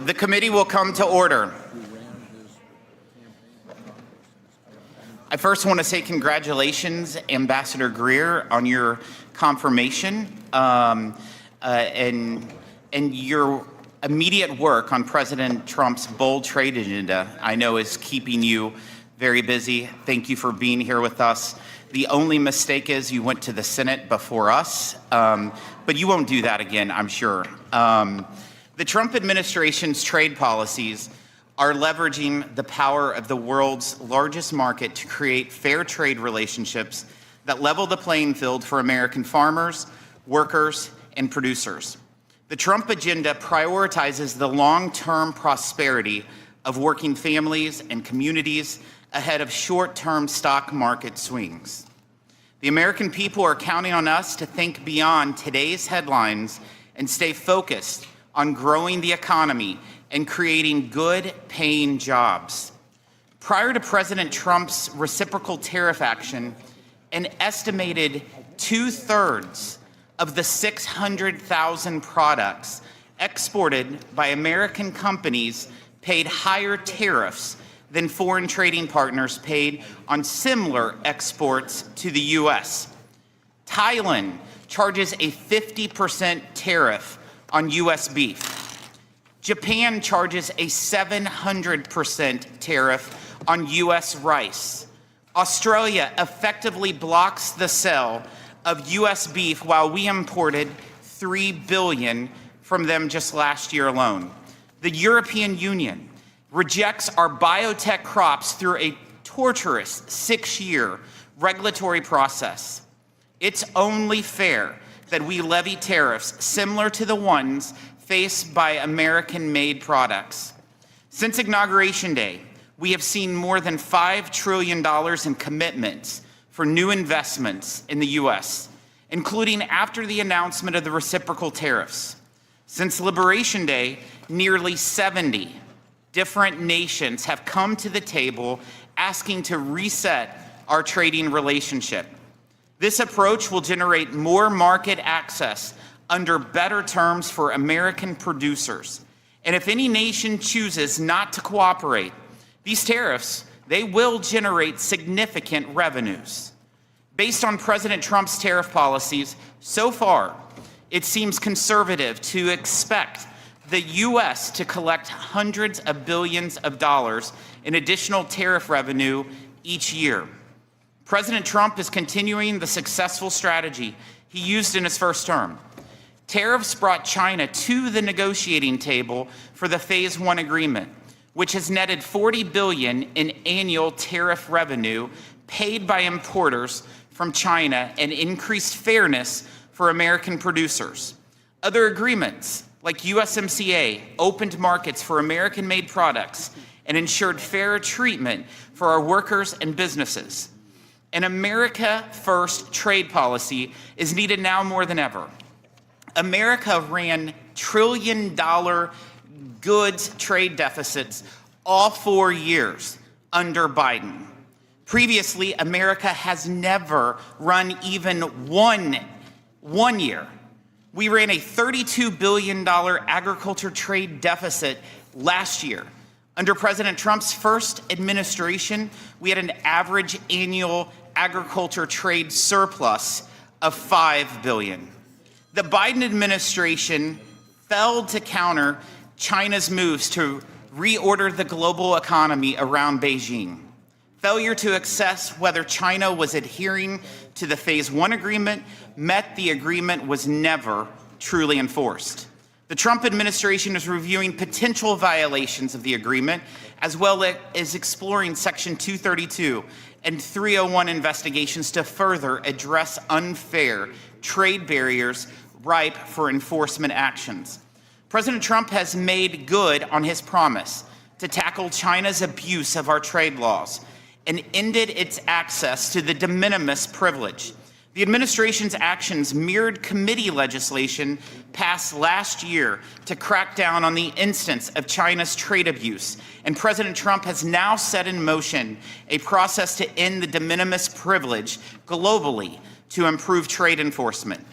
The committee will come to order. I first want to say congratulations, Ambassador Greer, on your confirmation and your immediate work on President Trump's bold trade agenda. I know is keeping you very busy. Thank you for being here with us. The only mistake is you went to the Senate before us, but you won't do that again, I'm sure. The Trump administration's trade policies are leveraging the power of the world's largest market to create fair trade relationships that level the playing field for American farmers, workers, and producers. The Trump agenda prioritizes the long-term prosperity of working families and communities ahead of short-term stock market swings. The American people are counting on us to think beyond today's headlines and stay focused on growing the economy and creating good-paying jobs. Prior to President Trump's reciprocal tariff action, an estimated 2/3 of the 600,000 products exported by American companies paid higher tariffs than foreign trading partners paid on similar exports to the U.S. Thailand charges a 50% tariff on U.S. beef. Japan charges a 700% tariff on U.S. rice. Australia effectively blocks the sale of U.S. beef while we imported $3 billion from them just last year alone. The European Union rejects our biotech crops through a torturous 6-year regulatory process. It's only fair that we levy tariffs similar to the ones faced by American-made products. Since Inauguration Day, we have seen more than $5 trillion in commitments for new investments in the U.S., including after the announcement of the reciprocal tariffs. Since Liberation Day, nearly 70 different nations have come to the table asking to reset our trading relationship. This approach will generate more market access under better terms for American producers. And if any nation chooses not to cooperate, these tariffs, they will generate significant revenues. Based on President Trump's tariff policies, so far, it seems conservative to expect the U.S. to collect hundreds of billions of dollars in additional tariff revenue each year. President Trump is continuing the successful strategy he used in his first term. Tariffs brought China to the negotiating table for the Phase 1 agreement, which has netted $40 billion in annual tariff revenue paid by importers from China and increased fairness for American producers. Other agreements, like USMCA, opened markets for American-made products and ensured fair treatment for our workers and businesses. An America First trade policy is needed now more than ever. America ran trillion-dollar goods trade deficits all 4 years under Biden. Previously, America has never run even one year. We ran a $32 billion agriculture trade deficit last year. Under President Trump's first administration, we had an average annual agriculture trade surplus of $5 billion. The Biden administration failed to counter China's moves to reorder the global economy around Beijing. Failure to assess whether China was adhering to the Phase 1 agreement meant the agreement was never truly enforced. The Trump administration is reviewing potential violations of the agreement, as well as exploring Section 232 and 301 investigations to further address unfair trade barriers ripe for enforcement actions. President Trump has made good on his promise to tackle China's abuse of our trade laws and ended its access to the de minimis privilege. The administration's actions mirrored committee legislation passed last year to crack down on the instance of China's trade abuse, and President Trump has now set in motion a process to end the de minimis privilege globally to improve trade enforcement.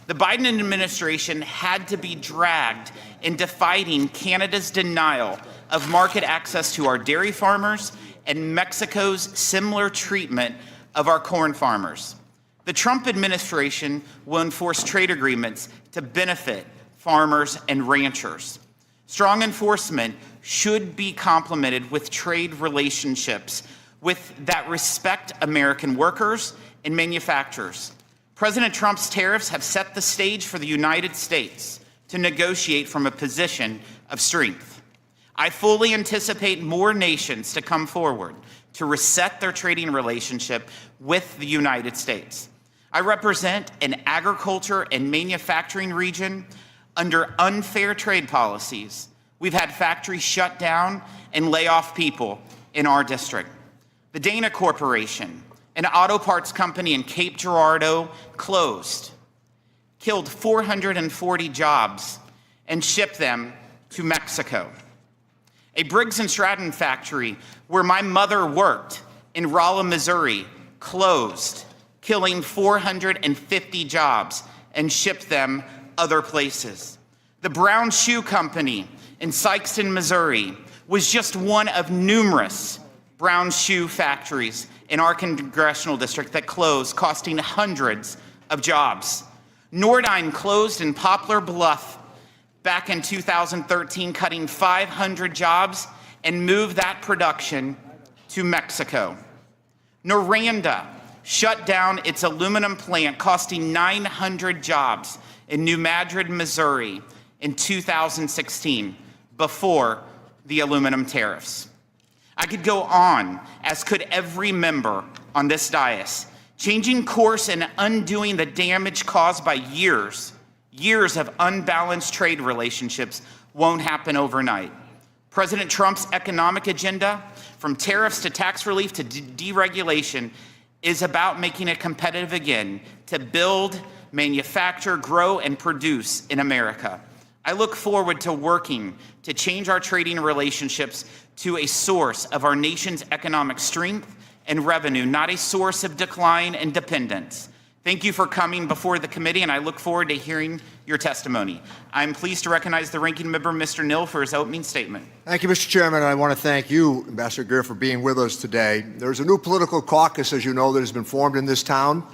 The Biden administration had to be dragged into fighting Canada's denial of market access to our dairy farmers and Mexico's similar treatment of our corn farmers. The Trump administration will enforce trade agreements to benefit farmers and ranchers. Strong enforcement should be complemented with trade relationships that respect American workers and manufacturers. President Trump's tariffs have set the stage for the United States to negotiate from a position of strength. I fully anticipate more nations to come forward to reset their trading relationship with the United States. I represent an agriculture and manufacturing region under unfair trade policies. We've had factories shut down and lay off people in our district. The Dana Corporation, an auto parts company in Cape Girardeau, closed, killed 440 jobs, and shipped them to Mexico. A Briggs & Stratton factory where my mother worked in Rolla, Missouri, closed, killing 450 jobs, and shipped them other places. The Brown Shoe Company in Sikeston, Missouri, was just one of numerous brown shoe factories in our congressional district that closed, costing hundreds of jobs. Nordine closed in Poplar Bluff back in 2013, cutting 500 jobs and moved that production to Mexico. Noranda shut down its aluminum plant, costing 900 jobs in New Madrid, Missouri in 2016, before the aluminum tariffs. I could go on, as could every member on this dais, changing course and undoing the damage caused by years of unbalanced trade relationships won't happen overnight. President Trump's economic agenda, from tariffs to tax relief to deregulation, is about making it competitive again to build, manufacture, grow, and produce in America. I look forward to working to change our trading relationships to a source of our nation's economic strength and revenue, not a source of decline and dependence. Thank you for coming before the committee, and I look forward to hearing your testimony. I'm pleased to recognize the ranking member, Mr. Nill, for his opening statement. Thank you, Mr. Chairman, and I want to thank you, Ambassador Greer, for being with us today. There's a new political caucus, as you know, that has been formed in this town.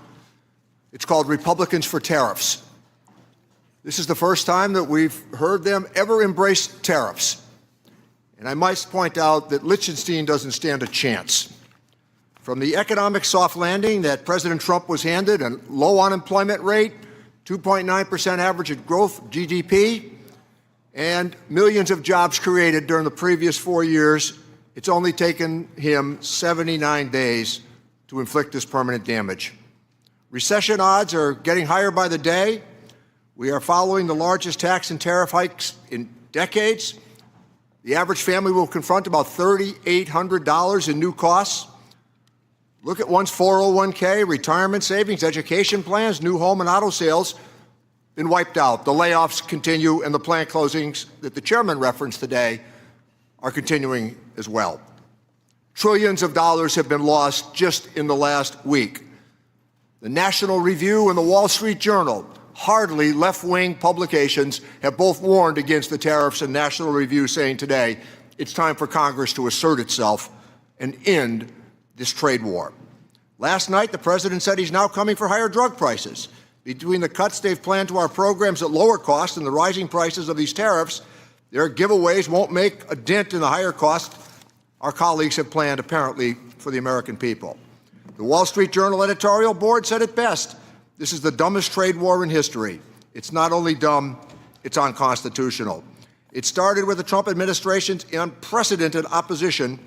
It's called Republicans for Tariffs. This is the first time that we've heard them ever embrace tariffs. And I might point out that Liechtenstein doesn't stand a chance. From the economic soft landing that President Trump was handed, and low unemployment rate, 2.9% average growth GDP, and millions of jobs created during the previous 4 years, it's only taken him 79 days to inflict this permanent damage. Recession odds are getting higher by the day. We are following the largest tax and tariff hikes in decades. The average family will confront about $3,800 in new costs. Look at one's 401k, retirement savings, education plans, new home and auto sales been wiped out. The layoffs continue, and the plant closings that the chairman referenced today are continuing as well. Trillions of dollars have been lost just in the last week. The National Review and the Wall Street Journal, hardly left-wing publications, have both warned against the tariffs, and National Review saying today it's time for Congress to assert itself and end this trade war. Last night, the president said he's now coming for higher drug prices. Between the cuts they've planned to our programs at lower cost and the rising prices of these tariffs, their giveaways won't make a dent in the higher cost our colleagues have planned, apparently, for the American people. The Wall Street Journal editorial board said it best. This is the dumbest trade war in history. It's not only dumb, it's unconstitutional. It started with the Trump administration's unprecedented opposition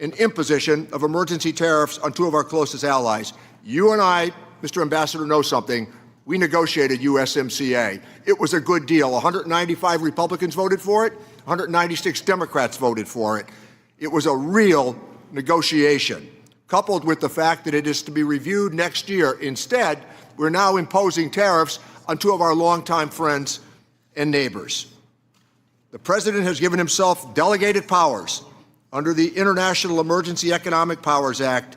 and imposition of emergency tariffs on two of our closest allies. You and I, Mr. Ambassador, know something. We negotiated USMCA. It was a good deal. 195 Republicans voted for it. 196 Democrats voted for it. It was a real negotiation, coupled with the fact that it is to be reviewed next year. Instead, we're now imposing tariffs on two of our longtime friends and neighbors. The president has given himself delegated powers under the International Emergency Economic Powers Act,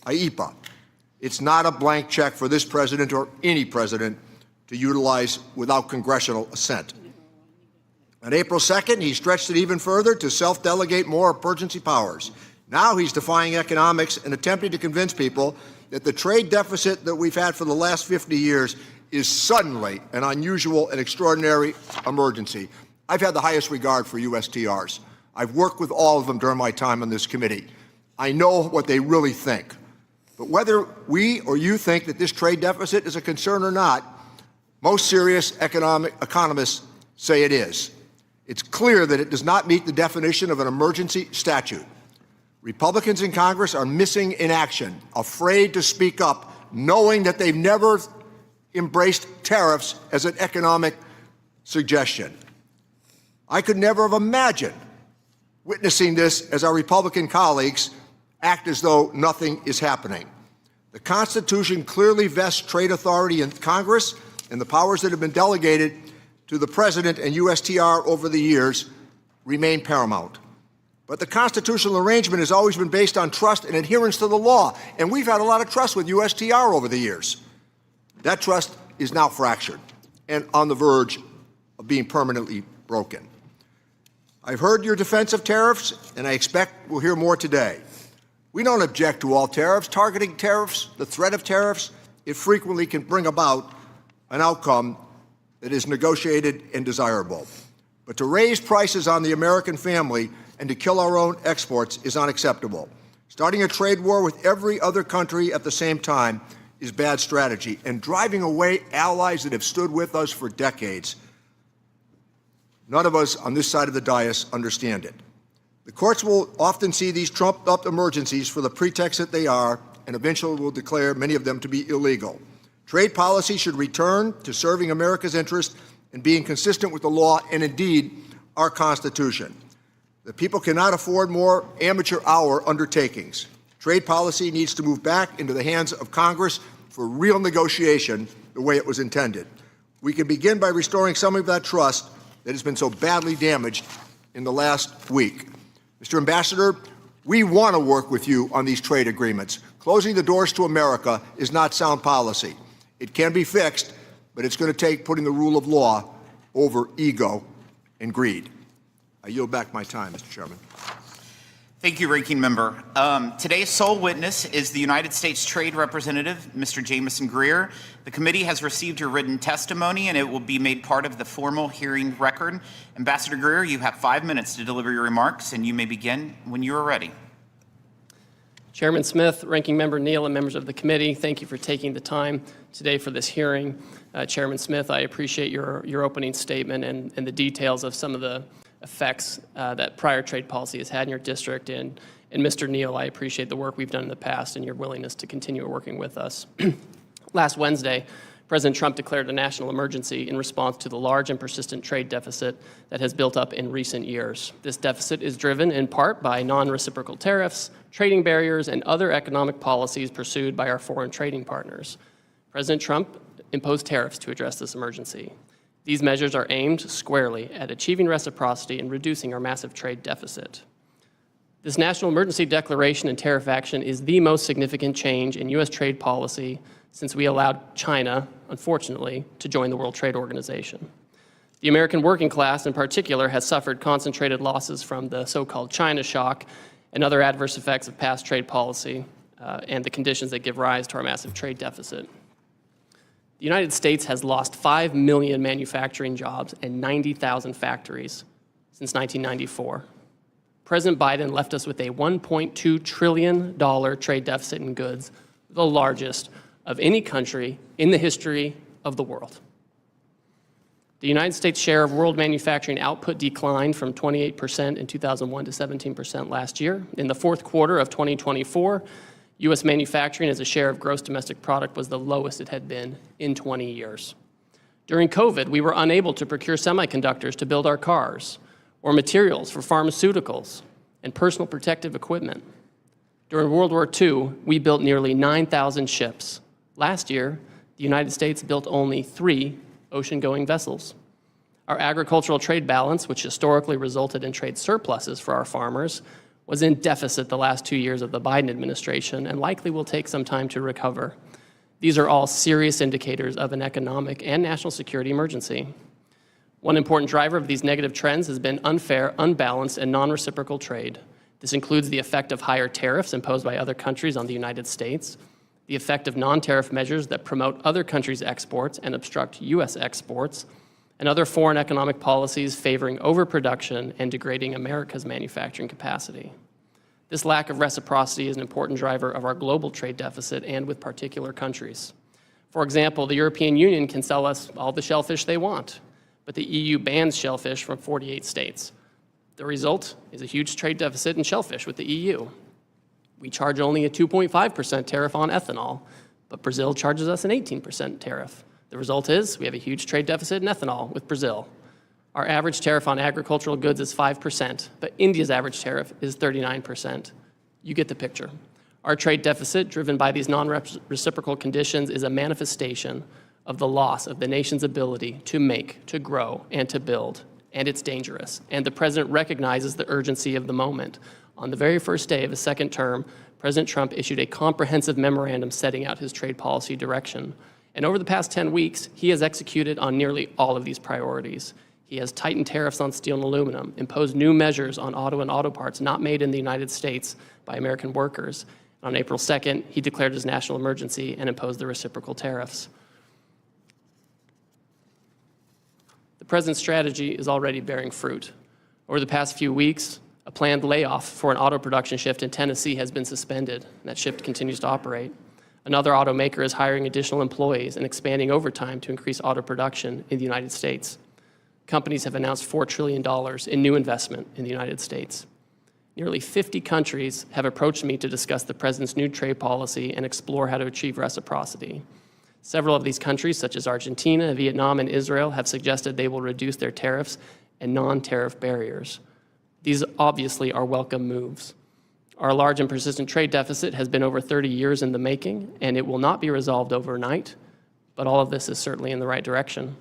IEPA. It's not a blank check for this president or any president to utilize without congressional assent. On April 2nd, he stretched it even further to self-delegate more emergency powers. Now he's defying economics and attempting to convince people that the trade deficit that we've had for the last 50 years is suddenly an unusual and extraordinary emergency. I've had the highest regard for USTRs. I've worked with all of them during my time on this committee. I know what they really think. But whether we or you think that this trade deficit is a concern or not, most serious economists say it is. It's clear that it does not meet the definition of an emergency statute. Republicans in Congress are missing in action, afraid to speak up, knowing that they've never embraced tariffs as an economic suggestion. I could never have imagined witnessing this as our Republican colleagues act as though nothing is happening. The Constitution clearly vests trade authority in Congress, and the powers that have been delegated to the President and USTR over the years remain paramount. But the constitutional arrangement has always been based on trust and adherence to the law, and we've had a lot of trust with USTR over the years. That trust is now fractured and on the verge of being permanently broken. I've heard your defense of tariffs, and I expect we'll hear more today. We don't object to all tariffs. Targeting tariffs, the threat of tariffs, it frequently can bring about an outcome that is negotiated and desirable. But to raise prices on the American family and to kill our own exports is unacceptable. Starting a trade war with every other country at the same time is bad strategy, and driving away allies that have stood with us for decades. None of us on this side of the dais understand it. The courts will often see these trumped-up emergencies for the pretext that they are, and eventually will declare many of them to be illegal. Trade policy should return to serving America's interest and being consistent with the law and, indeed, our Constitution. The people cannot afford more amateur-hour undertakings. Trade policy needs to move back into the hands of Congress for real negotiation the way it was intended. We can begin by restoring some of that trust that has been so badly damaged in the last week. Mr. Ambassador, we want to work with you on these trade agreements. Closing the doors to America is not sound policy. It can be fixed, but it's going to take putting the rule of law over ego and greed. I yield back my time, Mr. Chairman. Thank you, Ranking Member. Today's sole witness is the United States Trade Representative, Mr. Jamieson Greer. The committee has received your written testimony, and it will be made part of the formal hearing record. Ambassador Greer, you have 5 minutes to deliver your remarks, and you may begin when you are ready. Chairman Smith, Ranking Member Neal, and members of the committee, thank you for taking the time today for this hearing. Chairman Smith, I appreciate your opening statement and the details of some of the effects that prior trade policy has had in your district. And Mr. Neal, I appreciate the work we've done in the past and your willingness to continue working with us. Last Wednesday, President Trump declared a national emergency in response to the large and persistent trade deficit that has built up in recent years. This deficit is driven in part by non-reciprocal tariffs, trading barriers, and other economic policies pursued by our foreign trading partners. President Trump imposed tariffs to address this emergency. These measures are aimed squarely at achieving reciprocity and reducing our massive trade deficit. This national emergency declaration and tariff action is the most significant change in U.S. trade policy since we allowed China, unfortunately, to join the World Trade Organization. The American working class, in particular, has suffered concentrated losses from the so-called China shock and other adverse effects of past trade policy and the conditions that give rise to our massive trade deficit. The United States has lost 5 million manufacturing jobs and 90,000 factories since 1994. President Biden left us with a $1.2 trillion trade deficit in goods, the largest of any country in the history of the world. The United States' share of world manufacturing output declined from 28% in 2001 to 17% last year. In the fourth quarter of 2024, U.S. manufacturing as a share of gross domestic product was the lowest it had been in 20 years. During COVID, we were unable to procure semiconductors to build our cars or materials for pharmaceuticals and personal protective equipment. During World War II, we built nearly 9,000 ships. Last year, the United States built only 3 ocean-going vessels. Our agricultural trade balance, which historically resulted in trade surpluses for our farmers, was in deficit the last 2 years of the Biden administration and likely will take some time to recover. These are all serious indicators of an economic and national security emergency. One important driver of these negative trends has been unfair, unbalanced, and non-reciprocal trade. This includes the effect of higher tariffs imposed by other countries on the United States, the effect of non-tariff measures that promote other countries' exports and obstruct U.S. exports, and other foreign economic policies favoring overproduction and degrading America's manufacturing capacity. This lack of reciprocity is an important driver of our global trade deficit and with particular countries. For example, the European Union can sell us all the shellfish they want, but the EU bans shellfish from 48 states. The result is a huge trade deficit in shellfish with the EU. We charge only a 2.5% tariff on ethanol, but Brazil charges us an 18% tariff. The result is we have a huge trade deficit in ethanol with Brazil. Our average tariff on agricultural goods is 5%, but India's average tariff is 39%. You get the picture. Our trade deficit, driven by these non-reciprocal conditions, is a manifestation of the loss of the nation's ability to make, to grow, and to build. And it's dangerous. And the president recognizes the urgency of the moment. On the very first day of his second term, President Trump issued a comprehensive memorandum setting out his trade policy direction. And over the past 10 weeks, he has executed on nearly all of these priorities. He has tightened tariffs on steel and aluminum, imposed new measures on auto and auto parts not made in the United States by American workers. On April 2nd, he declared his national emergency and imposed the reciprocal tariffs. The president's strategy is already bearing fruit. Over the past few weeks, a planned layoff for an auto production shift in Tennessee has been suspended, and that shift continues to operate. Another automaker is hiring additional employees and expanding overtime to increase auto production in the United States. Companies have announced $4 trillion in new investment in the United States. Nearly 50 countries have approached me to discuss the president's new trade policy and explore how to achieve reciprocity. Several of these countries, such as Argentina, Vietnam, and Israel, have suggested they will reduce their tariffs and non-tariff barriers. These obviously are welcome moves. Our large and persistent trade deficit has been over 30 years in the making, and it will not be resolved overnight, but all of this is certainly in the right direction.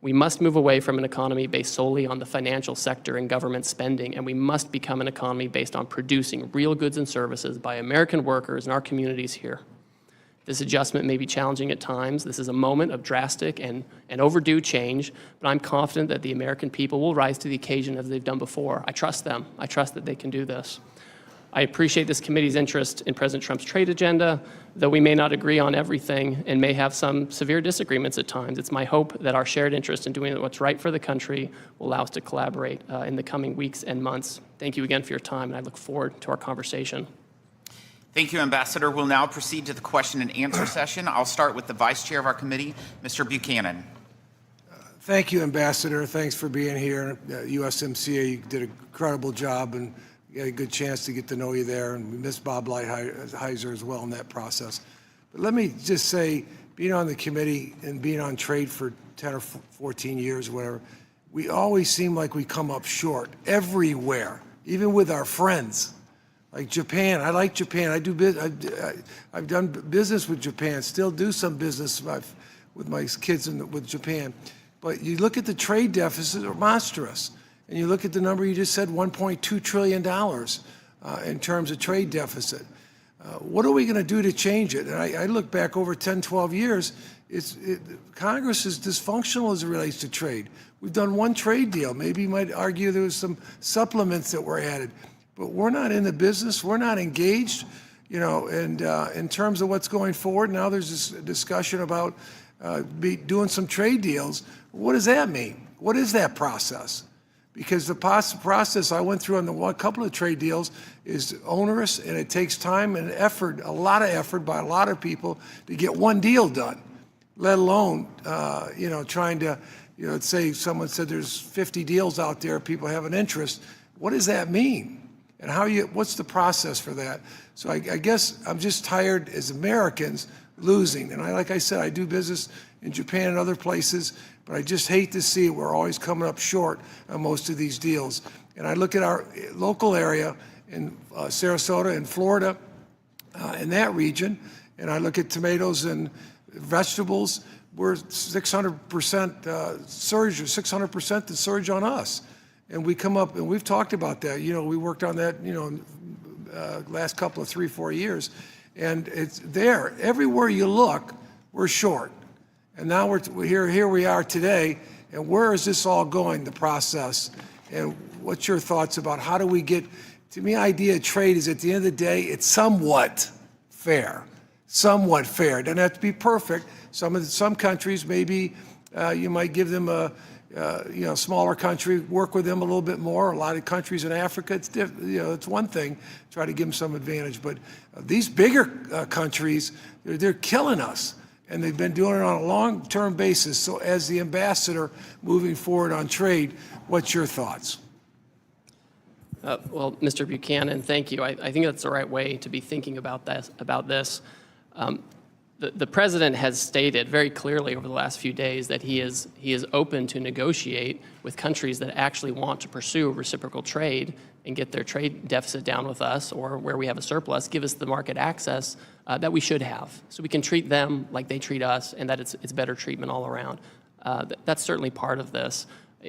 We must move away from an economy based solely on the financial sector and government spending, and we must become an economy based on producing real goods and services by American workers in our communities here. This adjustment may be challenging at times. This is a moment of drastic and overdue change, but I'm confident that the American people will rise to the occasion as they've done before. I trust them. I trust that they can do this. I appreciate this committee's interest in President Trump's trade agenda, though we may not agree on everything and may have some severe disagreements at times. It's my hope that our shared interest in doing what's right for the country will allow us to collaborate in the coming weeks and months. Thank you again for your time, and I look forward to our conversation. Thank you, Ambassador. We'll now proceed to the question and answer session. I'll start with the Vice Chair of our committee, Mr. Buchanan. Thank you, Ambassador. Thanks for being here. USMCA, you did an incredible job, and we had a good chance to get to know you there, and we miss Bob Lighthizer as well in that process. But let me just say, being on the committee and being on trade for 10 or 14 years or whatever, we always seem like we come up short everywhere, even with our friends. Like Japan, I like Japan. I've done business with Japan, still do some business with my kids with Japan. But you look at the trade deficit, they're monstrous. And you look at the number you just said, $1.2 trillion in terms of trade deficit. What are we going to do to change it? And I look back over 10, 12 years, Congress is dysfunctional as it relates to trade. We've done one trade deal. Maybe you might argue there was some supplements that were added. But we're not in the business. We're not engaged, you know, and in terms of what's going forward. Now there's this discussion about doing some trade deals. What does that mean? What is that process? Because the process I went through on a couple of trade deals is onerous, and it takes time and effort, a lot of effort by a lot of people to get one deal done, let alone, you know, trying to, you know, say someone said there's 50 deals out there, people have an interest. What does that mean? And what's the process for that? So I guess I'm just tired as Americans losing. And like I said, I do business in Japan and other places, but I just hate to see we're always coming up short on most of these deals. And I look at our local area in Sarasota in Florida, in that region, and I look at tomatoes and vegetables, we're 600% surge, or 600% the surge on us. And we come up, and we've talked about that. You know, we worked on that, you know, last couple of 3-4 years. And it's there. Everywhere you look, we're short. And now here we are today, and where is this all going, the process? And what's your thoughts about how do we get, to me, idea of trade is at the end of the day, it's somewhat fair. Somewhat fair. It doesn't have to be perfect. Some countries, maybe you might give them a smaller country, work with them a little bit more. A lot of countries in Africa, it's one thing, try to give them some advantage. But these bigger countries, they're killing us. And they've been doing it on a long-term basis. So as the ambassador moving forward on trade, what's your thoughts? Well, Mr. Buchanan, thank you. I think that's the right way to be thinking about this. The president has stated very clearly over the last few days that he is open to negotiate with countries that actually want to pursue reciprocal trade and get their trade deficit down with us, or where we have a surplus, give us the market access that we should have, so we can treat them like they treat us, and that it's better treatment all around. That's certainly part of this.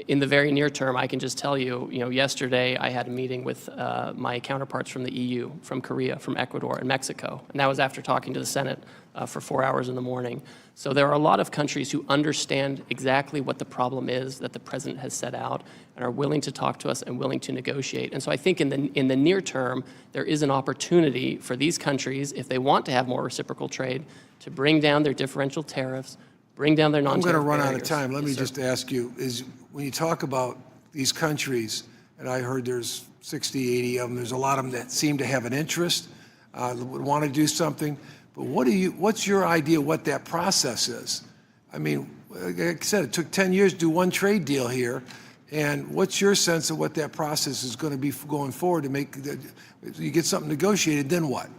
In the very near term, I can just tell you, yesterday I had a meeting with my counterparts from the EU, from Korea, from Ecuador, and Mexico, and that was after talking to the Senate for 4 hours in the morning. So there are a lot of countries who understand exactly what the problem is that the president has set out and are willing to talk to us and willing to negotiate. And so I think in the near term, there is an opportunity for these countries, if they want to have more reciprocal trade, to bring down their differential tariffs, bring down their non-tariff I'm going to run barriers. out of time. Let me just ask you, is when you talk about these countries, and I heard there's 60, 80 of them, there's a lot of them that seem to have an interest, would want to do something, but what's your idea what that process is? I mean, like I said, it took 10 years to do one trade deal here, and what's your sense of what that process is going to be going forward to make, you get something negotiated, then what?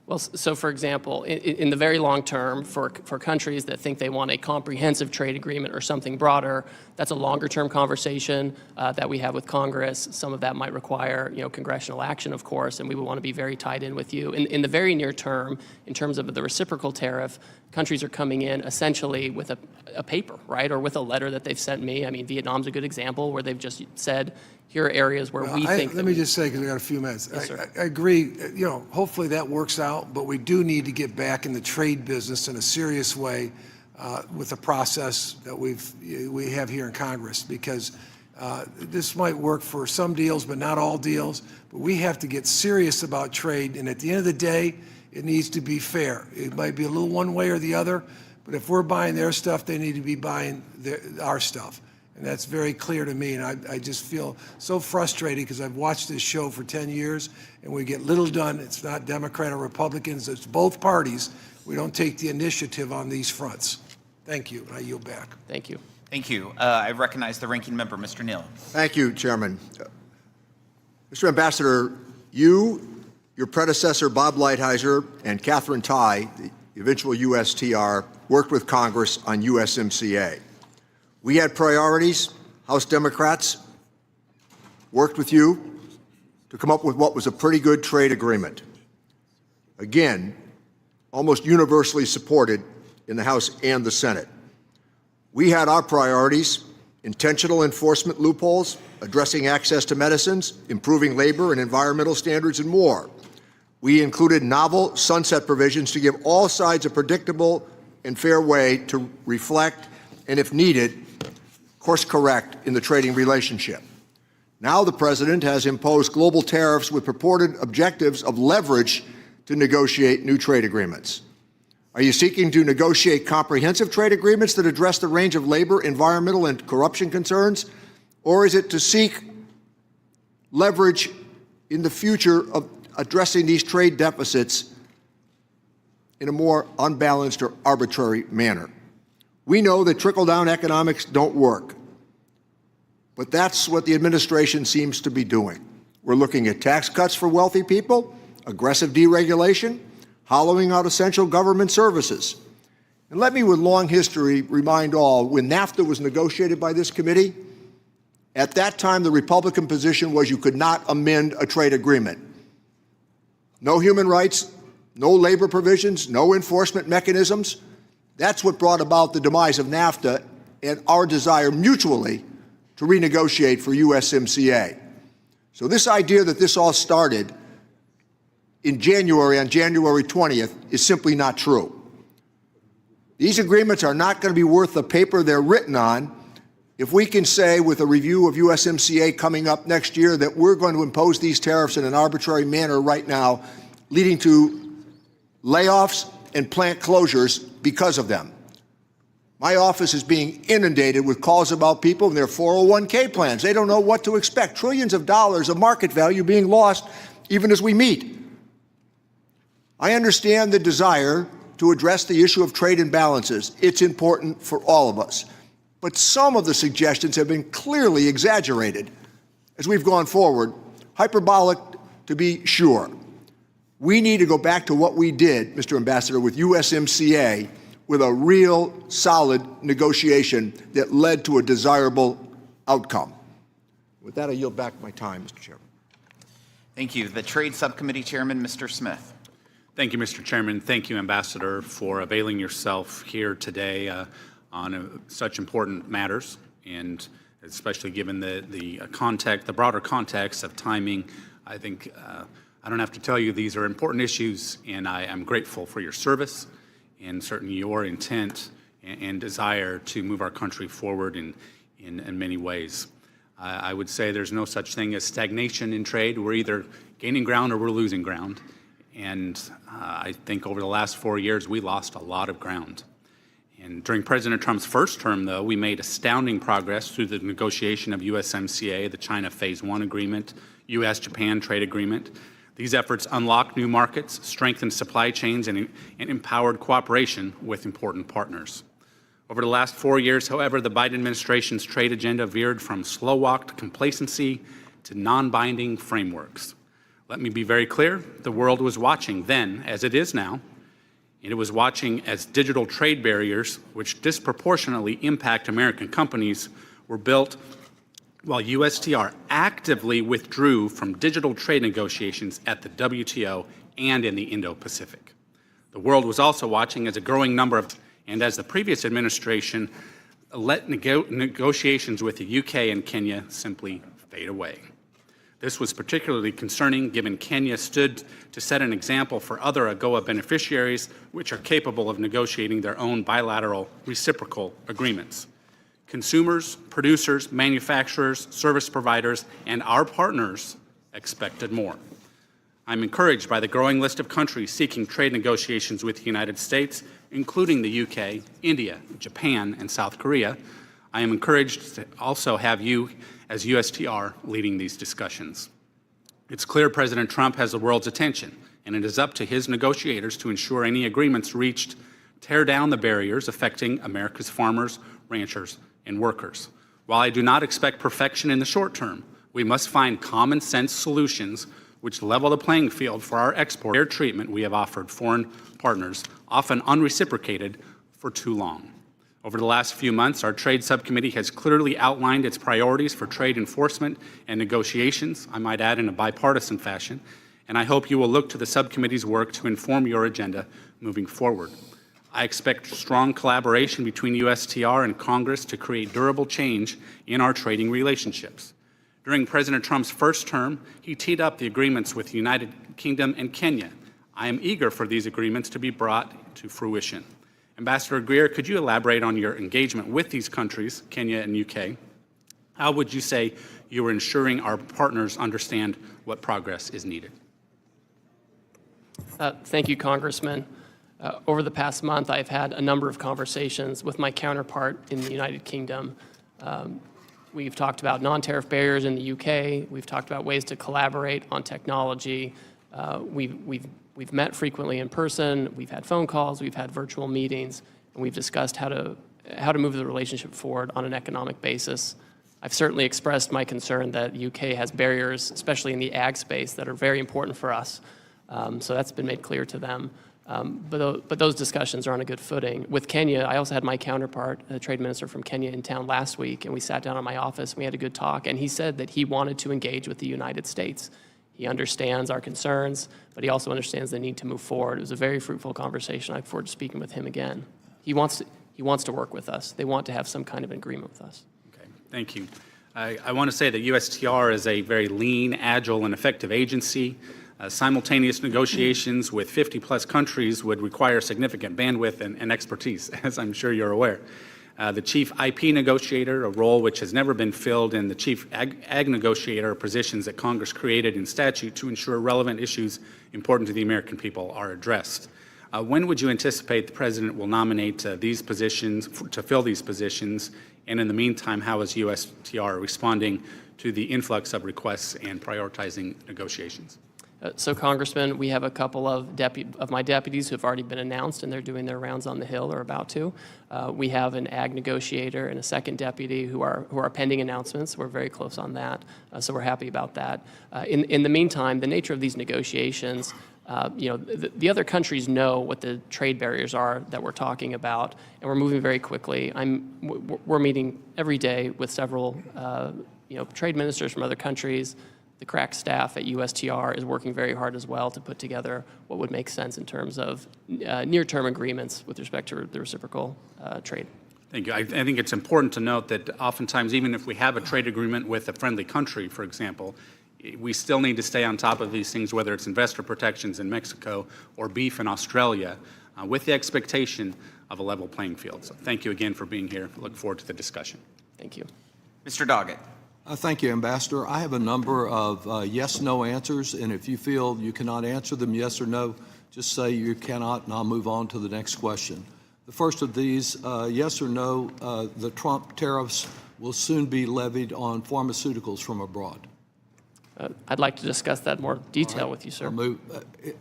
Well, so for example, in the very long term, for countries that think they want a comprehensive trade agreement or something broader, that's a longer term conversation that we have with Congress. Some of that might require, congressional action, of course, and we would want to be very tied in with you. In the very near term, in terms of the reciprocal tariff, countries are coming in essentially with a paper, right, or with a letter that they've sent me. I mean, Vietnam's a good example where they've just said, here are areas where we think. Let me just say, because we got a few minutes. Yes, sir. I agree. Hopefully that works out, but we do need to get back in the trade business in a serious way with the process that we have here in Congress, because this might work for some deals, but not all deals. But we have to get serious about trade, and at the end of the day, it needs to be fair. It might be a little one way or the other, but if we're buying their stuff, they need to be buying our stuff. And that's very clear to me, and I just feel so frustrated because I've watched this show for 10 years, and we get little done. It's not Democrat or Republicans. It's both parties. We don't take the initiative on these fronts. Thank you, and I yield back. Thank you. Thank you. I recognize the ranking member, Mr. Neal. Thank you, Chairman. Mr. Ambassador, your predecessor, Bob Lighthizer, and Catherine Tai, the eventual USTR, worked with Congress on USMCA. We had priorities. House Democrats worked with you to come up with what was a pretty good trade agreement. Again, almost universally supported in the House and the Senate. We had our priorities: intentional enforcement loopholes, addressing access to medicines, improving labor and environmental standards, and more. We included novel sunset provisions to give all sides a predictable and fair way to reflect and, if needed, course correct in the trading relationship. Now the president has imposed global tariffs with purported objectives of leverage to negotiate new trade agreements. Are you seeking to negotiate comprehensive trade agreements that address the range of labor, environmental, and corruption concerns? Or is it to seek leverage in the future of addressing these trade deficits in a more unbalanced or arbitrary manner? We know that trickle-down economics don't work, but that's what the administration seems to be doing. We're looking at tax cuts for wealthy people, aggressive deregulation, hollowing out essential government services. And let me, with long history, remind all, when NAFTA was negotiated by this committee, at that time the Republican position was you could not amend a trade agreement. No human rights, no labor provisions, no enforcement mechanisms. That's what brought about the demise of NAFTA and our desire mutually to renegotiate for USMCA. So this idea that this all started in January, on January 20th, is simply not true. These agreements are not going to be worth the paper they're written on if we can say, with a review of USMCA coming up next year, that we're going to impose these tariffs in an arbitrary manner right now, leading to layoffs and plant closures because of them. My office is being inundated with calls about people and their 401k plans. They don't know what to expect. Trillions of dollars of market value being lost even as we meet. I understand the desire to address the issue of trade imbalances. It's important for all of us. But some of the suggestions have been clearly exaggerated as we've gone forward, hyperbolic to be sure. We need to go back to what we did, Mr. Ambassador, with USMCA, with a real solid negotiation that led to a desirable outcome. With that, I yield back my time, Mr. Chairman. Thank you. The Trade Subcommittee Chairman, Mr. Smith. Thank you, Mr. Chairman. Thank you, Ambassador, for availing yourself here today on such important matters, and especially given the context, the broader context of timing. I think I don't have to tell you these are important issues, and I am grateful for your service and certainly your intent and desire to move our country forward in many ways. I would say there's no such thing as stagnation in trade. We're either gaining ground or we're losing ground. And I think over the last 4 years, we lost a lot of ground. And during President Trump's first term, though, we made astounding progress through the negotiation of USMCA, the China Phase 1 agreement, U.S.-Japan trade agreement. These efforts unlocked new markets, strengthened supply chains, and empowered cooperation with important partners. Over the last 4 years, however, the Biden administration's trade agenda veered from slow-walked complacency to non-binding frameworks. Let me be very clear, the world was watching then, as it is now, and it was watching as digital trade barriers, which disproportionately impact American companies, were built while USTR actively withdrew from digital trade negotiations at the WTO and in the Indo-Pacific. The world was also watching as a growing number of, and as the previous administration let negotiations with the UK and Kenya simply fade away. This was particularly concerning given Kenya stood to set an example for other AGOA beneficiaries which are capable of negotiating their own bilateral reciprocal agreements. Consumers, producers, manufacturers, service providers, and our partners expected more. I'm encouraged by the growing list of countries seeking trade negotiations with the United States, including the UK, India, Japan, and South Korea. I am encouraged to also have you as USTR leading these discussions. It's clear President Trump has the world's attention, and it is up to his negotiators to ensure any agreements reached tear down the barriers affecting America's farmers, ranchers, and workers. While I do not expect perfection in the short term, we must find common sense solutions which level the playing field for our export fair treatment we have offered foreign partners, often unreciprocated, for too long. Over the last few months, our Trade Subcommittee has clearly outlined its priorities for trade enforcement and negotiations, I might add in a bipartisan fashion, and I hope you will look to the subcommittee's work to inform your agenda moving forward. I expect strong collaboration between USTR and Congress to create durable change in our trading relationships. During President Trump's first term, he teed up the agreements with the United Kingdom and Kenya. I am eager for these agreements to be brought to fruition. Ambassador Greer, could you elaborate on your engagement with these countries, Kenya and UK? How would you say you are ensuring our partners understand what progress is needed? Thank you, Congressman. Over the past month, I've had a number of conversations with my counterpart in the United Kingdom. We've talked about non-tariff barriers in the UK. We've talked about ways to collaborate on technology. We've met frequently in person. We've had phone calls. We've had virtual meetings, and we've discussed how to move the relationship forward on an economic basis. I've certainly expressed my concern that the UK has barriers, especially in the ag space, that are very important for us. So that's been made clear to them. But those discussions are on a good footing. With Kenya, I also had my counterpart, the trade minister from Kenya, in town last week, and we sat down in my office, and we had a good talk, and he said that he wanted to engage with the United States. He understands our concerns, but he also understands the need to move forward. It was a very fruitful conversation. I look forward to speaking with him again. He wants to work with us. They want to have some kind of agreement with us. Okay, thank you. I want to say that USTR is a very lean, agile, and effective agency. Simultaneous negotiations with 50-plus countries would require significant bandwidth and expertise, as I'm sure you're aware. The chief IP negotiator, a role which has never been filled, and the chief ag negotiator are positions that Congress created in statute to ensure relevant issues important to the American people are addressed. When would you anticipate the President will nominate these positions, to fill these positions? And in the meantime, how is USTR responding to the influx of requests and prioritizing negotiations? So, Congressman, we have a couple of my deputies who have already been announced, and they're doing their rounds on the Hill or about to. We have an ag negotiator and a second deputy who are pending announcements. We're very close on that, so we're happy about that. In the meantime, the nature of these negotiations, the other countries know what the trade barriers are that we're talking about, and we're moving very quickly. We're meeting every day with several trade ministers from other countries. The crack staff at USTR is working very hard as well to put together what would make sense in terms of near-term agreements with respect to the reciprocal trade. Thank you. I think it's important to note that oftentimes, even if we have a trade agreement with a friendly country, for example, we still need to stay on top of these things, whether it's investor protections in Mexico or beef in Australia, with the expectation of a level playing field. So thank you again for being here. I look forward to the discussion. Thank you. Mr. Doggett. Thank you, Ambassador. I have a number of yes-no answers, and if you feel you cannot answer them yes or no, just say you cannot, and I'll move on to the next question. The first of these, yes or no, the Trump tariffs will soon be levied on pharmaceuticals from abroad. I'd like to discuss that in more detail with you, sir.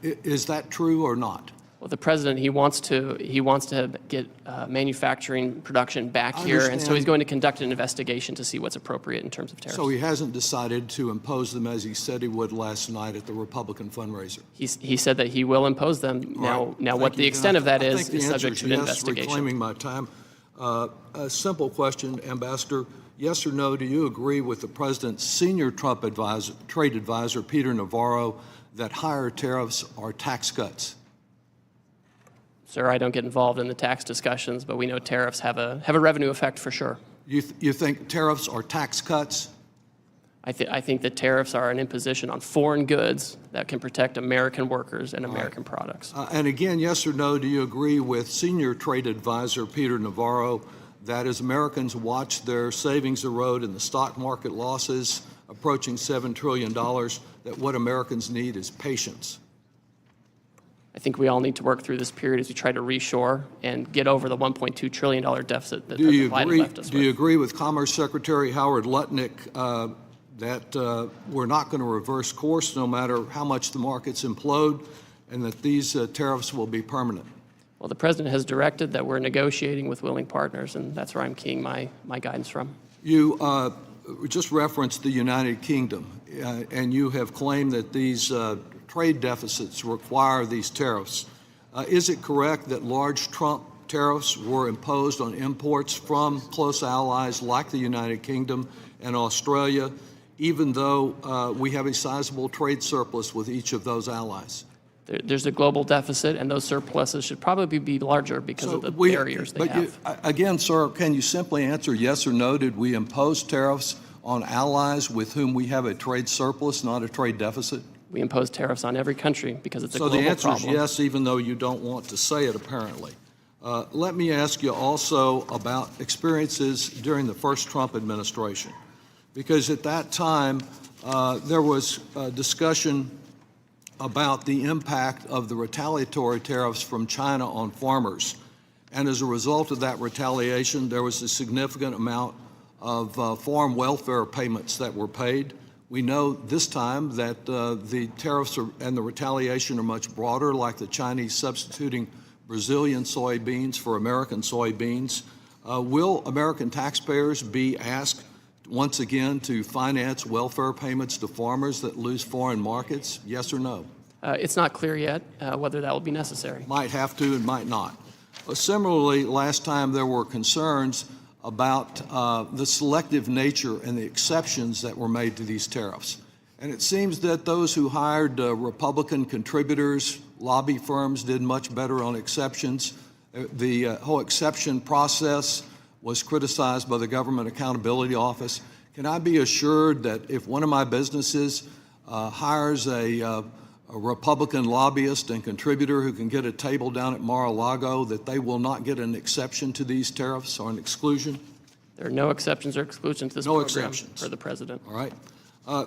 Is that true or not? Well, the president, he wants to get manufacturing production back here, and so he's going to conduct an investigation to see what's appropriate in terms of tariffs. So he hasn't decided to impose them as he said he would last night at the Republican fundraiser. He said that he will impose them. Now what the extent of that is subject to an investigation. Reclaiming my time. A simple question, Ambassador. Yes or no, do you agree with the president's senior Trump trade advisor, Peter Navarro, that higher tariffs are tax cuts? Sir, I don't get involved in the tax discussions, but we know tariffs have a revenue effect for sure. You think tariffs are tax cuts? I think that tariffs are an imposition on foreign goods that can protect American workers and American products. And again, yes or no, do you agree with senior trade advisor Peter Navarro that as Americans watch their savings erode and the stock market losses approaching $7 trillion, that what Americans need is patience? I think we all need to work through this period as we try to reshore and get over the $1.2 trillion deficit that Biden left us with. Do you agree with Commerce Secretary Howard Lutnick that we're not going to reverse course no matter how much the markets implode, and that these tariffs will be permanent? Well, the president has directed that we're negotiating with willing partners, and that's where I'm keying my guidance from. You just referenced the United Kingdom, and you have claimed that these trade deficits require these tariffs. Is it correct that large Trump tariffs were imposed on imports from close allies like the United Kingdom and Australia, even though we have a sizable trade surplus with each of those allies? There's a global deficit, and those surpluses should probably be larger because of the barriers they have. Again, sir, can you simply answer yes or no? Did we impose tariffs on allies with whom we have a trade surplus, not a trade deficit? We impose tariffs on every country because it's a global problem. So the answer is yes, even though you don't want to say it, apparently. Let me ask you also about experiences during the first Trump administration, because at that time there was discussion about the impact of the retaliatory tariffs from China on farmers. And as a result of that retaliation, there was a significant amount of farm welfare payments that were paid. We know this time that the tariffs and the retaliation are much broader, like the Chinese substituting Brazilian soybeans for American soybeans. Will American taxpayers be asked once again to finance welfare payments to farmers that lose foreign markets? Yes or no? It's not clear yet whether that will be necessary. Might have to and might not. Similarly, last time there were concerns about the selective nature and the exceptions that were made to these tariffs. And it seems that those who hired Republican contributors, lobby firms, did much better on exceptions. The whole exception process was criticized by the Government Accountability Office. Can I be assured that if one of my businesses hires a a Republican lobbyist and contributor who can get a table down at Mar-a-Lago that they will not get an exception to these tariffs or an exclusion? There are no exceptions or exclusions to this No program exceptions. for the president. All right.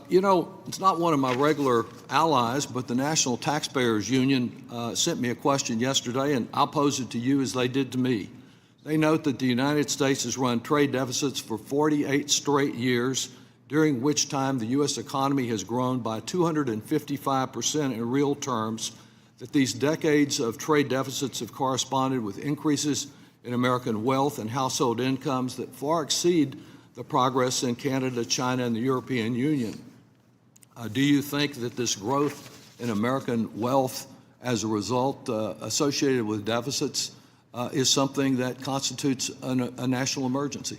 You know, it's not one of my regular allies, but the National Taxpayers Union sent me a question yesterday, and I'll pose it to you as they did to me. They note that the United States has run trade deficits for 48 straight years, during which time the U.S. economy has grown by 255% in real terms, that these decades of trade deficits have corresponded with increases in American wealth and household incomes that far exceed the progress in Canada, China, and the European Union. Do you think that this growth in American wealth as a result associated with deficits is something that constitutes a national emergency?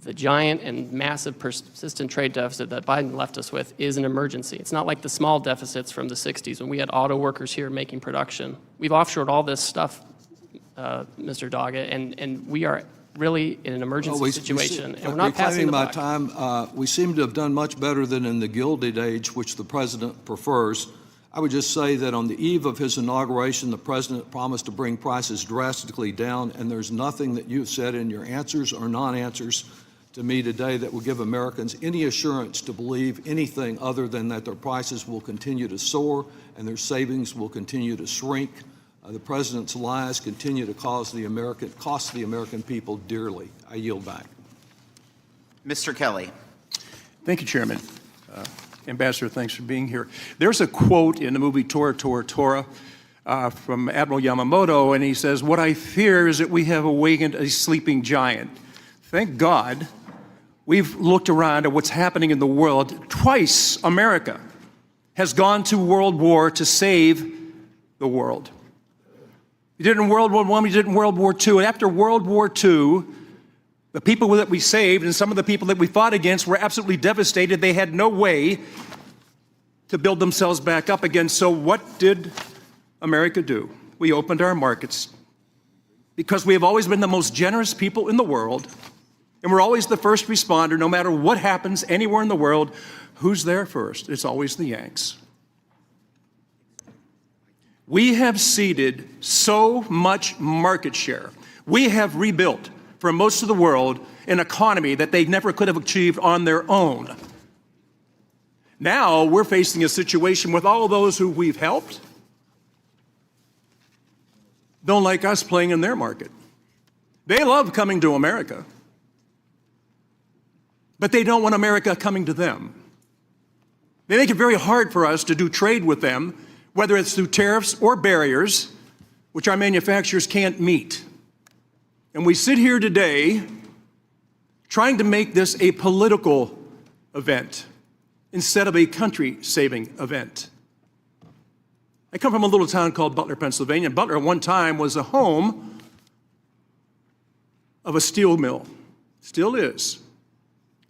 The giant and massive persistent trade deficit that Biden left us with is an emergency. It's not like the small deficits from the 60s when we had auto workers here making production. We've offshored all this stuff, Mr. Doggett, and we are really in an emergency situation, and we're not passing the buck. Time, we seem to have done much better than in the Gilded Age, which the president prefers. I would just say that on the eve of his inauguration, the president promised to bring prices drastically down, and there's nothing that you've said in your answers or non-answers to me today that will give Americans any assurance to believe anything other than that their prices will continue to soar and their savings will continue to shrink. The president's lies continue to cost the American people dearly. I yield back. Mr. Kelly. Thank you, Chairman. Ambassador, thanks for being here. There's a quote in the movie Tora, Tora, Tora from Admiral Yamamoto, and he says, "What I fear is that we have awakened a sleeping giant." Thank God we've looked around at what's happening in the world. Twice America has gone to world war to save the world. We did it in World War I, we did it in World War II. And after World War II, the people that we saved and some of the people that we fought against were absolutely devastated. They had no way to build themselves back up again. So what did America do? We opened our markets because we have always been the most generous people in the world, and we're always the first responder. No matter what happens anywhere in the world, who's there first? It's always the Yanks. We have ceded so much market share. We have rebuilt, for most of the world, an economy that they never could have achieved on their own. Now we're facing a situation with all those who we've helped don't like us playing in their market. They love coming to America, but they don't want America coming to them. They make it very hard for us to do trade with them, whether it's through tariffs or barriers, which our manufacturers can't meet. And we sit here today trying to make this a political event instead of a country-saving event. I come from a little town called Butler, Pennsylvania. Butler at one time was a home of a steel mill. Still is.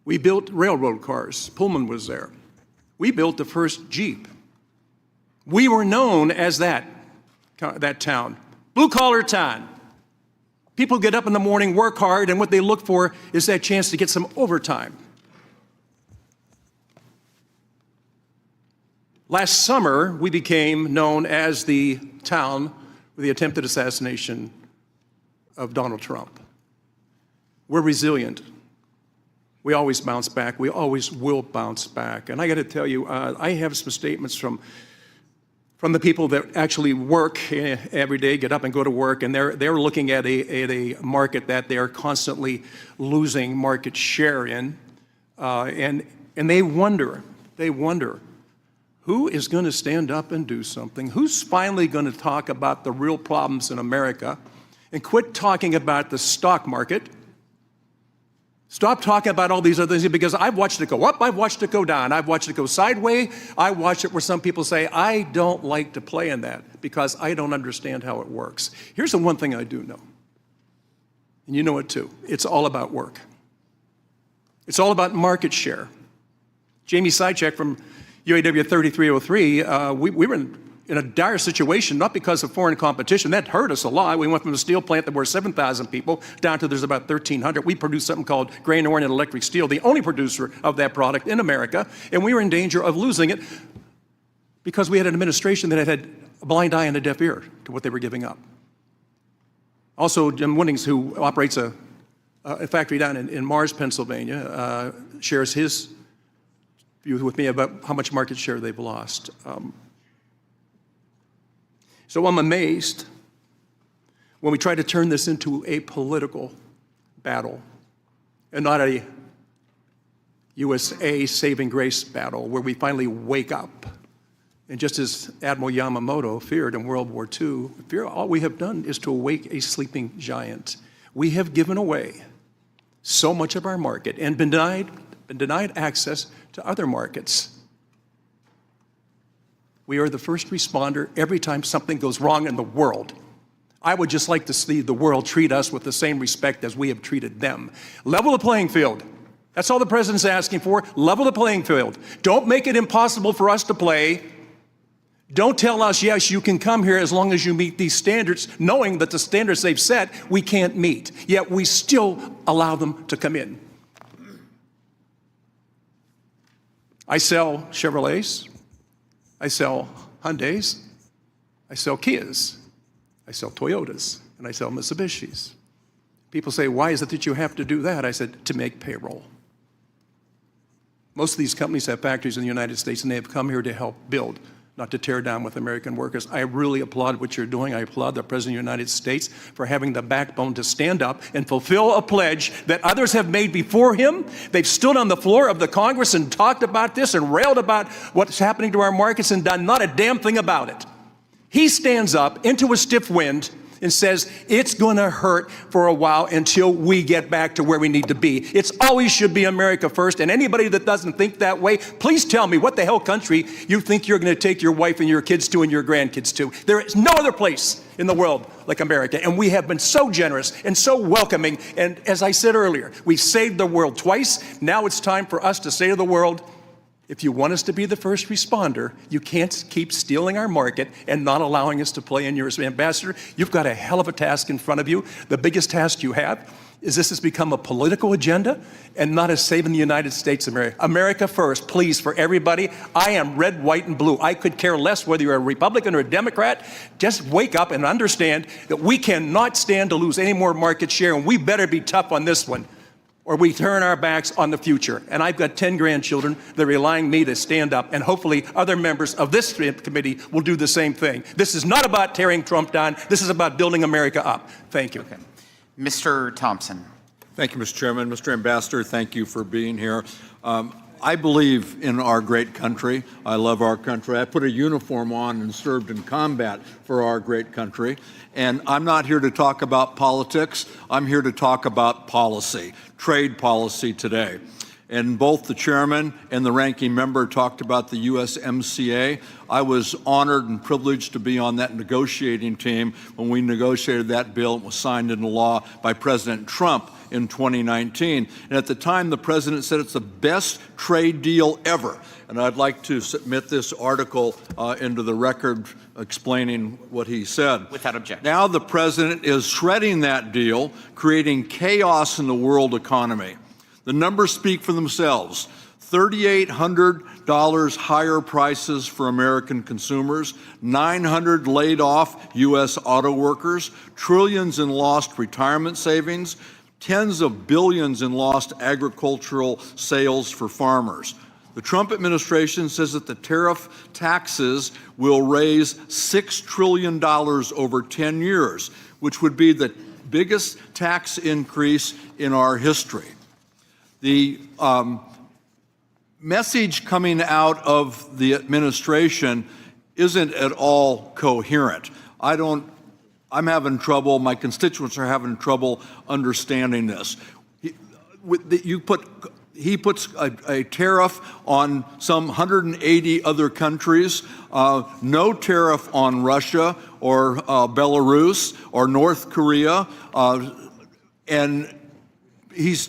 We built railroad cars. Pullman was there. We built the first Jeep. We were known as that town. Blue-collar town. People get up in the morning, work hard, and what they look for is that chance to get some overtime. Last summer, we became known as the town with the attempted assassination of Donald Trump. We're resilient. We always bounce back. We always will bounce back. And I got to tell you, I have some statements from the people that actually work every day, get up and go to work, and they're looking at a market that they're constantly losing market share in, and they wonder, who is going to stand up and do something? Who's finally going to talk about the real problems in America and quit talking about the stock market? Stop talking about all these other things, because I've watched it go up, I've watched it go down, I've watched it go sideways, I watched it where some people say, I don't like to play in that because I don't understand how it works. Here's the one thing I do know, and you know it too. It's all about work. It's all about market share. Jamie Sychek from UAW 3303, we were in a dire situation, not because of foreign competition. That hurt us a lot. We went from a steel plant that were 7,000 people down to there's about 1,300. We produced something called grain-oriented electric steel, the only producer of that product in America, and we were in danger of losing it because we had an administration that had a blind eye and a deaf ear to what they were giving up. Also, Jim Winnings, who operates a factory down in Mars, Pennsylvania, shares his view with me about how much market share they've lost. So I'm amazed when we try to turn this into a political battle and not a USA saving grace battle where we finally wake up. And just as Admiral Yamamoto feared in World War II, all we have done is to awake a sleeping giant. We have given away so much of our market and been denied access to other markets. We are the first responder every time something goes wrong in the world. I would just like to see the world treat us with the same respect as we have treated them. Level the playing field. That's all the president's asking for. Level the playing field. Don't make it impossible for us to play. Don't tell us, yes, you can come here as long as you meet these standards, knowing that the standards they've set we can't meet. Yet we still allow them to come in. I sell Chevrolets. I sell Hyundais. I sell Kias. I sell Toyotas. And I sell Mitsubishis. People say, why is it that you have to do that? I said, to make payroll. Most of these companies have factories in the United States, and they have come here to help build, not to tear down with American workers. I really applaud what you're doing. I applaud the President of the United States for having the backbone to stand up and fulfill a pledge that others have made before him. They've stood on the floor of the Congress and talked about this and railed about what's happening to our markets and done not a damn thing about it. He stands up into a stiff wind and says, it's going to hurt for a while until we get back to where we need to be. It's always should be America first, and anybody that doesn't think that way, please tell me what the hell country you think you're going to take your wife and your kids to and your grandkids to. There is no other place in the world like America, and we have been so generous and so welcoming, and as I said earlier, we've saved the world twice. Now it's time for us to say to the world, if you want us to be the first responder, you can't keep stealing our market and not allowing us to play in yours. Ambassador, you've got a hell of a task in front of you. The biggest task you have is this has become a political agenda and not a saving the United States of America. America first, please, for everybody. I am red, white, and blue. I could care less whether you're a Republican or a Democrat. Just wake up and understand that we cannot stand to lose any more market share, and we better be tough on this one, or we turn our backs on the future. And I've got 10 grandchildren that are relying on me to stand up, and hopefully other members of this committee will do the same thing. This is not about tearing Trump down. This is about building America up. Thank you. Okay. Mr. Thompson. Thank you, Mr. Chairman. Mr. Ambassador, thank you for being here. I believe in our great country. I love our country. I put a uniform on and served in combat for our great country. And I'm not here to talk about politics. I'm here to talk about policy, trade policy today. And both the chairman and the ranking member talked about the USMCA. I was honored and privileged to be on that negotiating team when we negotiated that bill and was signed into law by President Trump in 2019. And at the time, the president said it's the best trade deal ever. And I'd like to submit this article into the record explaining what he said. Without objection. Now the president is shredding that deal, creating chaos in the world economy. The numbers speak for themselves. $3,800 higher prices for American consumers, 900 laid off U.S. auto workers, trillions in lost retirement savings, tens of billions in lost agricultural sales for farmers. The Trump administration says that the tariff taxes will raise $6 trillion over 10 years, which would be the biggest tax increase in our history. The message coming out of the administration isn't at all coherent. I'm having trouble, my constituents are having trouble understanding this. He puts a tariff on some 180 other countries, no tariff on Russia or Belarus or North Korea, and he's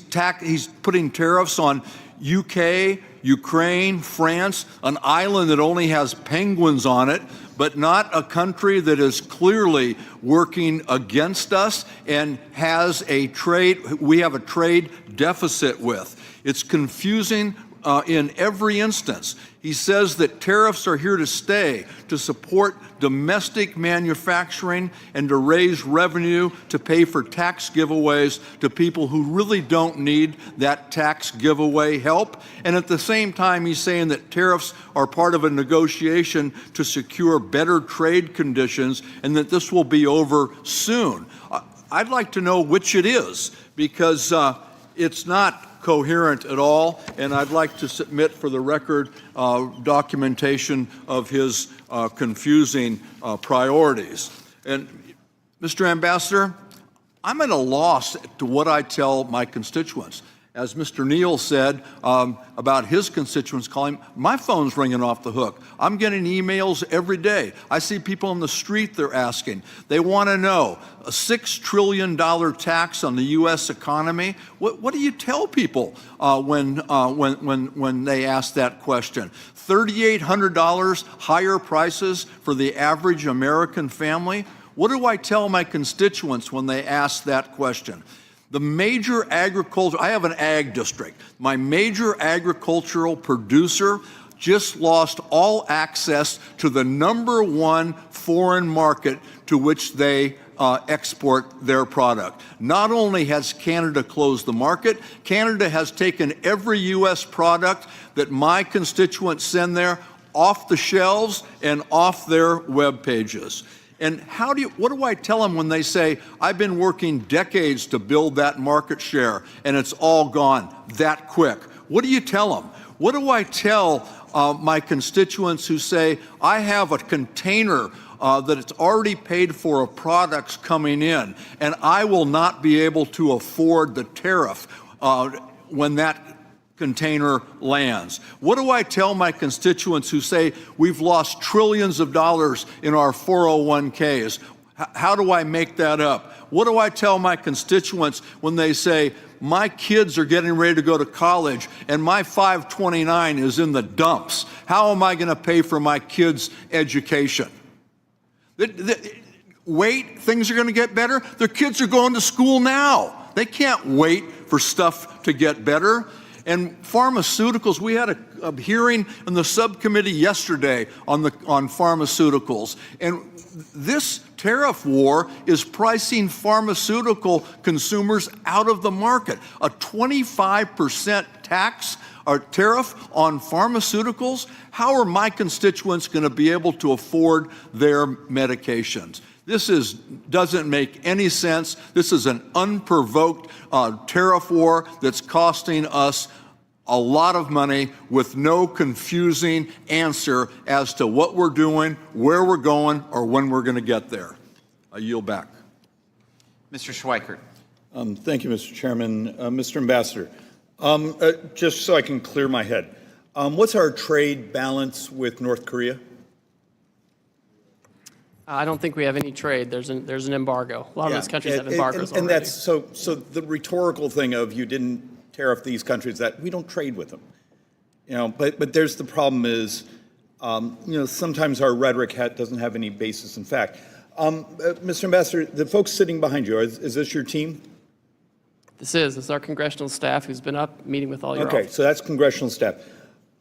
putting tariffs on UK, Ukraine, France, an island that only has penguins on it, but not a country that is clearly working against us and we have a trade deficit with. It's confusing in every instance. He says that tariffs are here to stay, to support domestic manufacturing and to raise revenue to pay for tax giveaways to people who really don't need that tax giveaway help. And at the same time, he's saying that tariffs are part of a negotiation to secure better trade conditions and that this will be over soon. I'd like to know which it is, because it's not coherent at all, and I'd like to submit for the record documentation of his confusing priorities. And Mr. Ambassador, I'm at a loss to what I tell my constituents. As Mr. Neal said about his constituents calling, my phone's ringing off the hook. I'm getting emails every day. I see people on the street, they're asking. They want to know, a $6 trillion tax on the U.S. economy? What do you tell people when they ask that question? $3,800 higher prices for the average American family? What do I tell my constituents when they ask that question? The major agriculture, I have an ag district. My major agricultural producer just lost all access to the #1 foreign market to which they export their product. Not only has Canada closed the market, Canada has taken every U.S. product that my constituents send there off the shelves and off their web pages. And what do I tell them when they say, I've been working decades to build that market share and it's all gone that quick? What do you tell them? What do I tell my constituents who say, I have a container that it's already paid for of products coming in, and I will not be able to afford the tariff when that container lands? What do I tell my constituents who say we've lost trillions of dollars in our 401ks? How do I make that up? What do I tell my constituents when they say my kids are getting ready to go to college and my 529 is in the dumps? How am I going to pay for my kids' education? Wait, things are going to get better? Their kids are going to school now. They can't wait for stuff to get better. And pharmaceuticals, we had a hearing in the subcommittee yesterday on pharmaceuticals. And this tariff war is pricing pharmaceutical consumers out of the market. A 25% tax or tariff on pharmaceuticals? How are my constituents going to be able to afford their medications? This doesn't make any sense. This is an unprovoked tariff war that's costing us a lot of money with no confusing answer as to what we're doing, where we're going, or when we're going to get there. I yield back. Mr. Schweikert. Thank you, Mr. Chairman. Mr. Ambassador, just so I can clear my head, what's our trade balance with North Korea? I don't think we have any trade. There's an embargo. A lot of those countries have embargoes and already. that's so the rhetorical thing of you didn't tariff these countries, that we don't trade with them. But there's the problem is, sometimes our rhetoric doesn't have any basis in fact. Mr. Ambassador, the folks sitting behind you, is this your team? This is our congressional staff who's been up meeting with all your Okay, so that's congressional staff.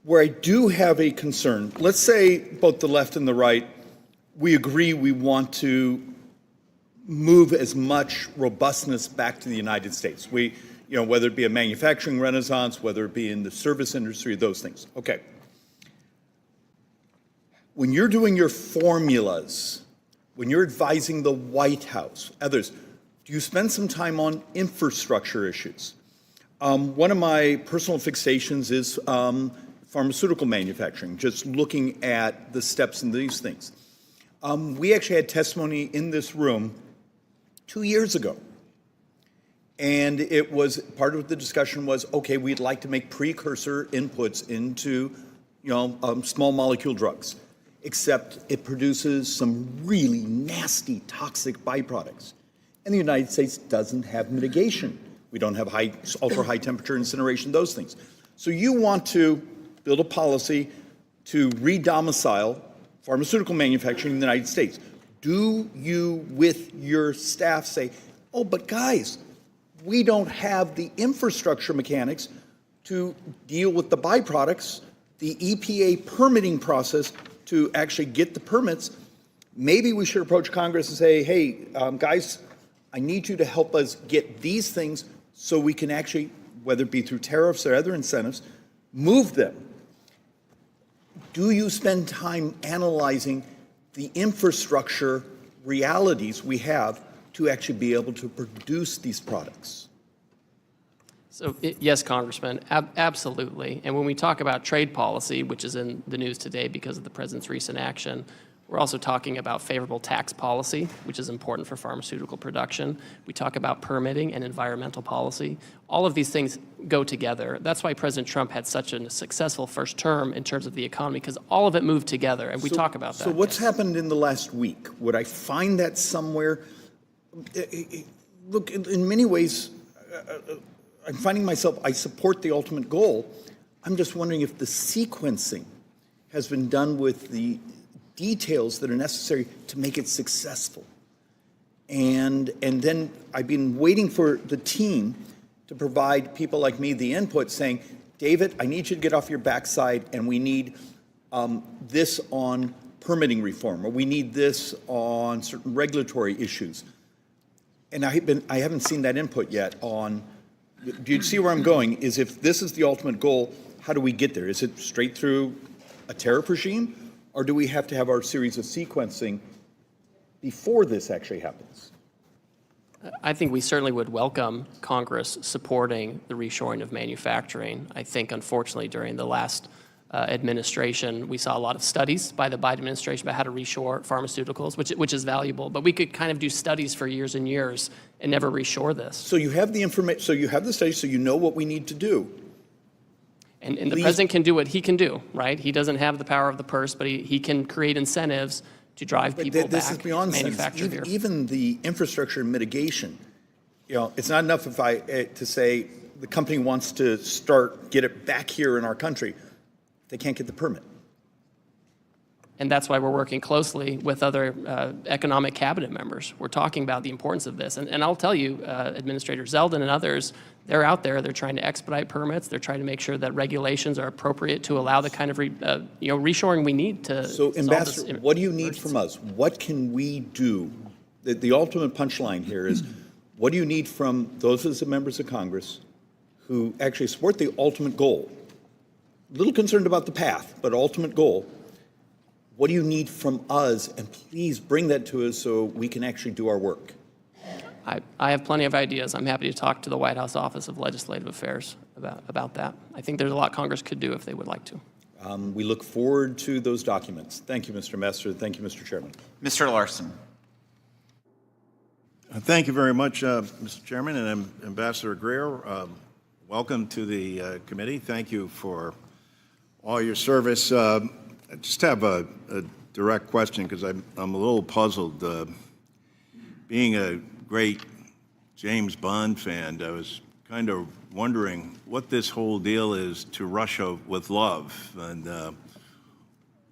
Where I do have a concern, let's say both the left and the right, we agree we want to move as much robustness back to the United States. Whether it be a manufacturing renaissance, whether it be in the service industry, those things. Okay. When you're doing your formulas, when you're advising the White House, others, do you spend some time on infrastructure issues? One of my personal fixations is pharmaceutical manufacturing, just looking at the steps in these things. We actually had testimony in this room 2 years ago. And it was, part of the discussion was, okay, we'd like to make precursor inputs into, small molecule drugs, except it produces some really nasty, toxic byproducts. And the United States doesn't have mitigation. We don't have ultra high temperature incineration, those things. So you want to build a policy to re-domicile pharmaceutical manufacturing in the United States. Do you, with your staff, say, oh, but guys, we don't have the infrastructure mechanics to deal with the byproducts, the EPA permitting process to actually get the permits. Maybe we should approach Congress and say, hey, guys, I need you to help us get these things so we can actually, whether it be through tariffs or other incentives, move them. Do you spend time analyzing the infrastructure realities we have to actually be able to produce these products? So, yes, Congressman, absolutely. And when we talk about trade policy, which is in the news today because of the president's recent action, we're also talking about favorable tax policy, which is important for pharmaceutical production. We talk about permitting and environmental policy. All of these things go together. That's why President Trump had such a successful first term in terms of the economy, because all of it moved together, and we talk about that. So what's happened in the last week? Would I find that somewhere? Look, in many ways, I'm finding myself, I support the ultimate goal. I'm just wondering if the sequencing has been done with the details that are necessary to make it successful. And then I've been waiting for the team to provide people like me the input saying, David, I need you to get off your backside, and we need this on permitting reform, or we need this on certain regulatory issues. And I haven't seen that input yet on, do you see where I'm going? Is if this is the ultimate goal, how do we get there? Is it straight through a tariff regime? Or do we have to have our series of sequencing before this actually happens? I think we certainly would welcome Congress supporting the reshoring of manufacturing. I think, unfortunately, during the last administration, we saw a lot of studies by the Biden administration about how to reshore pharmaceuticals, which is valuable. But we could kind of do studies for years and years and never reshore this. So you have the information, so you have the studies, so you know what we need to do. And the president can do what he can do, right? He doesn't have the power of the purse, but he can create incentives to drive people back. This is beyond manufacture here. Even the infrastructure mitigation, it's not enough to say the company wants to get it back here in our country. They can't get the permit. And that's why we're working closely with other economic cabinet members. We're talking about the importance of this. And I'll tell you, Administrator Zeldin and others, they're out there. They're trying to expedite permits. They're trying to make sure that regulations are appropriate to allow the kind of reshoring we need to. So, Ambassador, what do you need from us? What can we do? The ultimate punchline here is, what do you need from those of the members of Congress who actually support the ultimate goal? A little concerned about the path, but ultimate goal. What do you need from us? And please bring that to us so we can actually do our work. I have plenty of ideas. I'm happy to talk to the White House Office of Legislative Affairs about that. I think there's a lot Congress could do if they would like to. We look forward to those documents. Thank you, Mr. Ambassador. Thank you, Mr. Chairman. Mr. Larson. Thank you very much, Mr. Chairman, and Ambassador Greer. Welcome to the committee. Thank you for all your service. I just have a direct question because I'm a little puzzled. Being a great James Bond fan, I was kind of wondering what this whole deal is to Russia with love, and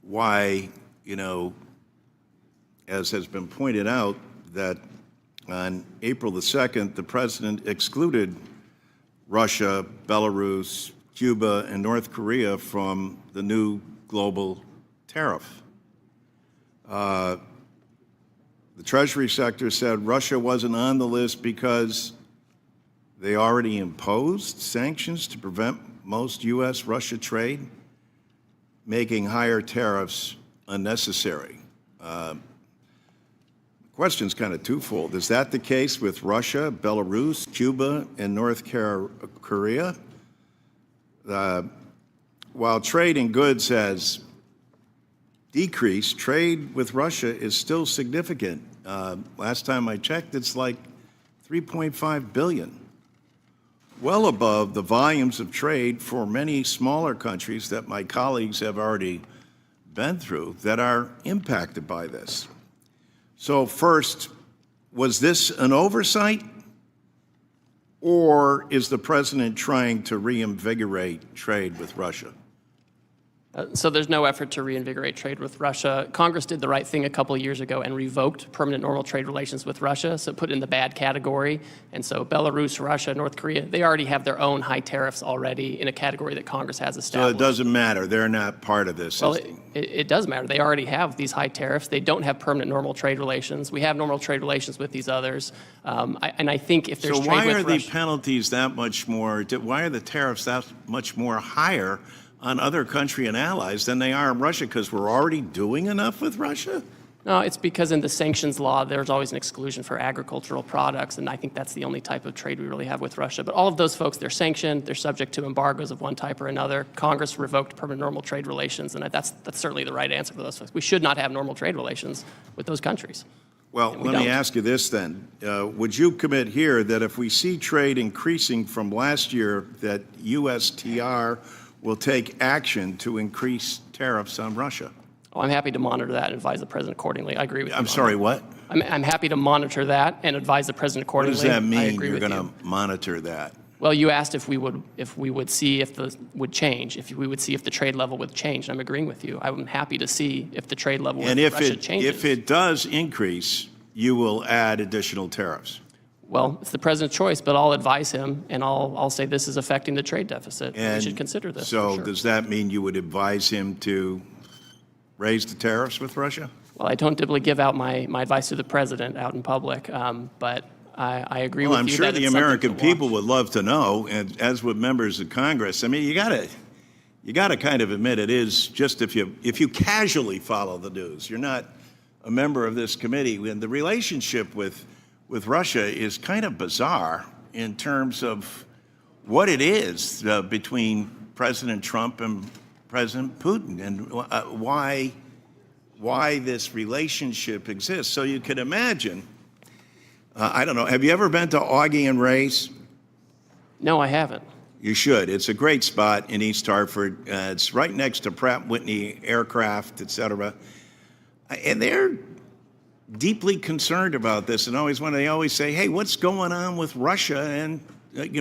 why, as has been pointed out, that on April the 2nd, the president excluded Russia, Belarus, Cuba, and North Korea from the new global tariff. The Treasury sector said Russia wasn't on the list because they already imposed sanctions to prevent most U.S.-Russia trade, making higher tariffs unnecessary. The question's kind of twofold. Is that the case with Russia, Belarus, Cuba, and North Korea? While trade in goods has decreased, trade with Russia is still significant. Last time I checked, it's like $3.5 billion, well above the volumes of trade for many smaller countries that my colleagues have already been through that are impacted by this. So first, was this an oversight, or is the president trying to reinvigorate trade with Russia? So there's no effort to reinvigorate trade with Russia. Congress did the right thing a couple of years ago and revoked permanent normal trade relations with Russia, so put it in the bad category. And so Belarus, Russia, North Korea, they already have their own high tariffs already in a category that Congress has So established. it doesn't matter. They're not part of this. Well, it does matter. They already have these high tariffs. They don't have permanent normal trade relations. We have normal trade relations with these others. And I think if there's So trade why with are the Russia, penalties that much more, why are the tariffs that much more higher on other country and allies than they are in Russia? Because we're already doing enough with Russia? No, it's because in the sanctions law, there's always an exclusion for agricultural products, and I think that's the only type of trade we really have with Russia. But all of those folks, they're sanctioned, they're subject to embargoes of one type or another. Congress revoked permanent normal trade relations, and that's certainly the right answer for those folks. We should not have normal trade relations with those countries. Well, let me ask you this then. Would you commit here that if we see trade increasing from last year, that USTR will take action to increase tariffs on Russia? Oh, I'm happy to monitor that and advise the president accordingly. I agree with you. I'm sorry, what? I'm happy to monitor that and advise the president What accordingly. does that I mean, agree you're with going you. to monitor that? Well, you asked if we would see if the would change, if we would see if the trade level would change. And I'm agreeing with you. I'm happy to see if the trade level with Russia changes. If it does increase, you will add additional tariffs. Well, it's the president's choice, but I'll advise him, and I'll say this is affecting the trade deficit. And we should consider this. So for sure. does that mean you would advise him to raise the tariffs with Russia? Well, I don't typically give out my advice to the president out in public, but I agree Well, with I'm you sure that the it's something American to watch. people would love to know, and as would members of Congress. I mean, you gotta kind of admit it is just if you casually follow the news, you're not a member of this committee. And the relationship with Russia is kind of bizarre in terms of what it is between President Trump and President Putin, and why this relationship exists. So you could imagine. I don't know. Have you ever been to Augie and Ray's? No, I haven't. You should. It's a great spot in East Hartford. It's right next to Pratt & Whitney Aircraft, et cetera. And they're deeply concerned about this, and they always say, "Hey, what's going on with Russia and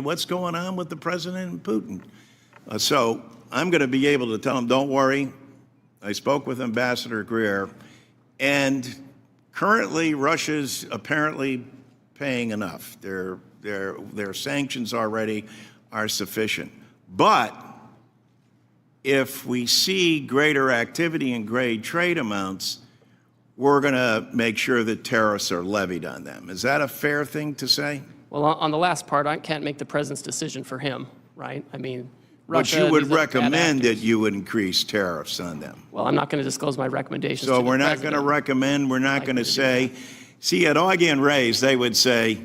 what's going on with the president and Putin?" So I'm going to be able to tell them, "Don't worry. I spoke with Ambassador Greer, and currently Russia's apparently paying enough. Their sanctions already are sufficient. But if we see greater activity and great trade amounts, we're going to make sure that tariffs are levied on them." Is that a fair thing to say? Well, on the last part, I can't make the president's decision for him, right? I mean, Russia. But you would these are bad recommend that actors. you would increase tariffs on them. Well, I'm not going to disclose my recommendations. So to the we're not going to president. recommend, we're not going to do say, see, at Augie and Ray's, they would say,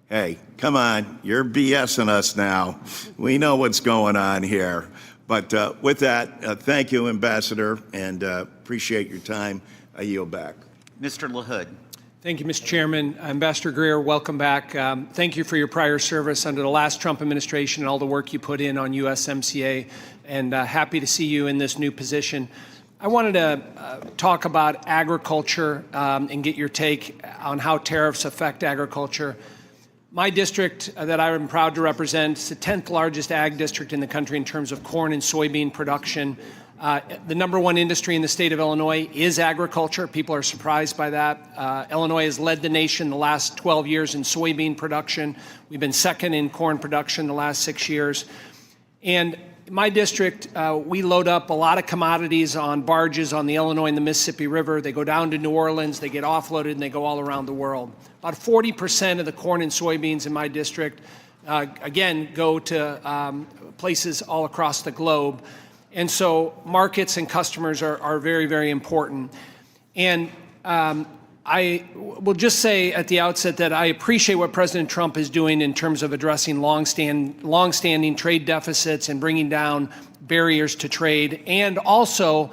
"Hey, come on, you're BSing us now. We know what's going on here." But with that, thank you, Ambassador, and appreciate your time. I yield back. Mr. LaHood. Thank you, Mr. Chairman. Ambassador Greer, welcome back. Thank you for your prior service under the last Trump administration and all the work you put in on USMCA, and happy to see you in this new position. I wanted to talk about agriculture and get your take on how tariffs affect agriculture. My district that I am proud to represent is the 10th largest ag district in the country in terms of corn and soybean production. The number one industry in the state of Illinois is agriculture. People are surprised by that. Illinois has led the nation the last 12 years in soybean production. We've been second in corn production the last 6 years. And in my district, we load up a lot of commodities on barges on the Illinois and the Mississippi River. They go down to New Orleans, they get offloaded, and they go all around the world. About 40% of the corn and soybeans in my district, again, go to places all across the globe. And so markets and customers are very, very important. And I will just say at the outset that I appreciate what President Trump is doing in terms of addressing long-standing trade deficits and bringing down barriers to trade, and also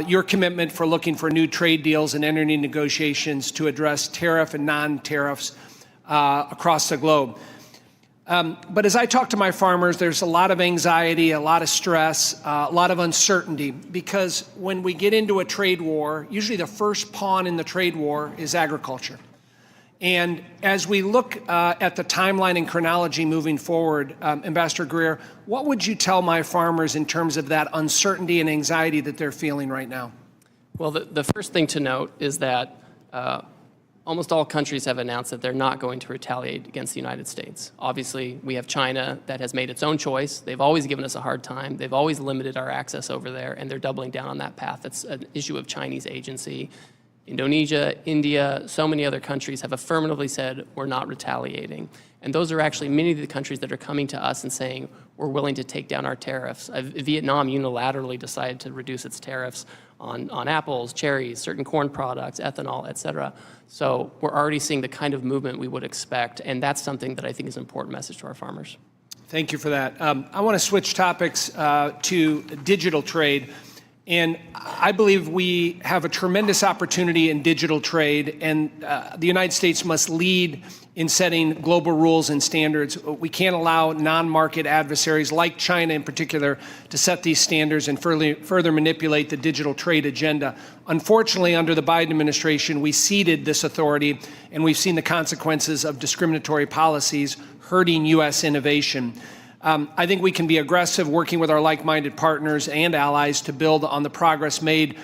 your commitment for looking for new trade deals and entering negotiations to address tariff and non-tariffs across the globe. But as I talk to my farmers, there's a lot of anxiety, a lot of stress, a lot of uncertainty, because when we get into a trade war, usually the first pawn in the trade war is agriculture. And as we look at the timeline and chronology moving forward, Ambassador Greer, what would you tell my farmers in terms of that uncertainty and anxiety that they're feeling right now? Well, the first thing to note is that almost all countries have announced that they're not going to retaliate against the United States. Obviously, we have China that has made its own choice. They've always given us a hard time. They've always limited our access over there, and they're doubling down on that path. That's an issue of Chinese agency. Indonesia, India, so many other countries have affirmatively said we're not retaliating. And those are actually many of the countries that are coming to us and saying we're willing to take down our tariffs. Vietnam unilaterally decided to reduce its tariffs on apples, cherries, certain corn products, ethanol, et cetera. So we're already seeing the kind of movement we would expect, and that's something that I think is an important message to our farmers. Thank you for that. I want to switch topics to digital trade. And I believe we have a tremendous opportunity in digital trade, and the United States must lead in setting global rules and standards. We can't allow non-market adversaries like China in particular to set these standards and further manipulate the digital trade agenda. Unfortunately, under the Biden administration, we ceded this authority, and we've seen the consequences of discriminatory policies hurting U.S. innovation. I think we can be aggressive working with our like-minded partners and allies to build on the progress made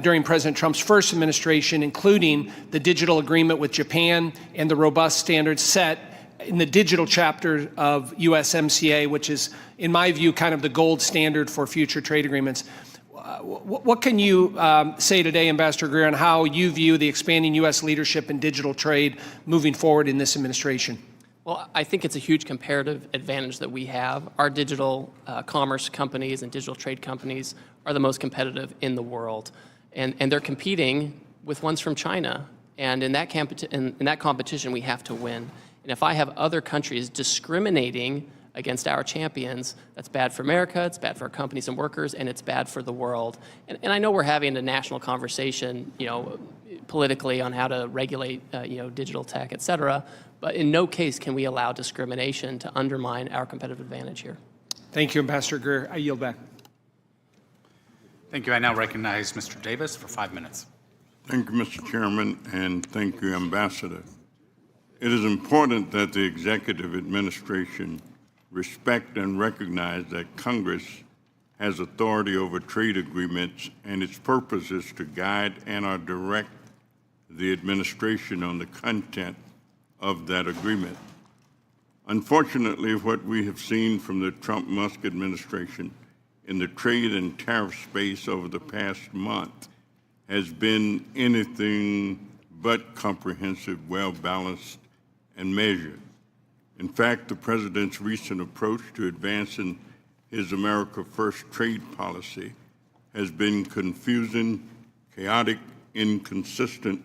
during President Trump's first administration, including the digital agreement with Japan and the robust standards set in the digital chapter of USMCA, which is, in my view, kind of the gold standard for future trade agreements. What can you say today, Ambassador Greer, on how you view the expanding U.S. leadership in digital trade moving forward in this administration? Well, I think it's a huge comparative advantage that we have. Our digital commerce companies and digital trade companies are the most competitive in the world. And they're competing with ones from China. And in that competition, we have to win. And if I have other countries discriminating against our champions, that's bad for America, it's bad for our companies and workers, and it's bad for the world. And I know we're having a national conversation, politically on how to regulate, digital tech, et cetera. But in no case can we allow discrimination to undermine our competitive advantage here. Thank you, Ambassador Greer. I yield back. Thank you. I now recognize Mr. Davis for 5 minutes. Thank you, Mr. Chairman, and thank you, Ambassador. It is important that the executive administration respect and recognize that Congress has authority over trade agreements, and its purpose is to guide and/or direct the administration on the content of that agreement. Unfortunately, what we have seen from the Trump-Musk administration in the trade and tariff space over the past month has been anything but comprehensive, well-balanced, and measured. In fact, the president's recent approach to advancing his America First trade policy has been confusing, chaotic, inconsistent,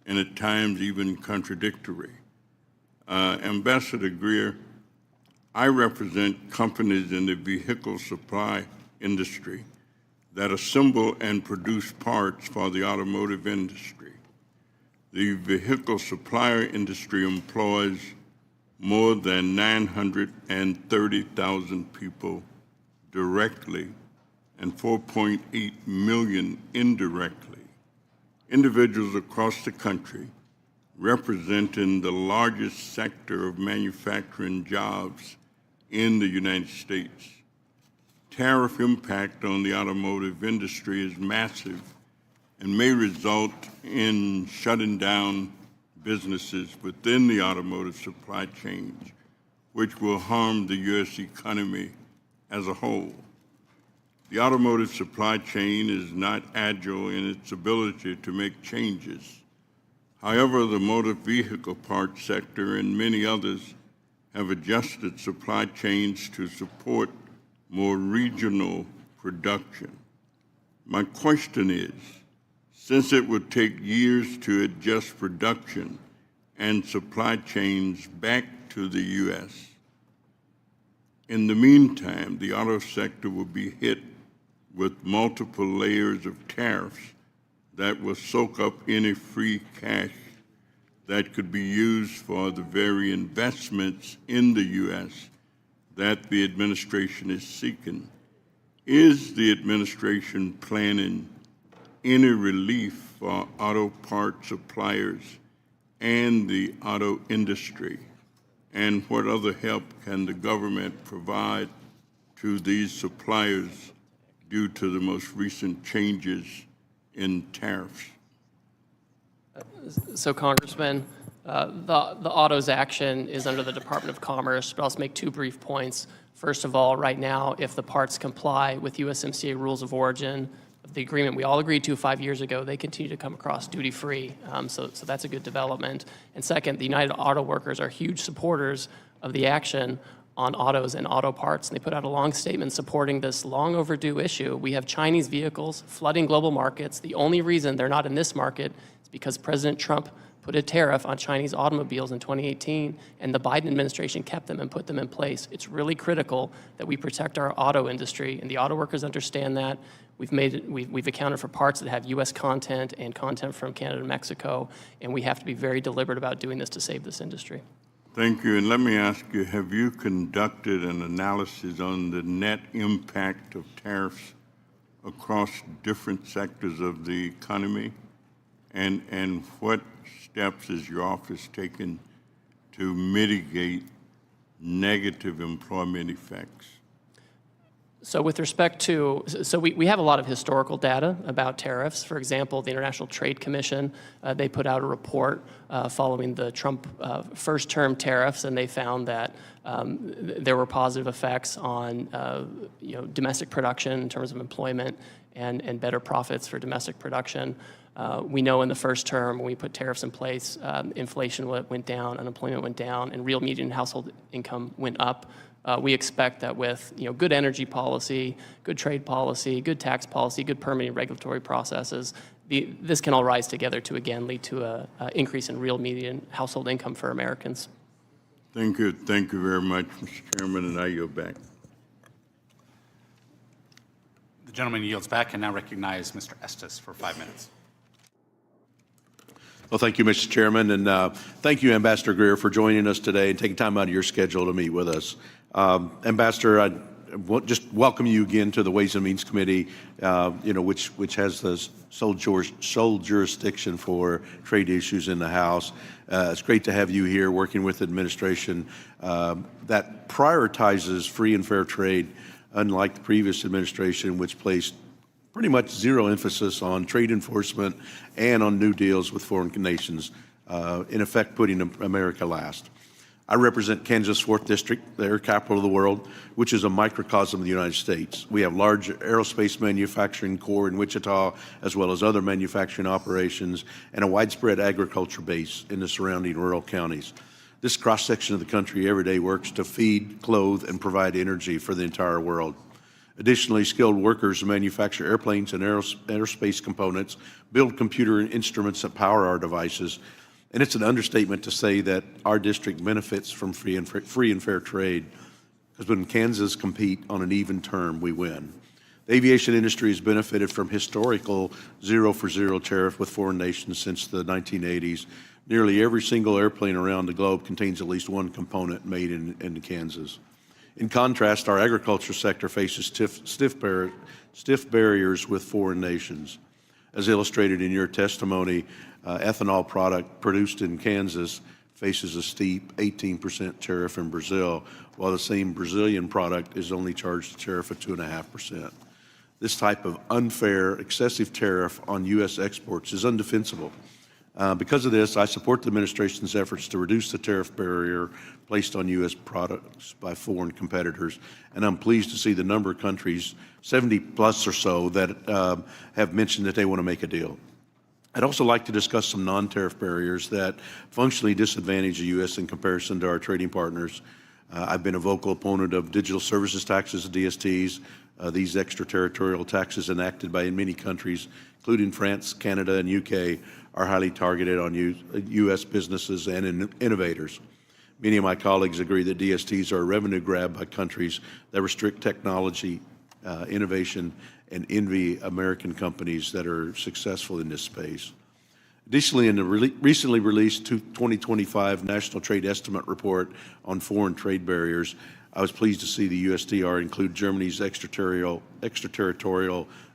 and at times even contradictory. Ambassador Greer, I represent companies in the vehicle supply industry that assemble and produce parts for the automotive industry. The vehicle supplier industry employs more than 930,000 people directly and 4.8 million indirectly. Individuals across the country representing the largest sector of manufacturing jobs in the United States. Tariff impact on the automotive industry is massive and may result in shutting down businesses within the automotive supply chain, which will harm the U.S. economy as a whole. The automotive supply chain is not agile in its ability to make changes. However, the motor vehicle parts sector and many others have adjusted supply chains to support more regional production. My question is, since it would take years to adjust production and supply chains back to the U.S., in the meantime, the auto sector will be hit with multiple layers of tariffs that will soak up any free cash that could be used for the very investments in the U.S. that the administration is seeking. Is the administration planning any relief for auto part suppliers and the auto industry? And what other help can the government provide to these suppliers due to the most recent changes in tariffs? So, Congressman, the autos action is under the Department of Commerce, but I'll just make two brief points. First of all, right now, if the parts comply with USMCA rules of origin, the agreement we all agreed to 5 years ago, they continue to come across duty-free. So that's a good development. And second, the United Auto Workers are huge supporters of the action on autos and auto parts. And they put out a long statement supporting this long overdue issue. We have Chinese vehicles flooding global markets. The only reason they're not in this market is because President Trump put a tariff on Chinese automobiles in 2018, and the Biden administration kept them and put them in place. It's really critical that we protect our auto industry, and the auto workers understand that. We've accounted for parts that have U.S. content and content from Canada and Mexico, and we have to be very deliberate about doing this to save this industry. Thank you. And let me ask you, have you conducted an analysis on the net impact of tariffs across different sectors of the economy? And what steps is your office taking to mitigate negative employment effects? So with respect to, we have a lot of historical data about tariffs. For example, the International Trade Commission, they put out a report following the Trump first-term tariffs, and they found that there were positive effects on domestic production in terms of employment and better profits for domestic production. We know in the first term, when we put tariffs in place, inflation went down, unemployment went down, and real median household income went up. We expect that with good energy policy, good trade policy, good tax policy, good permitting regulatory processes, this can all rise together to again lead to an increase in real median household income for Americans. Thank you. Thank you very much, Mr. Chairman, and I yield back. The gentleman yields back and now recognize Mr. Estes for 5 minutes. Well, thank you, Mr. Chairman, and thank you, Ambassador Greer, for joining us today and taking time out of your schedule to meet with us. Ambassador, I just welcome you again to the Ways and Means Committee, which has the sole jurisdiction for trade issues in the House. It's great to have you here working with the administration that prioritizes free and fair trade, unlike the previous administration, which placed pretty much zero emphasis on trade enforcement and on new deals with foreign nations, in effect putting America last. I represent Kansas 4th District, the air capital of the world, which is a microcosm of the United States. We have large aerospace manufacturing core in Wichita, as well as other manufacturing operations, and a widespread agriculture base in the surrounding rural counties. This cross-section of the country every day works to feed, clothe, and provide energy for the entire world. Additionally, skilled workers manufacture airplanes and aerospace components, build computer instruments that power our devices, and it's an understatement to say that our district benefits from free and fair trade, because when Kansas compete on an even term, we win. The aviation industry has benefited from historical zero-for-zero tariff with foreign nations since the 1980s. Nearly every single airplane around the globe contains at least one component made in Kansas. In contrast, our agriculture sector faces stiff barriers with foreign nations. As illustrated in your testimony, ethanol product produced in Kansas faces a steep 18% tariff in Brazil, while the same Brazilian product is only charged a tariff of 2.5%. This type of unfair, excessive tariff on U.S. exports is undefensible. Because of this, I support the administration's efforts to reduce the tariff barrier placed on U.S. products by foreign competitors, and I'm pleased to see the number of countries, 70 plus or so, that have mentioned that they want to make a deal. I'd also like to discuss some non-tariff barriers that functionally disadvantage the U.S. in comparison to our trading partners. I've been a vocal opponent of digital services taxes, DSTs. These extraterritorial taxes enacted by many countries, including France, Canada, and UK, are highly targeted on U.S. businesses and innovators. Many of my colleagues agree that DSTs are a revenue grab by countries that restrict technology, innovation, and envy American companies that are successful in this space. Additionally, in the recently released 2025 National Trade Estimate Report on foreign trade barriers, I was pleased to see the USTR include Germany's extraterritorial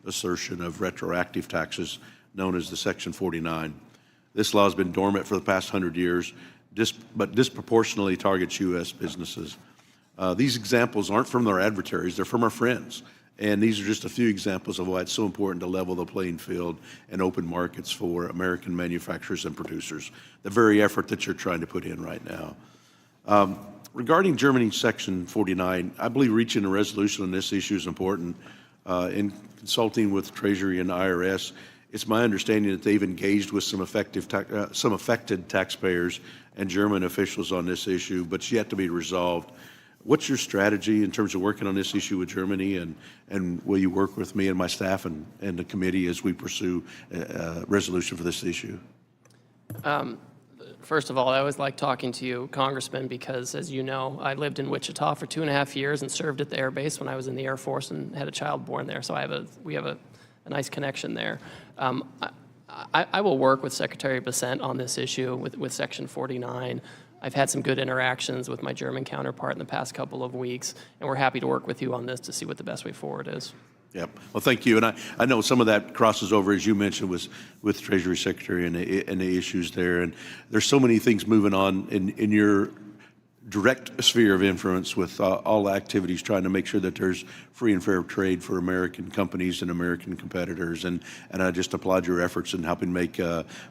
assertion of retroactive taxes, known as the Section 49. This law has been dormant for the past 100 years, but disproportionately targets U.S. businesses. These examples aren't from our adversaries, they're from our friends. And these are just a few examples of why it's so important to level the playing field and open markets for American manufacturers and producers, the very effort that you're trying to put in right now. Regarding Germany's Section 49, I believe reaching a resolution on this issue is important. In consulting with Treasury and IRS, it's my understanding that they've engaged with some affected taxpayers and German officials on this issue, but it's yet to be resolved. What's your strategy in terms of working on this issue with Germany, and will you work with me and my staff and the committee as we pursue a resolution for this issue? First of all, I always like talking to you, Congressman, because, as you know, I lived in Wichita for 2.5 years and served at the Air Base when I was in the Air Force and had a child born there. So we have a nice connection there. I will work with Secretary Bessent on this issue with Section 49. I've had some good interactions with my German counterpart in the past couple of weeks, and we're happy to work with you on this to see what the best way forward is. Yep. Well, thank you. And I know some of that crosses over, as you mentioned, with Treasury Secretary and the issues there. And there's so many things moving on in your direct sphere of influence with all the activities trying to make sure that there's free and fair trade for American companies and American competitors. And I just applaud your efforts in helping make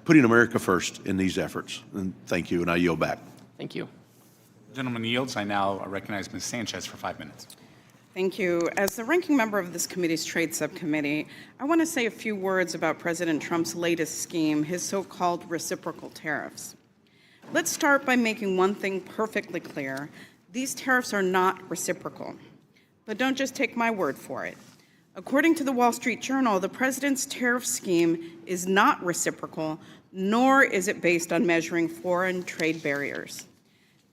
putting America first in these efforts. And thank you. And I yield back. Thank you. The gentleman yields. I now recognize Ms. Sanchez for 5 minutes. Thank you. As the ranking member of this committee's Trade Subcommittee, I want to say a few words about President Trump's latest scheme, his so-called reciprocal tariffs. Let's start by making one thing perfectly clear. These tariffs are not reciprocal. But don't just take my word for it. According to the Wall Street Journal, the president's tariff scheme is not reciprocal, nor is it based on measuring foreign trade barriers.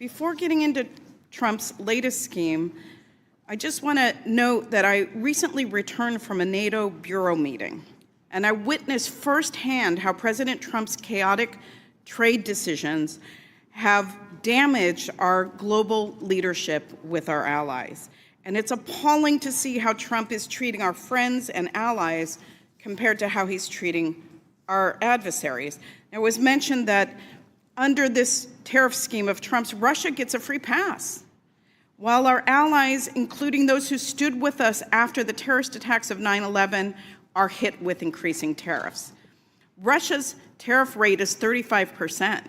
Before getting into Trump's latest scheme, I just want to note that I recently returned from a NATO bureau meeting, and I witnessed firsthand how President Trump's chaotic trade decisions have damaged our global leadership with our allies. And it's appalling to see how Trump is treating our friends and allies compared to how he's treating our adversaries. It was mentioned that under this tariff scheme of Trump's, Russia gets a free pass, while our allies, including those who stood with us after the terrorist attacks of 9/11, are hit with increasing tariffs. Russia's tariff rate is 35%,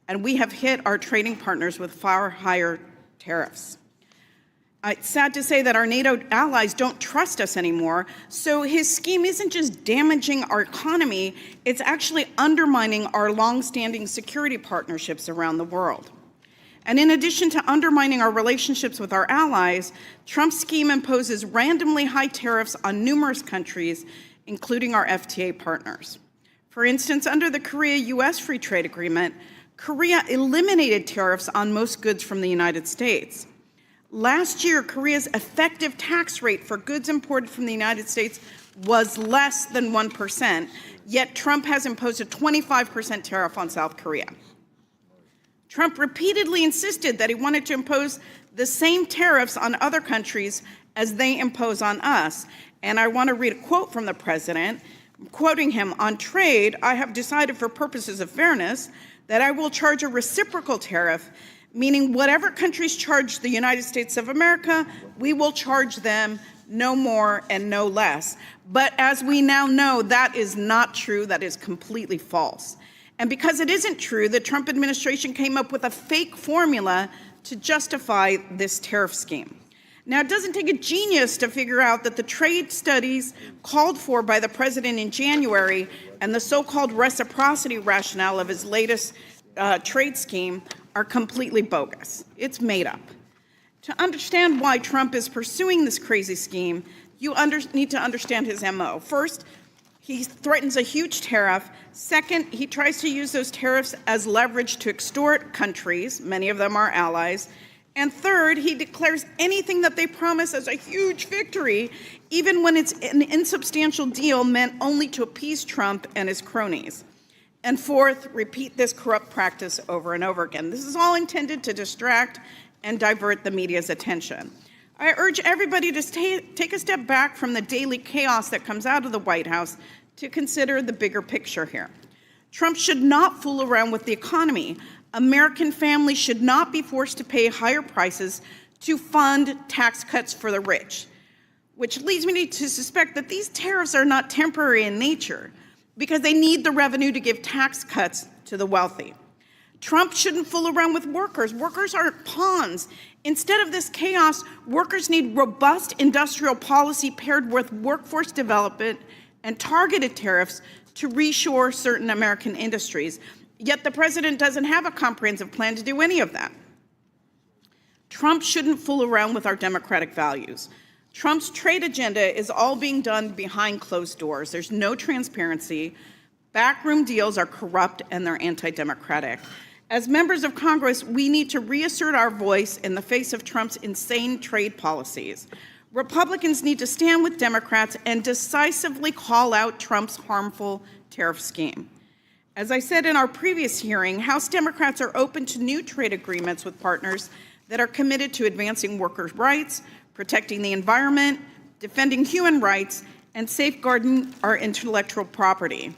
and we have hit our trading partners with far higher tariffs. It's sad to say that our NATO allies don't trust us anymore, so his scheme isn't just damaging our economy, it's actually undermining our long-standing security partnerships around the world. And in addition to undermining our relationships with our allies, Trump's scheme imposes randomly high tariffs on numerous countries, including our FTA partners. For instance, under the Korea-US Free Trade Agreement, Korea eliminated tariffs on most goods from the United States. Last year, Korea's effective tax rate for goods imported from the United States was less than 1%, yet Trump has imposed a 25% tariff on South Korea. Trump repeatedly insisted that he wanted to impose the same tariffs on other countries as they impose on us. And I want to read a quote from the president, quoting him, "On trade, I have decided for purposes of fairness that I will charge a reciprocal tariff, meaning whatever countries charge the United States of America, we will charge them no more and no less." But as we now know, that is not true. That is completely false. And because it isn't true, the Trump administration came up with a fake formula to justify this tariff scheme. Now, it doesn't take a genius to figure out that the trade studies called for by the president in January and the so-called reciprocity rationale of his latest trade scheme are completely bogus. It's made up. To understand why Trump is pursuing this crazy scheme, you need to understand his MO. First, he threatens a huge tariff. Second, he tries to use those tariffs as leverage to extort countries, many of them are allies. And third, he declares anything that they promise as a huge victory, even when it's an insubstantial deal meant only to appease Trump and his cronies. And fourth, repeat this corrupt practice over and over again. This is all intended to distract and divert the media's attention. I urge everybody to take a step back from the daily chaos that comes out of the White House to consider the bigger picture here. Trump should not fool around with the economy. American families should not be forced to pay higher prices to fund tax cuts for the rich, which leads me to suspect that these tariffs are not temporary in nature because they need the revenue to give tax cuts to the wealthy. Trump shouldn't fool around with workers. Workers aren't pawns. Instead of this chaos, workers need robust industrial policy paired with workforce development and targeted tariffs to reshore certain American industries. Yet the president doesn't have a comprehensive plan to do any of that. Trump shouldn't fool around with our democratic values. Trump's trade agenda is all being done behind closed doors. There's no transparency. Backroom deals are corrupt and they're anti-democratic. As members of Congress, we need to reassert our voice in the face of Trump's insane trade policies. Republicans need to stand with Democrats and decisively call out Trump's harmful tariff scheme. As I said in our previous hearing, House Democrats are open to new trade agreements with partners that are committed to advancing workers' rights, protecting the environment, defending human rights, and safeguarding our intellectual property.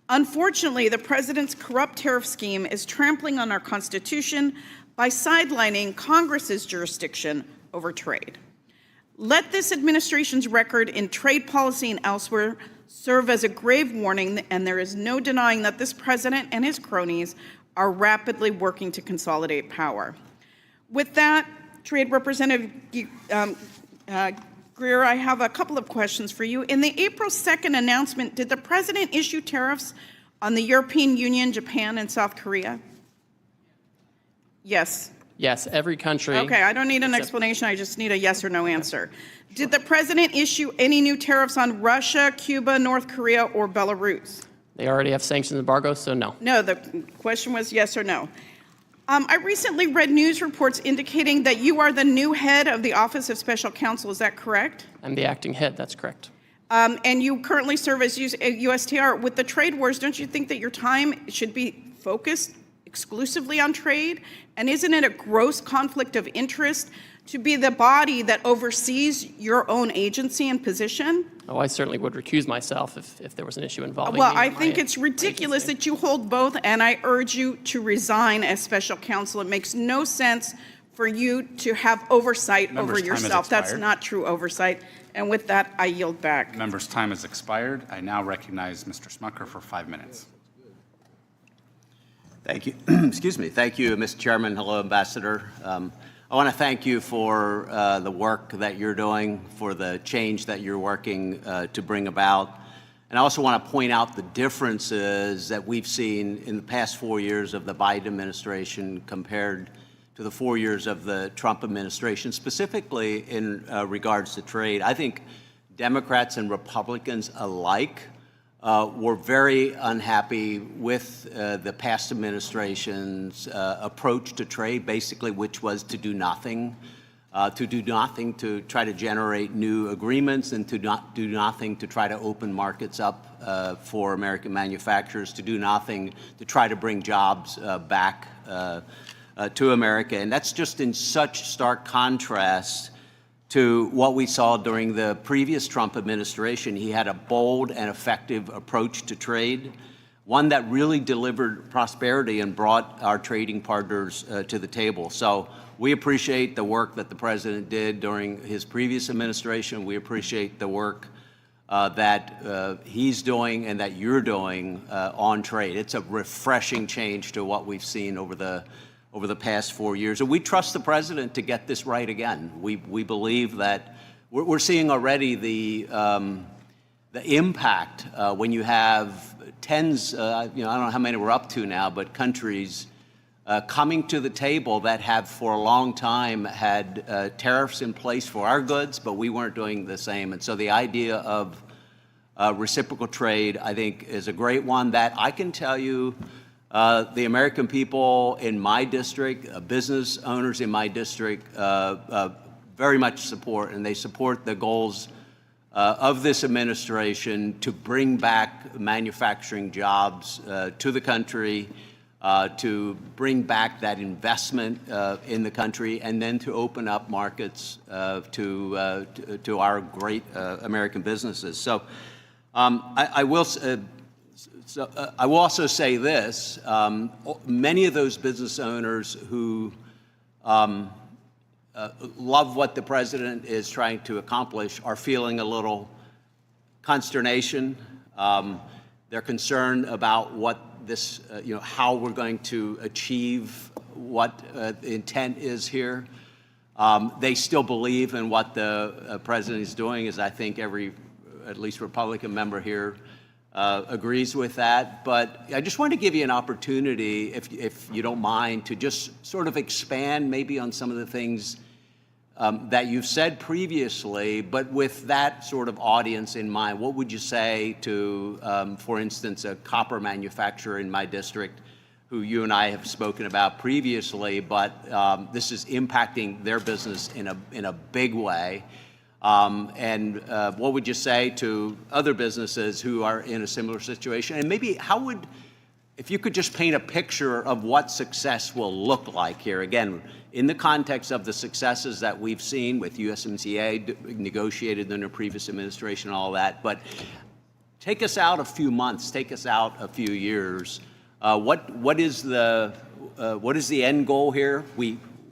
Unfortunately, the president's corrupt tariff scheme is trampling on our Constitution by sidelining Congress's jurisdiction over trade. Let this administration's record in trade policy and elsewhere serve as a grave warning, and there is no denying that this president and his cronies are rapidly working to consolidate power. With that, Trade Representative Greer, I have a couple of questions for you. In the April 2nd announcement, did the president issue tariffs on the European Union, Japan, and South Korea? Yes. Yes, every country. Okay, I don't need an explanation. I just need a yes or no answer. Did the president issue any new tariffs on Russia, Cuba, North Korea, or Belarus? They already have sanctions embargoes, so no. No, the question was yes or no. I recently read news reports indicating that you are the new head of the Office of Special Counsel. Is that correct? I'm the acting head. That's correct. And you currently serve as USTR. With the trade wars, don't you think that your time should be focused exclusively on trade? And isn't it a gross conflict of interest to be the body that oversees your own agency and position? Oh, I certainly would recuse myself if there was an issue involving Well, me I and think my it's ridiculous agency. that you hold both, and I urge you to resign as special counsel. It makes no sense for you to have oversight Member's over time has yourself. That's expired. not true oversight. And with that, I yield back. Member's time has expired. I now recognize Mr. Smucker for 5 minutes. Thank you. Excuse me. Thank you, Mr. Chairman. Hello, Ambassador. I want to thank you for the work that you're doing, for the change that you're working to bring about. And I also want to point out the differences that we've seen in the past 4 years of the Biden administration compared to the 4 years of the Trump administration, specifically in regards to trade. I think Democrats and Republicans alike were very unhappy with the past administration's approach to trade, basically, which was to do nothing, to try to generate new agreements, and to not do nothing to try to open markets up for American manufacturers, to do nothing to try to bring jobs back to America. And that's just in such stark contrast to what we saw during the previous Trump administration. He had a bold and effective approach to trade, one that really delivered prosperity and brought our trading partners to the table. So we appreciate the work that the president did during his previous administration. We appreciate the work that he's doing and that you're doing on trade. It's a refreshing change to what we've seen over the past 4 years. And we trust the president to get this right again. We believe that we're seeing already the impact when you have tens, I don't know how many we're up to now, but countries coming to the table that have for a long time had tariffs in place for our goods, but we weren't doing the same. And so the idea of reciprocal trade, I think, is a great one that I can tell you the American people in my district, business owners in my district, very much support, and they support the goals of this administration to bring back manufacturing jobs to the country, to bring back that investment in the country, and then to open up markets to our great American businesses. So I will I will also say this, many of those business owners who love what the president is trying to accomplish are feeling a little consternation. They're concerned about what this, how we're going to achieve what the intent is here. They still believe in what the president is doing, as I think every, at least Republican member here agrees with that. But I just want to give you an opportunity, if you don't mind, to just sort of expand maybe on some of the things that you've said previously, but with that sort of audience in mind. What would you say to, for instance, a copper manufacturer in my district who you and I have spoken about previously, but this is impacting their business in a big way? And what would you say to other businesses who are in a similar situation? And maybe if you could just paint a picture of what success will look like here, again, in the context of the successes that we've seen with USMCA negotiated under previous administration and all that, but take us out a few months, take us out a few years. What is the end goal here?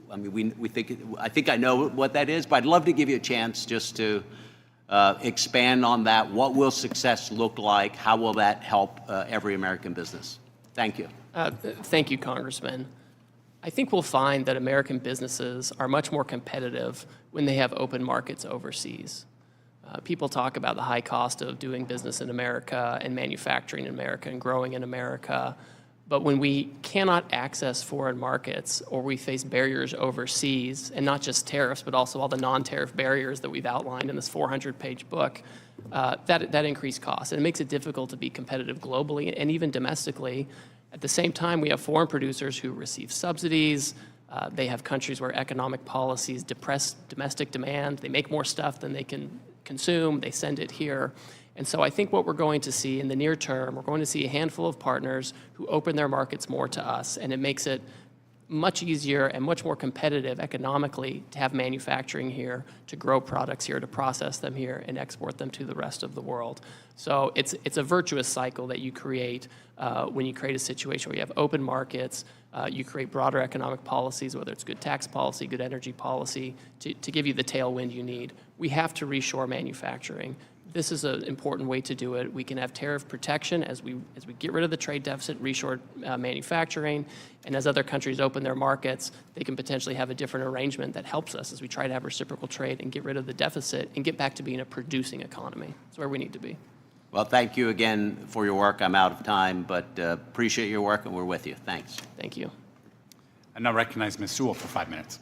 I think I know what that is, but I'd love to give you a chance just to expand on that. What will success look like? How will that help every American business? Thank you. Thank you, Congressman. I think we'll find that American businesses are much more competitive when they have open markets overseas. People talk about the high cost of doing business in America and manufacturing in America and growing in America. But when we cannot access foreign markets or we face barriers overseas, and not just tariffs, but also all the non-tariff barriers that we've outlined in this 400-page book, that increased costs. And it makes it difficult to be competitive globally and even domestically. At the same time, we have foreign producers who receive subsidies. They have countries where economic policies depress domestic demand. They make more stuff than they can consume. They send it here. And so I think what we're going to see in the near term, we're going to see a handful of partners who open their markets more to us, and it makes it much easier and much more competitive economically to have manufacturing here, to grow products here, to process them here, and export them to the rest of the world. So it's a virtuous cycle that you create when you create a situation where you have open markets, you create broader economic policies, whether it's good tax policy, good energy policy, to give you the tailwind you need. We have to reshore manufacturing. This is an important way to do it. We can have tariff protection as we get rid of the trade deficit, reshore manufacturing, and as other countries open their markets, they can potentially have a different arrangement that helps us as we try to have reciprocal trade and get rid of the deficit and get back to being a producing economy. That's where we need to be. Well, thank you again for your work. I'm out of time, but appreciate your work, and we're with you. Thanks. Thank you. I now recognize Ms. Sewell for 5 minutes.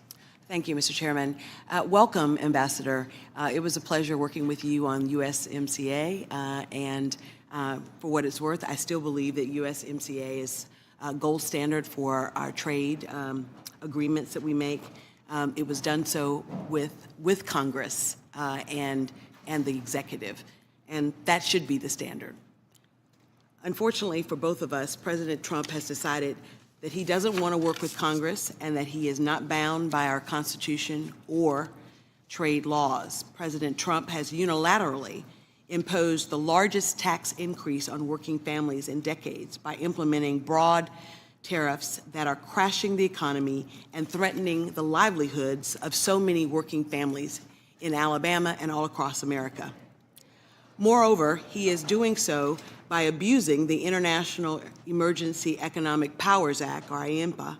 Thank you, Mr. Chairman. Welcome, Ambassador. It was a pleasure working with you on USMCA, and for what it's worth, I still believe that USMCA is a gold standard for our trade agreements that we make. It was done so with Congress and the executive, and that should be the standard. Unfortunately for both of us, President Trump has decided that he doesn't want to work with Congress and that he is not bound by our Constitution or trade laws. President Trump has unilaterally imposed the largest tax increase on working families in decades by implementing broad tariffs that are crashing the economy and threatening the livelihoods of so many working families in Alabama and all across America. Moreover, he is doing so by abusing the International Emergency Economic Powers Act, or IEMPA,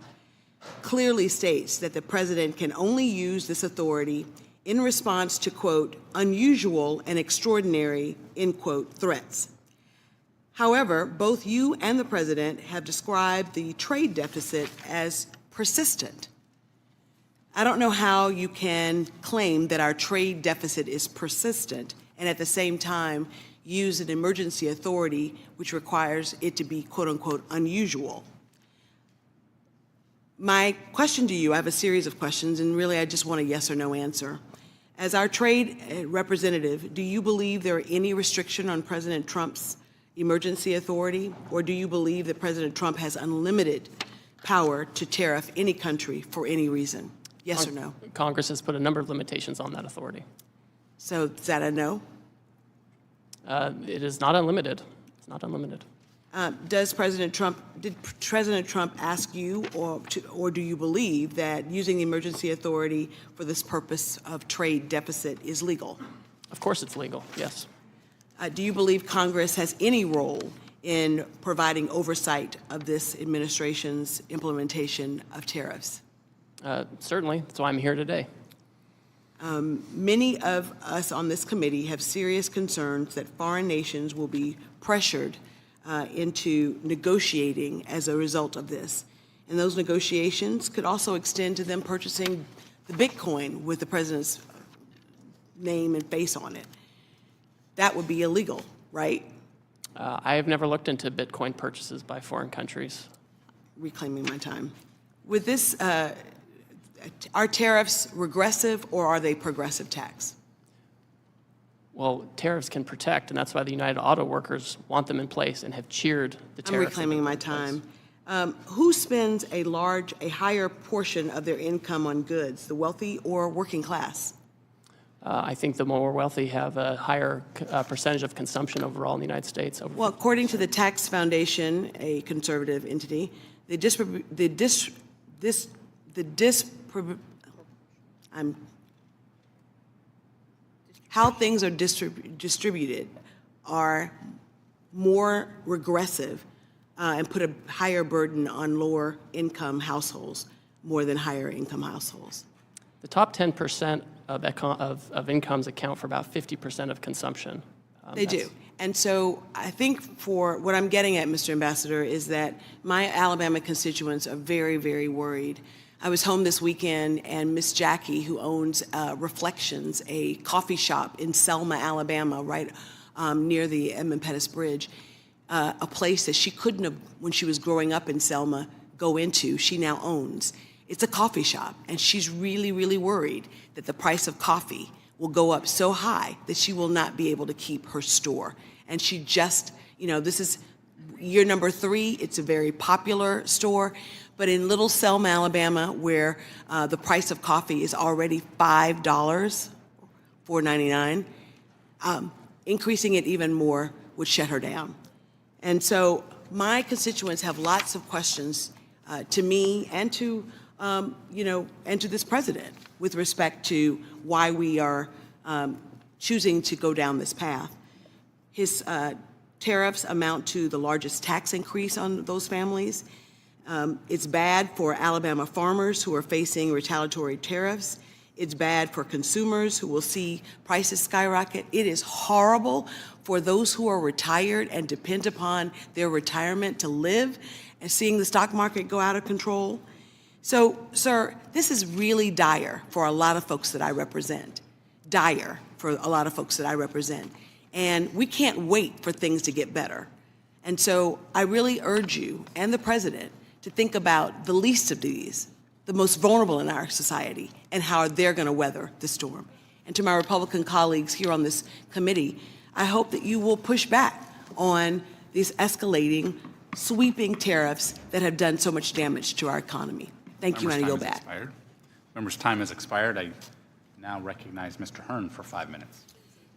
clearly states that the president can only use this authority in response to, quote, unusual and extraordinary, end quote, threats. However, both you and the president have described the trade deficit as persistent. I don't know how you can claim that our trade deficit is persistent and at the same time use an emergency authority which requires it to be, quote unquote, unusual. My question to you, I have a series of questions, and really I just want a yes or no answer. As our trade representative, do you believe there are any restriction on President Trump's emergency authority, or do you believe that President Trump has unlimited power to tariff any country for any reason? Yes or no? Congress has put a number of limitations on that authority. So is that a no? It is not unlimited. It's not unlimited. Did President Trump ask you, or do you believe that using the emergency authority for this purpose of trade deficit is legal? Of course it's legal, yes. Do you believe Congress has any role in providing oversight of this administration's implementation of tariffs? Certainly, that's why I'm here today. Many of us on this committee have serious concerns that foreign nations will be pressured into negotiating as a result of this. And those negotiations could also extend to them purchasing the Bitcoin with the president's name and face on it. That would be illegal, right? I have never looked into Bitcoin purchases by foreign countries. Reclaiming my time. With this, are tariffs regressive or are they progressive tax? Well, tariffs can protect, and that's why the United Auto Workers want them in place and have cheered the tariffs. I'm reclaiming my time. Who spends a higher portion of their income on goods, the wealthy or working class? I think the more wealthy have a higher percentage of consumption overall in the United States. Well, according to the Tax Foundation, a conservative entity, how things are distributed are more regressive and put a higher burden on lower income households more than higher income households. The top 10% of incomes account for about 50% of consumption. They do. And so I think for what I'm getting at, Mr. Ambassador, is that my Alabama constituents are very, very worried. I was home this weekend, and Miss Jackie, who owns Reflections, a coffee shop in Selma, Alabama, right near the Edmund Pettus Bridge, a place that she couldn't have, when she was growing up in Selma, go into, she now owns. It's a coffee shop, and she's really, really worried that the price of coffee will go up so high that she will not be able to keep her store. And she just, this is year number 3. It's a very popular store. But in Little Selma, Alabama, where the price of coffee is already $5, $4.99, increasing it even more would shut her down. And so my constituents have lots of questions to me and to, and to this president with respect to why we are choosing to go down this path. His tariffs amount to the largest tax increase on those families. It's bad for Alabama farmers who are facing retaliatory tariffs. It's bad for consumers who will see prices skyrocket. It is horrible for those who are retired and depend upon their retirement to live, and seeing the stock market go out of control. So, sir, this is really dire for a lot of folks that I represent. Dire for a lot of folks that I represent. And we can't wait for things to get better. And so I really urge you and the president to think about the least of these, the most vulnerable in our society, and how they're going to weather the storm. And to my Republican colleagues here on this committee, I hope that you will push back on these escalating, sweeping tariffs that have done so much damage to our economy. Thank you, and I yield back. Members' time has expired. I now recognize Mr. Hearn for 5 minutes.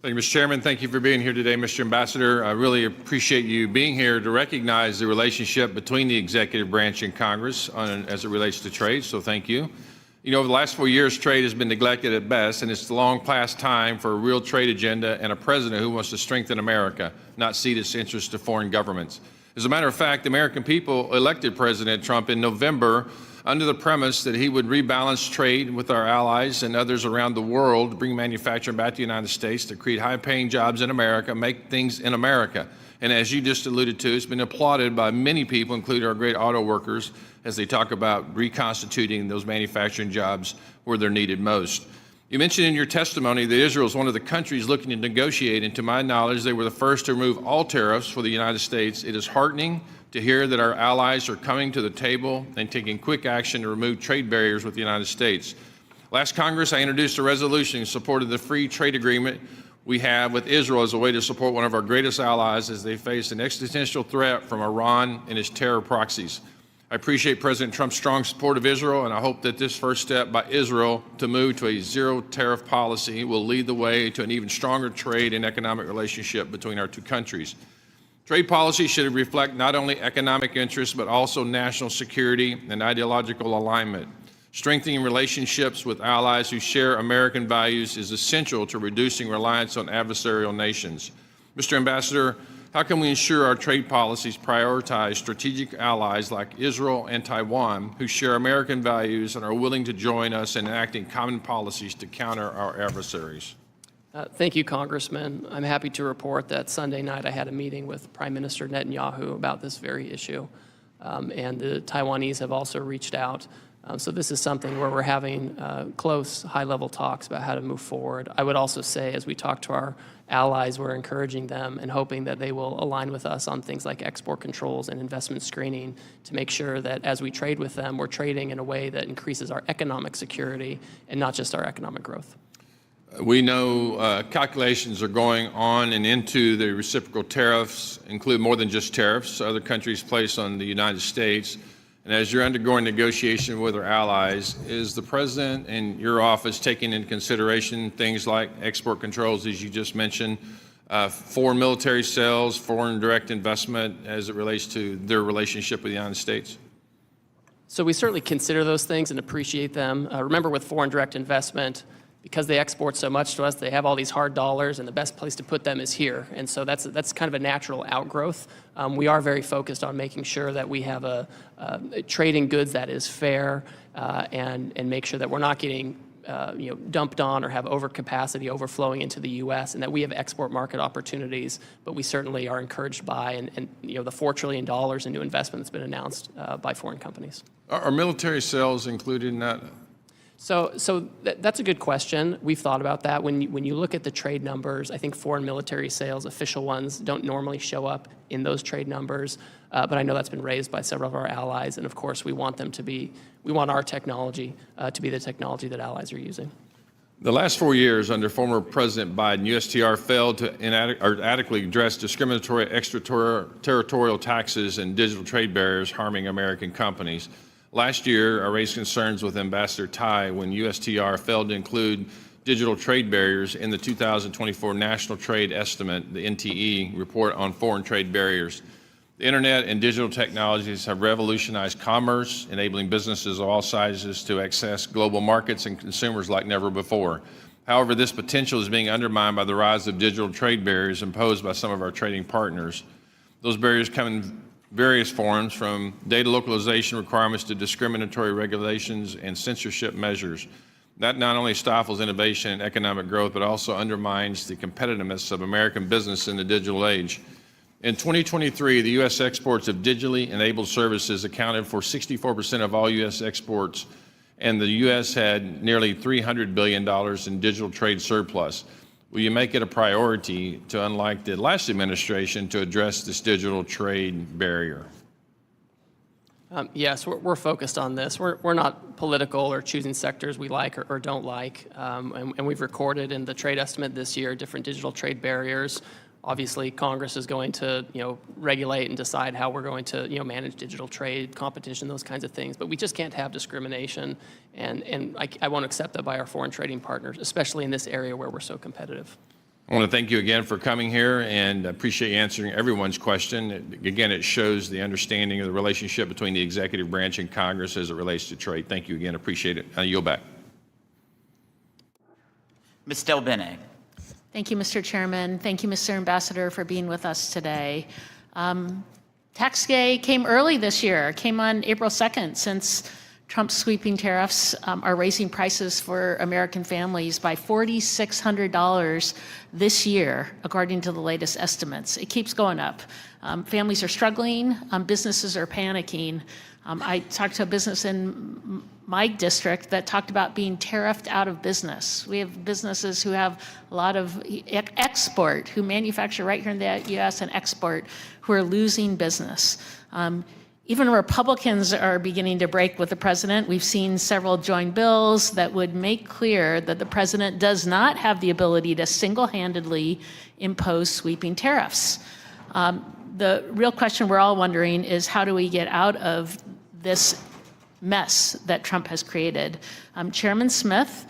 Thank you, Mr. Chairman. Thank you for being here today, Mr. Ambassador. I really appreciate you being here to recognize the relationship between the executive branch and Congress as it relates to trade, so thank you. Over the last 4 years, trade has been neglected at best, and it's long past time for a real trade agenda and a president who wants to strengthen America, not cede its interests to foreign governments. As a matter of fact, the American people elected President Trump in November under the premise that he would rebalance trade with our allies and others around the world to bring manufacturing back to the United States, to create high-paying jobs in America, make things in America. And as you just alluded to, it's been applauded by many people, including our great auto workers, as they talk about reconstituting those manufacturing jobs where they're needed most. You mentioned in your testimony that Israel is one of the countries looking to negotiate, and to my knowledge, they were the first to remove all tariffs for the United States. It is heartening to hear that our allies are coming to the table and taking quick action to remove trade barriers with the United States. Last Congress, I introduced a resolution in support of the free trade agreement we have with Israel as a way to support one of our greatest allies as they face an existential threat from Iran and its terror proxies. I appreciate President Trump's strong support of Israel, and I hope that this first step by Israel to move to a zero tariff policy will lead the way to an even stronger trade and economic relationship between our two countries. Trade policy should reflect not only economic interests, but also national security and ideological alignment. Strengthening relationships with allies who share American values is essential to reducing reliance on adversarial nations. Mr. Ambassador, how can we ensure our trade policies prioritize strategic allies like Israel and Taiwan who share American values and are willing to join us in enacting common policies to counter our adversaries? Thank you, Congressman. I'm happy to report that Sunday night I had a meeting with Prime Minister Netanyahu about this very issue, and the Taiwanese have also reached out. So this is something where we're having close, high-level talks about how to move forward. I would also say, as we talk to our allies, we're encouraging them and hoping that they will align with us on things like export controls and investment screening to make sure that as we trade with them, we're trading in a way that increases our economic security and not just our economic growth. We know calculations are going on and into the reciprocal tariffs, include more than just tariffs other countries place on the United States. And as you're undergoing negotiation with our allies, is the President and your office taking into consideration things like export controls, as you just mentioned, foreign military sales, foreign direct investment as it relates to their relationship with the United States? So we certainly consider those things and appreciate them. Remember, with foreign direct investment, because they export so much to us, they have all these hard dollars, and the best place to put them is here. And so that's kind of a natural outgrowth. We are very focused on making sure that we have a trading goods that is fair, and make sure that we're not getting dumped on or have overcapacity overflowing into the U.S., and that we have export market opportunities. But we certainly are encouraged by and the $4 trillion in new investment that's been announced by foreign companies. Are military sales included in that? So that's a good question. We've thought about that. When you look at the trade numbers, I think foreign military sales, official ones, don't normally show up in those trade numbers. But I know that's been raised by several of our allies, and of course we want our technology to be the technology that allies are using. The last 4 years under former President Biden, USTR failed to adequately address discriminatory extraterritorial taxes and digital trade barriers harming American companies. Last year, I raised concerns with Ambassador Tai when USTR failed to include digital trade barriers in the 2024 National Trade Estimate, the NTE, report on foreign trade barriers. The internet and digital technologies have revolutionized commerce, enabling businesses of all sizes to access global markets and consumers like never before. However, this potential is being undermined by the rise of digital trade barriers imposed by some of our trading partners. Those barriers come in various forms, from data localization requirements to discriminatory regulations and censorship measures. That not only stifles innovation and economic growth, but also undermines the competitiveness of American business in the digital age. In 2023, the U.S. exports of digitally enabled services accounted for 64% of all U.S. exports, and the U.S. had nearly $300 billion in digital trade surplus. Will you make it a priority to, unlike the last administration, to address this digital trade barrier? Yes, we're focused on this. We're not political or choosing sectors we like or don't like. And we've recorded in the trade estimate this year different digital trade barriers. Obviously, Congress is going to, regulate and decide how we're going to, manage digital trade, competition, those kinds of things. But we just can't have discrimination, and I won't accept that by our foreign trading partners, especially in this area where we're so competitive. I want to thank you again for coming here, and appreciate you answering everyone's question. Again, it shows the understanding of the relationship between the executive branch and Congress as it relates to trade. Thank you again. Appreciate it. I yield back. Ms. Del Bene. Thank you, Mr. Chairman. Thank you, Mr. Ambassador, for being with us today. Tax day came early this year. It came on April 2nd, since Trump's sweeping tariffs are raising prices for American families by $4,600 this year, according to the latest estimates. It keeps going up. Families are struggling. Businesses are panicking. I talked to a business in my district that talked about being tariffed out of business. We have businesses who have a lot of export, who manufacture right here in the U.S. and export, who are losing business. Even Republicans are beginning to break with the president. We've seen several joint bills that would make clear that the president does not have the ability to single-handedly impose sweeping tariffs. The real question we're all wondering is, how do we get out of this mess that Trump has created? Chairman Smith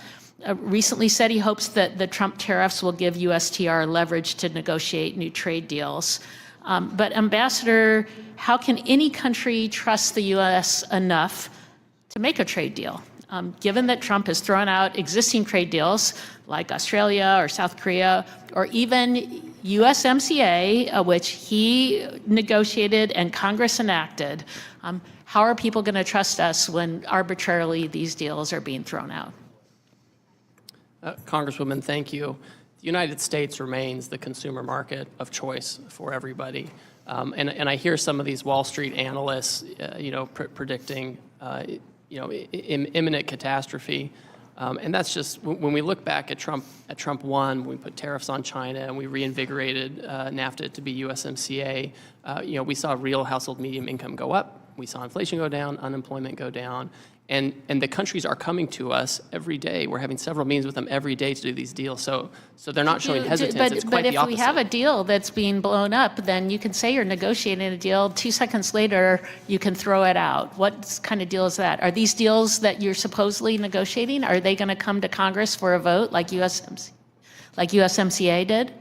recently said he hopes that the Trump tariffs will give USTR leverage to negotiate new trade deals. But Ambassador, how can any country trust the U.S. enough to make a trade deal? Given that Trump has thrown out existing trade deals like Australia or South Korea, or even USMCA, which he negotiated and Congress enacted, how are people going to trust us when arbitrarily these deals are being thrown out? Congresswoman, thank you. The United States remains the consumer market of choice for everybody. And I hear some of these Wall Street analysts, predicting, imminent catastrophe. And that's just, when we look back at Trump 1, we put tariffs on China and we reinvigorated NAFTA to be USMCA, we saw real household medium income go up. We saw inflation go down, unemployment go down. And the countries are coming to us every day. We're having several meetings with them every day to do these deals. So they're not showing hesitance. It's quite the opposite. But if we have a deal that's being blown up, then you can say you're negotiating a deal. 2 seconds later, you can throw it out. What kind of deal is that? Are these deals that you're supposedly negotiating? Are they going to come to Congress for a vote like USMCA did?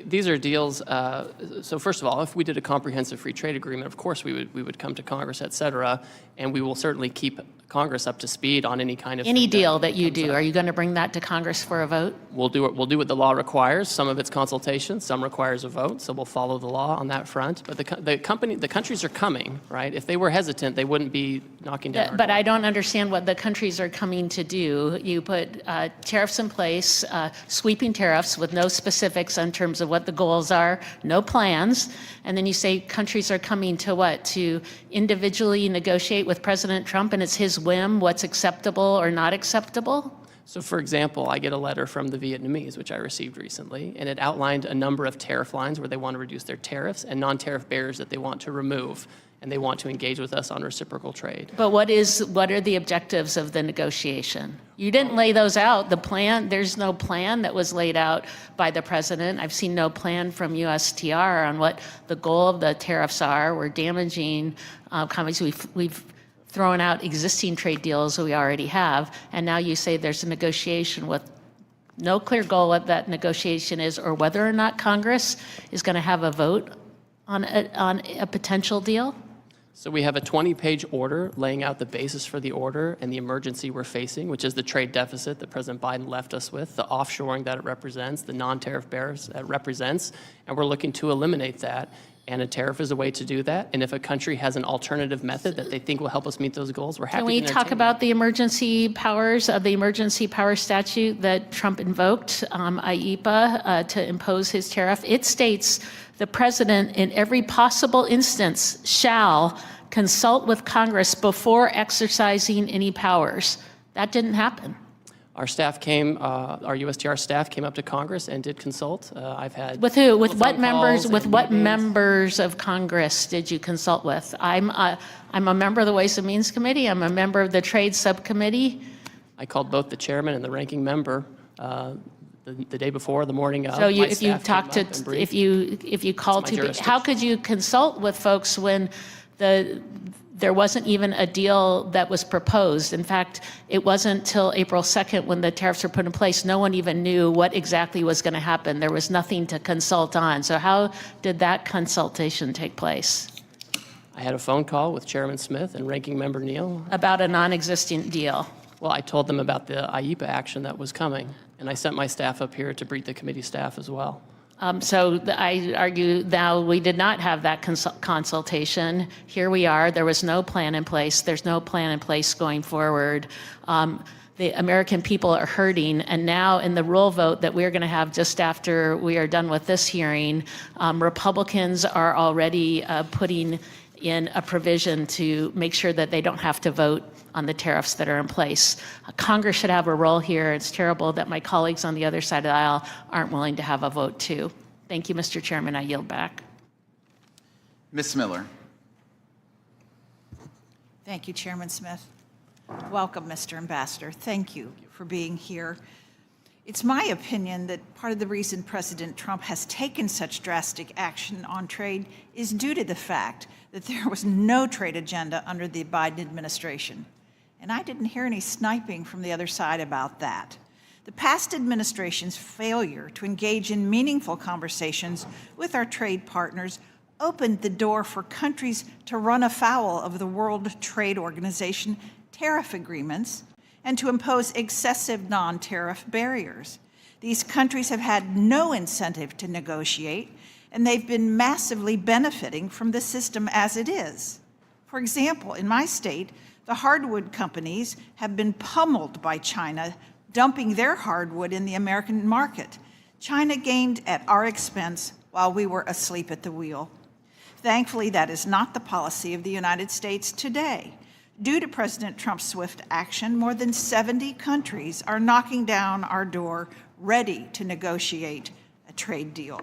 These are deals, so first of all, if we did a comprehensive free trade agreement, of course we would come to Congress, et cetera, and we will certainly keep Congress up to speed on any kind of any deal that you do. Are you going to bring that to Congress for a vote? We'll do what the law requires. Some of it's consultation, some requires a vote, so we'll follow the law on that front. But the countries are coming, right? If they were hesitant, they wouldn't be knocking down our But door. I don't understand what the countries are coming to do. You put tariffs in place, sweeping tariffs with no specifics in terms of what the goals are, no plans, and then you say countries are coming to what? To individually negotiate with President Trump, and it's his whim what's acceptable or not acceptable? So for example, I get a letter from the Vietnamese, which I received recently, and it outlined a number of tariff lines where they want to reduce their tariffs and non-tariff barriers that they want to remove, and they want to engage with us on reciprocal trade. But what are the objectives of the negotiation? You didn't lay those out. The plan, there's no plan that was laid out by the president. I've seen no plan from USTR on what the goal of the tariffs are. We're damaging companies. We've thrown out existing trade deals that we already have, and now you say there's a negotiation with no clear goal what that negotiation is or whether or not Congress is going to have a vote on a potential deal? So we have a 20-page order laying out the basis for the order and the emergency we're facing, which is the trade deficit that President Biden left us with, the offshoring that it represents, the non-tariff barriers that it represents, and we're looking to eliminate that. And a tariff is a way to do that. And if a country has an alternative method that they think will help us meet those goals, we're happy to entertain. Can we talk about the emergency powers of the emergency power statute that Trump invoked, IEPA, to impose his tariff? It states the president in every possible instance shall consult with Congress before exercising any powers. That didn't happen. Our staff came, our USTR staff came up to Congress and did consult. I've had with who? With what phone members? calls With and what meetings. members of Congress did you consult with? I'm a member of the Ways and Means Committee. I'm a member of the Trade Subcommittee. I called both the chairman and the ranking member the day before, the morning of. So My if you staff talked came to, up and briefed. if you called It's my to, how jurisdiction. could you consult with folks when there wasn't even a deal that was proposed? In fact, it wasn't till April 2nd when the tariffs were put in place. No one even knew what exactly was going to happen. There was nothing to consult on. So how did that consultation take place? I had a phone call with Chairman Smith and Ranking Member Neal. About a non-existent deal. Well, I told them about the IEPA action that was coming, and I sent my staff up here to brief the committee staff as well. I argue now we did not have that consultation. Here we are. There was no plan in place. There's no plan in place going forward. The American people are hurting, and now in the roll vote that we're going to have just after we are done with this hearing, Republicans are already putting in a provision to make sure that they don't have to vote on the tariffs that are in place. Congress should have a role here. It's terrible that my colleagues on the other side of the aisle aren't willing to have a vote too. Thank you, Mr. Chairman. I yield back. Ms. Miller. Thank you, Chairman Smith. Welcome, Mr. Ambassador. Thank you for being here. It's my opinion that part of the reason President Trump has taken such drastic action on trade is due to the fact that there was no trade agenda under the Biden administration. And I didn't hear any sniping from the other side about that. The past administration's failure to engage in meaningful conversations with our trade partners opened the door for countries to run afoul of the World Trade Organization tariff agreements and to impose excessive non-tariff barriers. These countries have had no incentive to negotiate, and they've been massively benefiting from the system as it is. For example, in my state, the hardwood companies have been pummeled by China, dumping their hardwood in the American market. China gained at our expense while we were asleep at the wheel. Thankfully, that is not the policy of the United States today. Due to President Trump's swift action, more than 70 countries are knocking down our door, ready to negotiate a trade deal.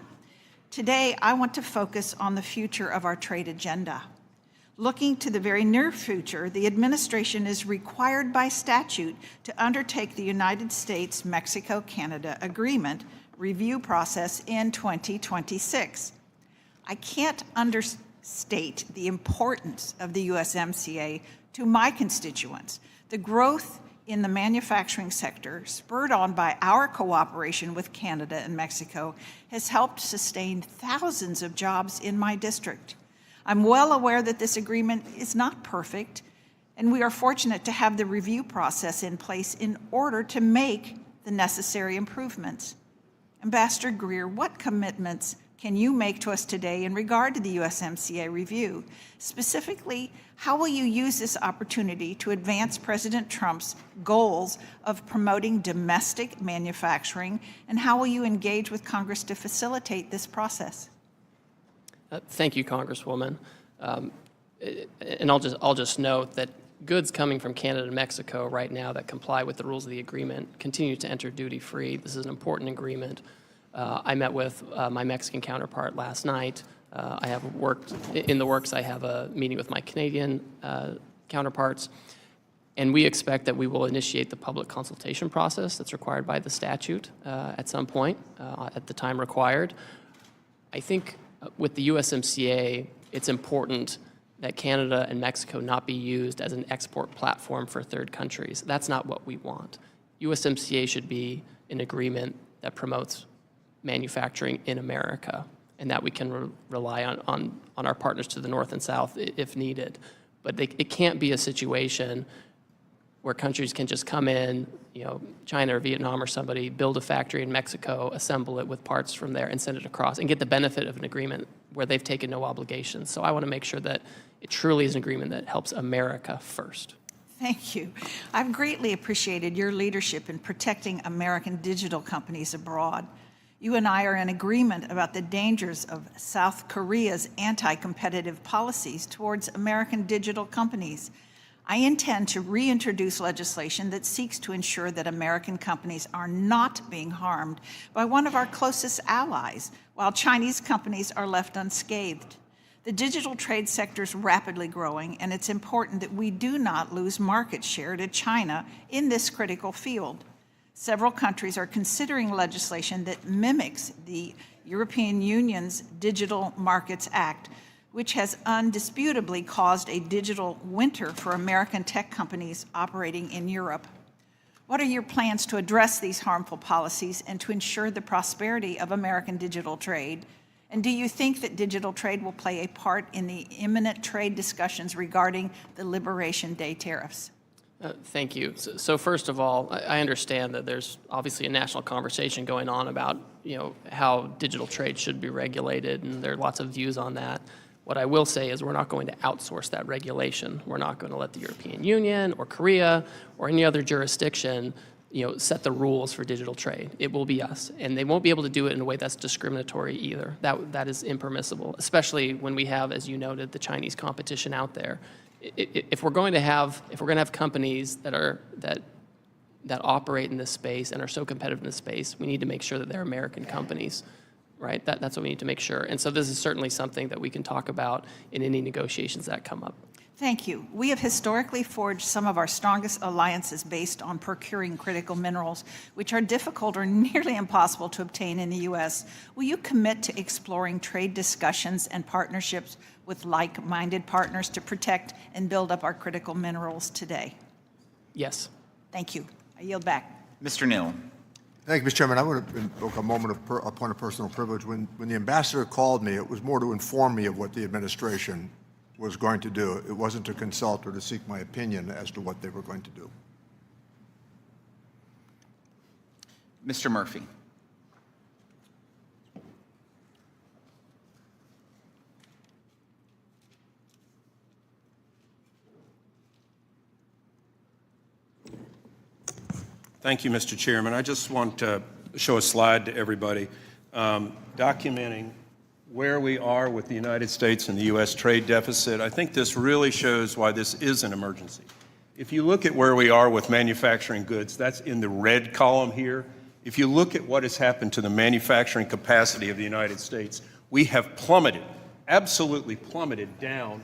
Today, I want to focus on the future of our trade agenda. Looking to the very near future, the administration is required by statute to undertake the United States-Mexico-Canada Agreement review process in 2026. I can't understate the importance of the USMCA to my constituents. The growth in the manufacturing sector, spurred on by our cooperation with Canada and Mexico, has helped sustain thousands of jobs in my district. I'm well aware that this agreement is not perfect, and we are fortunate to have the review process in place in order to make the necessary improvements. Ambassador Greer, what commitments can you make to us today in regard to the USMCA review? Specifically, how will you use this opportunity to advance President Trump's goals of promoting domestic manufacturing, and how will you engage with Congress to facilitate this process? Thank you, Congresswoman. And I'll just note that goods coming from Canada and Mexico right now that comply with the rules of the agreement continue to enter duty-free. This is an important agreement. I met with my Mexican counterpart last night. I have worked in the works. I have a meeting with my Canadian counterparts, and we expect that we will initiate the public consultation process that's required by the statute at some point at the time required. I think with the USMCA, it's important that Canada and Mexico not be used as an export platform for third countries. That's not what we want. USMCA should be an agreement that promotes manufacturing in America, and that we can rely on our partners to the north and south if needed. But it can't be a situation where countries can just come in, China or Vietnam or somebody, build a factory in Mexico, assemble it with parts from there, and send it across, and get the benefit of an agreement where they've taken no obligations. So I want to make sure that it truly is an agreement that helps America first. Thank you. I've greatly appreciated your leadership in protecting American digital companies abroad. You and I are in agreement about the dangers of South Korea's anti-competitive policies towards American digital companies. I intend to reintroduce legislation that seeks to ensure that American companies are not being harmed by one of our closest allies, while Chinese companies are left unscathed. The digital trade sector is rapidly growing, and it's important that we do not lose market share to China in this critical field. Several countries are considering legislation that mimics the European Union's Digital Markets Act, which has undisputably caused a digital winter for American tech companies operating in Europe. What are your plans to address these harmful policies and to ensure the prosperity of American digital trade? And do you think that digital trade will play a part in the imminent trade discussions regarding the Liberation Day tariffs? Thank you. So first of all, I understand that there's obviously a national conversation going on about how digital trade should be regulated, and there are lots of views on that. What I will say is we're not going to outsource that regulation. We're not going to let the European Union or Korea or any other jurisdiction set the rules for digital trade. It will be us, and they won't be able to do it in a way that's discriminatory either. That is impermissible, especially when we have, as you noted, the Chinese competition out there. If we're going to have companies that operate in this space and are so competitive in this space, we need to make sure that they're American companies, right? That's what we need to make sure. And so this is certainly something that we can talk about in any negotiations that come up. Thank you. We have historically forged some of our strongest alliances based on procuring critical minerals, which are difficult or nearly impossible to obtain in the U.S. Will you commit to exploring trade discussions and partnerships with like-minded partners to protect and build up our critical minerals today? Yes. Thank you. I yield back. Mr. Neal. Thank you, Mr. Chairman. I want to invoke a moment of a point of personal privilege. When the ambassador called me, it was more to inform me of what the administration was going to do. It wasn't to consult or to seek my opinion as to what they were going to do. Mr. Murphy. Thank you, Mr. Chairman. I just want to show a slide to everybody documenting where we are with the United States and the U.S. trade deficit. I think this really shows why this is an emergency. If you look at where we are with manufacturing goods, that's in the red column here. If you look at what has happened to the manufacturing capacity of the United States, we have plummeted, absolutely plummeted down.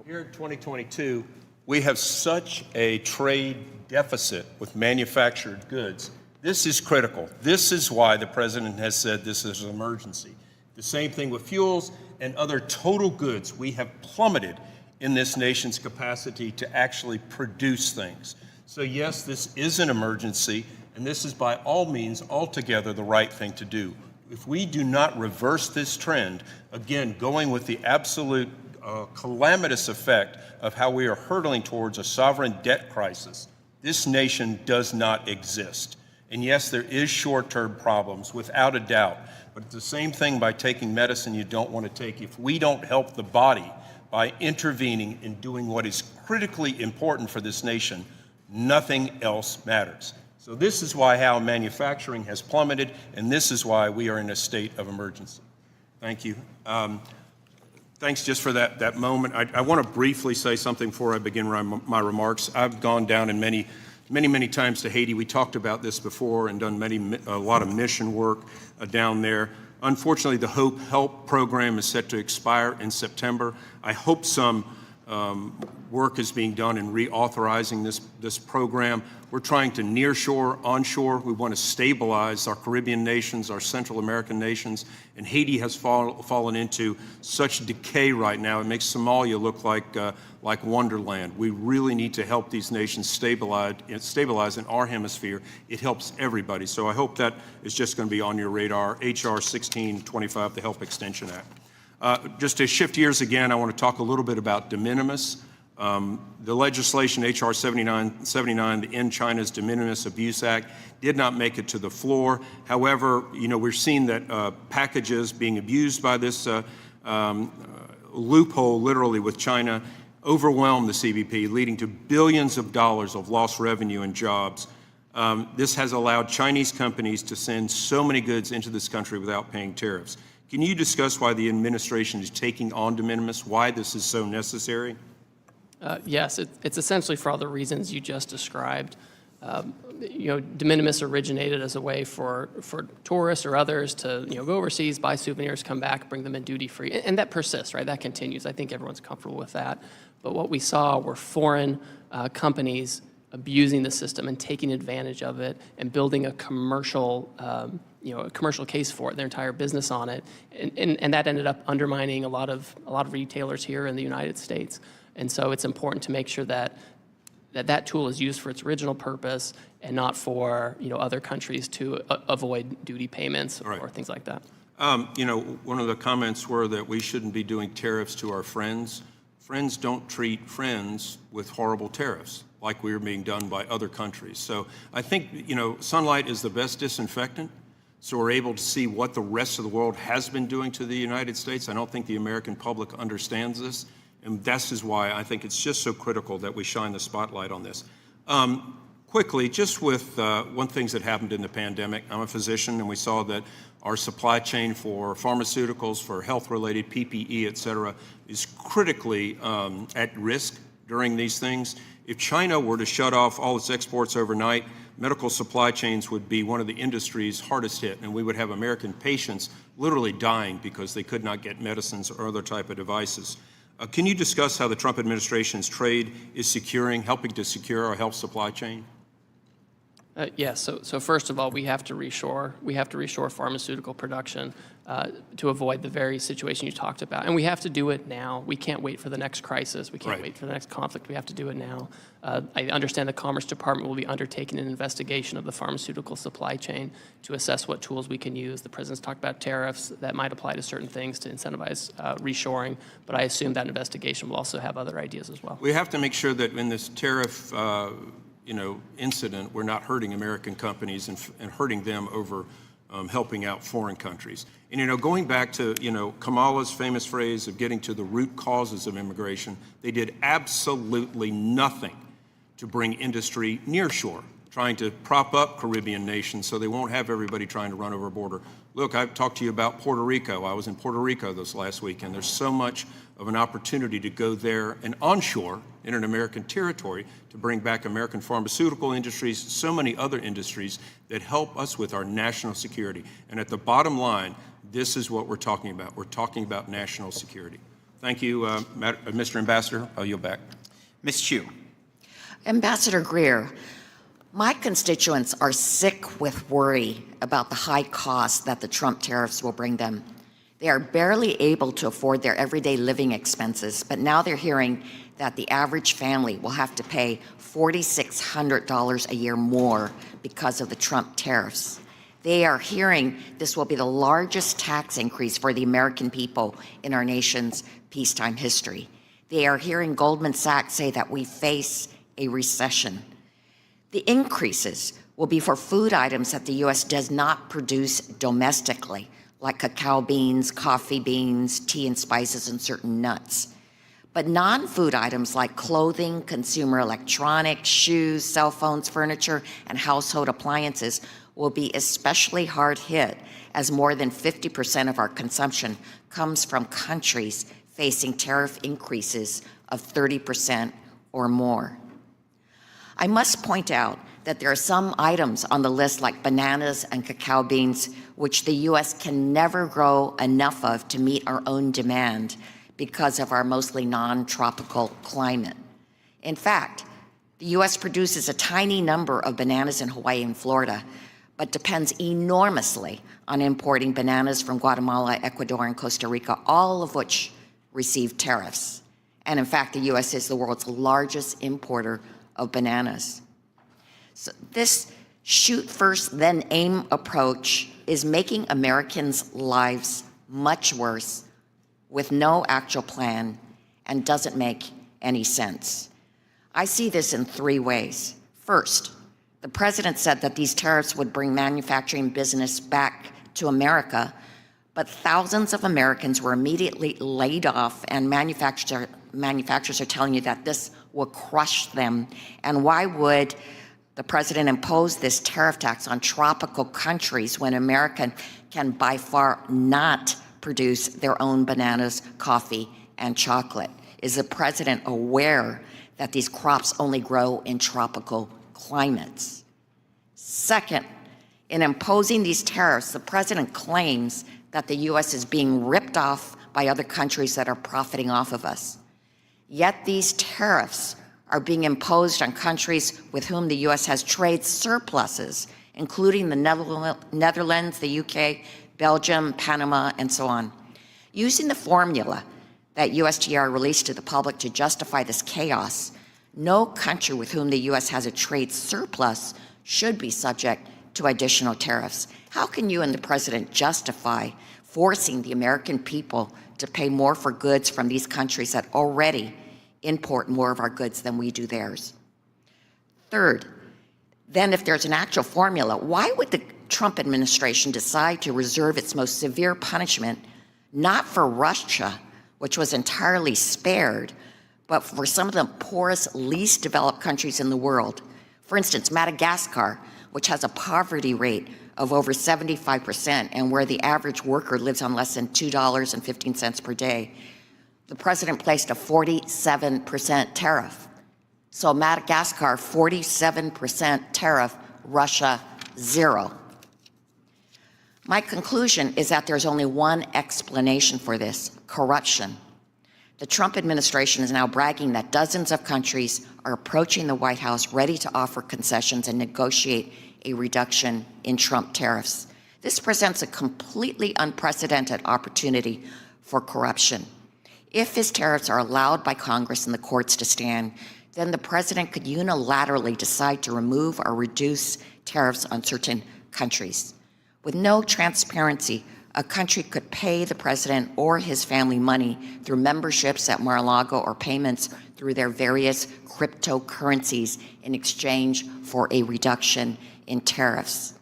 Here in 2022, we have such a trade deficit with manufactured goods. This is critical. This is why the president has said this is an emergency. The same thing with fuels and other total goods. We have plummeted in this nation's capacity to actually produce things. So yes, this is an emergency, and this is by all means altogether the right thing to do. If we do not reverse this trend, again, going with the absolute calamitous effect of how we are hurtling towards a sovereign debt crisis, this nation does not exist. And yes, there is short-term problems, without a doubt. But it's the same thing by taking medicine you don't want to take. If we don't help the body by intervening and doing what is critically important for this nation, nothing else matters. So this is why how manufacturing has plummeted, and this is why we are in a state of emergency. Thank you. Thanks just for that moment. I want to briefly say something before I begin my remarks. I've gone down in many times to Haiti. We talked about this before and done a lot of mission work down there. Unfortunately, the Hope Help program is set to expire in September. I hope some work is being done in reauthorizing this program. We're trying to nearshore, onshore. We want to stabilize our Caribbean nations, our Central American nations, and Haiti has fallen into such decay right now. It makes Somalia look like Wonderland. We really need to help these nations stabilize in our hemisphere. It helps everybody. So I hope that is just going to be on your radar. HR 1625, the Help Extension Act. Just to shift gears again, I want to talk a little bit about de minimis. The legislation, HR 7979, the End China's De Minimis Abuse Act, did not make it to the floor. However, we're seeing that packages being abused by this loophole, literally with China, overwhelm the CBP, leading to billions of dollars of lost revenue and jobs. This has allowed Chinese companies to send so many goods into this country without paying tariffs. Can you discuss why the administration is taking on de minimis, why this is so necessary? Yes, it's essentially for all the reasons you just described. De minimis originated as a way for tourists or others to go overseas, buy souvenirs, come back, bring them in duty-free, and that persists, right? That continues. I think everyone's comfortable with that. But what we saw were foreign companies abusing the system and taking advantage of it and building a commercial case for it, their entire business on it, and that ended up undermining a lot of retailers here in the United States. And so it's important to make sure that tool is used for its original purpose and not for other countries to avoid duty payments or things like that. One of the comments were that we shouldn't be doing tariffs to our friends. Friends don't treat friends with horrible tariffs like we are being done by other countries. So I think sunlight is the best disinfectant. So we're able to see what the rest of the world has been doing to the United States. I don't think the American public understands this. And this is why I think it's just so critical that we shine the spotlight on this. Quickly, just with one thing that happened in the pandemic, I'm a physician, and we saw that our supply chain for pharmaceuticals, for health-related PPE, et cetera, is critically at risk during these things. If China were to shut off all its exports overnight, medical supply chains would be one of the industries hardest hit, and we would have American patients literally dying because they could not get medicines or other type of devices. Can you discuss how the Trump administration's trade is helping to secure our health supply chain? Yes. So first of all, we have to reshore. We have to reshore pharmaceutical production to avoid the very situation you talked about. And we have to do it now. We can't wait for the next crisis. We can't wait for the next conflict. We have to do it now. I understand the Commerce Department will be undertaking an investigation of the pharmaceutical supply chain to assess what tools we can use. The President's talked about tariffs that might apply to certain things to incentivize reshoring, but I assume that investigation will also have other ideas as well. We have to make sure that in this tariff incident, we're not hurting American companies and hurting them over helping out foreign countries. And, going back to, Kamala's famous phrase of getting to the root causes of immigration, they did absolutely nothing to bring industry nearshore, trying to prop up Caribbean nations so they won't have everybody trying to run over a border. Look, I've talked to you about Puerto Rico. I was in Puerto Rico this last week, and there's so much of an opportunity to go there and onshore in an American territory to bring back American pharmaceutical industries, so many other industries that help us with our national security. And at the bottom line, this is what we're talking about. We're talking about national security. Thank you, Mr. Ambassador. I'll yield back. Ms. Chu. Ambassador Greer, my constituents are sick with worry about the high cost that the Trump tariffs will bring them. They are barely able to afford their everyday living expenses, but now they're hearing that the average family will have to pay $4,600 a year more because of the Trump tariffs. They are hearing this will be the largest tax increase for the American people in our nation's peacetime history. They are hearing Goldman Sachs say that we face a recession. The increases will be for food items that the U.S. does not produce domestically, like cacao beans, coffee beans, tea and spices, and certain nuts. But non-food items like clothing, consumer electronics, shoes, cell phones, furniture, and household appliances will be especially hard hit, as more than 50% of our consumption comes from countries facing tariff increases of 30% or more. I must point out that there are some items on the list, like bananas and cacao beans, which the U.S. can never grow enough of to meet our own demand because of our mostly non-tropical climate. In fact, the U.S. produces a tiny number of bananas in Hawaii and Florida, but depends enormously on importing bananas from Guatemala, Ecuador, and Costa Rica, all of which receive tariffs. And in fact, the U.S. is the world's largest importer of bananas. So this shoot first, then aim approach is making Americans' lives much worse with no actual plan and doesn't make any sense. I see this in three ways. First, the president said that these tariffs would bring manufacturing business back to America, but thousands of Americans were immediately laid off, and manufacturers are telling you that this will crush them. And why would the president impose this tariff tax on tropical countries when America can by far not produce their own bananas, coffee, and chocolate? Is the president aware that these crops only grow in tropical climates? Second, in imposing these tariffs, the president claims that the U.S. is being ripped off by other countries that are profiting off of us. Yet these tariffs are being imposed on countries with whom the U.S. has trade surpluses, including the Netherlands, the UK, Belgium, Panama, and so on. Using the formula that USTR released to the public to justify this chaos, no country with whom the U.S. has a trade surplus should be subject to additional tariffs. How can you and the president justify forcing the American people to pay more for goods from these countries that already import more of our goods than we do theirs? Third, then if there's an actual formula, why would the Trump administration decide to reserve its most severe punishment not for Russia, which was entirely spared, but for some of the poorest, least developed countries in the world? For instance, Madagascar, which has a poverty rate of over 75% and where the average worker lives on less than $2.15 per day. The president placed a 47% tariff. So Madagascar, 47% tariff, Russia, 0. My conclusion is that there's only one explanation for this: corruption. The Trump administration is now bragging that dozens of countries are approaching the White House ready to offer concessions and negotiate a reduction in Trump tariffs. This presents a completely unprecedented opportunity for corruption. If his tariffs are allowed by Congress and the courts to stand, then the president could unilaterally decide to remove or reduce tariffs on certain countries. With no transparency, a country could pay the president or his family money through memberships at Mar-a-Lago or payments through their various cryptocurrencies in exchange for a reduction in tariffs.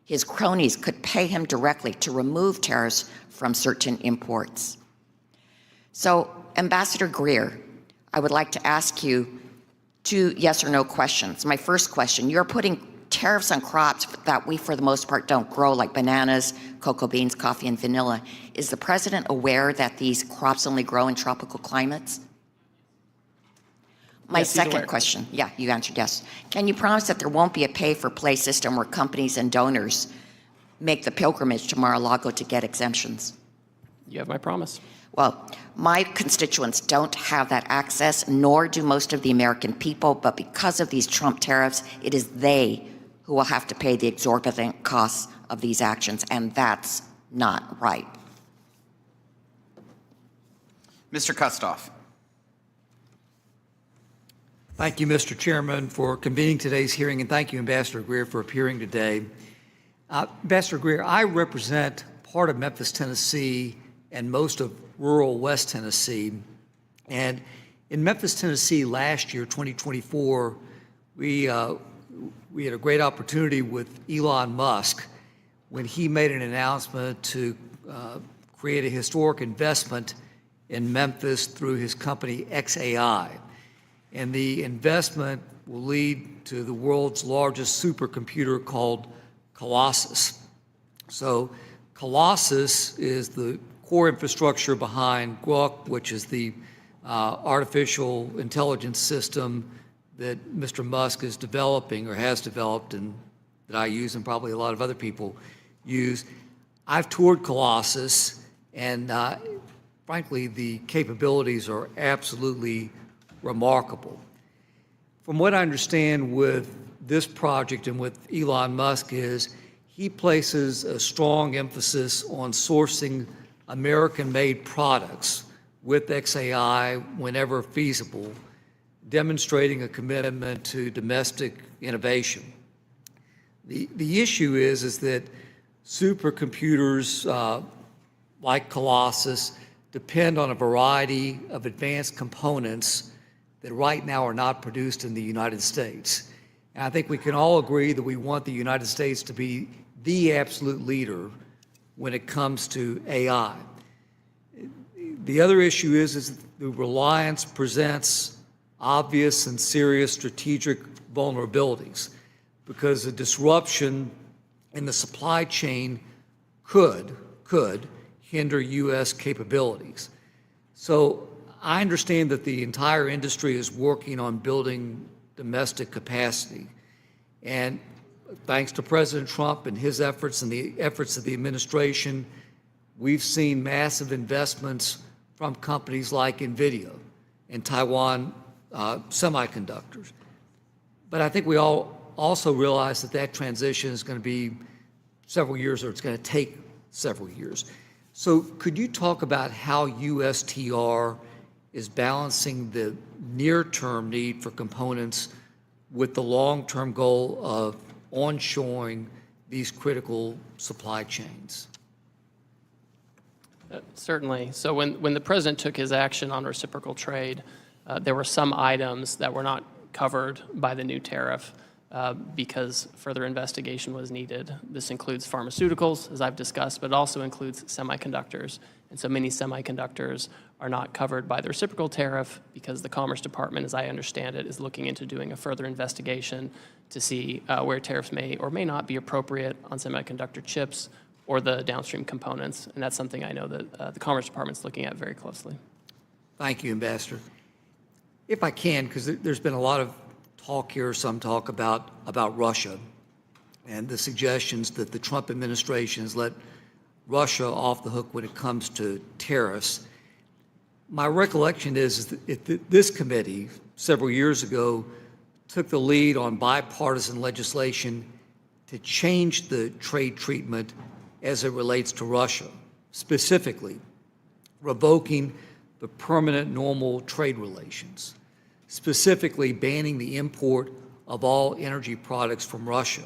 His cronies could pay him directly to remove tariffs from certain imports. So, Ambassador Greer, I would like to ask you 2 yes or no questions. My first question, you're putting tariffs on crops that we, for the most part, don't grow, like bananas, cocoa beans, coffee, and vanilla. Is the president aware that these crops only grow in tropical climates? My Yes, he's second aware. question, yeah, you answered yes. Can you promise that there won't be a pay-for-play system where companies and donors make the pilgrimage to Mar-a-Lago to get exemptions? You have my promise. Well, my constituents don't have that access, nor do most of the American people, but because of these Trump tariffs, it is they who will have to pay the exorbitant costs of these actions, and that's not right. Mr. Kustoff. Thank you, Mr. Chairman, for convening today's hearing, and thank you, Ambassador Greer, for appearing today. Ambassador Greer, I represent part of Memphis, Tennessee, and most of rural West Tennessee. And in Memphis, Tennessee, last year, 2024, we had a great opportunity with Elon Musk when he made an announcement to create a historic investment in Memphis through his company XAI. And the investment will lead to the world's largest supercomputer called Colossus. So Colossus is the core infrastructure behind Grok, which is the artificial intelligence system that Mr. Musk is developing or has developed and that I use and probably a lot of other people use. I've toured Colossus, and frankly, the capabilities are absolutely remarkable. From what I understand with this project and with Elon Musk is he places a strong emphasis on sourcing American-made products with XAI whenever feasible, demonstrating a commitment to domestic innovation. The issue is that supercomputers like Colossus depend on a variety of advanced components that right now are not produced in the United States. And I think we can all agree that we want the United States to be the absolute leader when it comes to AI. The other issue is the reliance presents obvious and serious strategic vulnerabilities because a disruption in the supply chain could hinder U.S. capabilities. So I understand that the entire industry is working on building domestic capacity. And thanks to President Trump and his efforts and the efforts of the administration, we've seen massive investments from companies like NVIDIA and Taiwan Semiconductors. But I think we all also realize that that transition is going to be several years, or it's going to take several years. So could you talk about how USTR is balancing the near-term need for components with the long-term goal of onshoring these critical supply chains? Certainly. So when the president took his action on reciprocal trade, there were some items that were not covered by the new tariff because further investigation was needed. This includes pharmaceuticals, as I've discussed, but it also includes semiconductors. And so many semiconductors are not covered by the reciprocal tariff because the Commerce Department, as I understand it, is looking into doing a further investigation to see where tariffs may or may not be appropriate on semiconductor chips or the downstream components. And that's something I know that the Commerce Department is looking at very closely. Thank you, Ambassador. If I can, because there's been a lot of talk here, some talk about Russia and the suggestions that the Trump administration has let Russia off the hook when it comes to tariffs. My recollection is that this committee, several years ago, took the lead on bipartisan legislation to change the trade treatment as it relates to Russia, specifically revoking the permanent normal trade relations, specifically banning the import of all energy products from Russia,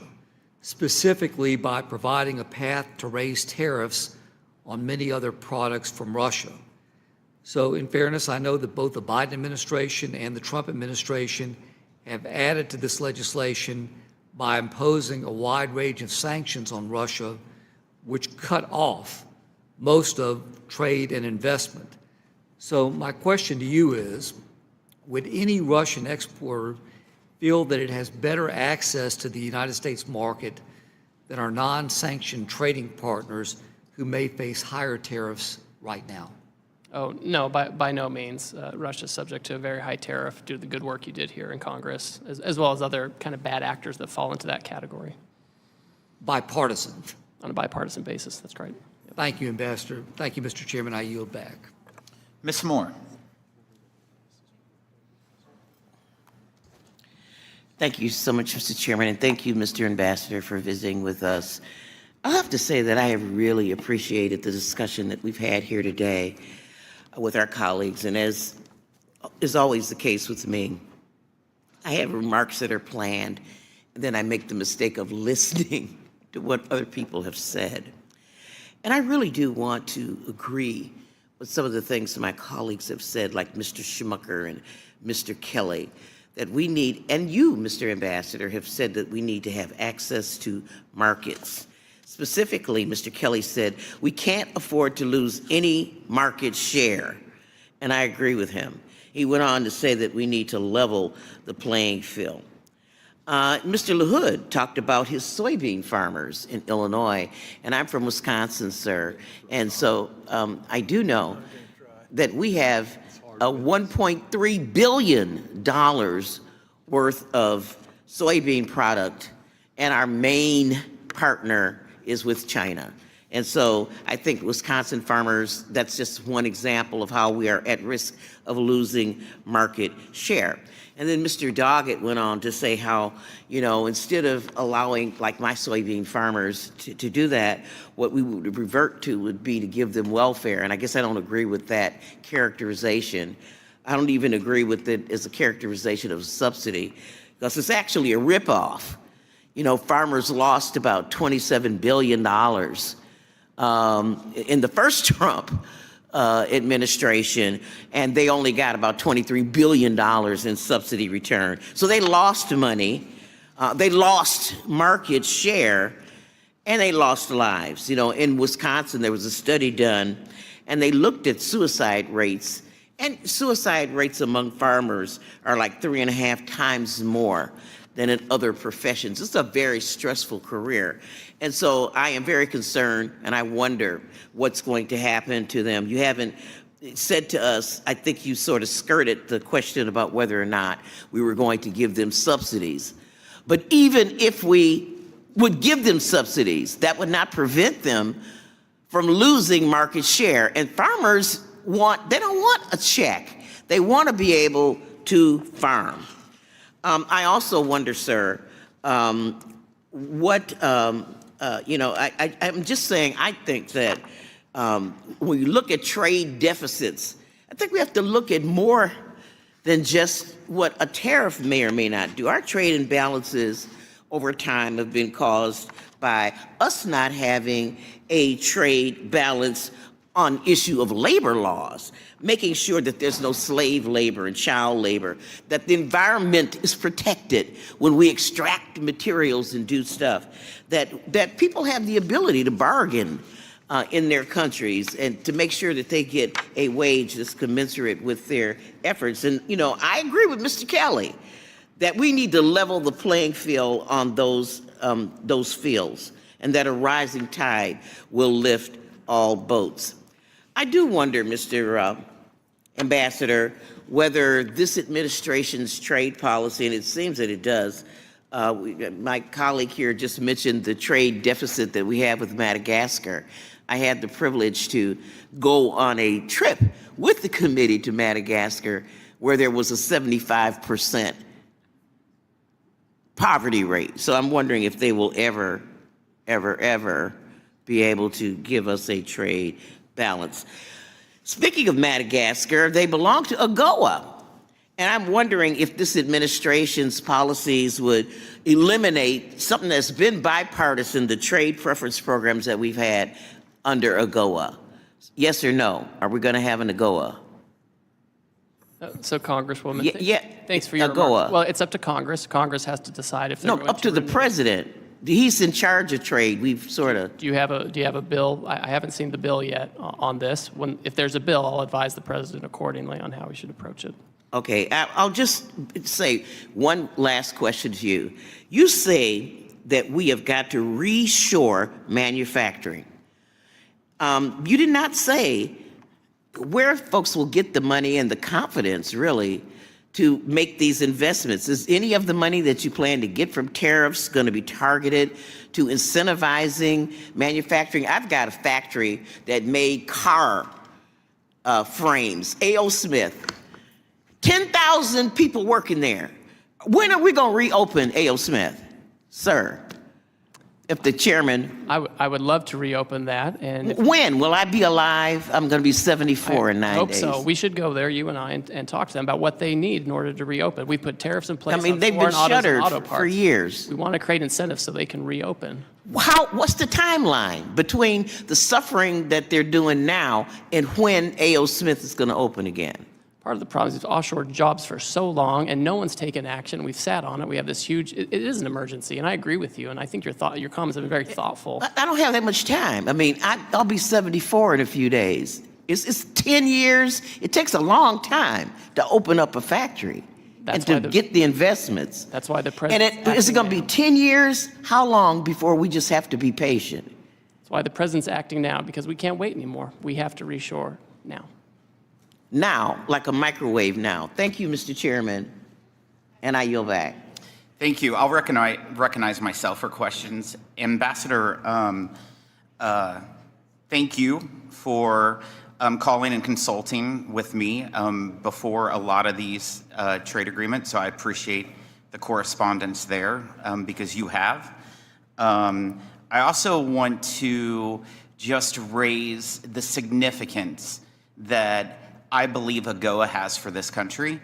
specifically by providing a path to raise tariffs on many other products from Russia. So in fairness, I know that both the Biden administration and the Trump administration have added to this legislation by imposing a wide range of sanctions on Russia, which cut off most of trade and investment. So my question to you is, would any Russian exporter feel that it has better access to the United States market than our non-sanctioned trading partners who may face higher tariffs right now? Oh, no, by no means. Russia's subject to a very high tariff due to the good work you did here in Congress, as well as other kind of bad actors that fall into that category. Bipartisan. On a bipartisan basis, that's right. Yep. Thank you, Ambassador. Thank you, Mr. Chairman. I yield back. Ms. Moore. Thank you so much, Mr. Chairman, and thank you, Mr. Ambassador, for visiting with us. I have to say that I have really appreciated the discussion that we've had here today with our colleagues, and as is always the case with me, I have remarks that are planned, and then I make the mistake of listening to what other people have said. And I really do want to agree with some of the things that my colleagues have said, like Mr. Schmucker and Mr. Kelly, that we need, and you, Mr. Ambassador, have said that we need to have access to markets. Specifically, Mr. Kelly said, we can't afford to lose any market share, and I agree with him. He went on to say that we need to level the playing field. Mr. LaHood talked about his soybean farmers in Illinois, and I'm from Wisconsin, sir, and so I do know that we have a $1.3 billion worth of soybean product, and our main partner is with China. And so I think Wisconsin farmers, that's just one example of how we are at risk of losing market share. And then Mr. Doggett went on to say how, you know, instead of allowing, like my soybean farmers to do that, what we would revert to would be to give them welfare. And I guess I don't agree with that characterization. I don't even agree with it as a characterization of a subsidy, because it's actually a ripoff. You know, farmers lost about $27 billion in the first Trump administration, and they only got about $23 billion in subsidy return. So they lost money, they lost market share, and they lost lives. You know, in Wisconsin, there was a study done, and they looked at suicide rates, and suicide rates among farmers are like 3.5 times more than in other professions. It's a very stressful career. And so I am very concerned, and I wonder what's going to happen to them. You haven't said to us, I think you sort of skirted the question about whether or not we were going to give them subsidies. But even if we would give them subsidies, that would not prevent them from losing market share. And farmers they don't want a check. They want to be able to farm. I also wonder, sir, what, you know, I'm just saying, I think that when you look at trade deficits, I think we have to look at more than just what a tariff may or may not do. Our trade imbalances over time have been caused by us not having a trade balance on issue of labor laws, making sure that there's no slave labor and child labor, that the environment is protected when we extract materials and do stuff, that people have the ability to bargain in their countries and to make sure that they get a wage that's commensurate with their efforts. And, you know, I agree with Mr. Kelly that we need to level the playing field on those fields, and that a rising tide will lift all boats. I do wonder, Mr. Ambassador, whether this administration's trade policy, and it seems that it does, my colleague here just mentioned the trade deficit that we have with Madagascar. I had the privilege to go on a trip with the committee to Madagascar where there was a 75% poverty rate. So I'm wondering if they will ever be able to give us a trade balance. Speaking of Madagascar, they belong to AGOA. And I'm wondering if this administration's policies would eliminate something that's been bipartisan, the trade preference programs that we've had under AGOA. Yes or no? Are we going to have an AGOA? So, Congresswoman, Yeah, thanks for your AGOA. remarks. Well, it's up to Congress. Congress has to decide if they're No, going up to the renew. president. He's in charge of trade. We've sort of. Do you have a bill? I haven't seen the bill yet on this. If there's a bill, I'll advise the president accordingly on how we should approach it. Okay, I'll just say one last question to you. You say that we have got to reshore manufacturing. You did not say where folks will get the money and the confidence, really, to make these investments. Is any of the money that you plan to get from tariffs going to be targeted to incentivizing manufacturing? I've got a factory that made car frames, A.O. Smith. 10,000 people working there. When are we going to reopen A.O. Smith, sir? If the chairman. I would love to reopen that. And when will I be alive? I'm going to be 74 in 9 I hope days. so. We should go there, you and I, and talk to them about what they need in order to reopen. We put tariffs in place. I mean, on they've been foreign autos and shuttered auto for parts. years. We want to create incentives so they can reopen. What's the timeline between the suffering that they're doing now and when A.O. Smith is going to open again? Part of the problem is we've offshored jobs for so long, and no one's taken action. We've sat on it. We have this huge. It is an emergency, and I agree with you. And I think your comments have been very thoughtful. I don't have that much time. I mean, I'll be 74 in a few days. It's 10 years. It takes a long time to open up a factory and to get the investments. That's why the president. And is it going to be 10 years? How long before we just have to be patient? That's why the president's acting now, because we can't wait anymore. We have to reshore now. Now, like a microwave now. Thank you, Mr. Chairman. And I yield back. Thank you. I'll recognize myself for questions. Ambassador, thank you for calling and consulting with me before a lot of these trade agreements. So I appreciate the correspondence there because you have. I also want to just raise the significance that I believe AGOA has for this country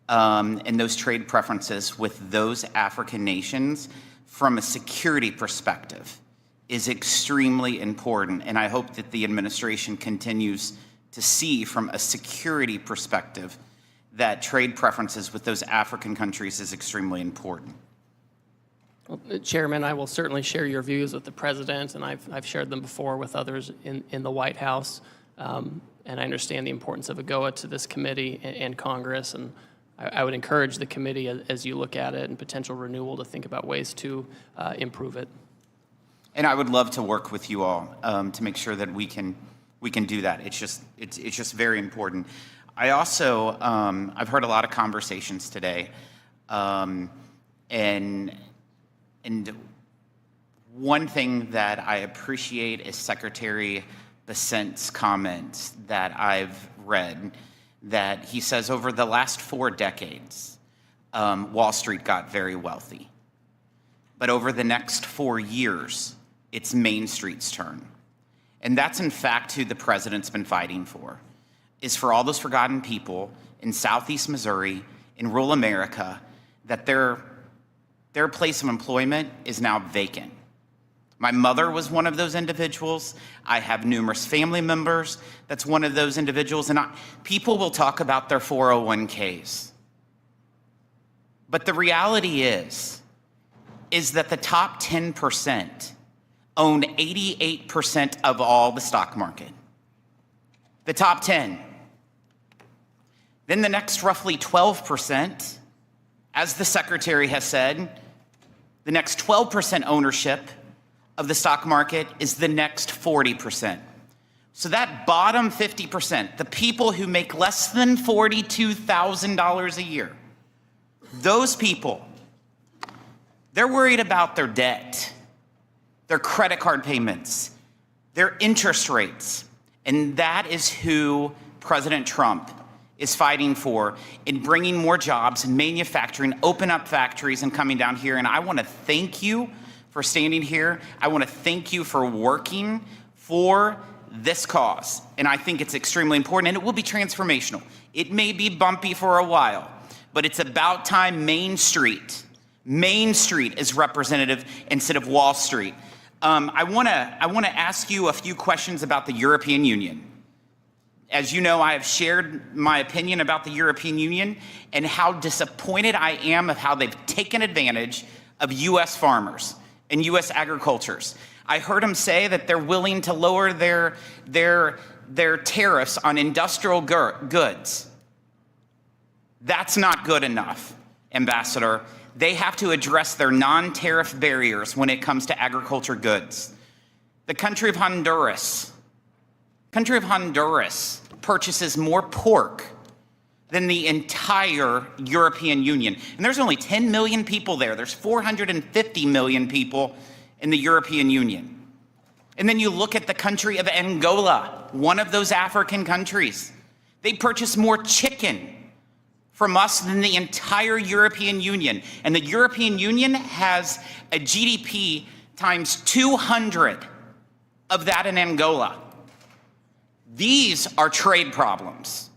and those trade preferences with those African nations from a security perspective is extremely important. And I hope that the administration continues to see from a security perspective that trade preferences with those African countries is extremely important. Well, Chairman, I will certainly share your views with the president, and I've shared them before with others in the White House. And I understand the importance of AGOA to this committee and Congress, and I would encourage the committee, as you look at it and potential renewal, to think about ways to improve it. And I would love to work with you all to make sure that we can do that. It's just very important. I also I've heard a lot of conversations today, and one thing that I appreciate is Secretary Bessent's comments that I've read, that he says over the last 4 decades, Wall Street got very wealthy. But over the next 4 years, it's Main Street's turn. And that's in fact who the president's been fighting for, is for all those forgotten people in Southeast Missouri, in rural America, that their place of employment is now vacant. My mother was one of those individuals. I have numerous family members that's one of those individuals. And people will talk about their 401ks. But the reality is that the top 10% own 88% of all the stock market. The top 10. Then the next roughly 12%, as the secretary has said, the next 12% ownership of the stock market is the next 40%. So that bottom 50%, the people who make less than $42,000 a year, those people, they're worried about their debt, their credit card payments, their interest rates. And that is who President Trump is fighting for in bringing more jobs and manufacturing, open up factories and coming down here. And I want to thank you for standing here. I want to thank you for working for this cause. And I think it's extremely important, and it will be transformational. It may be bumpy for a while, but it's about time Main Street is representative instead of Wall Street. I want to ask you a few questions about the European Union. As you know, I have shared my opinion about the European Union and how disappointed I am of how they've taken advantage of U.S. farmers and U.S. agricultures. I heard them say that they're willing to lower their tariffs on industrial goods. That's not good enough, Ambassador. They have to address their non-tariff barriers when it comes to agriculture goods. The country of Honduras purchases more pork than the entire European Union. And there's only 10 million people there. There's 450 million people in the European Union. And then you look at the country of Angola, one of those African countries. They purchase more chicken from us than the entire European Union. And the European Union has a GDP times 200 of that in Angola. These are trade problems.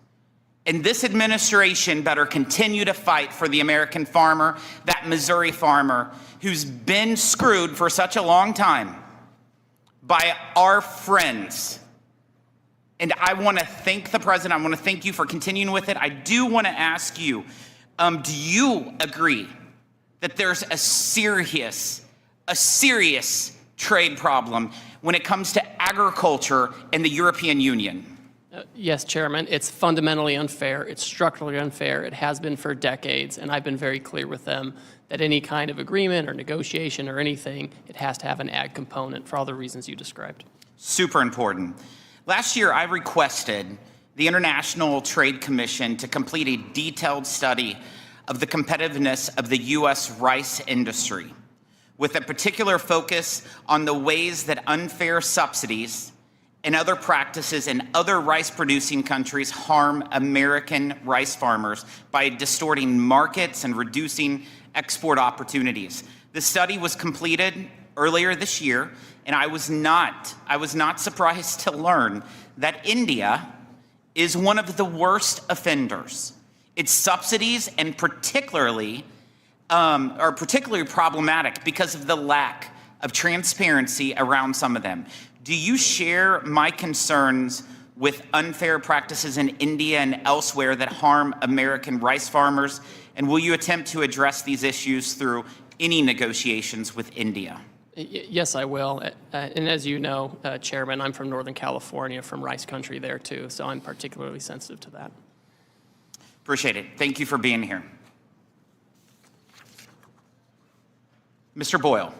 And this administration better continue to fight for the American farmer, that Missouri farmer who's been screwed for such a long time by our friends. And I want to thank the president. I want to thank you for continuing with it. I do want to ask you, do you agree that there's a serious trade problem when it comes to agriculture in the European Union? Yes, Chairman. It's fundamentally unfair. It's structurally unfair. It has been for decades, and I've been very clear with them that any kind of agreement or negotiation or anything, it has to have an ag component for all the reasons you described. Super important. Last year, I requested the International Trade Commission to complete a detailed study of the competitiveness of the U.S. rice industry, with a particular focus on the ways that unfair subsidies and other practices in other rice-producing countries harm American rice farmers by distorting markets and reducing export opportunities. The study was completed earlier this year, and I was not surprised to learn that India is one of the worst offenders. Its subsidies and particularly are particularly problematic because of the lack of transparency around some of them. Do you share my concerns with unfair practices in India and elsewhere that harm American rice farmers? And will you attempt to address these issues through any negotiations with India? Yes, I will. And as you know, Chairman, I'm from Northern California, from rice country there too, so I'm particularly sensitive to that. Appreciate it. Thank you for being here. Mr. Boyle.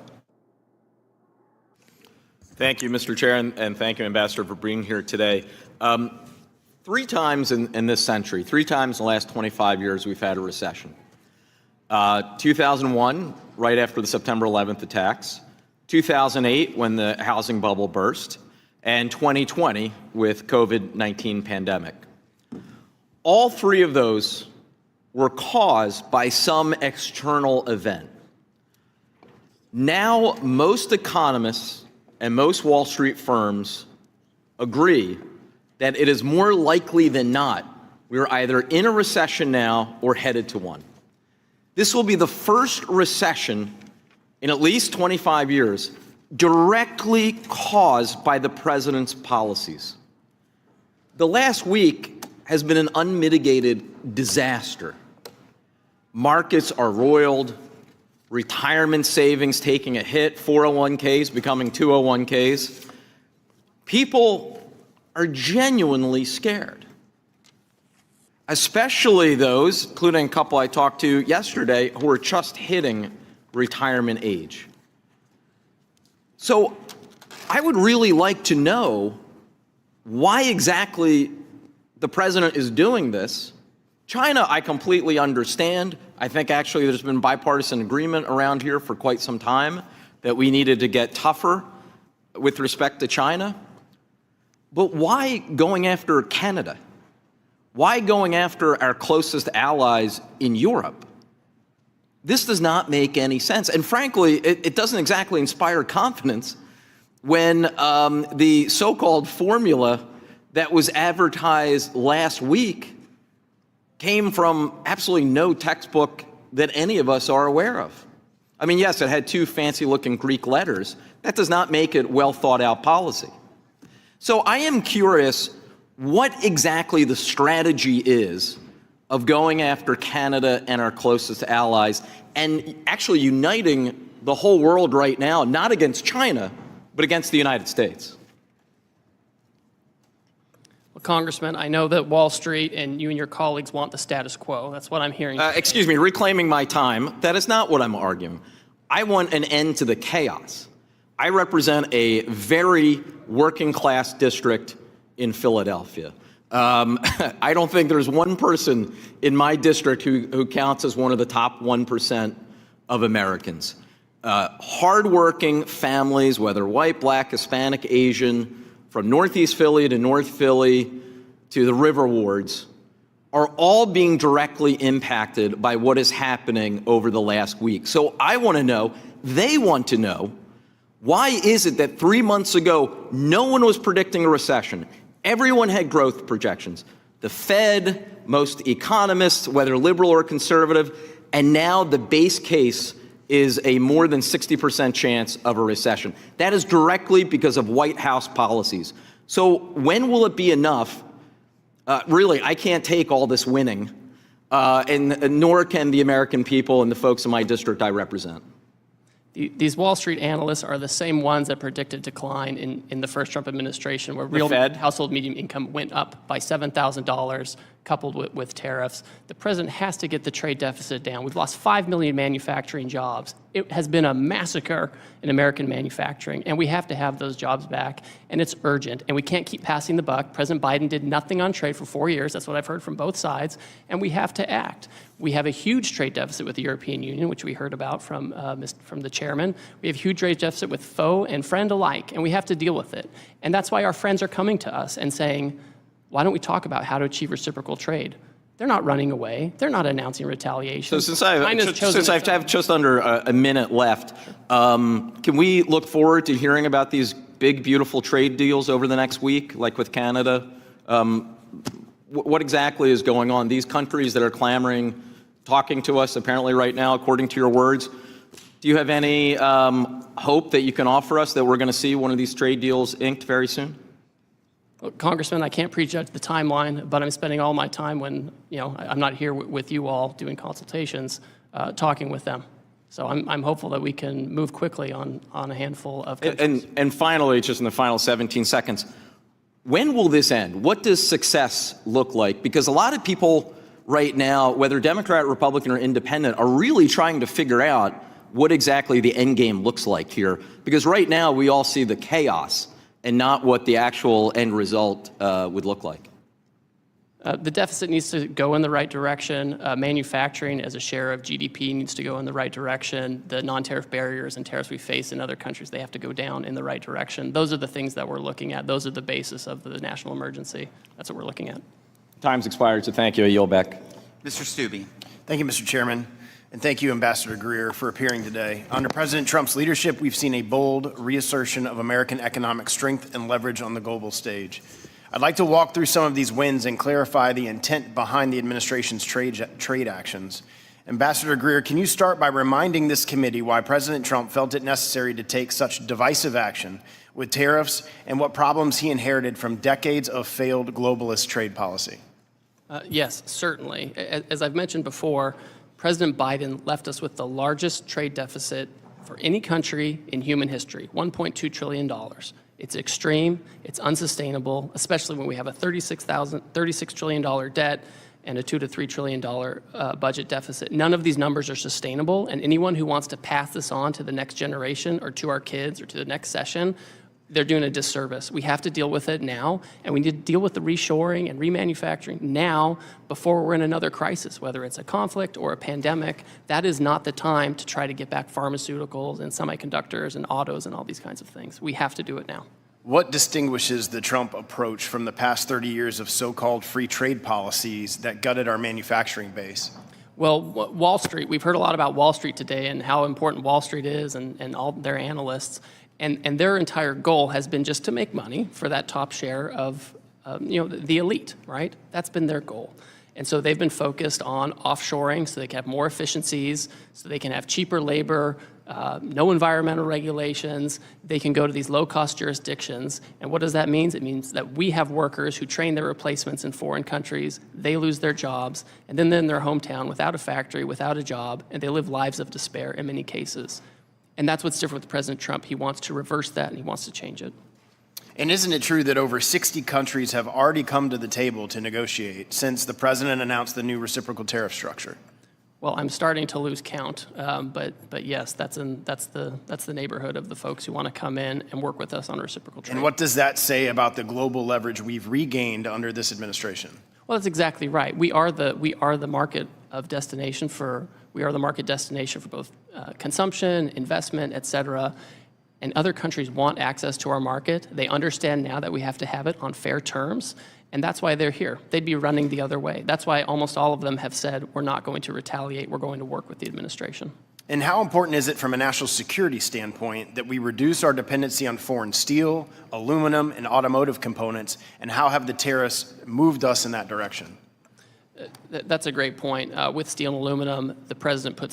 Thank you, Mr. Chair, and thank you, Ambassador, for being here today. 3 times in this century, 3 times in the last 25 years, we've had a recession. 2001, right after the September 11th attacks, 2008, when the housing bubble burst, and 2020 with COVID-19 pandemic. All 3 of those were caused by some external event. Now, most economists and most Wall Street firms agree that it is more likely than not we're either in a recession now or headed to one. This will be the first recession in at least 25 years directly caused by the president's policies. The last week has been an unmitigated disaster. Markets are roiled, retirement savings taking a hit, 401ks becoming 201ks. People are genuinely scared, especially those, including a couple I talked to yesterday, who are just hitting retirement age. So I would really like to know why exactly the president is doing this. China, I completely understand. I think actually there's been bipartisan agreement around here for quite some time that we needed to get tougher with respect to China. But why going after Canada? Why going after our closest allies in Europe? This does not make any sense. And frankly, it doesn't exactly inspire confidence when the so-called formula that was advertised last week came from absolutely no textbook that any of us are aware of. I mean, yes, it had 2 fancy-looking Greek letters. That does not make it well-thought-out policy. So I am curious what exactly the strategy is of going after Canada and our closest allies and actually uniting the whole world right now, not against China, but against the United States. Well, Congressman, I know that Wall Street and you and your colleagues want the status quo. That's what I'm hearing. Excuse me, reclaiming my time. That is not what I'm arguing. I want an end to the chaos. I represent a very working-class district in Philadelphia. I don't think there's one person in my district who counts as one of the top 1% of Americans. Hardworking families, whether white, black, Hispanic, Asian, from Northeast Philly to North Philly to the river wards, are all being directly impacted by what is happening over the last week. So I want to know, they want to know, why is it that 3 months ago, no one was predicting a recession? Everyone had growth projections. The Fed, most economists, whether liberal or conservative, and now the base case is a more than 60% chance of a recession. That is directly because of White House policies. So when will it be enough? Really, I can't take all this winning, and nor can the American people and the folks in my district I represent. These Wall Street analysts are the same ones that predicted decline in the first Trump administration, where real household median income went up by $7,000, coupled with tariffs. The president has to get the trade deficit down. We've lost 5 million manufacturing jobs. It has been a massacre in American manufacturing, and we have to have those jobs back, and it's urgent, and we can't keep passing the buck. President Biden did nothing on trade for 4 years. That's what I've heard from both sides, and we have to act. We have a huge trade deficit with the European Union, which we heard about from the chairman. We have a huge trade deficit with foe and friend alike, and we have to deal with it. And that's why our friends are coming to us and saying, why don't we talk about how to achieve reciprocal trade? They're not running away. They're not announcing retaliation. So since I have just under a minute left, can we look forward to hearing about these big, beautiful trade deals over the next week, like with Canada? What exactly is going on? These countries that are clamoring, talking to us apparently right now, according to your words, do you have any hope that you can offer us that we're going to see one of these trade deals inked very soon? Well, Congressman, I can't prejudge the timeline, but I'm spending all my time when I'm not here with you all doing consultations, talking with them. So I'm hopeful that we can move quickly on a handful of countries. And finally, just in the final 17 seconds, when will this end? What does success look like? Because a lot of people right now, whether Democrat, Republican, or Independent, are really trying to figure out what exactly the end game looks like here. Because right now, we all see the chaos and not what the actual end result would look like. The deficit needs to go in the right direction. Manufacturing as a share of GDP needs to go in the right direction. The non-tariff barriers and tariffs we face in other countries, they have to go down in the right direction. Those are the things that we're looking at. Those are the basis of the national emergency. That's what we're looking at. Time's expired, so thank you. I yield back. Mr. Stubbe. Thank you, Mr. Chairman. And thank you, Ambassador Greer, for appearing today. Under President Trump's leadership, we've seen a bold reassertion of American economic strength and leverage on the global stage. I'd like to walk through some of these wins and clarify the intent behind the administration's trade actions. Ambassador Greer, can you start by reminding this committee why President Trump felt it necessary to take such divisive action with tariffs and what problems he inherited from decades of failed globalist trade policy? Yes, certainly. As I've mentioned before, President Biden left us with the largest trade deficit for any country in human history, $1.2 trillion. It's extreme, it's unsustainable, especially when we have a $36 trillion debt and a $2 to $3 trillion budget deficit. None of these numbers are sustainable, and anyone who wants to pass this on to the next generation or to our kids or to the next session, they're doing a disservice. We have to deal with it now, and we need to deal with the reshoring and remanufacturing now before we're in another crisis, whether it's a conflict or a pandemic. That is not the time to try to get back pharmaceuticals and semiconductors and autos and all these kinds of things. We have to do it now. What distinguishes the Trump approach from the past 30 years of so-called free trade policies that gutted our manufacturing base? Well, Wall Street, we've heard a lot about Wall Street today and how important Wall Street is and all their analysts. And their entire goal has been just to make money for that top share of the elite, right? That's been their goal. And so they've been focused on offshoring so they can have more efficiencies, so they can have cheaper labor, no environmental regulations. They can go to these low-cost jurisdictions. And what does that mean? It means that we have workers who train their replacements in foreign countries. They lose their jobs, and then they're in their hometown without a factory, without a job, and they live lives of despair in many cases. And that's what's different with President Trump. He wants to reverse that, and he wants to change it. And isn't it true that over 60 countries have already come to the table to negotiate since the president announced the new reciprocal tariff structure? Well, I'm starting to lose count, but yes, that's the neighborhood of the folks who want to come in and work with us on reciprocal trade. And what does that say about the global leverage we've regained under this administration? Well, that's exactly right. We are the market of destination for both consumption, investment, et cetera. And other countries want access to our market. They understand now that we have to have it on fair terms, and that's why they're here. They'd be running the other way. That's why almost all of them have said, we're not going to retaliate, we're going to work with the administration. And how important is it from a national security standpoint that we reduce our dependency on foreign steel, aluminum, and automotive components, and how have the tariffs moved us in that direction? That's a great point. With steel and aluminum, the president put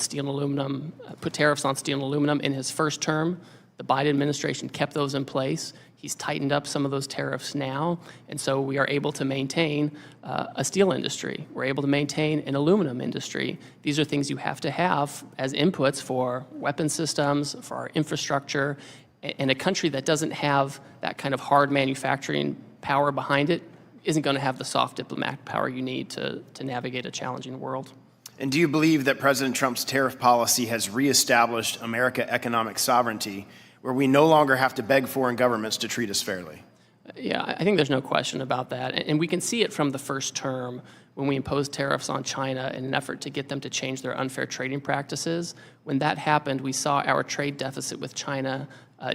tariffs on steel and aluminum in his first term. The Biden administration kept those in place. He's tightened up some of those tariffs now, and so we are able to maintain a steel industry. We're able to maintain an aluminum industry. These are things you have to have as inputs for weapon systems, for our infrastructure, and a country that doesn't have that kind of hard manufacturing power behind it isn't going to have the soft diplomatic power you need to navigate a challenging world. And do you believe that President Trump's tariff policy has reestablished American economic sovereignty, where we no longer have to beg foreign governments to treat us fairly? Yeah, I think there's no question about that. And we can see it from the first term when we imposed tariffs on China in an effort to get them to change their unfair trading practices. When that happened, we saw our trade deficit with China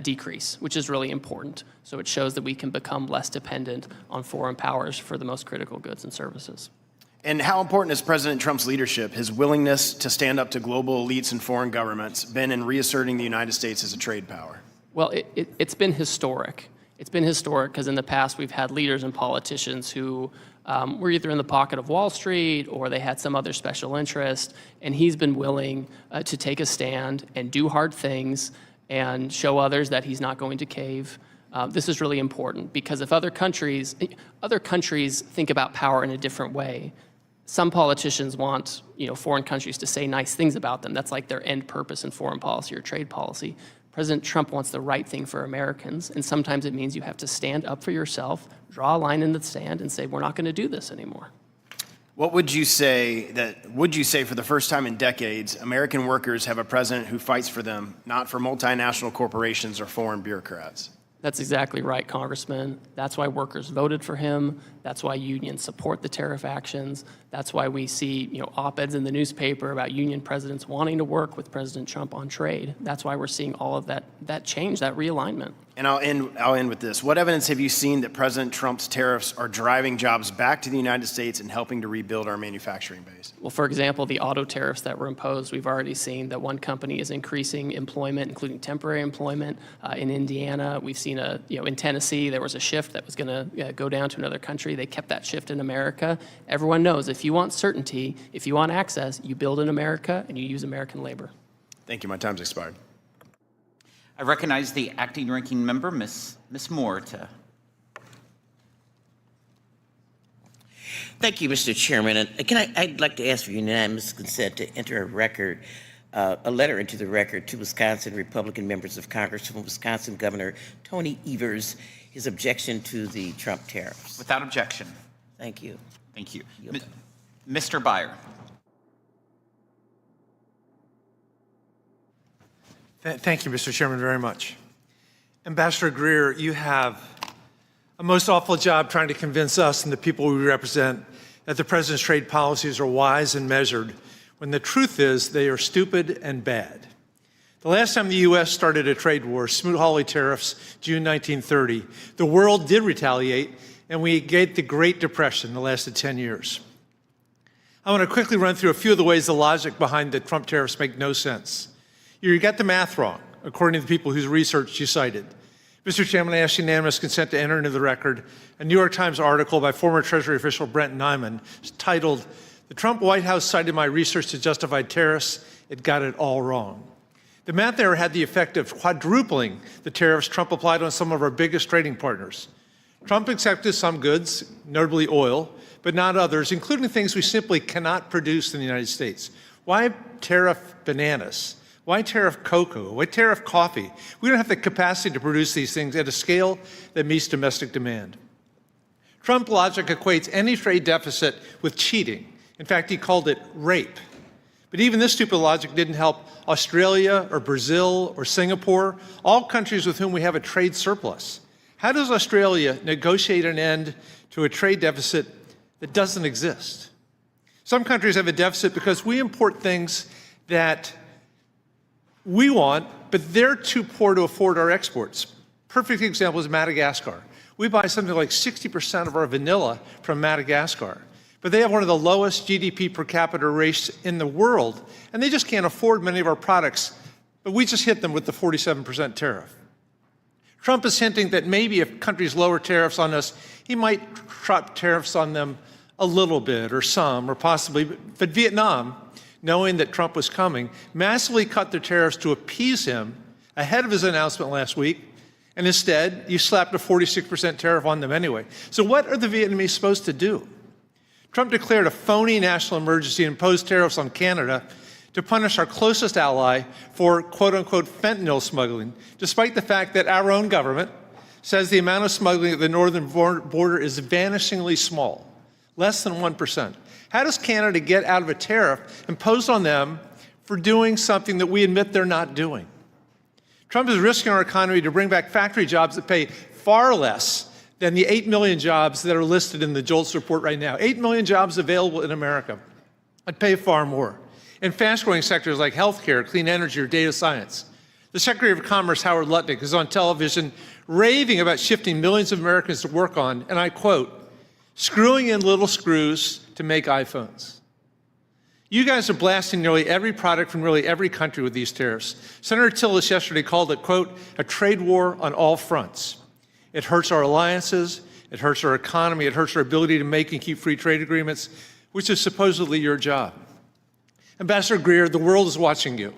decrease, which is really important. So it shows that we can become less dependent on foreign powers for the most critical goods and services. And how important has President Trump's leadership, his willingness to stand up to global elites and foreign governments, been in reasserting the United States as a trade power? Well, it's been historic. It's been historic because in the past we've had leaders and politicians who were either in the pocket of Wall Street or they had some other special interest, and he's been willing to take a stand and do hard things and show others that he's not going to cave. This is really important because if other countries think about power in a different way, some politicians want foreign countries to say nice things about them. That's like their end purpose in foreign policy or trade policy. President Trump wants the right thing for Americans, and sometimes it means you have to stand up for yourself, draw a line in the sand, and say, we're not going to do this anymore. What would you say for the first time in decades, American workers have a president who fights for them, not for multinational corporations or foreign bureaucrats? That's exactly right, Congressman. That's why workers voted for him. That's why unions support the tariff actions. That's why we see, op-eds in the newspaper about union presidents wanting to work with President Trump on trade. That's why we're seeing all of that change, that realignment. And I'll end with this. What evidence have you seen that President Trump's tariffs are driving jobs back to the United States and helping to rebuild our manufacturing base? Well, for example, the auto tariffs that were imposed, we've already seen that one company is increasing employment, including temporary employment. In Indiana, we've seen in Tennessee, there was a shift that was going to go down to another country. They kept that shift in America. Everyone knows if you want certainty, if you want access, you build in America and you use American labor. Thank you. My time's expired. I recognize the acting ranking member, Ms. Moore, Thank you, Mr. Chairman. And I'd like to ask for unanimous consent to enter a letter into the record to Wisconsin Republican members of Congress from Wisconsin Governor Tony Evers, his objection to the Trump tariffs. Without objection. Thank you. Thank you. Mr. Byer. Thank you, Mr. Chairman, very much. Ambassador Greer, you have a most awful job trying to convince us and the people we represent that the president's trade policies are wise and measured, when the truth is they are stupid and bad. The last time the U.S. started a trade war, Smoot-Hawley tariffs, June 1930, the world did retaliate, and we get the Great Depression that lasted 10 years. I want to quickly run through a few of the ways the logic behind the Trump tariffs make no sense. You got the math wrong, according to the people whose research you cited. Mr. Chairman, I ask unanimous consent to enter into the record a New York Times article by former Treasury official Brent Nyman titled, "The Trump White House cited my research to justify tariffs. It got it all wrong." The math error had the effect of quadrupling the tariffs Trump applied on some of our biggest trading partners. Trump accepted some goods, notably oil, but not others, including things we simply cannot produce in the United States. Why tariff bananas? Why tariff cocoa? Why tariff coffee? We don't have the capacity to produce these things at a scale that meets domestic demand. Trump logic equates any trade deficit with cheating. In fact, he called it rape. But even this stupid logic didn't help Australia or Brazil or Singapore, all countries with whom we have a trade surplus. How does Australia negotiate an end to a trade deficit that doesn't exist? Some countries have a deficit because we import things that we want, but they're too poor to afford our exports. Perfect example is Madagascar. We buy something like 60% of our vanilla from Madagascar. But they have one of the lowest GDP per capita rates in the world, and they just can't afford many of our products, but we just hit them with the 47% tariff. Trump is hinting that maybe if countries lower tariffs on us, he might drop tariffs on them a little bit or some or possibly, but Vietnam, knowing that Trump was coming, massively cut their tariffs to appease him ahead of his announcement last week, and instead, you slapped a 46% tariff on them anyway. So what are the Vietnamese supposed to do? Trump declared a phony national emergency and imposed tariffs on Canada to punish our closest ally for quote-unquote fentanyl smuggling, despite the fact that our own government says the amount of smuggling at the northern border is vanishingly small, less than 1%. How does Canada get out of a tariff imposed on them for doing something that we admit they're not doing? Trump is risking our economy to bring back factory jobs that pay far less than the 8 million jobs that are listed in the JOLTS report right now. 8 million jobs available in America. I'd pay far more. In fast-growing sectors like healthcare, clean energy, or data science. The Secretary of Commerce, Howard Lutnick, is on television raving about shifting millions of Americans to work on, and I quote, screwing in little screws to make iPhones. You guys are blasting nearly every product from nearly every country with these tariffs. Senator Tillis yesterday called it, quote, a trade war on all fronts. It hurts our alliances, it hurts our economy, it hurts our ability to make and keep free trade agreements, which is supposedly your job. Ambassador Greer, the world is watching you.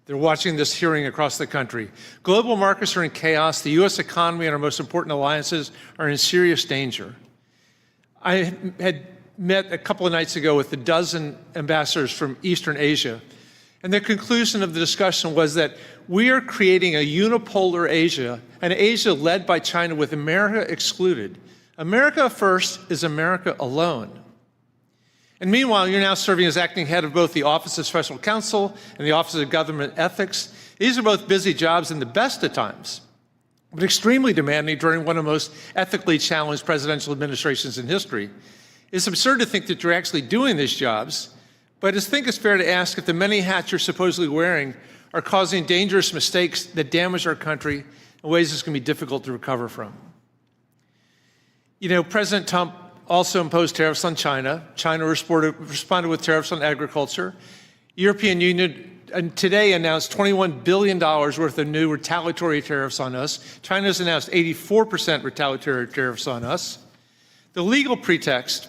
They're watching this hearing across the country. Global markets are in chaos. The U.S. economy and our most important alliances are in serious danger. I had met a couple of nights ago with a dozen ambassadors from Eastern Asia, and the conclusion of the discussion was that we are creating a unipolar Asia, an Asia led by China with America excluded. America first is America alone. And meanwhile, you're now serving as acting head of both the Office of Special Counsel and the Office of Government Ethics. These are both busy jobs in the best of times, but extremely demanding during one of the most ethically challenged presidential administrations in history. It's absurd to think that you're actually doing these jobs, but I think it's fair to ask if the many hats you're supposedly wearing are causing dangerous mistakes that damage our country in ways that's going to be difficult to recover from. You know, President Trump also imposed tariffs on China. China responded with tariffs on agriculture. European Union today announced $21 billion worth of new retaliatory tariffs on us. China's announced 84% retaliatory tariffs on us. The legal pretext,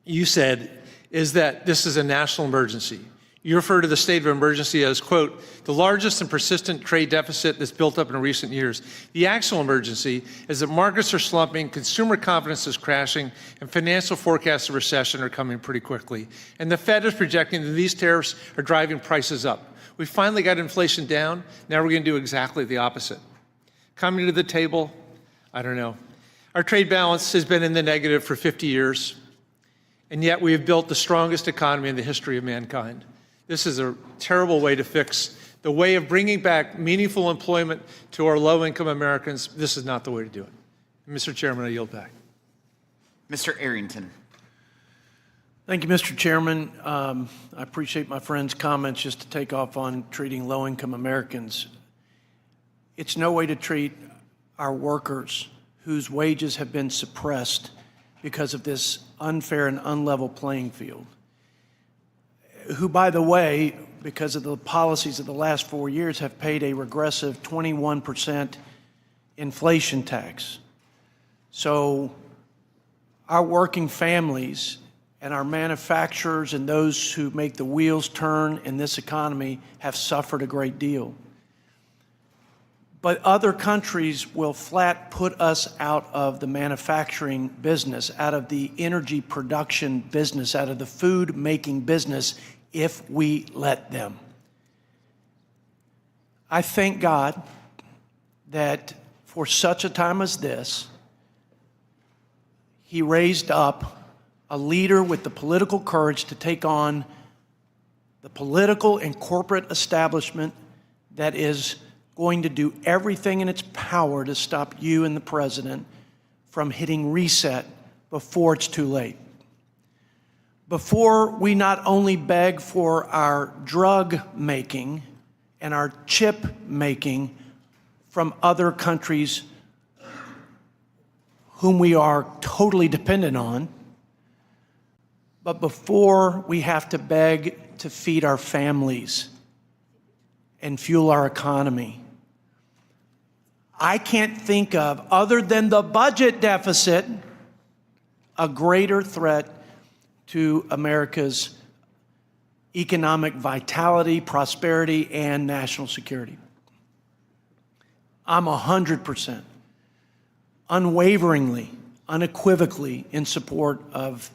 you said, is that this is a national emergency. You refer to the state of emergency as, quote, the largest and persistent trade deficit that's built up in recent years. The actual emergency is that markets are slumping, consumer confidence is crashing, and financial forecasts of recession are coming pretty quickly. And the Fed is projecting that these tariffs are driving prices up. We finally got inflation down. Now we're going to do exactly the opposite. Coming to the table, I don't know. Our trade balance has been in the negative for 50 years, and yet we have built the strongest economy in the history of mankind. This is a terrible way to fix the way of bringing back meaningful employment to our low-income Americans. This is not the way to do it. Mr. Chairman, I yield back. Mr. Arrington. Thank you, Mr. Chairman. I appreciate my friend's comments just to take off on treating low-income Americans. It's no way to treat our workers whose wages have been suppressed because of this unfair and unlevel playing field, who, by the way, because of the policies of the last 4 years, have paid a regressive 21% inflation tax. So our working families and our manufacturers and those who make the wheels turn in this economy have suffered a great deal. But other countries will flat put us out of the manufacturing business, out of the energy production business, out of the food making business if we let them. I thank God that for such a time as this, He raised up a leader with the political courage to take on the political and corporate establishment that is going to do everything in its power to stop you and the president from hitting reset before it's too late. Before we not only beg for our drug making and our chip making from other countries whom we are totally dependent on, but before we have to beg to feed our families and fuel our economy. I can't think of, other than the budget deficit, a greater threat to America's economic vitality, prosperity, and national security. I'm 100%, unwaveringly, unequivocally in support of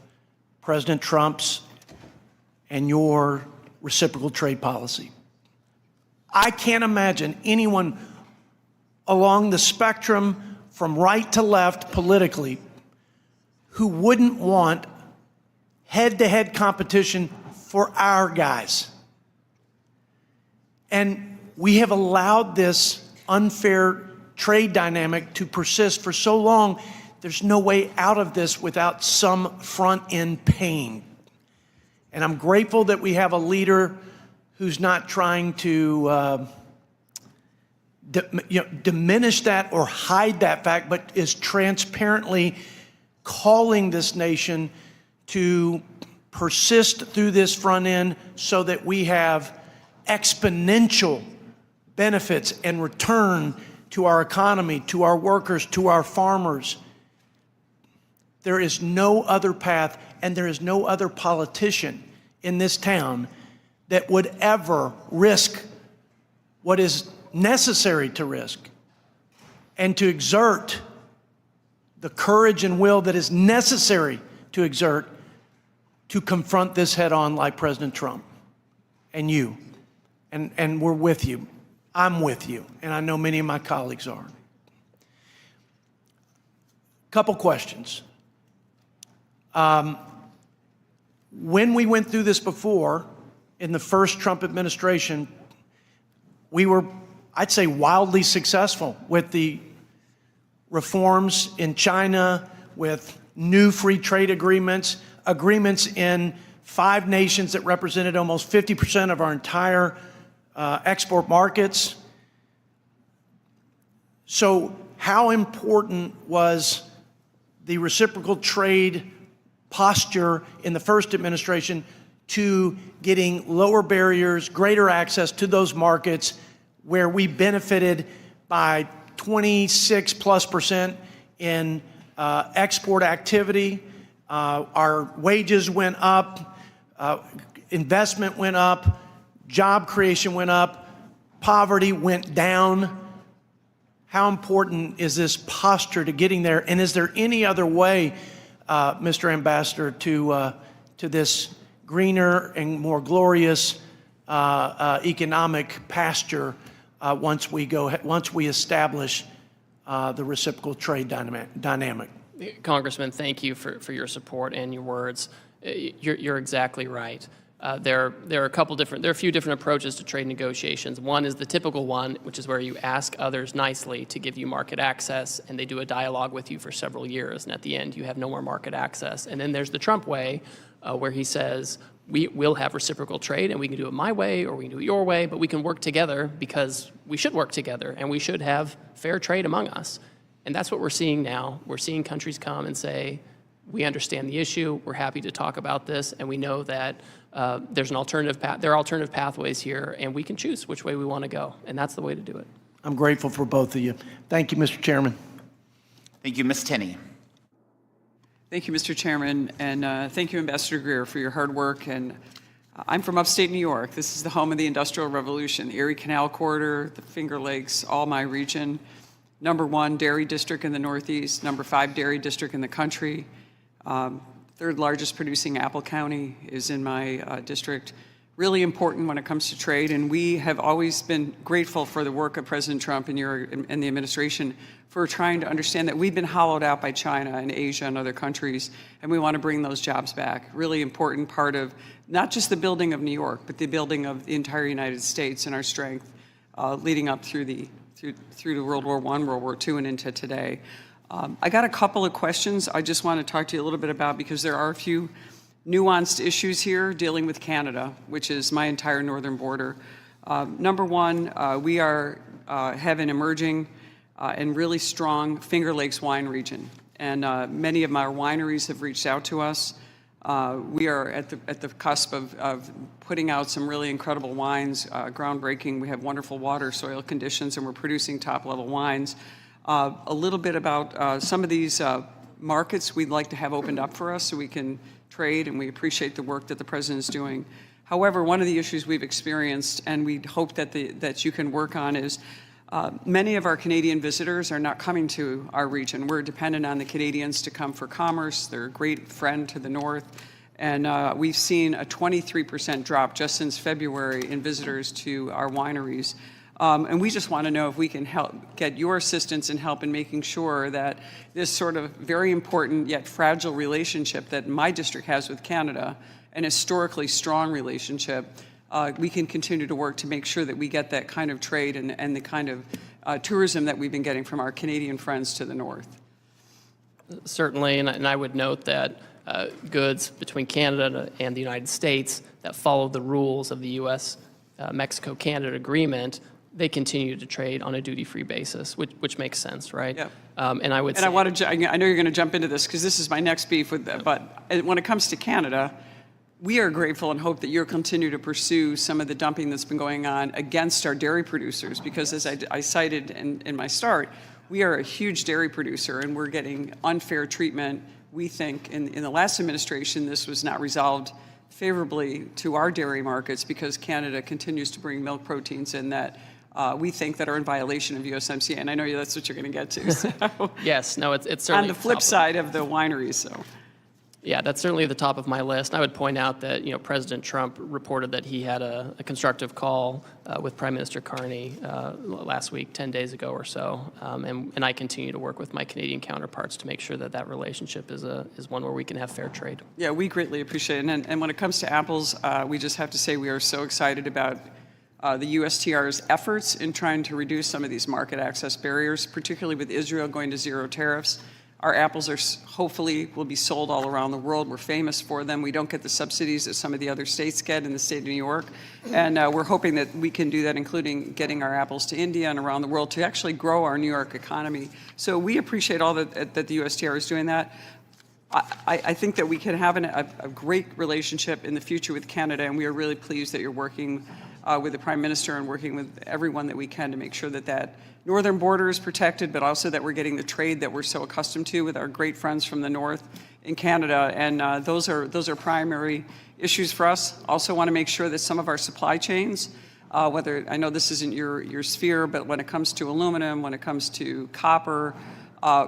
President Trump's and your reciprocal trade policy. I can't imagine anyone along the spectrum from right to left politically who wouldn't want head-to-head competition for our guys. And we have allowed this unfair trade dynamic to persist for so long, there's no way out of this without some front-end pain. And I'm grateful that we have a leader who's not trying to diminish that or hide that fact, but is transparently calling this nation to persist through this front end so that we have exponential benefits and return to our economy, to our workers, to our farmers. There is no other path, and there is no other politician in this town that would ever risk what is necessary to risk and to exert the courage and will that is necessary to exert to confront this head on like President Trump and you. And we're with you. I'm with you. And I know many of my colleagues are. Couple questions. When we went through this before, in the first Trump administration, we were, I'd say, wildly successful with the reforms in China, with new free trade agreements, agreements in 5 nations that represented almost 50% of our entire export markets. So how important was the reciprocal trade posture in the first administration to getting lower barriers, greater access to those markets where we benefited by 26+% in export activity? Our wages went up, investment went up, job creation went up, poverty went down. How important is this posture to getting there? And is there any other way, Mr. Ambassador, to this greener and more glorious economic pasture once we establish the reciprocal trade dynamic? Congressman, thank you for your support and your words. You're exactly right. There are a few different approaches to trade negotiations. One is the typical one, which is where you ask others nicely to give you market access, and they do a dialogue with you for several years, and at the end you have no more market access. And then there's the Trump way, where he says, we will have reciprocal trade and we can do it my way or we can do it your way, but we can work together because we should work together and we should have fair trade among us. And that's what we're seeing now. We're seeing countries come and say, we understand the issue, we're happy to talk about this, and we know that there's an alternative there are alternative pathways here, and we can choose which way we want to go, and that's the way to do it. I'm grateful for both of you. Thank you, Mr. Chairman. Thank you, Ms. Tenney. Thank you, Mr. Chairman, and thank you, Ambassador Greer, for your hard work. And I'm from upstate New York. This is the home of the Industrial Revolution, the Erie Canal Corridor, the Finger Lakes, all my region. #1 dairy district in the Northeast, #5 dairy district in the country. Third largest producing apple county is in my district. Really important when it comes to trade, and we have always been grateful for the work of President Trump and the administration for trying to understand that we've been hollowed out by China and Asia and other countries, and we want to bring those jobs back. Really important part of not just the building of New York, but the building of the entire United States and our strength leading up through to World War I, World War II, and into today. I got a couple of questions I just want to talk to you a little bit about because there are a few nuanced issues here dealing with Canada, which is my entire northern border. #1, we have an emerging and really strong Finger Lakes wine region, and many of our wineries have reached out to us. We are at the cusp of putting out some really incredible wines, groundbreaking. We have wonderful water, soil conditions, and we're producing top-level wines. A little bit about some of these markets we'd like to have opened up for us so we can trade, and we appreciate the work that the President is doing. However, one of the issues we've experienced, and we hope that you can work on, is many of our Canadian visitors are not coming to our region. We're dependent on the Canadians to come for commerce. They're a great friend to the north. And we've seen a 23% drop just since February in visitors to our wineries. And we just want to know if we can get your assistance and help in making sure that this sort of very important yet fragile relationship that my district has with Canada, an historically strong relationship, we can continue to work to make sure that we get that kind of trade and the kind of tourism that we've been getting from our Canadian friends to the north. Certainly, and I would note that goods between Canada and the United States that follow the rules of the U.S.-Mexico-Canada agreement, they continue to trade on a duty-free basis, which makes sense, right? Yeah. And I would say, I know you're going to jump into this because this is my next beef with that, but when it comes to Canada, we are grateful and hope that you'll continue to pursue some of the dumping that's been going on against our dairy producers because, as I cited in my start, we are a huge dairy producer and we're getting unfair treatment. We think in the last administration this was not resolved favorably to our dairy markets because Canada continues to bring milk proteins in that we think that are in violation of USMCA, and I know that's what you're going to get to. So. Yes, no, it's certainly on the flip side of the wineries. So. Yeah, that's certainly at the top of my list. I would point out that President Trump reported that he had a constructive call with Prime Minister Carney last week, 10 days ago or so, and I continue to work with my Canadian counterparts to make sure that relationship is one where we can have fair trade. Yeah, we greatly appreciate it. And when it comes to apples, we just have to say we are so excited about the USTR's efforts in trying to reduce some of these market access barriers, particularly with Israel going to zero tariffs. Our apples hopefully will be sold all around the world. We're famous for them. We don't get the subsidies that some of the other states get in the state of New York. And we're hoping that we can do that, including getting our apples to India and around the world to actually grow our New York economy. So we appreciate all that the USTR is doing that. I think that we can have a great relationship in the future with Canada, and we are really pleased that you're working with the Prime Minister and working with everyone that we can to make sure that northern border is protected, but also that we're getting the trade that we're so accustomed to with our great friends from the north in Canada. And those are primary issues for us. Also want to make sure that some of our supply chains, whether I know this isn't your sphere, but when it comes to aluminum, when it comes to copper,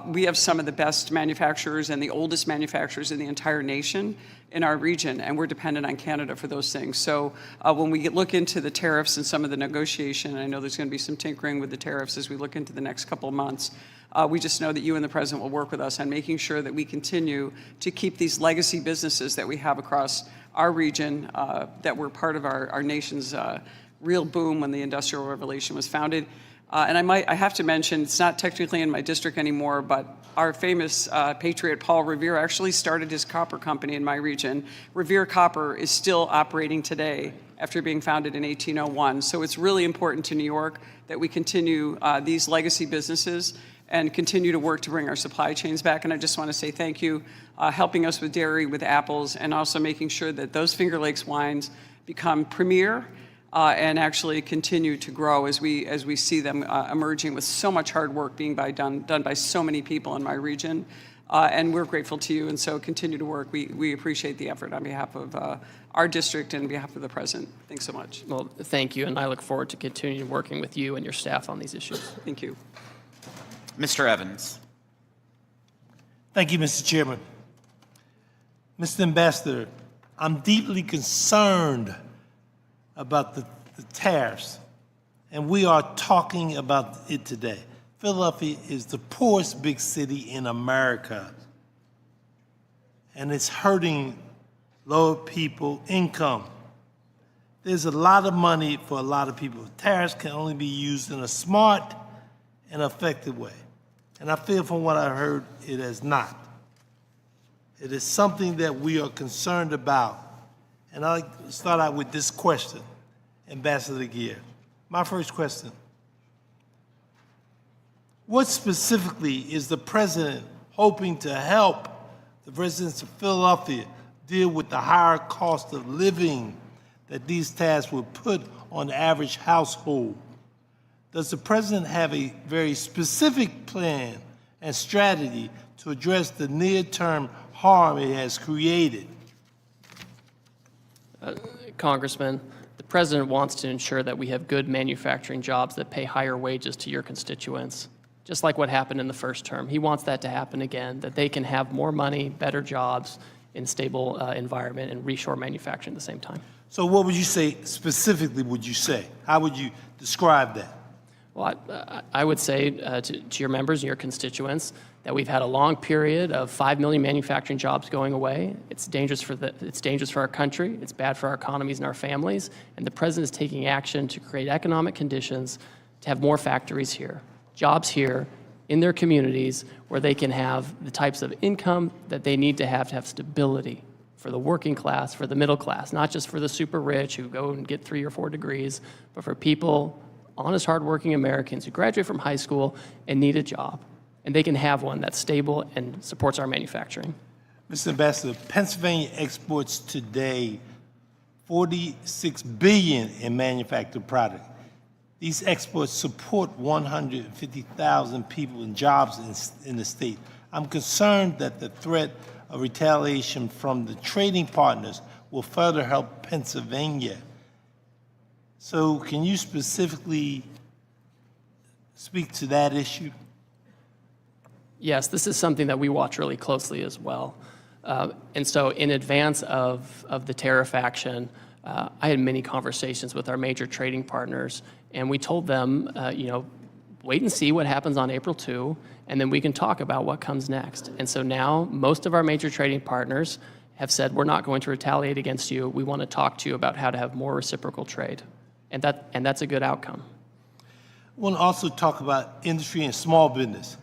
we have some of the best manufacturers and the oldest manufacturers in the entire nation in our region, and we're dependent on Canada for those things. So when we look into the tariffs and some of the negotiation, I know there's going to be some tinkering with the tariffs as we look into the next couple of months. We just know that you and the President will work with us on making sure that we continue to keep these legacy businesses that we have across our region that were part of our nation's real boom when the Industrial Revolution was founded. And I have to mention, it's not technically in my district anymore, but our famous patriot Paul Revere actually started his copper company in my region. Revere Copper is still operating today after being founded in 1801. So it's really important to New York that we continue these legacy businesses and continue to work to bring our supply chains back. And I just want to say thank you, helping us with dairy, with apples, and also making sure that those Finger Lakes wines become premier and actually continue to grow as we see them emerging with so much hard work being done by so many people in my region. And we're grateful to you, and so continue to work. We appreciate the effort on behalf of our district and on behalf of the President. Thanks so much. Well, thank you, and I look forward to continuing working with you and your staff on these issues. Thank you. Mr. Evans. Thank you, Mr. Chairman. Mr. Ambassador, I'm deeply concerned about the tariffs, and we are talking about it today. Philadelphia is the poorest big city in America, and it's hurting lower people income. There's a lot of money for a lot of people. Tariffs can only be used in a smart and effective way. And I feel from what I heard, it is not. It is something that we are concerned about. And I'll start out with this question, Ambassador Greer. My first question: what specifically is the President hoping to help the residents of Philadelphia deal with the higher cost of living that these tariffs will put on the average household? Does the President have a very specific plan and strategy to address the near-term harm it has created? Congressman, the President wants to ensure that we have good manufacturing jobs that pay higher wages to your constituents, just like what happened in the first term. He wants that to happen again, that they can have more money, better jobs in stable environment, and reshore manufacturing at the same time. So what would you say specifically, How would you describe that? Well, I would say to your members and your constituents that we've had a long period of 5 million manufacturing jobs going away. It's dangerous for our country. It's bad for our economies and our families. And the President is taking action to create economic conditions to have more factories here, jobs here in their communities where they can have the types of income that they need to have stability for the working class, for the middle class, not just for the super rich who go and get 3 or 4 degrees, but for people, honest, hardworking Americans who graduate from high school and need a job. And they can have one that's stable and supports our manufacturing. Mr. Ambassador, Pennsylvania exports today $46 billion in manufactured product. These exports support 150,000 people and jobs in the state. I'm concerned that the threat of retaliation from the trading partners will further help Pennsylvania. So can you specifically speak to that issue? Yes, this is something that we watch really closely as well. And so in advance of the tariff action, I had many conversations with our major trading partners, and we told them, wait and see what happens on April 2, and then we can talk about what comes next. And so now most of our major trading partners have said, we're not going to retaliate against you. We want to talk to you about how to have more reciprocal trade. And that's a good outcome. I want to also talk about industry and small business,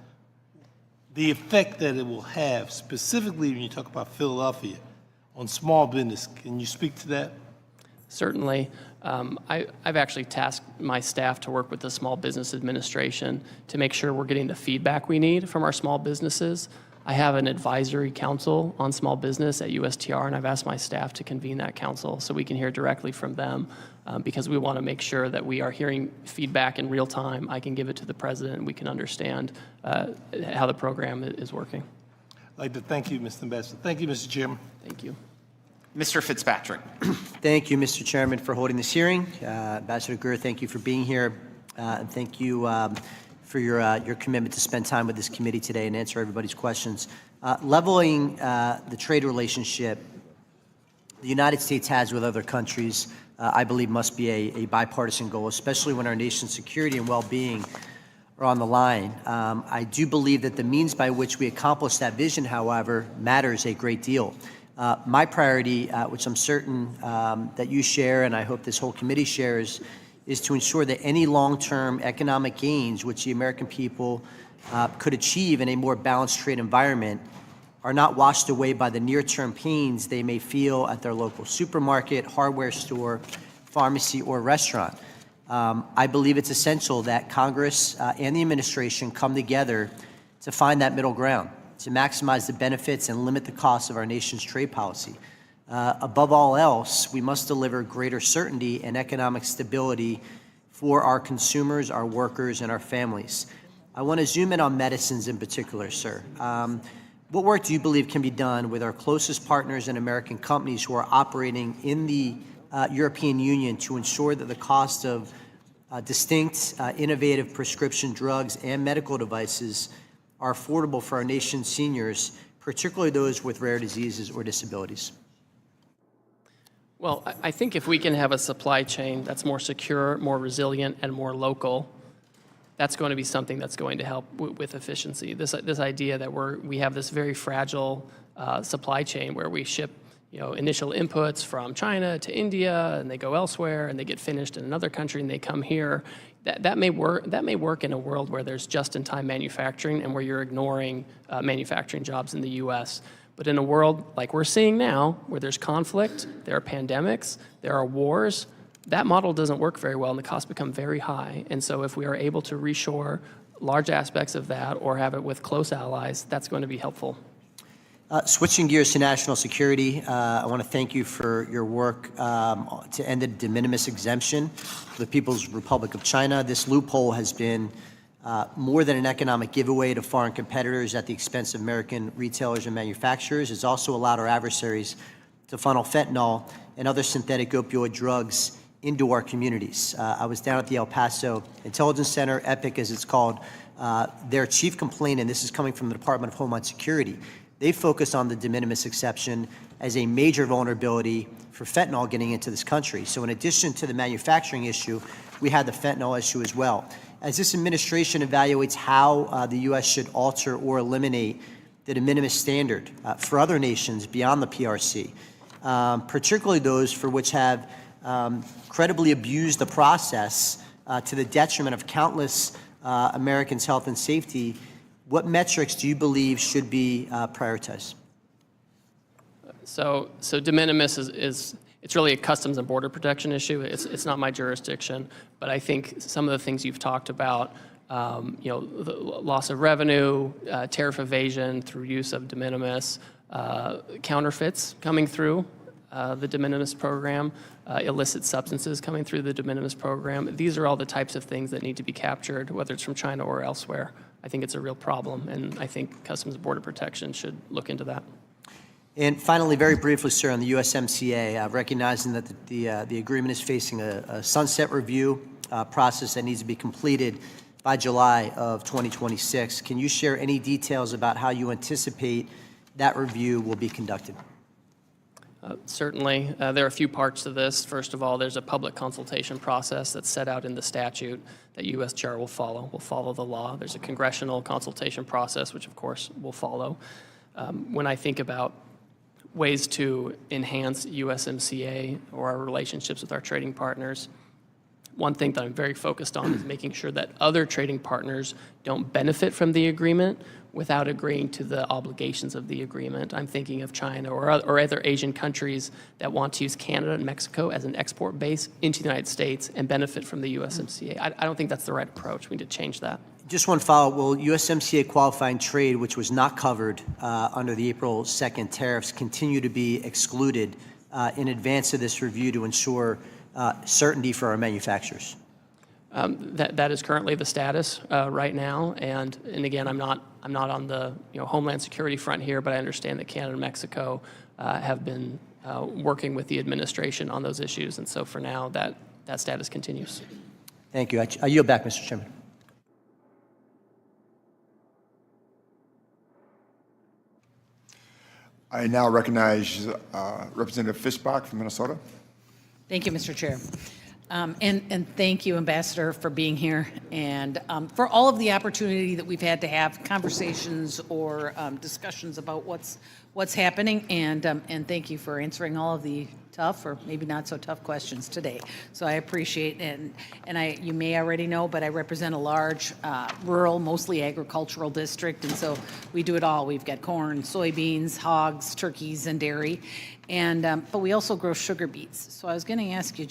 the effect that it will have, specifically when you talk about Philadelphia, on small business. Can you speak to that? Certainly. I've actually tasked my staff to work with the Small Business Administration to make sure we're getting the feedback we need from our small businesses. I have an advisory council on small business at USTR, and I've asked my staff to convene that council so we can hear directly from them because we want to make sure that we are hearing feedback in real time. I can give it to the President, and we can understand how the program is working. I'd like to thank you, Mr. Ambassador. Thank you, Mr. Chairman. Thank you. Mr. Fitzpatrick. Thank you, Mr. Chairman, for holding this hearing. Ambassador Greer, thank you for being here. And thank you for your commitment to spend time with this committee today and answer everybody's questions. Leveling the trade relationship the United States has with other countries, I believe, must be a bipartisan goal, especially when our nation's security and well-being are on the line. I do believe that the means by which we accomplish that vision, however, matters a great deal. My priority, which I'm certain that you share and I hope this whole committee shares, is to ensure that any long-term economic gains which the American people could achieve in a more balanced trade environment are not washed away by the near-term pains they may feel at their local supermarket, hardware store, pharmacy, or restaurant. I believe it's essential that Congress and the administration come together to find that middle ground, to maximize the benefits and limit the costs of our nation's trade policy. Above all else, we must deliver greater certainty and economic stability for our consumers, our workers, and our families. I want to zoom in on medicines in particular, sir. What work do you believe can be done with our closest partners and American companies who are operating in the European Union to ensure that the cost of distinct, innovative prescription drugs and medical devices are affordable for our nation's seniors, particularly those with rare diseases or disabilities? Well, I think if we can have a supply chain that's more secure, more resilient, and more local, that's going to be something that's going to help with efficiency. This idea that we have this very fragile supply chain where we ship initial inputs from China to India, and they go elsewhere, and they get finished in another country, and they come here. That may work in a world where there's just-in-time manufacturing and where you're ignoring manufacturing jobs in the U.S. But in a world like we're seeing now, where there's conflict, there are pandemics, there are wars, that model doesn't work very well, and the costs become very high. And so if we are able to reshore large aspects of that or have it with close allies, that's going to be helpful. Switching gears to national security, I want to thank you for your work to end the de minimis exemption for the People's Republic of China. This loophole has been more than an economic giveaway to foreign competitors at the expense of American retailers and manufacturers. It's also allowed our adversaries to funnel fentanyl and other synthetic opioid drugs into our communities. I was down at the El Paso Intelligence Center, EPIC as it's called. Their chief complaint, and this is coming from the Department of Homeland Security, they focus on the de minimis exception as a major vulnerability for fentanyl getting into this country. So in addition to the manufacturing issue, we had the fentanyl issue as well. As this administration evaluates how the U.S. should alter or eliminate the de minimis standard for other nations beyond the PRC, particularly those for which have credibly abused the process to the detriment of countless Americans' health and safety, what metrics do you believe should be prioritized? So de minimis it's really a customs and border protection issue. It's not my jurisdiction, but I think some of the things you've talked about, the loss of revenue, tariff evasion through use of de minimis, counterfeits coming through the de minimis program, illicit substances coming through the de minimis program. These are all the types of things that need to be captured, whether it's from China or elsewhere. I think it's a real problem, and I think Customs and Border Protection should look into that. And finally, very briefly, sir, on the USMCA, recognizing that the agreement is facing a sunset review process that needs to be completed by July of 2026, can you share any details about how you anticipate that review will be conducted? Certainly. There are a few parts to this. First of all, there's a public consultation process that's set out in the statute that USTR will follow the law. There's a congressional consultation process, which of course will follow. When I think about ways to enhance USMCA or our relationships with our trading partners, one thing that I'm very focused on is making sure that other trading partners don't benefit from the agreement without agreeing to the obligations of the agreement. I'm thinking of China or other Asian countries that want to use Canada and Mexico as an export base into the United States and benefit from the USMCA. I don't think that's the right approach. We need to change that. Just one follow-up. Will USMCA qualifying trade, which was not covered under the April 2nd tariffs, continue to be excluded in advance of this review to ensure certainty for our manufacturers? That is currently the status right now, and again, I'm not on the Homeland Security front here, but I understand that Canada and Mexico have been working with the administration on those issues, and so for now, that status continues. Thank you. I yield back, Mr. Chairman. I now recognize Representative Fischbach from Minnesota. Thank you, Mr. Chair. And thank you, Ambassador, for being here and for all of the opportunity that we've had to have conversations or discussions about what's what's happening, and thank you for answering all of the tough or maybe not so tough questions today. So I appreciate it. And you may already know, but I represent a large rural, mostly agricultural district, and so we do it all. We've got corn, soybeans, hogs, turkeys, and dairy. And but we also grow sugar beets. So I was going to ask you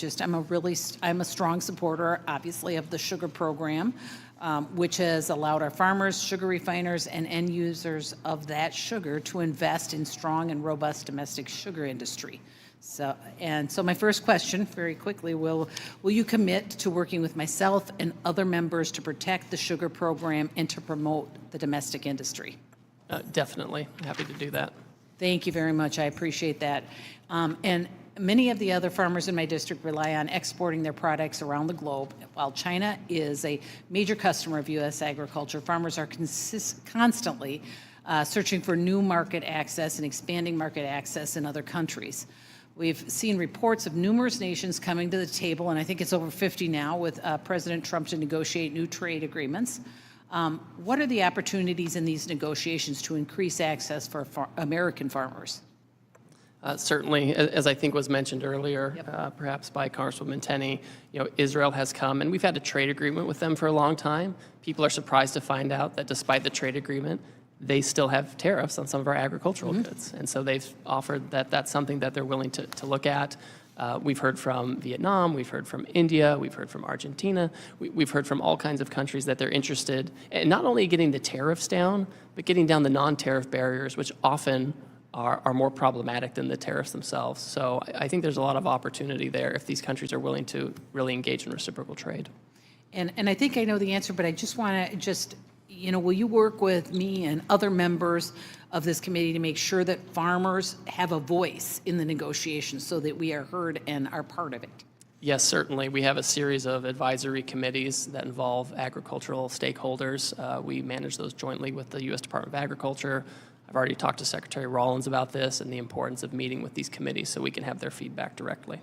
I'm a strong supporter, obviously, of the sugar program, which has allowed our farmers, sugar refiners, and end users of that sugar to invest in strong and robust domestic sugar industry. So my first question, very quickly, will you commit to working with myself and other members to protect the sugar program and to promote the domestic industry? Definitely. Happy to do that. Thank you very much. I appreciate that. And many of the other farmers in my district rely on exporting their products around the globe. While China is a major customer of U.S. agriculture, farmers are constantly searching for new market access and expanding market access in other countries. We've seen reports of numerous nations coming to the table, and I think it's over 50 now, with President Trump to negotiate new trade agreements. What are the opportunities in these negotiations to increase access for American farmers? Certainly, as I think was mentioned earlier, perhaps by Congresswoman Tenney, Israel has come, and we've had a trade agreement with them for a long time. People are surprised to find out that despite the trade agreement, they still have tariffs on some of our agricultural goods. And so they've offered that that's something that they're willing to look at. We've heard from Vietnam, we've heard from India, we've heard from Argentina, we've heard from all kinds of countries that they're interested in not only getting the tariffs down, but getting down the non-tariff barriers, which often are more problematic than the tariffs themselves. So I think there's a lot of opportunity there if these countries are willing to really engage in reciprocal trade. And I think I know the answer, but I just want to will you work with me and other members of this committee to make sure that farmers have a voice in the negotiations so that we are heard and are part of it? Yes, certainly. We have a series of advisory committees that involve agricultural stakeholders. We manage those jointly with the U.S. Department of Agriculture. I've already talked to Secretary Rollins about this and the importance of meeting with these committees so we can have their feedback directly.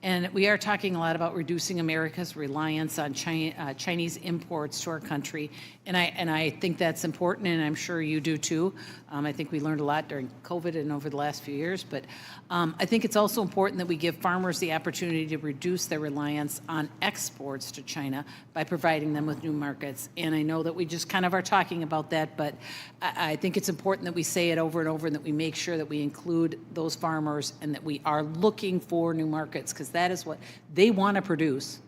And we are talking a lot about reducing America's reliance on Chinese imports to our country, and I think that's important, and I'm sure you do too. I think we learned a lot during COVID and over the last few years, but I think it's also important that we give farmers the opportunity to reduce their reliance on exports to China by providing them with new markets. And I know that we just kind of are talking about that, but I think it's important that we say it over and over and that we make sure that we include those farmers and that we are looking for new markets, because that is what they want to produce,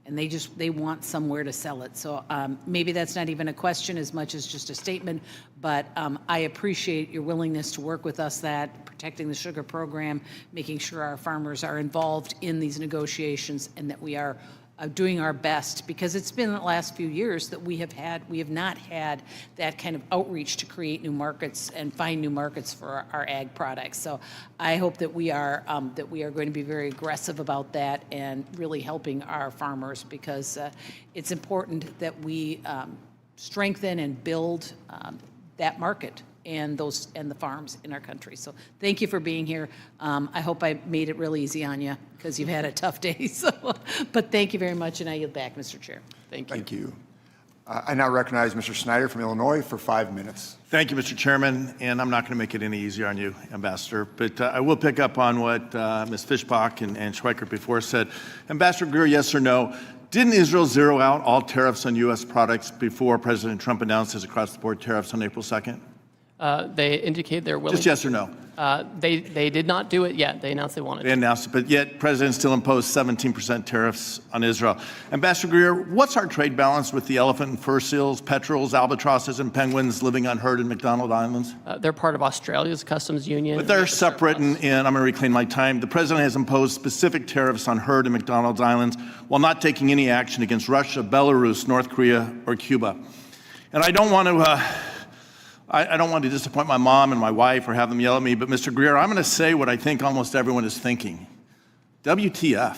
and they want somewhere to sell it. So maybe that's not even a question as much as just a statement, but I appreciate your willingness to work with us protecting the sugar program, making sure our farmers are involved in these negotiations, and that we are doing our best, because it's been the last few years that we have not had that kind of outreach to create new markets and find new markets for our ag products. So I hope that we are going to be very aggressive about that and really helping our farmers, because it's important that we strengthen and build that market and the farms in our country. So thank you for being here. I hope I made it really easy on you, because you've had a tough day. But thank you very much, and I yield back, Mr. Chair. Thank you. Thank you. I now recognize Mr. Snyder from Illinois for 5 minutes. Thank you, Mr. Chairman, and I'm not going to make it any easier on you, Ambassador, but I will pick up on what Ms. Fischbach and Schweikert before said. Ambassador Greer, yes or no, didn't Israel zero out all tariffs on U.S. products before President Trump announced his across-the-board tariffs on April 2nd? They indicate they're willing. Just yes or no? They did not do it yet. They announced they wanted to. They announced it, but yet President still imposed 17% tariffs on Israel. Ambassador Greer, what's our trade balance with the elephant and fur seals, petrels, albatrosses, and penguins living unheard in McDonald Islands? They're part of Australia's customs union. But they're separate, and I'm going to reclaim my time. The President has imposed specific tariffs on herd and McDonald Islands while not taking any action against Russia, Belarus, North Korea, or Cuba. And I don't want to disappoint my mom and my wife or have them yell at me, but Mr. Greer, I'm going to say what I think almost everyone is thinking. WTF?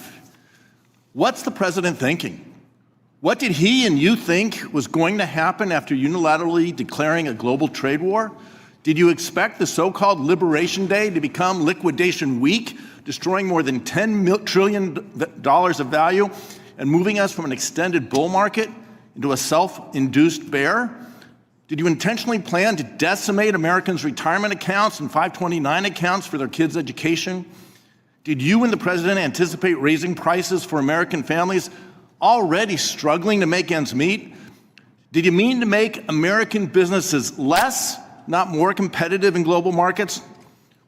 What's the president thinking? What did he and you think was going to happen after unilaterally declaring a global trade war? Did you expect the so-called Liberation Day to become Liquidation Week, destroying more than $10 trillion of value and moving us from an extended bull market into a self-induced bear? Did you intentionally plan to decimate Americans' retirement accounts and 529 accounts for their kids' education? Did you and the president anticipate raising prices for American families already struggling to make ends meet? Did you mean to make American businesses less, not more competitive in global markets?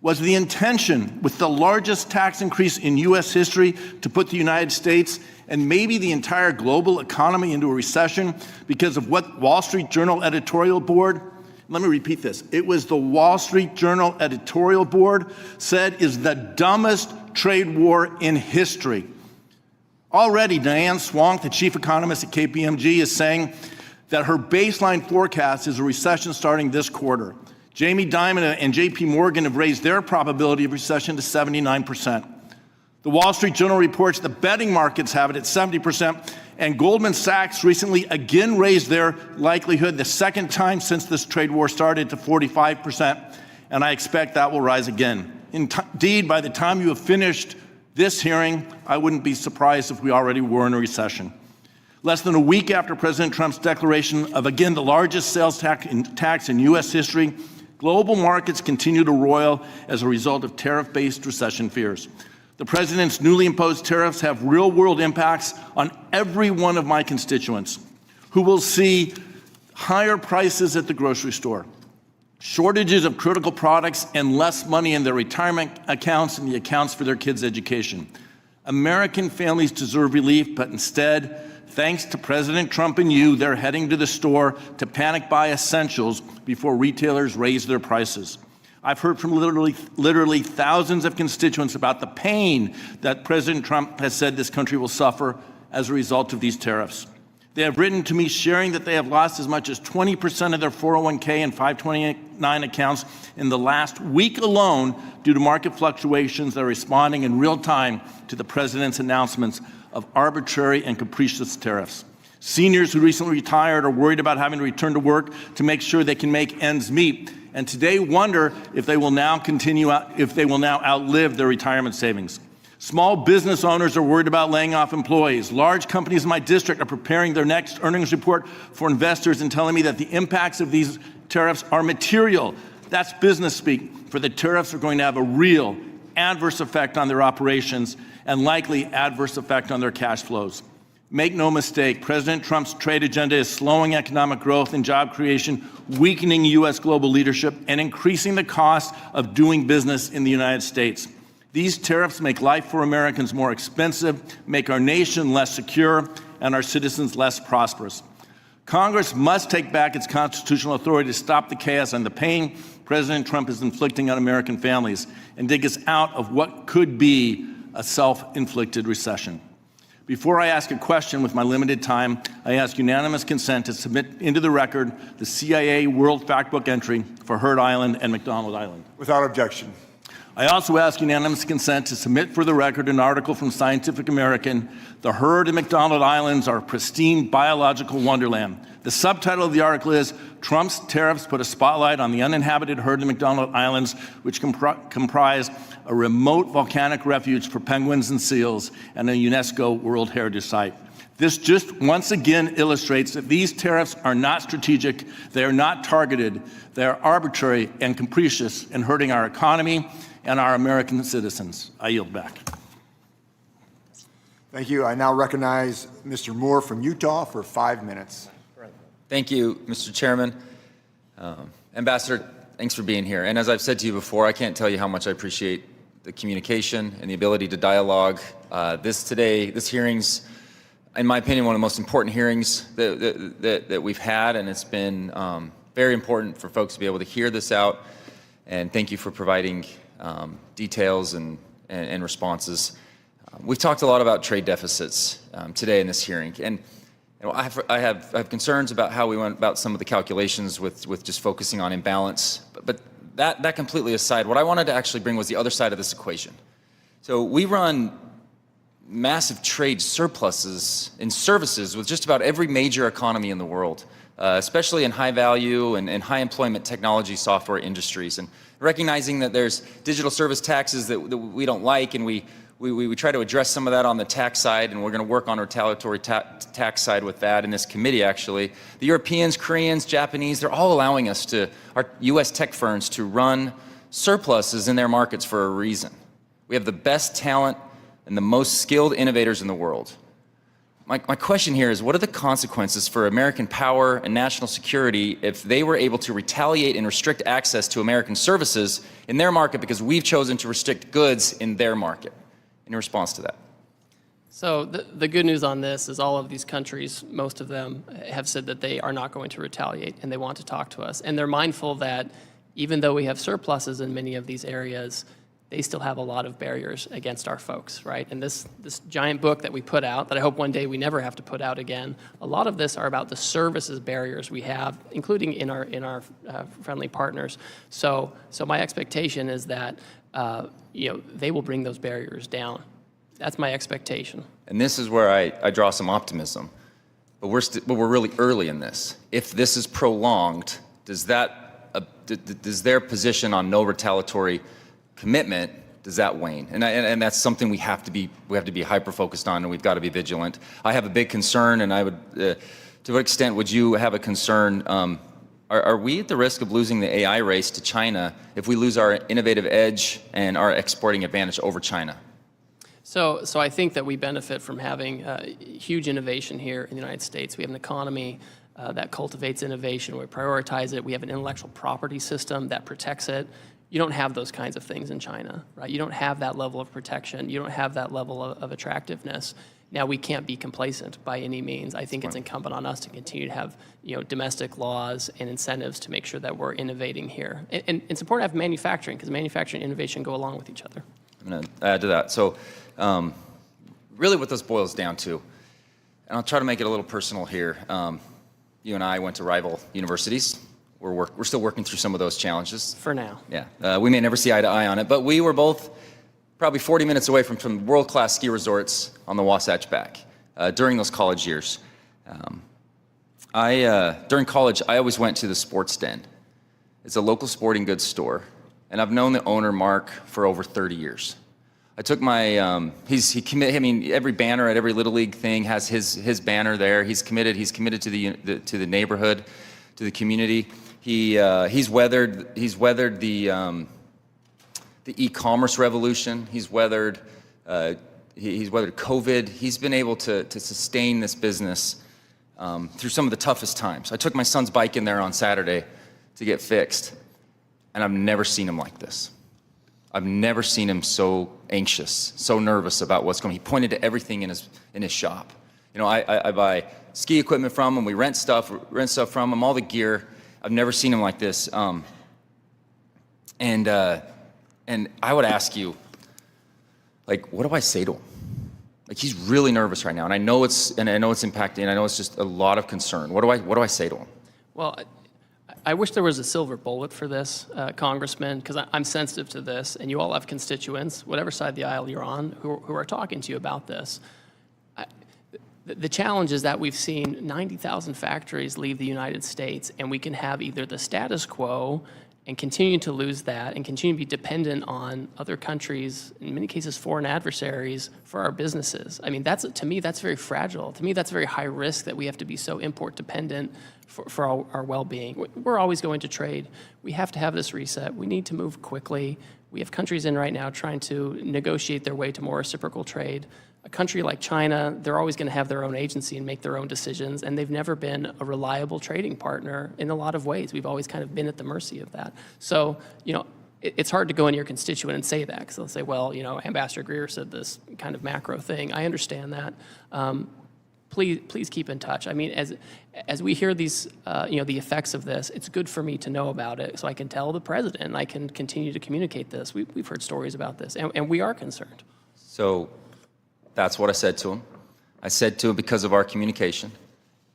Was the intention, with the largest tax increase in U.S. history, to put the United States and maybe the entire global economy into a recession because of what Wall Street Journal editorial board, let me repeat this, it was the Wall Street Journal editorial board said is the dumbest trade war in history. Already, Diane Swank, the chief economist at KPMG, is saying that her baseline forecast is a recession starting this quarter. Jamie Dimon and JP Morgan have raised their probability of recession to 79%. The Wall Street Journal reports the betting markets have it at 70%, and Goldman Sachs recently again raised their likelihood the second time since this trade war started to 45%, and I expect that will rise again. Indeed, by the time you have finished this hearing, I wouldn't be surprised if we already were in a recession. Less than a week after President Trump's declaration of, again, the largest sales tax in U.S. history, global markets continue to roil as a result of tariff-based recession fears. The president's newly imposed tariffs have real-world impacts on every one of my constituents who will see higher prices at the grocery store, shortages of critical products, and less money in their retirement accounts and the accounts for their kids' education. American families deserve relief, but instead, thanks to President Trump and you, they're heading to the store to panic buy essentials before retailers raise their prices. I've heard from literally thousands of constituents about the pain that President Trump has said this country will suffer as a result of these tariffs. They have written to me sharing that they have lost as much as 20% of their 401k and 529 accounts in the last week alone due to market fluctuations that are responding in real time to the president's announcements of arbitrary and capricious tariffs. Seniors who recently retired are worried about having to return to work to make sure they can make ends meet, and today wonder if they will now outlive their retirement savings. Small business owners are worried about laying off employees. Large companies in my district are preparing their next earnings report for investors and telling me that the impacts of these tariffs are material. That's business speak, for the tariffs are going to have a real adverse effect on their operations and likely adverse effect on their cash flows. Make no mistake, President Trump's trade agenda is slowing economic growth and job creation, weakening U.S. global leadership, and increasing the cost of doing business in the United States. These tariffs make life for Americans more expensive, make our nation less secure, and our citizens less prosperous. Congress must take back its constitutional authority to stop the chaos and the pain President Trump is inflicting on American families and dig us out of what could be a self-inflicted recession. Before I ask a question with my limited time, I ask unanimous consent to submit into the record the CIA World Factbook entry for Heard Island and McDonald Island. Without objection. I also ask unanimous consent to submit for the record an article from Scientific American, The Heard and McDonald Islands Are Pristine Biological Wonderland. The subtitle of the article is Trump's Tariffs Put a Spotlight on the Uninhabited Heard and McDonald Islands, which comprise a remote volcanic refuge for penguins and seals and a UNESCO World Heritage Site. This just once again illustrates that these tariffs are not strategic, they are not targeted, they are arbitrary and capricious in hurting our economy and our American citizens. I yield back. Thank you. I now recognize Mr. Moore from Utah for 5 minutes. Thank you, Mr. Chairman. Ambassador, thanks for being here. And as I've said to you before, I can't tell you how much I appreciate the communication and the ability to dialogue. This hearing's, in my opinion, one of the most important hearings that we've had, and it's been very important for folks to be able to hear this out. And thank you for providing details and responses. We've talked a lot about trade deficits today in this hearing, and I have concerns about how we went about some of the calculations with just focusing on imbalance. But that completely aside, what I wanted to actually bring was the other side of this equation. So we run massive trade surpluses in services with just about every major economy in the world, especially in high value and high employment technology software industries. And recognizing that there's digital service taxes that we don't like, and we we try to address some of that on the tax side, and we're going to work on retaliatory tax side with that in this committee, actually. The Europeans, Koreans, Japanese, they're all allowing us to, our U.S. tech firms, to run surpluses in their markets for a reason. We have the best talent and the most skilled innovators in the world. My question here is, what are the consequences for American power and national security if they were able to retaliate and restrict access to American services in their market because we've chosen to restrict goods in their market? In response to that. So the good news on this is all of these countries, most of them have said that they are not going to retaliate and they want to talk to us. And they're mindful that even though we have surpluses in many of these areas, they still have a lot of barriers against our folks, right? And this giant book that we put out, that I hope one day we never have to put out again, a lot of this are about the services barriers we have, including in our friendly partners. So my expectation is that they will bring those barriers down. That's my expectation. And this is where I draw some optimism. But we're really early in this. If this is prolonged, does their position on no retaliatory commitment, does that wane? And that's something we have to be hyper focused on, and we've got to be vigilant. I have a big concern, and I would, to what extent would you have a concern? Are we at the risk of losing the AI race to China if we lose our innovative edge and our exporting advantage over China? So I think that we benefit from having huge innovation here in the United States. We have an economy that cultivates innovation. We prioritize it. We have an intellectual property system that protects it. You don't have those kinds of things in China, right? You don't have that level of protection. You don't have that level of attractiveness. Now, we can't be complacent by any means. I think it's incumbent on us to continue to have domestic laws and incentives to make sure that we're innovating here. And it's important to have manufacturing, because manufacturing and innovation go along with each other. I'm going to add to that. So really what this boils down to, and I'll try to make it a little personal here. You and I went to rival universities. We're still working through some of those challenges. For now. Yeah. We may never see eye to eye on it, but we were both probably 40 minutes away from some world-class ski resorts on the Wasatch Back during those college years. During college, I always went to the Sports Den. It's a local sporting goods store, and I've known the owner, Mark, for over 30 years. I took my, every banner at every Little League thing has his banner there. He's committed to the neighborhood, to the community. He's weathered the e-commerce revolution. He's weathered COVID. He's been able to sustain this business through some of the toughest times. I took my son's bike in there on Saturday to get fixed, and I've never seen him like this. I've never seen him so anxious, so nervous about what's going on. He pointed to everything in his shop. I buy ski equipment from him. We rent stuff from him, all the gear. I've never seen him like this. And I would ask you, what do I say to him? He's really nervous right now, and I know it's impacting, and I know it's just a lot of concern. What do I say to him? Well, I wish there was a silver bullet for this, Congressman, because I'm sensitive to this, and you all have constituents, whatever side of the aisle you're on, who are talking to you about this. The challenge is that we've seen 90,000 factories leave the United States, and we can have either the status quo and continue to lose that and continue to be dependent on other countries, in many cases foreign adversaries, for our businesses. I mean, to me, that's very fragile. To me, that's very high risk that we have to be so import dependent for our well-being. We're always going to trade. We have to have this reset. We need to move quickly. We have countries in right now trying to negotiate their way to more reciprocal trade. A country like China, they're always going to have their own agency and make their own decisions, and they've never been a reliable trading partner in a lot of ways. We've always kind of been at the mercy of that. So, it's hard to go into your constituent and say that, because they'll say, well, Ambassador Greer said this kind of macro thing. I understand that. Please keep in touch. I mean, as we hear these, the effects of this, it's good for me to know about it so I can tell the president and I can continue to communicate this. We've heard stories about this, and we are concerned. So that's what I said to him. I said to him, because of our communication,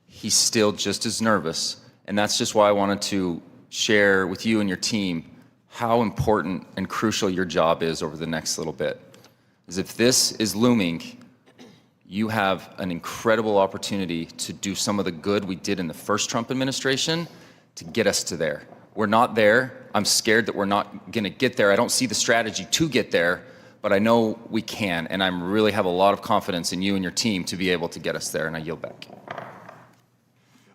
he's still just as nervous, and that's just why I wanted to share with you and your team how important and crucial your job is over the next little bit. Is if this is looming, you have an incredible opportunity to do some of the good we did in the first Trump administration to get us to there. We're not there. I'm scared that we're not going to get there. I don't see the strategy to get there, but I know we can, and I really have a lot of confidence in you and your team to be able to get us there, and I yield back.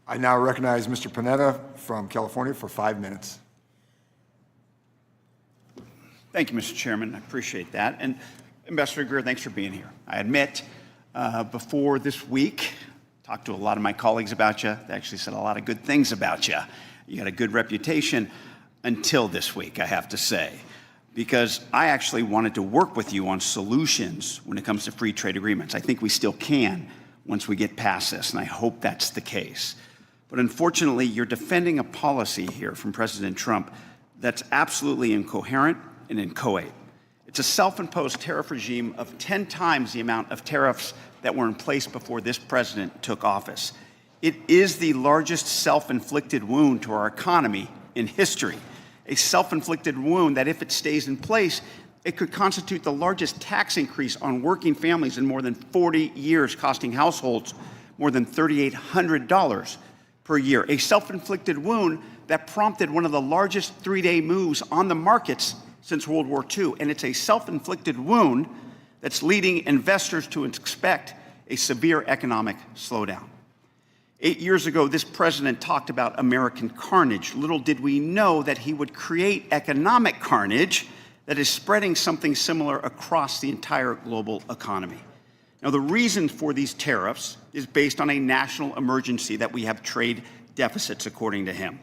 I now recognize Mr. Panetta from California for 5 minutes. Thank you, Mr. Chairman. I appreciate that. And Ambassador Greer, thanks for being here. I admit, before this week, talked to a lot of my colleagues about you. They actually said a lot of good things about you. You got a good reputation until this week, I have to say, because I actually wanted to work with you on solutions when it comes to free trade agreements. I think we still can once we get past this, and I hope that's the case. But unfortunately, you're defending a policy here from President Trump that's absolutely incoherent and inchoate. It's a self-imposed tariff regime of 10 times the amount of tariffs that were in place before this president took office. It is the largest self-inflicted wound to our economy in history, a self-inflicted wound that if it stays in place, it could constitute the largest tax increase on working families in more than 40 years, costing households more than $3,800 per year, a self-inflicted wound that prompted one of the largest three-day moves on the markets since World War II. And it's a self-inflicted wound that's leading investors to expect a severe economic slowdown. 8 years ago, this president talked about American carnage. Little did we know that he would create economic carnage that is spreading something similar across the entire global economy. Now, the reason for these tariffs is based on a national emergency that we have trade deficits, according to him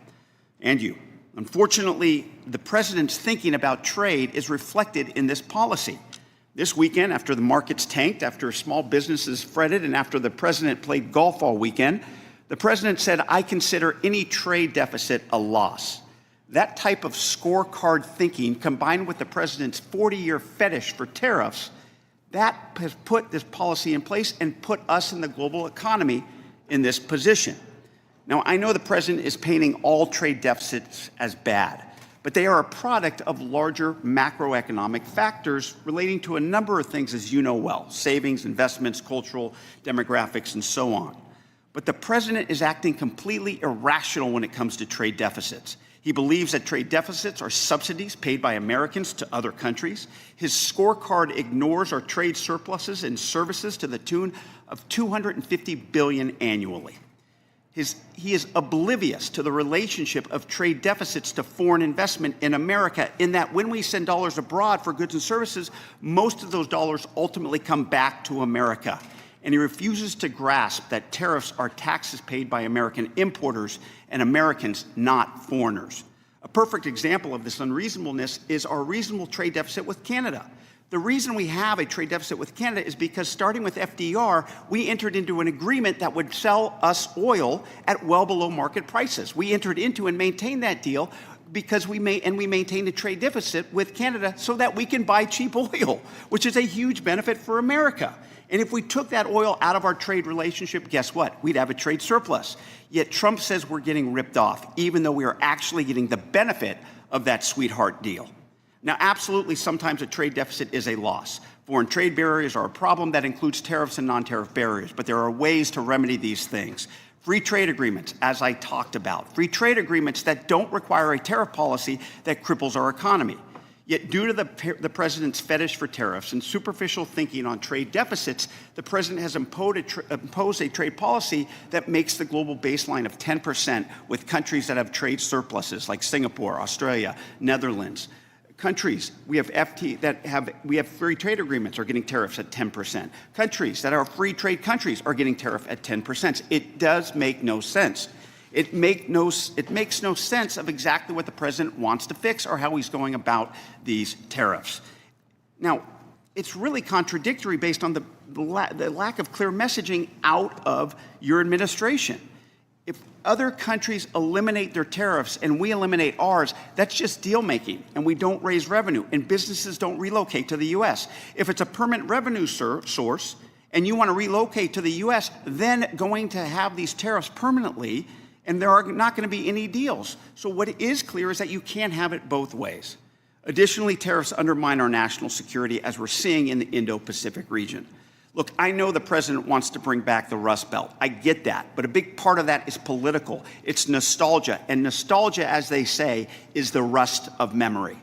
and you. Unfortunately, the president's thinking about trade is reflected in this policy. This weekend, after the markets tanked, after small businesses fretted, and after the president played golf all weekend, the president said, "I consider any trade deficit a loss." That type of scorecard thinking, combined with the president's 40-year fetish for tariffs, that has put this policy in place and put us in the global economy in this position. Now, I know the president is painting all trade deficits as bad, but they are a product of larger macroeconomic factors relating to a number of things, as you know well: savings, investments, cultural demographics, and so on. But the president is acting completely irrational when it comes to trade deficits. He believes that trade deficits are subsidies paid by Americans to other countries. His scorecard ignores our trade surpluses and services to the tune of $250 billion annually. He is oblivious to the relationship of trade deficits to foreign investment in America, in that when we send dollars abroad for goods and services, most of those dollars ultimately come back to America. And he refuses to grasp that tariffs are taxes paid by American importers and Americans, not foreigners. A perfect example of this unreasonableness is our reasonable trade deficit with Canada. The reason we have a trade deficit with Canada is because, starting with FDR, we entered into an agreement that would sell us oil at well below market prices. We entered into and maintained that deal because we maintained a trade deficit with Canada so that we can buy cheap oil, which is a huge benefit for America. And if we took that oil out of our trade relationship, guess what? We'd have a trade surplus. Yet Trump says we're getting ripped off, even though we are actually getting the benefit of that sweetheart deal. Now, absolutely, sometimes a trade deficit is a loss. Foreign trade barriers are a problem. That includes tariffs and non-tariff barriers, but there are ways to remedy these things. Free trade agreements, as I talked about. Free trade agreements that don't require a tariff policy that cripples our economy. Yet, due to the president's fetish for tariffs and superficial thinking on trade deficits, the president has imposed a trade policy that makes the global baseline of 10% with countries that have trade surpluses like Singapore, Australia, Netherlands. Countries we have free trade agreements are getting tariffs at 10%. Countries that are free trade countries are getting tariff at 10%. It does make no sense. It makes no sense of exactly what the president wants to fix or how he's going about these tariffs. Now, it's really contradictory based on the lack of clear messaging out of your administration. If other countries eliminate their tariffs and we eliminate ours, that's just deal making, and we don't raise revenue, and businesses don't relocate to the U.S. If it's a permanent revenue source and you want to relocate to the U.S., then going to have these tariffs permanently, and there are not going to be any deals. So what is clear is that you can't have it both ways. Additionally, tariffs undermine our national security, as we're seeing in the Indo-Pacific region. Look, I know the president wants to bring back the Rust Belt. I get that. But a big part of that is political. It's nostalgia. And nostalgia, as they say, is the rust of memory.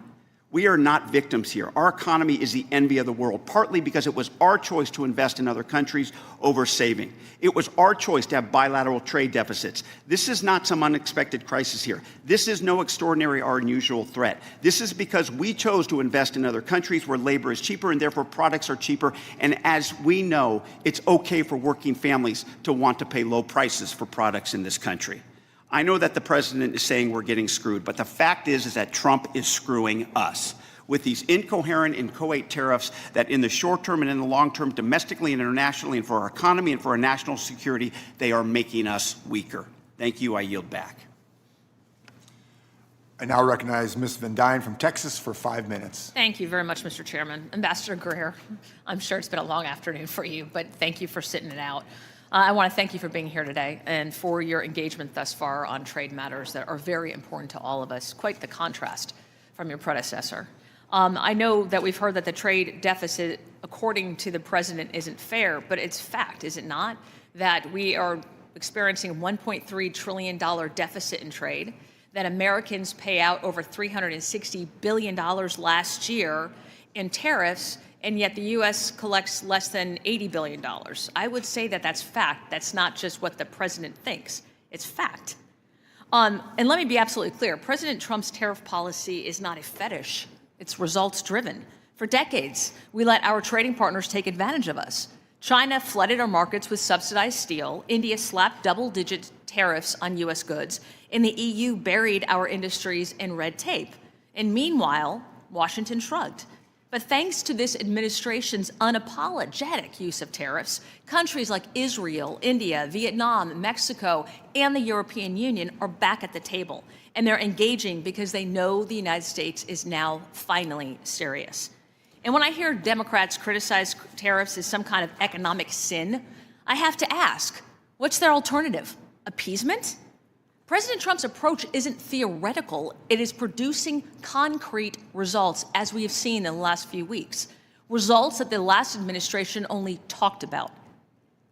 We are not victims here. Our economy is the envy of the world, partly because it was our choice to invest in other countries over saving. It was our choice to have bilateral trade deficits. This is not some unexpected crisis here. This is no extraordinary or unusual threat. This is because we chose to invest in other countries where labor is cheaper and therefore products are cheaper. And as we know, it's okay for working families to want to pay low prices for products in this country. I know that the president is saying we're getting screwed, but the fact is that Trump is screwing us with these incoherent, inchoate tariffs that in the short term and in the long term, domestically and internationally, and for our economy and for our national security, they are making us weaker. Thank you. I yield back. I now recognize Ms. Van Dyne from Texas for 5 minutes. Thank you very much, Mr. Chairman. Ambassador Greer, I'm sure it's been a long afternoon for you, but thank you for sitting it out. I want to thank you for being here today and for your engagement thus far on trade matters that are very important to all of us. Quite the contrast from your predecessor. I know that we've heard that the trade deficit, according to the president, isn't fair, but it's fact, is it not? That we are experiencing a $1.3 trillion deficit in trade, that Americans pay out over $360 billion last year in tariffs, and yet the U.S. collects less than $80 billion. I would say that that's fact. That's not just what the president thinks. It's fact. And let me be absolutely clear. President Trump's tariff policy is not a fetish. It's results-driven. For decades, we let our trading partners take advantage of us. China flooded our markets with subsidized steel. India slapped double-digit tariffs on U.S. goods. And the EU buried our industries in red tape. And meanwhile, Washington shrugged. But thanks to this administration's unapologetic use of tariffs, countries like Israel, India, Vietnam, Mexico, and the European Union are back at the table. And they're engaging because they know the United States is now finally serious. And when I hear Democrats criticize tariffs as some kind of economic sin, I have to ask, what's their alternative? Appeasement? President Trump's approach isn't theoretical. It is producing concrete results, as we have seen in the last few weeks, results that the last administration only talked about.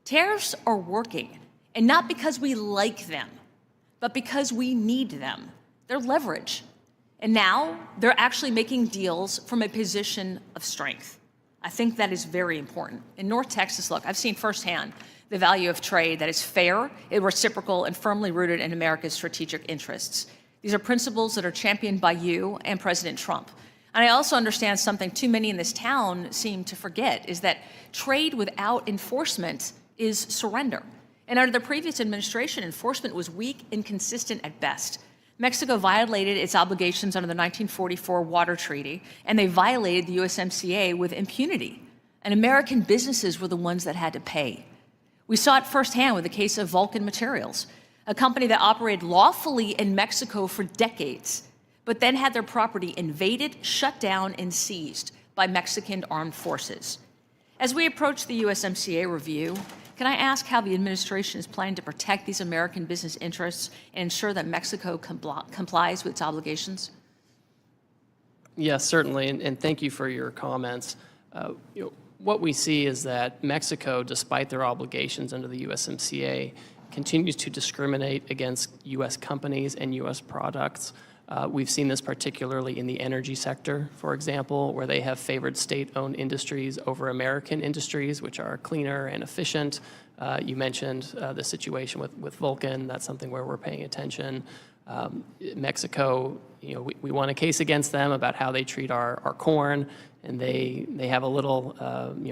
Tariffs are working, and not because we like them, but because we need them. They're leverage. And now they're actually making deals from a position of strength. I think that is very important. In North Texas, look, I've seen firsthand the value of trade that is fair, reciprocal, and firmly rooted in America's strategic interests. These are principles that are championed by you and President Trump. And I also understand something too many in this town seem to forget, is that trade without enforcement is surrender. And under the previous administration, enforcement was weak, inconsistent at best. Mexico violated its obligations under the 1944 Water Treaty, and they violated the USMCA with impunity. And American businesses were the ones that had to pay. We saw it firsthand with the case of Vulcan Materials, a company that operated lawfully in Mexico for decades, but then had their property invaded, shut down, and seized by Mexican armed forces. As we approach the USMCA review, can I ask how the administration is planning to protect these American business interests and ensure that Mexico complies with its obligations? Yes, certainly, and thank you for your comments. What we see is that Mexico, despite their obligations under the USMCA, continues to discriminate against U.S. companies and U.S. products. We've seen this particularly in the energy sector, for example, where they have favored state-owned industries over American industries, which are cleaner and efficient. You mentioned the situation with Vulcan. That's something where we're paying attention. Mexico, we won a case against them about how they treat our corn, and they have a little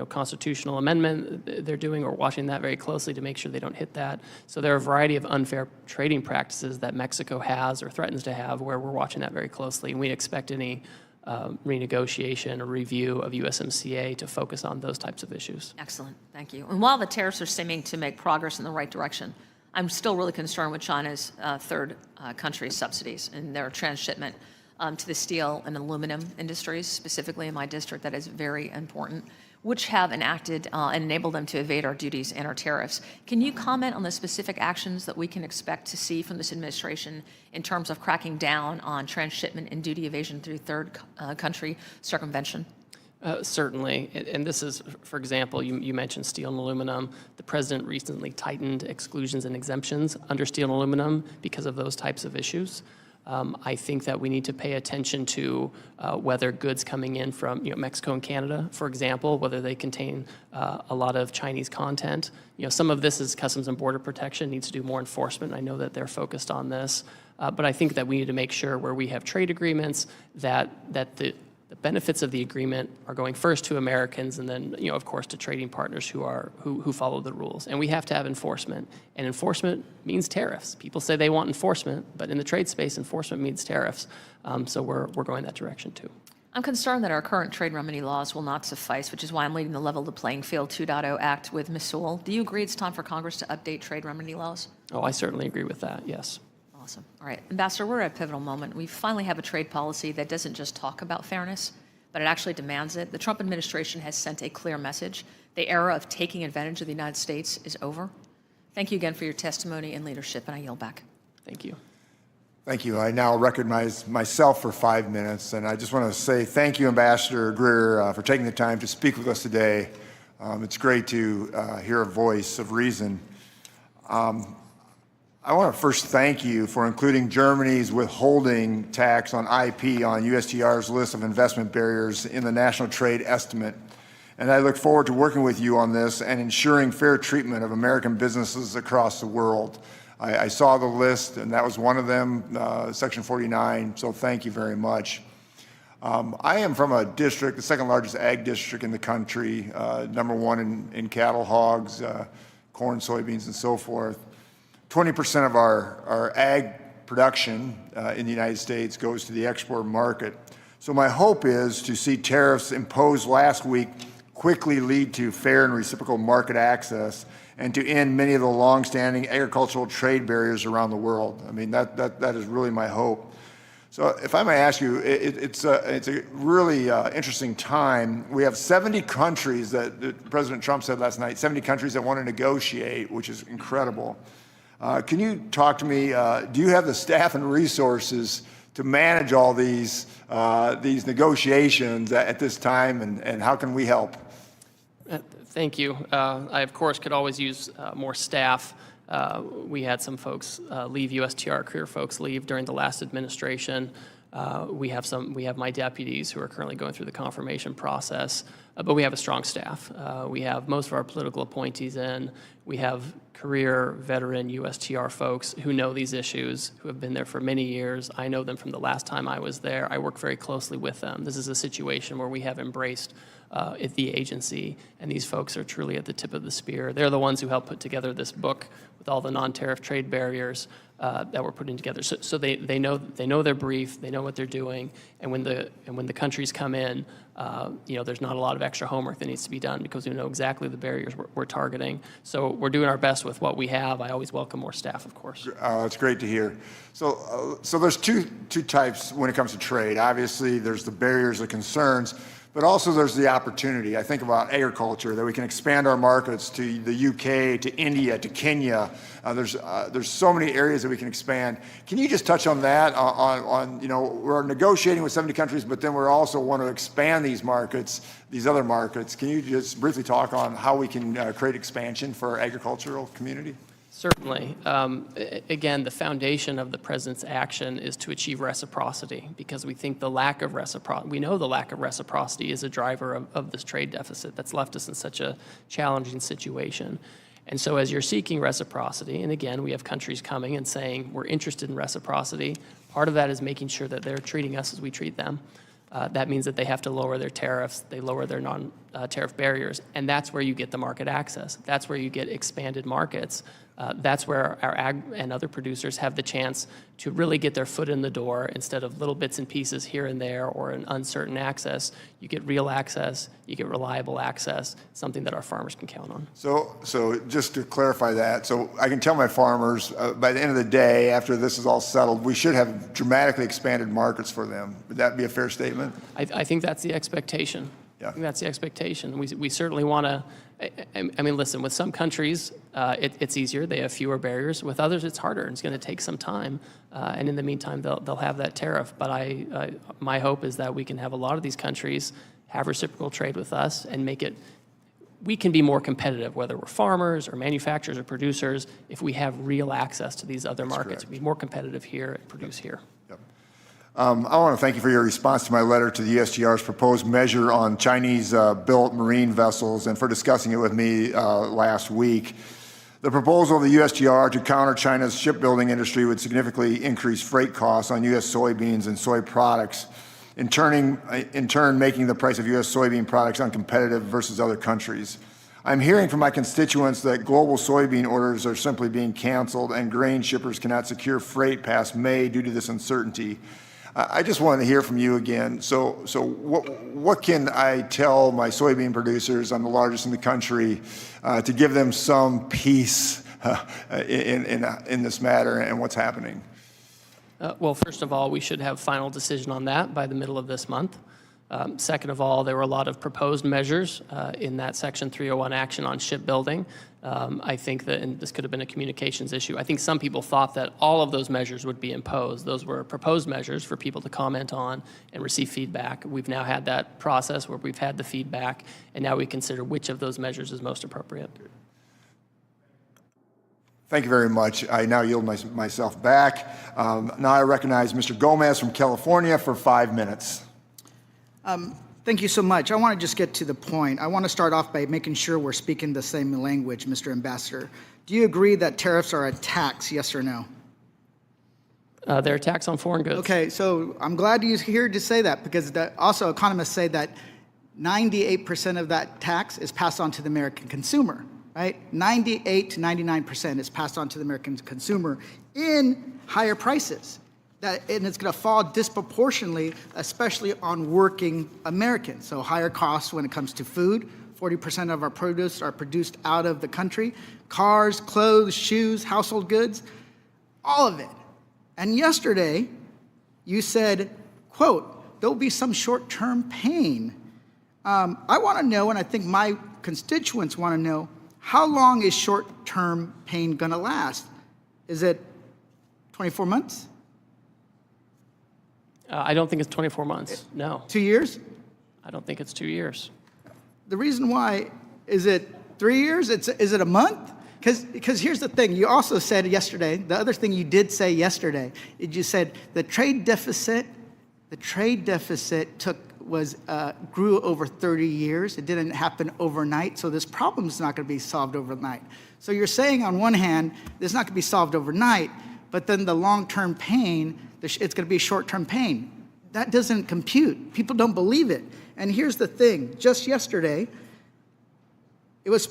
constitutional amendment they're doing. We're watching that very closely to make sure they don't hit that. So there are a variety of unfair trading practices that Mexico has or threatens to have where we're watching that very closely. And we expect any renegotiation or review of USMCA to focus on those types of issues. Excellent, thank you. And while the tariffs are seeming to make progress in the right direction, I'm still really concerned with China's third country subsidies and their transshipment to the steel and aluminum industries, specifically in my district. That is very important, which have enacted and enabled them to evade our duties and our tariffs. Can you comment on the specific actions that we can expect to see from this administration in terms of cracking down on transshipment and duty evasion through third country circumvention? Certainly, and this is, for example, you mentioned steel and aluminum. The president recently tightened exclusions and exemptions under steel and aluminum because of those types of issues. I think that we need to pay attention to whether goods coming in from Mexico and Canada, for example, whether they contain a lot of Chinese content. Some of this is Customs and Border Protection needs to do more enforcement. I know that they're focused on this, but I think that we need to make sure where we have trade agreements that the benefits of the agreement are going first to Americans and then, of course, to trading partners who follow the rules. And we have to have enforcement. And enforcement means tariffs. People say they want enforcement, but in the trade space, enforcement means tariffs. So we're going that direction too. I'm concerned that our current trade remedy laws will not suffice, which is why I'm leading the Level the Playing Field 2.0 Act with Ms. Sewell. Do you agree it's time for Congress to update trade remedy laws? Oh, I certainly agree with that, yes. Awesome. All right, Ambassador, we're at a pivotal moment. We finally have a trade policy that doesn't just talk about fairness, but it actually demands it. The Trump administration has sent a clear message. The era of taking advantage of the United States is over. Thank you again for your testimony and leadership, and I yield back. Thank you. Thank you. I now recognize myself for 5 minutes, and I just want to say thank you, Ambassador Greer, for taking the time to speak with us today. It's great to hear a voice of reason. I want to first thank you for including Germany's withholding tax on IP on USTR's list of investment barriers in the National Trade Estimate. And I look forward to working with you on this and ensuring fair treatment of American businesses across the world. I saw the list, and that was one of them, Section 49, so thank you very much. I am from a district, the second largest ag district in the country, number one in cattle, hogs, corn, soybeans, and so forth. 20% of our ag production in the United States goes to the export market. So my hope is to see tariffs imposed last week quickly lead to fair and reciprocal market access and to end many of the long-standing agricultural trade barriers around the world. I mean, that is really my hope. So if I may ask you, it's a really interesting time. We have 70 countries that President Trump said last night, 70 countries that want to negotiate, which is incredible. Can you talk to me, do you have the staff and resources to manage all these negotiations at this time, and how can we help? Thank you. I, of course, could always use more staff. We had some folks leave, USTR career folks leave during the last administration. We have my deputies who are currently going through the confirmation process, but we have a strong staff. We have most of our political appointees in. We have career veteran USTR folks who know these issues, who have been there for many years. I know them from the last time I was there. I work very closely with them. This is a situation where we have embraced the agency, and these folks are truly at the tip of the spear. They're the ones who helped put together this book with all the non-tariff trade barriers that we're putting together. So they know their brief, they know what they're doing, and when the countries come in, there's not a lot of extra homework that needs to be done because we know exactly the barriers we're targeting. So we're doing our best with what we have. I always welcome more staff, of course. It's great to hear. So there's two types when it comes to trade. Obviously, there's the barriers, the concerns, but also there's the opportunity. I think about agriculture, that we can expand our markets to the UK, to India, to Kenya. There's so many areas that we can expand. Can you just touch on that? We're negotiating with 70 countries, but then we also want to expand these markets, these other markets. Can you just briefly talk on how we can create expansion for our agricultural community? Certainly. Again, the foundation of the president's action is to achieve reciprocity because we think the lack of reciprocity, we know the lack of reciprocity is a driver of this trade deficit that's left us in such a challenging situation. And so as you're seeking reciprocity, and again, we have countries coming and saying we're interested in reciprocity, part of that is making sure that they're treating us as we treat them. That means that they have to lower their tariffs, they lower their non-tariff barriers, and that's where you get the market access. That's where you get expanded markets. That's where our ag and other producers have the chance to really get their foot in the door instead of little bits and pieces here and there or an uncertain access. You get real access, you get reliable access, something that our farmers can count on. So just to clarify that, so I can tell my farmers by the end of the day, after this is all settled, we should have dramatically expanded markets for them. Would that be a fair statement? I think that's the expectation. Yeah. I think that's the expectation. We certainly want to, I mean, listen, with some countries, it's easier. They have fewer barriers. With others, it's harder. It's going to take some time. And in the meantime, they'll have that tariff. But my hope is that we can have a lot of these countries have reciprocal trade with us and make it, we can be more competitive, whether we're farmers or manufacturers or producers, if we have real access to these other markets. Be more competitive here and produce here. Yep. I want to thank you for your response to my letter to the USTR's proposed measure on Chinese-built marine vessels and for discussing it with me last week. The proposal of the USTR to counter China's shipbuilding industry would significantly increase freight costs on U.S. soybeans and soy products, in turn making the price of U.S. soybean products uncompetitive versus other countries. I'm hearing from my constituents that global soybean orders are simply being canceled and grain shippers cannot secure freight past May due to this uncertainty. I just wanted to hear from you again. So what can I tell my soybean producers, I'm the largest in the country, to give them some peace in this matter and what's happening? Well, first of all, we should have final decision on that by the middle of this month. Second of all, there were a lot of proposed measures in that Section 301 action on shipbuilding. I think that, and this could have been a communications issue, I think some people thought that all of those measures would be imposed. Those were proposed measures for people to comment on and receive feedback. We've now had that process where we've had the feedback, and now we consider which of those measures is most appropriate. Thank you very much. I now yield myself back. Now I recognize Mr. Gomez from California for 5 minutes. Thank you so much. I want to just get to the point. I want to start off by making sure we're speaking the same language, Mr. Ambassador. Do you agree that tariffs are a tax, yes or no? They're a tax on foreign goods. Okay, so I'm glad you're here to say that, because also economists say that 98% of that tax is passed on to the American consumer, right? 98 to 99% is passed on to the American consumer in higher prices. And it's going to fall disproportionately, especially on working Americans. So higher costs when it comes to food. 40% of our produce are produced out of the country. Cars, clothes, shoes, household goods, all of it. And yesterday, you said, quote, there'll be some short-term pain. I want to know, and I think my constituents want to know, how long is short-term pain going to last? Is it 24 months? I don't think it's 24 months, no. 2 years? I don't think it's 2 years. The reason why, is it 3 years? Is it a month? Because here's the thing, you also said yesterday, the other thing you did say yesterday, is you said the trade deficit grew over 30 years. It didn't happen overnight, so this problem is not going to be solved overnight. So you're saying on one hand, it's not going to be solved overnight, but then the long-term pain, it's going to be short-term pain. That doesn't compute. People don't believe it. And here's the thing. Just yesterday, it was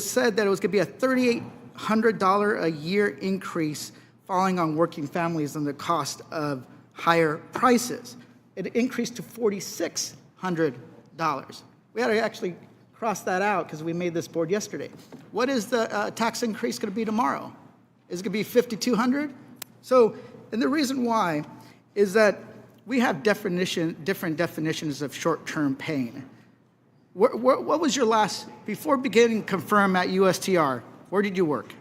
said that it was going to be a $3,800 a year increase falling on working families and the cost of higher prices. It increased to $4,600. We had to actually cross that out because we made this board yesterday. What is the tax increase going to be tomorrow? Is it going to be $5,200? So, and the reason why is that we have different definitions of short-term pain. What was your last, before beginning confirm at USTR, where did you work?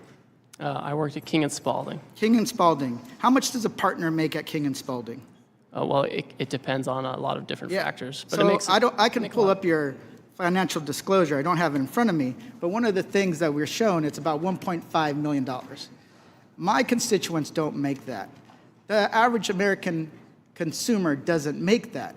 I worked at King & Spalding. King & Spalding. How much does a partner make at King & Spalding? Well, it depends on a lot of different factors. But so I can pull up your financial disclosure. I don't have it in front of me. But one of the things that we're shown, it's about $1.5 million. My constituents don't make that. The average American consumer doesn't make that.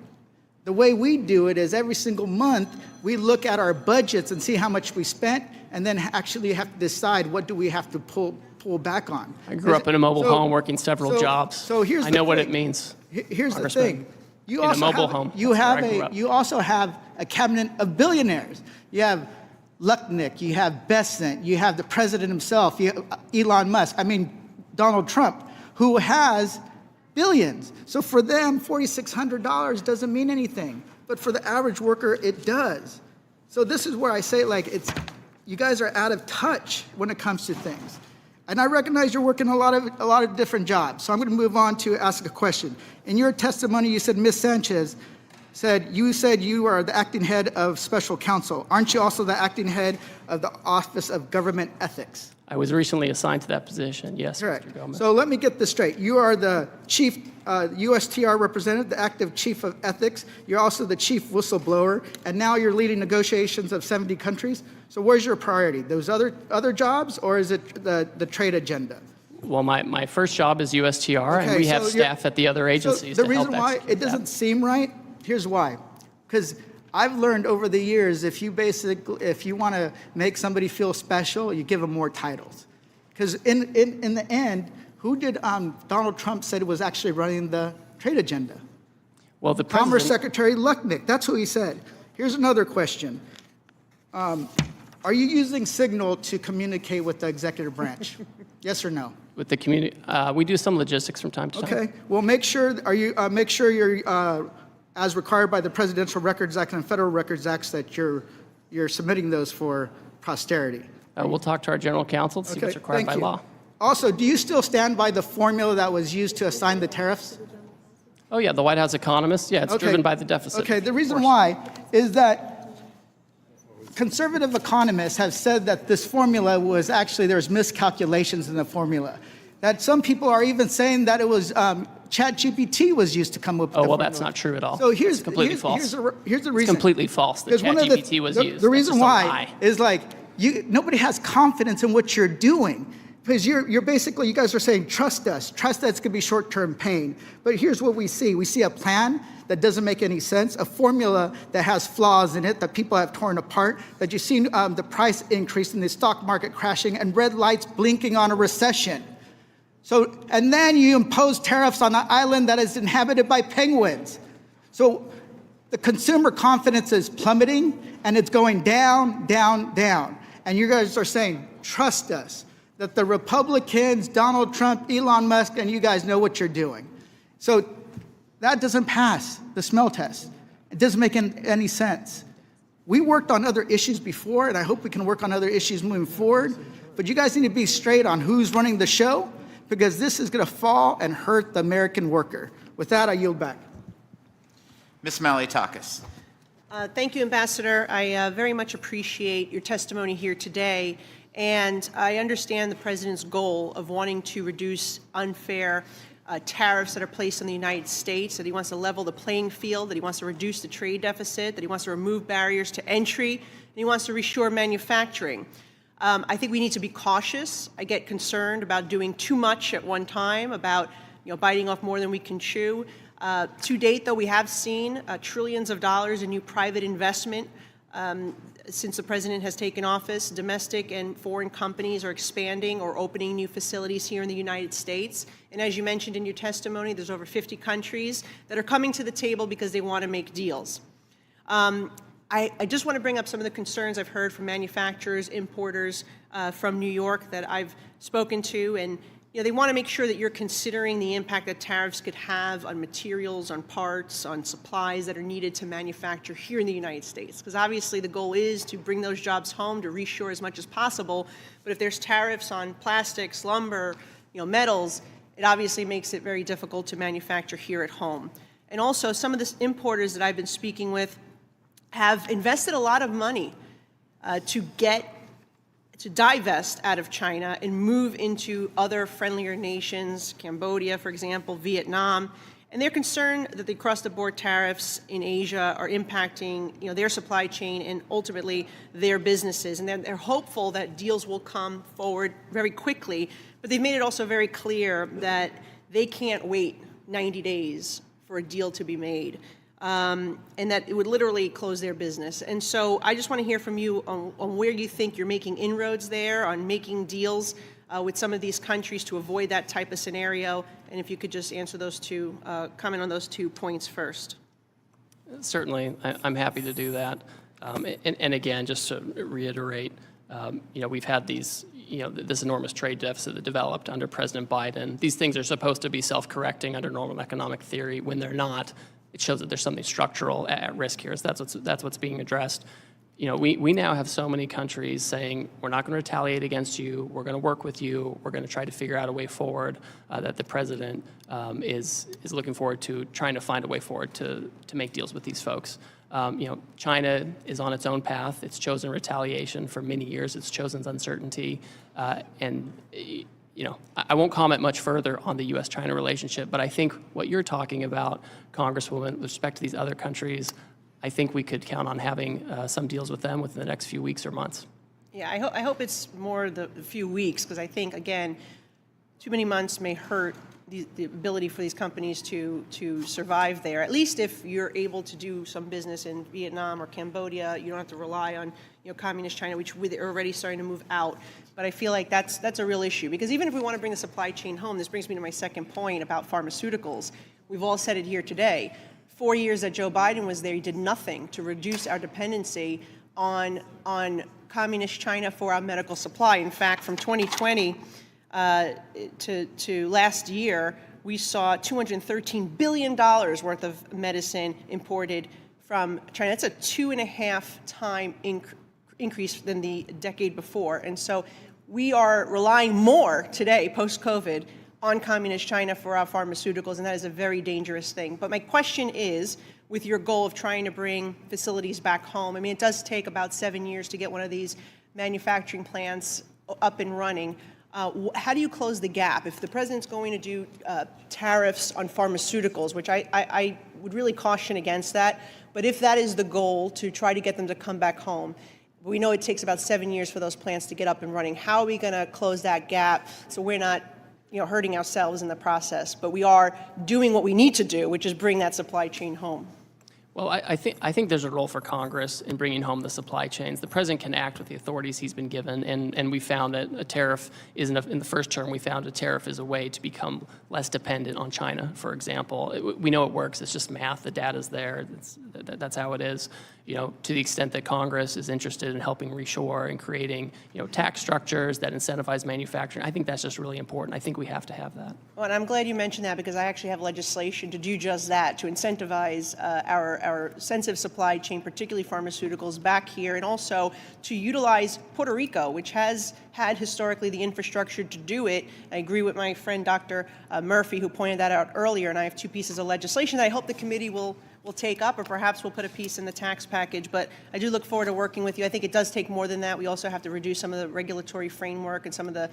The way we do it is every single month, we look at our budgets and see how much we spent, and then actually have to decide what do we have to pull back on. I grew up in a mobile home working several jobs. So here's I know what it means. Here's the thing. You in a mobile home. You also have a cabinet of billionaires. You have Lucknick, you have Bessent, you have the president himself, you have Elon Musk, Donald Trump, who has billions. So for them, $4,600 doesn't mean anything. But for the average worker, it does. So this is where I say, you guys are out of touch when it comes to things. And I recognize you're working a lot of different jobs. So I'm going to move on to ask a question. In your testimony, you said Ms. Sanchez said you are the acting head of special counsel. Aren't you also the acting head of the Office of Government Ethics? I was recently assigned to that position, yes. Correct. Mr. Gomez. So let me get this straight. You are the chief USTR representative, the active chief of ethics. You're also the chief whistleblower, and now you're leading negotiations of 70 countries. So where's your priority? Those other jobs, or is it the trade agenda? Well, my first job is USTR, and Okay, we have so staff at the other agencies So the to help reason why execute it doesn't seem right, here's why. Because I've learned over the years, if you want to make somebody feel special, you give them more titles. Because in the end, who did Donald Trump said was actually running the trade agenda? Well, the Commerce president, Secretary Lucknick, that's who he said. Here's another question. Are you using Signal to communicate with the executive branch? Yes or no? with the community, we do some logistics from time to time. Okay. Well, make sure you're as required by the Presidential Records Act and Federal Records Acts that you're submitting those for posterity. We'll talk to our general counsel to see what's required thank by you. law. Also, do you still stand by the formula that was used to assign the tariffs? Oh yeah, the White House economist. Yeah, it's driven by the deficit. Okay, the reason why is that conservative economists have said that this formula was actually, there's miscalculations in the formula. That some people are even saying that it was ChatGPT was used to come up with the formula. That's not true at all. So here's completely false. Here's the reason. It's completely false that ChatGPT was used. The reason That's just a why lie. is like nobody has confidence in what you're doing. Because you're basically, you guys are saying, trust us. Trust that it's going to be short-term pain. But here's what we see. We see a plan that doesn't make any sense, a formula that has flaws in it that people have torn apart, that you've seen the price increase in the stock market crashing and red lights blinking on a recession. So, and then you impose tariffs on an island that is inhabited by penguins. So the consumer confidence is plummeting and it's going down, down, down. And you guys are saying, trust us. That the Republicans, Donald Trump, Elon Musk, and you guys know what you're doing. So that doesn't pass the smell test. It doesn't make any sense. We worked on other issues before, and I hope we can work on other issues moving forward. But you guys need to be straight on who's running the show, because this is going to fall and hurt the American worker. With that, I yield back. Ms. Malliotakis. Thank you, Ambassador. I very much appreciate your testimony here today. And I understand the President's goal of wanting to reduce unfair tariffs that are placed on the United States, that he wants to level the playing field, that he wants to reduce the trade deficit, that he wants to remove barriers to entry, and he wants to reshore manufacturing. I think we need to be cautious. I get concerned about doing too much at one time, about biting off more than we can chew. To date, though, we have seen trillions of dollars in new private investment since the President has taken office. Domestic and foreign companies are expanding or opening new facilities here in the United States. And as you mentioned in your testimony, there's over 50 countries that are coming to the table because they want to make deals. I just want to bring up some of the concerns I've heard from manufacturers, importers from New York that I've spoken to, and they want to make sure that you're considering the impact that tariffs could have on materials, on parts, on supplies that are needed to manufacture here in the United States. Because obviously the goal is to bring those jobs home, to reshore as much as possible. But if there's tariffs on plastics, lumber, metals, it obviously makes it very difficult to manufacture here at home. And also, some of the importers that I've been speaking with have invested a lot of money to divest out of China and move into other friendlier nations, Cambodia, for example, Vietnam. And they're concerned that the across-the-board tariffs in Asia are impacting their supply chain and ultimately their businesses. And they're hopeful that deals will come forward very quickly. But they've made it also very clear that they can't wait 90 days for a deal to be made. And that it would literally close their business. And so I just want to hear from you on where you think you're making inroads there, on making deals with some of these countries to avoid that type of scenario. And if you could just answer those two, comment on those 2 points first. Certainly, I'm happy to do that. And again, just to reiterate, we've had these, this enormous trade deficit that developed under President Biden. These things are supposed to be self-correcting under normal economic theory. When they're not, it shows that there's something structural at risk here. So that's what's being addressed. We now have so many countries saying, we're not going to retaliate against you, we're going to work with you, we're going to try to figure out a way forward, that the President is looking forward to trying to find a way forward to make deals with these folks. China is on its own path. It's chosen retaliation for many years. It's chosen uncertainty. I won't comment much further on the U.S.-China relationship, but I think what you're talking about, Congresswoman, with respect to these other countries, I think we could count on having some deals with them within the next few weeks or months. Yeah, I hope it's more the few weeks, because I think, again, too many months may hurt the ability for these companies to survive there. At least if you're able to do some business in Vietnam or Cambodia, you don't have to rely on communist China, which they're already starting to move out. But I feel like that's a real issue, because even if we want to bring the supply chain home, this brings me to my second point about pharmaceuticals. We've all said it here today. 4 years that Joe Biden was there, he did nothing to reduce our dependency on communist China for our medical supply. In fact, from 2020 to last year, we saw $213 billion worth of medicine imported from China. That's a 2.5-time increase than the decade before. And so we are relying more today, post-COVID, on communist China for our pharmaceuticals, and that is a very dangerous thing. But my question is, with your goal of trying to bring facilities back home, I mean, it does take about 7 years to get one of these manufacturing plants up and running. How do you close the gap? If the president's going to do tariffs on pharmaceuticals, which I would really caution against that, but if that is the goal, to try to get them to come back home, we know it takes about 7 years for those plants to get up and running. How are we going to close that gap so we're not hurting ourselves in the process, but we are doing what we need to do, which is bring that supply chain home? Well, I think there's a role for Congress in bringing home the supply chains. The president can act with the authorities he's been given, and we found that a tariff isn't, in the first term, we found a tariff is a way to become less dependent on China, for example. We know it works. It's just math. The data's there. That's how it is. To the extent that Congress is interested in helping reshore and creating, tax structures that incentivize manufacturing, I think that's just really important. I think we have to have that. Well, and I'm glad you mentioned that, because I actually have legislation to do just that, to incentivize our sensitive supply chain, particularly pharmaceuticals, back here, and also to utilize Puerto Rico, which has had historically the infrastructure to do it. I agree with my friend Dr. Murphy, who pointed that out earlier, and I have 2 pieces of legislation that I hope the committee will take up, or perhaps we'll put a piece in the tax package. But I do look forward to working with you. I think it does take more than that. We also have to reduce some of the regulatory framework and some of the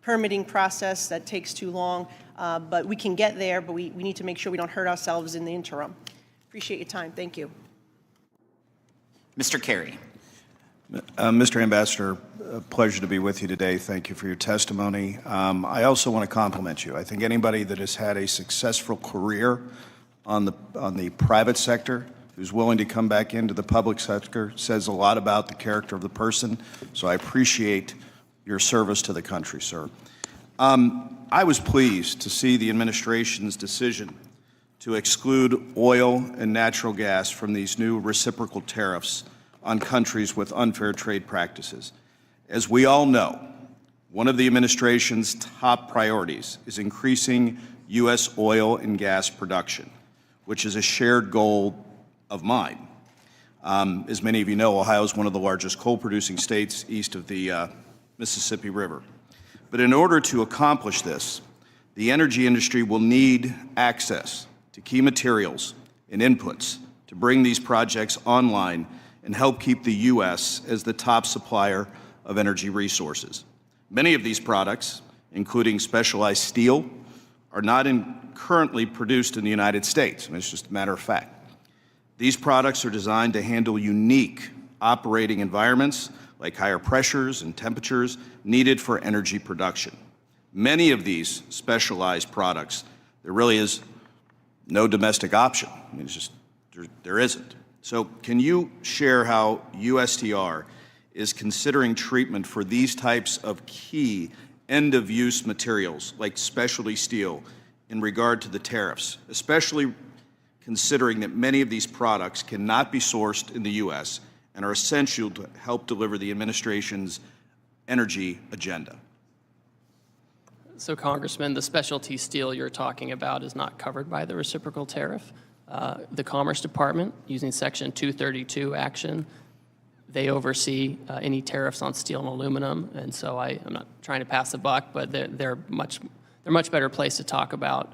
permitting process that takes too long. But we can get there, but we need to make sure we don't hurt ourselves in the interim. Appreciate your time. Thank you. Mr. Kerry. Mr. Ambassador, a pleasure to be with you today. Thank you for your testimony. I also want to compliment you. I think anybody that has had a successful career on the private sector, who's willing to come back into the public sector, says a lot about the character of the person. So I appreciate your service to the country, sir. I was pleased to see the administration's decision to exclude oil and natural gas from these new reciprocal tariffs on countries with unfair trade practices. As we all know, one of the administration's top priorities is increasing U.S. oil and gas production, which is a shared goal of mine. As many of you know, Ohio is one of the largest coal-producing states east of the Mississippi River. But in order to accomplish this, the energy industry will need access to key materials and inputs to bring these projects online and help keep the U.S. as the top supplier of energy resources. Many of these products, including specialized steel, are not currently produced in the United States, and it's just a matter of fact. These products are designed to handle unique operating environments like higher pressures and temperatures needed for energy production. Many of these specialized products, there really is no domestic option. I mean, it's just, there isn't. So can you share how USTR is considering treatment for these types of key end-of-use materials like specialty steel in regard to the tariffs, especially considering that many of these products cannot be sourced in the U.S. and are essential to help deliver the administration's energy agenda? So, Congressman, the specialty steel you're talking about is not covered by the reciprocal tariff. The Commerce Department, using Section 232 action, they oversee any tariffs on steel and aluminum, and so I'm not trying to pass the buck, but they're much better placed to talk about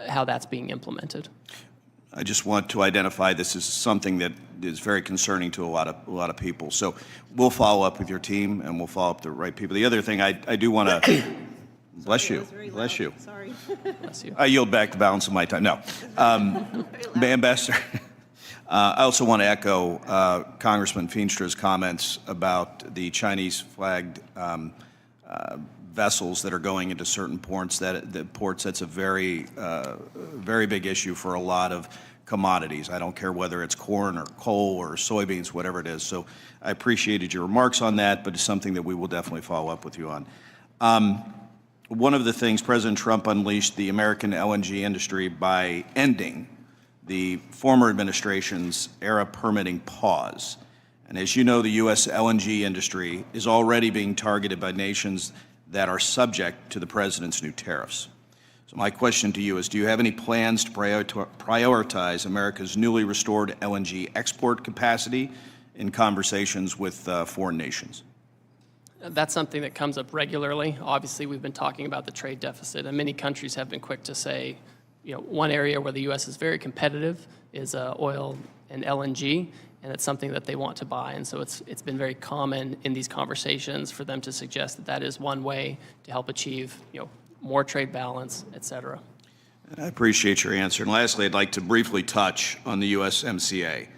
how that's being implemented. I just want to identify this as something that is very concerning to a lot of people. So we'll follow up with your team, and we'll follow up the right people. The other thing I do want to bless you. Bless you. Sorry. Bless you. I yield back the balance of my time. No. Ambassador, I also want to echo Congressman Feenstra's comments about the Chinese-flagged vessels that are going into certain ports. That's a very, very big issue for a lot of commodities. I don't care whether it's corn or coal or soybeans, whatever it is. So I appreciated your remarks on that, but it's something that we will definitely follow up with you on. One of the things, President Trump unleashed the American LNG industry by ending the former administration's era permitting pause. And as you know, the U.S. LNG industry is already being targeted by nations that are subject to the president's new tariffs. So my question to you is, do you have any plans to prioritize America's newly restored LNG export capacity in conversations with foreign nations? That's something that comes up regularly. Obviously, we've been talking about the trade deficit, and many countries have been quick to say, one area where the U.S. is very competitive is oil and LNG, and it's something that they want to buy. And so it's been very common in these conversations for them to suggest that that is one way to help achieve, more trade balance, et cetera. I appreciate your answer. And lastly, I'd like to briefly touch on the USMCA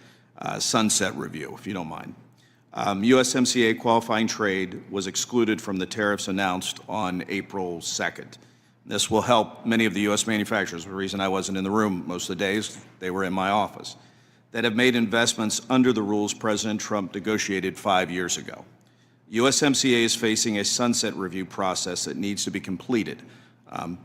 sunset review, if you don't mind. USMCA qualifying trade was excluded from the tariffs announced on April 2nd. This will help many of the U.S. manufacturers. The reason I wasn't in the room most of the days, they were in my office, that have made investments under the rules President Trump negotiated 5 years ago. USMCA is facing a sunset review process that needs to be completed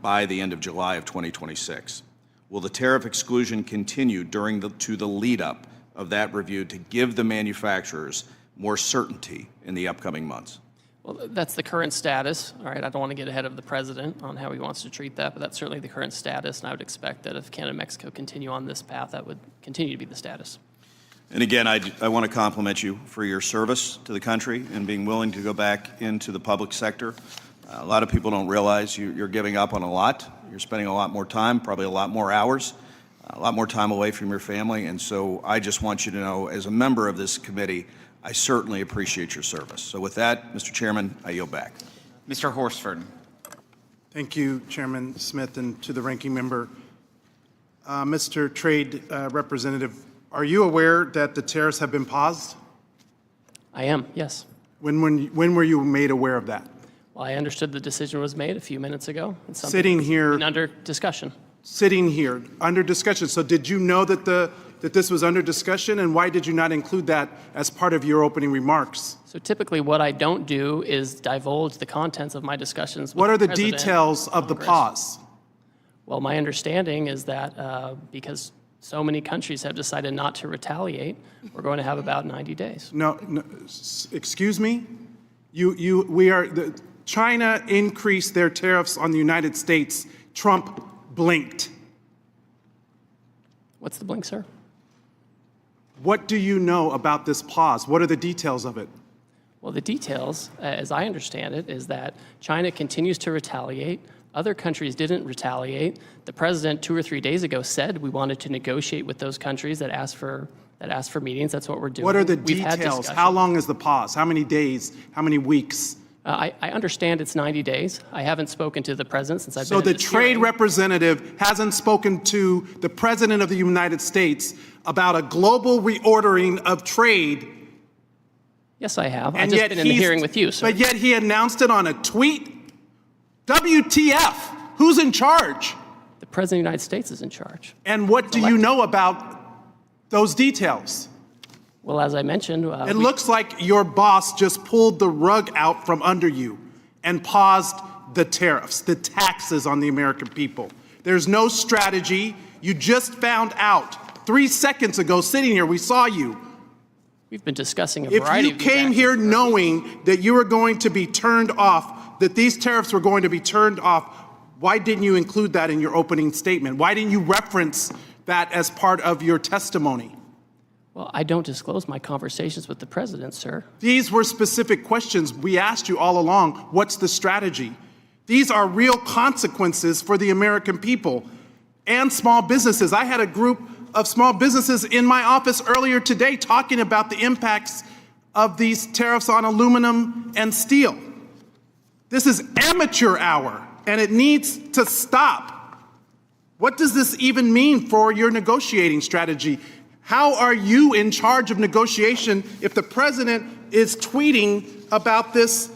by the end of July of 2026. Will the tariff exclusion continue to the lead-up of that review to give the manufacturers more certainty in the upcoming months? Well, that's the current status. All right, I don't want to get ahead of the president on how he wants to treat that, but that's certainly the current status, and I would expect that if Canada and Mexico continue on this path, that would continue to be the status. And again, I want to compliment you for your service to the country and being willing to go back into the public sector. A lot of people don't realize you're giving up on a lot. You're spending a lot more time, probably a lot more hours, a lot more time away from your family, and so I just want you to know, as a member of this committee, I certainly appreciate your service. So with that, Mr. Chairman, I yield back. Mr. Horsford. Thank you, Chairman Smith, and to the ranking member. Mr. Trade Representative, are you aware that the tariffs have been paused? I am, yes. When were you made aware of that? Well, I understood the decision was made a few minutes ago. It's something Sitting here. that's been under discussion. Sitting here, under discussion. So did you know that that this was under discussion, and why did you not include that as part of your opening remarks? So typically what I don't do is divulge the contents of my discussions with What are the President details of the Congress. pause? Well, my understanding is that because so many countries have decided not to retaliate, we're going to have about 90 days. No, excuse me? China increased their tariffs on the United States. Trump blinked. What's the blink, sir? What do you know about this pause? What are the details of it? Well, the details, as I understand it, is that China continues to retaliate. Other countries didn't retaliate. The president 2 or 3 days ago said we wanted to negotiate with those countries that asked for meetings. That's what we're doing. What are the We've had details? discussions. How long is the pause? How many days? How many weeks? I understand it's 90 days. I haven't spoken to the president since I've been So in the this trade hearing. representative hasn't spoken to the president of the United States about a global reordering of trade. Yes, I have. I've And just yet been in the hearing with you, sir. But yet he announced it on a tweet. WTF? Who's in charge? The president of the United States is in charge. And what do you know about those details? Well, as I mentioned, It looks like your boss just pulled the rug out from under you and paused the tariffs, the taxes on the American people. There's no strategy. You just found out 3 seconds ago, sitting here, we saw you. We've been discussing a If variety you of these came actions here for knowing that you were going to be turned off, that these tariffs were going to be turned off, why didn't you include that in your opening statement? Why didn't you reference that as part of your testimony? Well, I don't disclose my conversations with the president, sir. These were specific questions we asked you all along. What's the strategy? These are real consequences for the American people and small businesses. I had a group of small businesses in my office earlier today talking about the impacts of these tariffs on aluminum and steel. This is amateur hour, and it needs to stop. What does this even mean for your negotiating strategy? How are you in charge of negotiation if the president is tweeting about this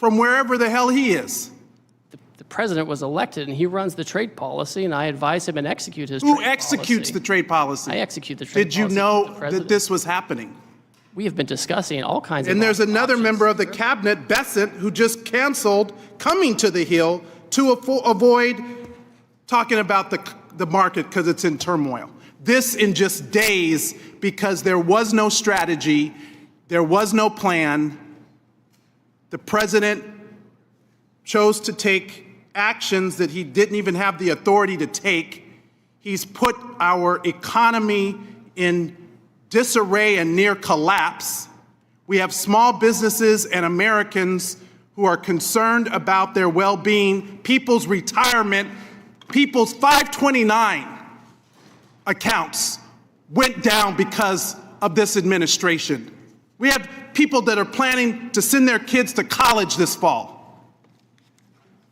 from wherever the hell he is. The president was elected, and he runs the trade policy, and I advise him and execute his trade policy. Who executes the trade policy? I execute the trade policy. Did you know that this was happening? We have been discussing all kinds of And there's another options. member of the cabinet, Bessent, who just canceled coming to the Hill to avoid talking about the market because it's in turmoil. This in just days, because there was no strategy, there was no plan. The president chose to take actions that he didn't even have the authority to take. He's put our economy in disarray and near collapse. We have small businesses and Americans who are concerned about their well-being, people's retirement, people's 529 accounts went down because of this administration. We have people that are planning to send their kids to college this fall.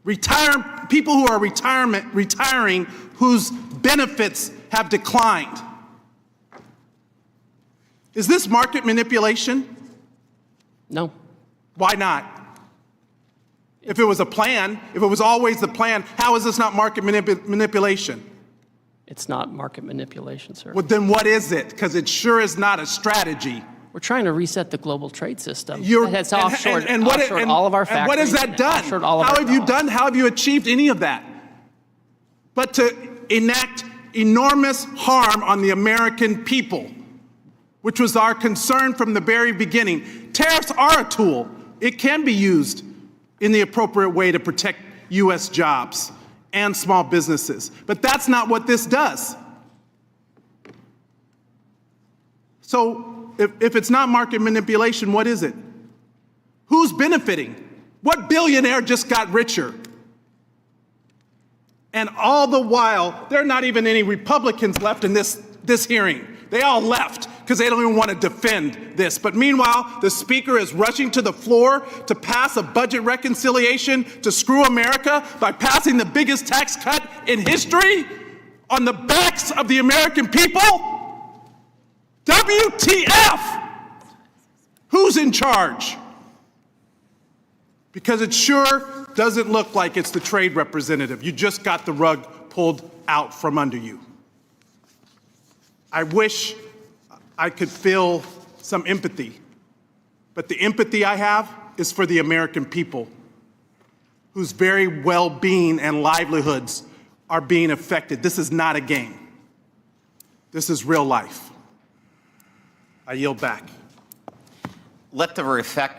People who are retiring whose benefits have declined. Is this market manipulation? No. Why not? If it was a plan, if it was always the plan, how is this not market manipulation? It's not market manipulation, sir. Well, then what is it? Because it sure is not a strategy. We're trying to reset the global trade system. That's offshored, offshored all of our factories. And what has that done? How have you achieved any of that? But to enact enormous harm on the American people, which was our concern from the very beginning. Tariffs are a tool. It can be used in the appropriate way to protect U.S. jobs and small businesses. But that's not what this does. So if it's not market manipulation, what is it? Who's benefiting? What billionaire just got richer? And all the while, there are not even any Republicans left in this hearing. They all left because they don't even want to defend this. But meanwhile, the speaker is rushing to the floor to pass a budget reconciliation to screw America by passing the biggest tax cut in history on the backs of the American people. WTF? Who's in charge? Because it sure doesn't look like it's the trade representative. You just got the rug pulled out from under you. I wish I could feel some empathy, but the empathy I have is for the American people whose very well-being and livelihoods are being affected. This is not a game. This is real life. I yield back. Let the record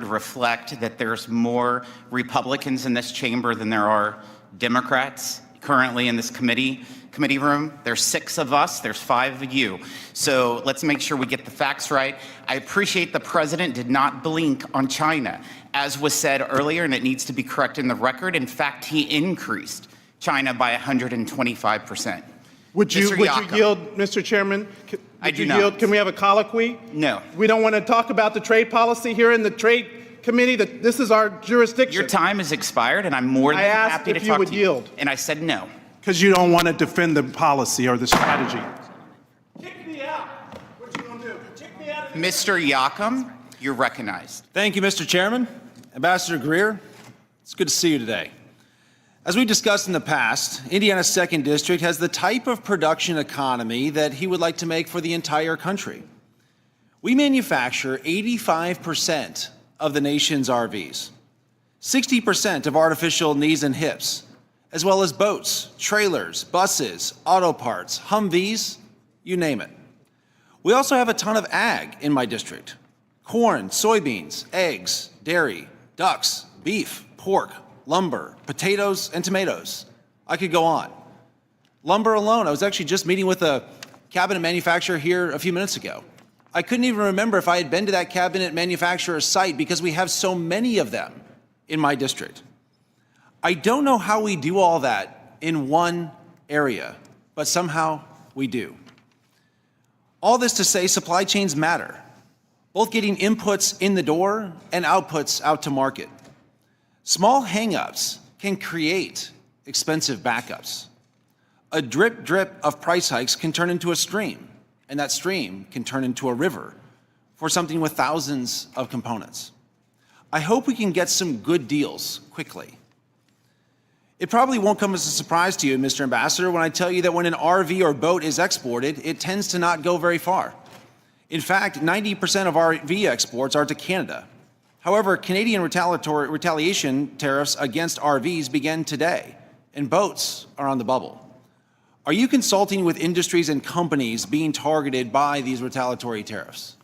reflect that there's more Republicans in this chamber than there are Democrats currently in this committee room. There's 6 of us, there's 5 of you. So let's make sure we get the facts right. I appreciate the president did not blink on China, as was said earlier, and it needs to be corrected in the record. In fact, he increased China by 125%. Would you yield, Mr. Chairman? I do not. Can we have a colloquy? No. We don't want to talk about the trade policy here in the Trade Committee. This is our jurisdiction. Your time has expired, and I'm more than happy to talk to you. I asked if you would yield. And I said no. Because you don't want to defend the policy or the strategy. Kick me out. What you gonna do? Kick me out. Mr. Yakum, you're recognized. Thank you, Mr. Chairman. Ambassador Greer, it's good to see you today. As we discussed in the past, Indiana's 2nd District has the type of production economy that he would like to make for the entire country. We manufacture 85% of the nation's RVs, 60% of artificial knees and hips, as well as boats, trailers, buses, auto parts, Humvees, you name it. We also have a ton of ag in my district: corn, soybeans, eggs, dairy, ducks, beef, pork, lumber, potatoes, and tomatoes. I could go on. Lumber alone, I was actually just meeting with a cabinet manufacturer here a few minutes ago. I couldn't even remember if I had been to that cabinet manufacturer's site because we have so many of them in my district. I don't know how we do all that in one area, but somehow we do. All this to say, supply chains matter, both getting inputs in the door and outputs out to market. Small hang-ups can create expensive backups. A drip of price hikes can turn into a stream, and that stream can turn into a river for something with thousands of components. I hope we can get some good deals quickly. It probably won't come as a surprise to you, Mr. Ambassador, when I tell you that when an RV or boat is exported, it tends to not go very far. In fact, 90% of RV exports are to Canada. However, Canadian retaliation tariffs against RVs begin today, and boats are on the bubble. Are you consulting with industries and companies being targeted by these retaliatory tariffs?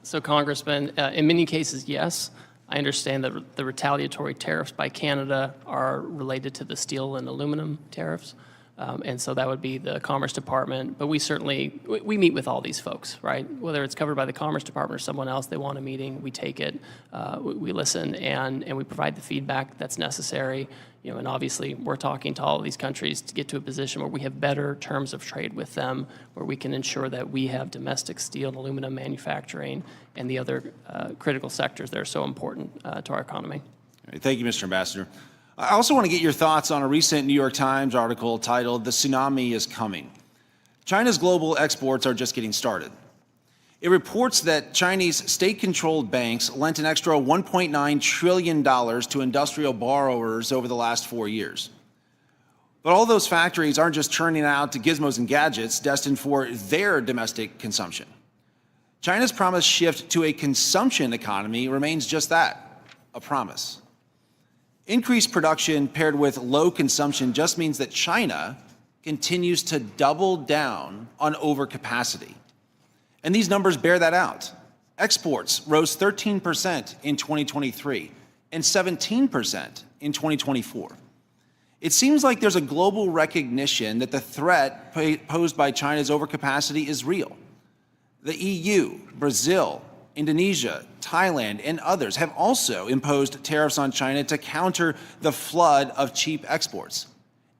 So, Congressman, in many cases, yes. I understand that the retaliatory tariffs by Canada are related to the steel and aluminum tariffs. And so that would be the Commerce Department. But we certainly, we meet with all these folks, right? Whether it's covered by the Commerce Department or someone else, they want a meeting, we take it, we listen, and we provide the feedback that's necessary. And obviously, we're talking to all of these countries to get to a position where we have better terms of trade with them, where we can ensure that we have domestic steel and aluminum manufacturing and the other critical sectors that are so important to our economy. Thank you, Mr. Ambassador. I also want to get your thoughts on a recent New York Times article titled, "The Tsunami is Coming." China's global exports are just getting started. It reports that Chinese state-controlled banks lent an extra $1.9 trillion to industrial borrowers over the last 4 years. But all those factories aren't just churning out gizmos and gadgets destined for their domestic consumption. China's promised shift to a consumption economy remains just that, a promise. Increased production paired with low consumption just means that China continues to double down on overcapacity. And these numbers bear that out. Exports rose 13% in 2023 and 17% in 2024. It seems like there's a global recognition that the threat posed by China's overcapacity is real. The EU, Brazil, Indonesia, Thailand, and others have also imposed tariffs on China to counter the flood of cheap exports.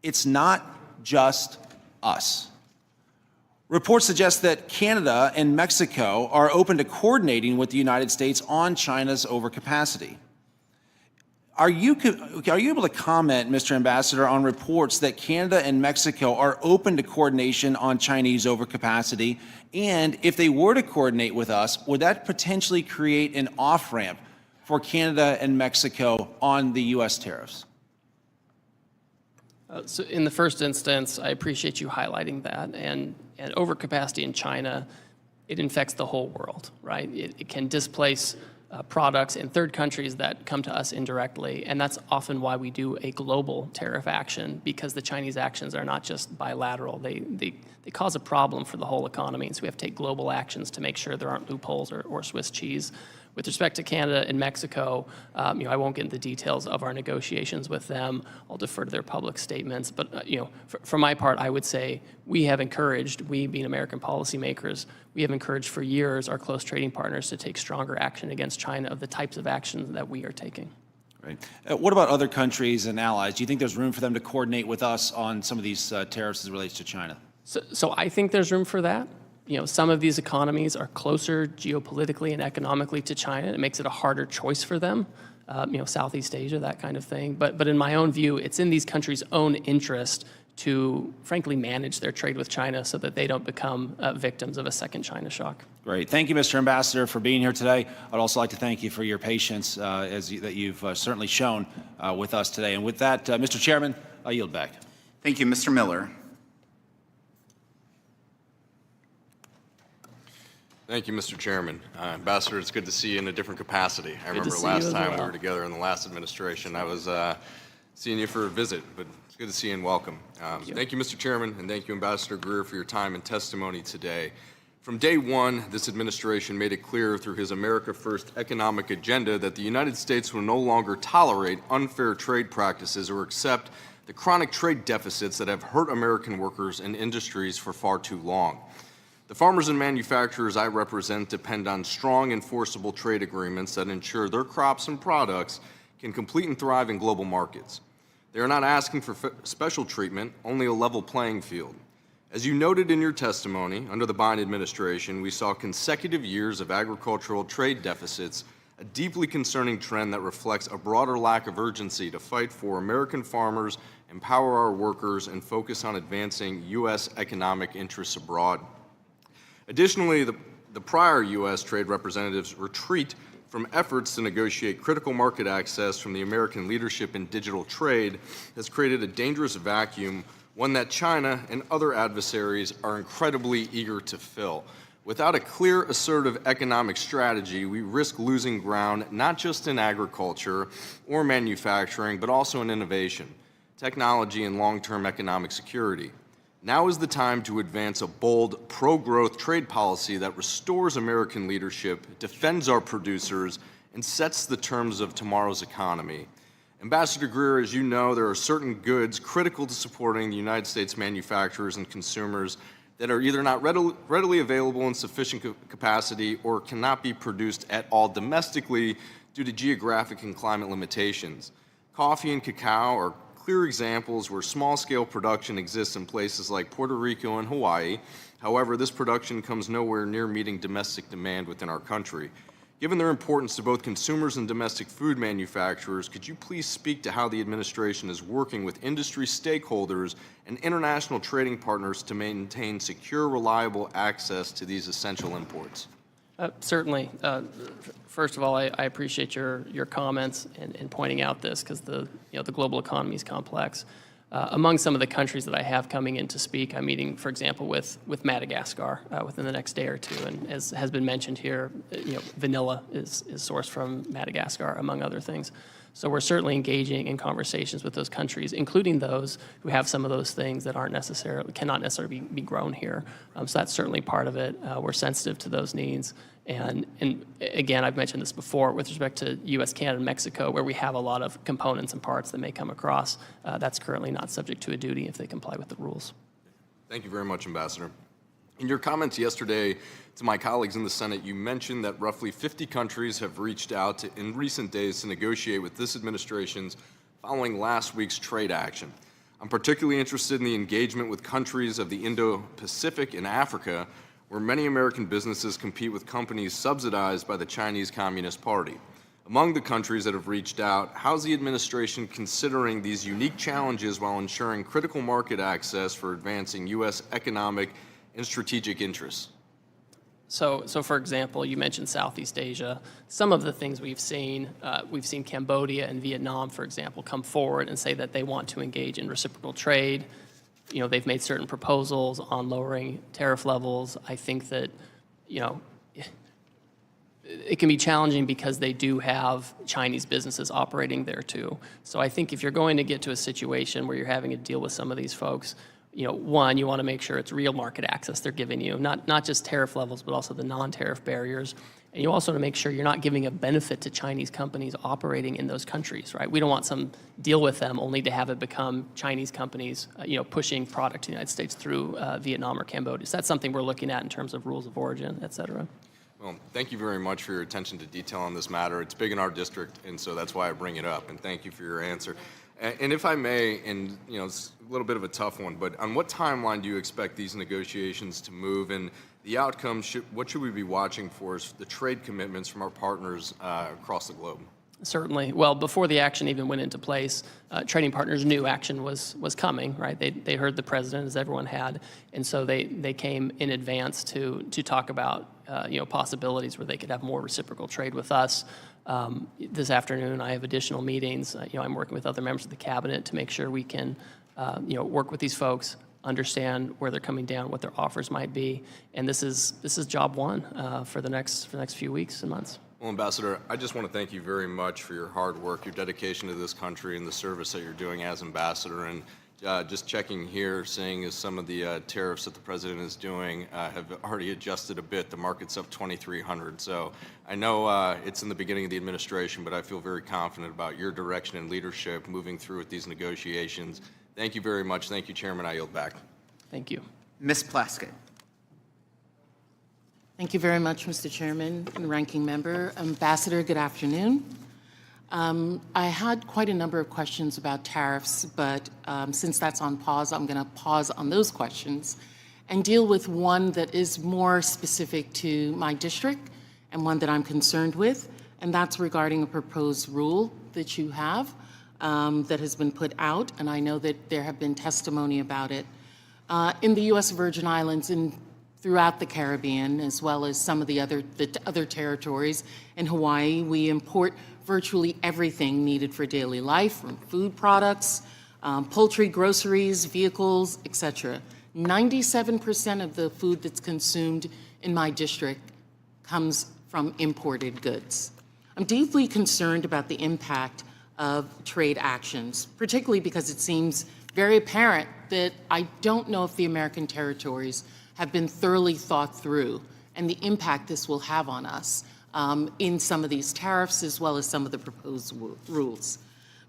It's not just us. Reports suggest that Canada and Mexico are open to coordinating with the United States on China's overcapacity. Are you able to comment, Mr. Ambassador, on reports that Canada and Mexico are open to coordination on Chinese overcapacity? And if they were to coordinate with us, would that potentially create an off-ramp for Canada and Mexico on the U.S. tariffs? So in the first instance, I appreciate you highlighting that. And overcapacity in China, it infects the whole world, right? It can displace products in third countries that come to us indirectly. And that's often why we do a global tariff action, because the Chinese actions are not just bilateral. They cause a problem for the whole economy. And so we have to take global actions to make sure there aren't loopholes or Swiss cheese. With respect to Canada and Mexico, I won't get into the details of our negotiations with them. I'll defer to their public statements. But for my part, I would say we have encouraged, we being American policymakers, we have encouraged for years our close trading partners to take stronger action against China of the types of actions that we are taking. Right. What about other countries and allies? Do you think there's room for them to coordinate with us on some of these tariffs as it relates to China? So I think there's room for that. Some of these economies are closer geopolitically and economically to China. It makes it a harder choice for them, Southeast Asia, that kind of thing. But in my own view, it's in these countries' own interest to, frankly, manage their trade with China so that they don't become victims of a second China shock. Great. Thank you, Mr. Ambassador, for being here today. I'd also like to thank you for your patience that you've certainly shown with us today. And with that, Mr. Chairman, I yield back. Thank you, Mr. Miller. Thank you, Mr. Chairman. Ambassador, it's good to see you in a different capacity. I remember last time we were together in the last administration, I was seeing you for a visit, but it's good to see you and welcome. Thank you, Mr. Chairman, and thank you, Ambassador Greer, for your time and testimony today. From day one, this administration made it clear through his America First economic agenda that the United States will no longer tolerate unfair trade practices or accept the chronic trade deficits that have hurt American workers and industries for far too long. The farmers and manufacturers I represent depend on strong, enforceable trade agreements that ensure their crops and products can compete and thrive in global markets. They are not asking for special treatment, only a level playing field. As you noted in your testimony, under the Biden administration, we saw consecutive years of agricultural trade deficits, a deeply concerning trend that reflects a broader lack of urgency to fight for American farmers, empower our workers, and focus on advancing U.S. economic interests abroad. Additionally, the the prior U.S. trade representatives' retreat from efforts to negotiate critical market access from the American leadership in digital trade has created a dangerous vacuum, one that China and other adversaries are incredibly eager to fill. Without a clear, assertive economic strategy, we risk losing ground not just in agriculture or manufacturing, but also in innovation, technology, and long-term economic security. Now is the time to advance a bold, pro-growth trade policy that restores American leadership, defends our producers, and sets the terms of tomorrow's economy. Ambassador Greer, as you know, there are certain goods critical to supporting the United States manufacturers and consumers that are either not readily available in sufficient capacity or cannot be produced at all domestically due to geographic and climate limitations. Coffee and cacao are clear examples where small-scale production exists in places like Puerto Rico and Hawaii. However, this production comes nowhere near meeting domestic demand within our country. Given their importance to both consumers and domestic food manufacturers, could you please speak to how the administration is working with industry stakeholders and international trading partners to maintain secure, reliable access to these essential imports? Certainly. First of all, I appreciate your comments and pointing out this, because the global economy is complex. Among some of the countries that I have coming in to speak, I'm meeting, for example, with Madagascar within the next day or two. And as has been mentioned here, vanilla is sourced from Madagascar, among other things. So we're certainly engaging in conversations with those countries, including those who have some of those things that cannot necessarily be grown here. So that's certainly part of it. We're sensitive to those needs. And again, I've mentioned this before with respect to U.S., Canada, and Mexico, where we have a lot of components and parts that may come across. That's currently not subject to a duty if they comply with the rules. Thank you very much, Ambassador. In your comments yesterday to my colleagues in the Senate, you mentioned that roughly 50 countries have reached out in recent days to negotiate with this administration's following last week's trade action. I'm particularly interested in the engagement with countries of the Indo-Pacific and Africa, where many American businesses compete with companies subsidized by the Chinese Communist Party. Among the countries that have reached out, how's the administration considering these unique challenges while ensuring critical market access for advancing U.S. economic and strategic interests? So for example, you mentioned Southeast Asia. Some of the things we've seen Cambodia and Vietnam, for example, come forward and say that they want to engage in reciprocal trade. They've made certain proposals on lowering tariff levels. I think that, it can be challenging because they do have Chinese businesses operating there too. So I think if you're going to get to a situation where you're having to deal with some of these folks, one, you want to make sure it's real market access they're giving you, not just tariff levels, but also the non-tariff barriers. And you also want to make sure you're not giving a benefit to Chinese companies operating in those countries, right? We don't want some deal with them only to have it become Chinese companies, pushing product to the United States through Vietnam or Cambodia. So that's something we're looking at in terms of rules of origin, et cetera. Well, thank you very much for your attention to detail on this matter. It's big in our district, and so that's why I bring it up, and thank you for your answer. And if I may, and it's a little bit of a tough one, but on what timeline do you expect these negotiations to move, and the outcome, what should we be watching for as the trade commitments from our partners across the globe? Certainly. Well, before the action even went into place, trading partners knew action was coming, right? They heard the president, as everyone had, and so they came in advance to talk about possibilities where they could have more reciprocal trade with us. This afternoon, I have additional meetings. I'm working with other members of the cabinet to make sure we can, work with these folks, understand where they're coming down, what their offers might be, and this is job one for the next few weeks and months. Well, Ambassador, I just want to thank you very much for your hard work, your dedication to this country, and the service that you're doing as ambassador. And just checking here, seeing as some of the tariffs that the president is doing have already adjusted a bit. The market's up 2,300. So I know it's in the beginning of the administration, but I feel very confident about your direction and leadership moving through with these negotiations. Thank you very much. Thank you, Chairman. I yield back. Thank you. Ms. Plaskett. Thank you very much, Mr. Chairman and Ranking Member. Ambassador, good afternoon. I had quite a number of questions about tariffs, but since that's on pause, I'm going to pause on those questions and deal with one that is more specific to my district and one that I'm concerned with, and that's regarding a proposed rule that you have that has been put out, and I know that there have been testimony about it. In the U.S. Virgin Islands, in throughout the Caribbean, as well as some of the other territories. In Hawaii, we import virtually everything needed for daily life, from food products, poultry, groceries, vehicles, etc. 97% of the food that's consumed in my district comes from imported goods. I'm deeply concerned about the impact of trade actions, particularly because it seems very apparent that I don't know if the American territories have been thoroughly thought through and the impact this will have on us in some of these tariffs as well as some of the proposed rules.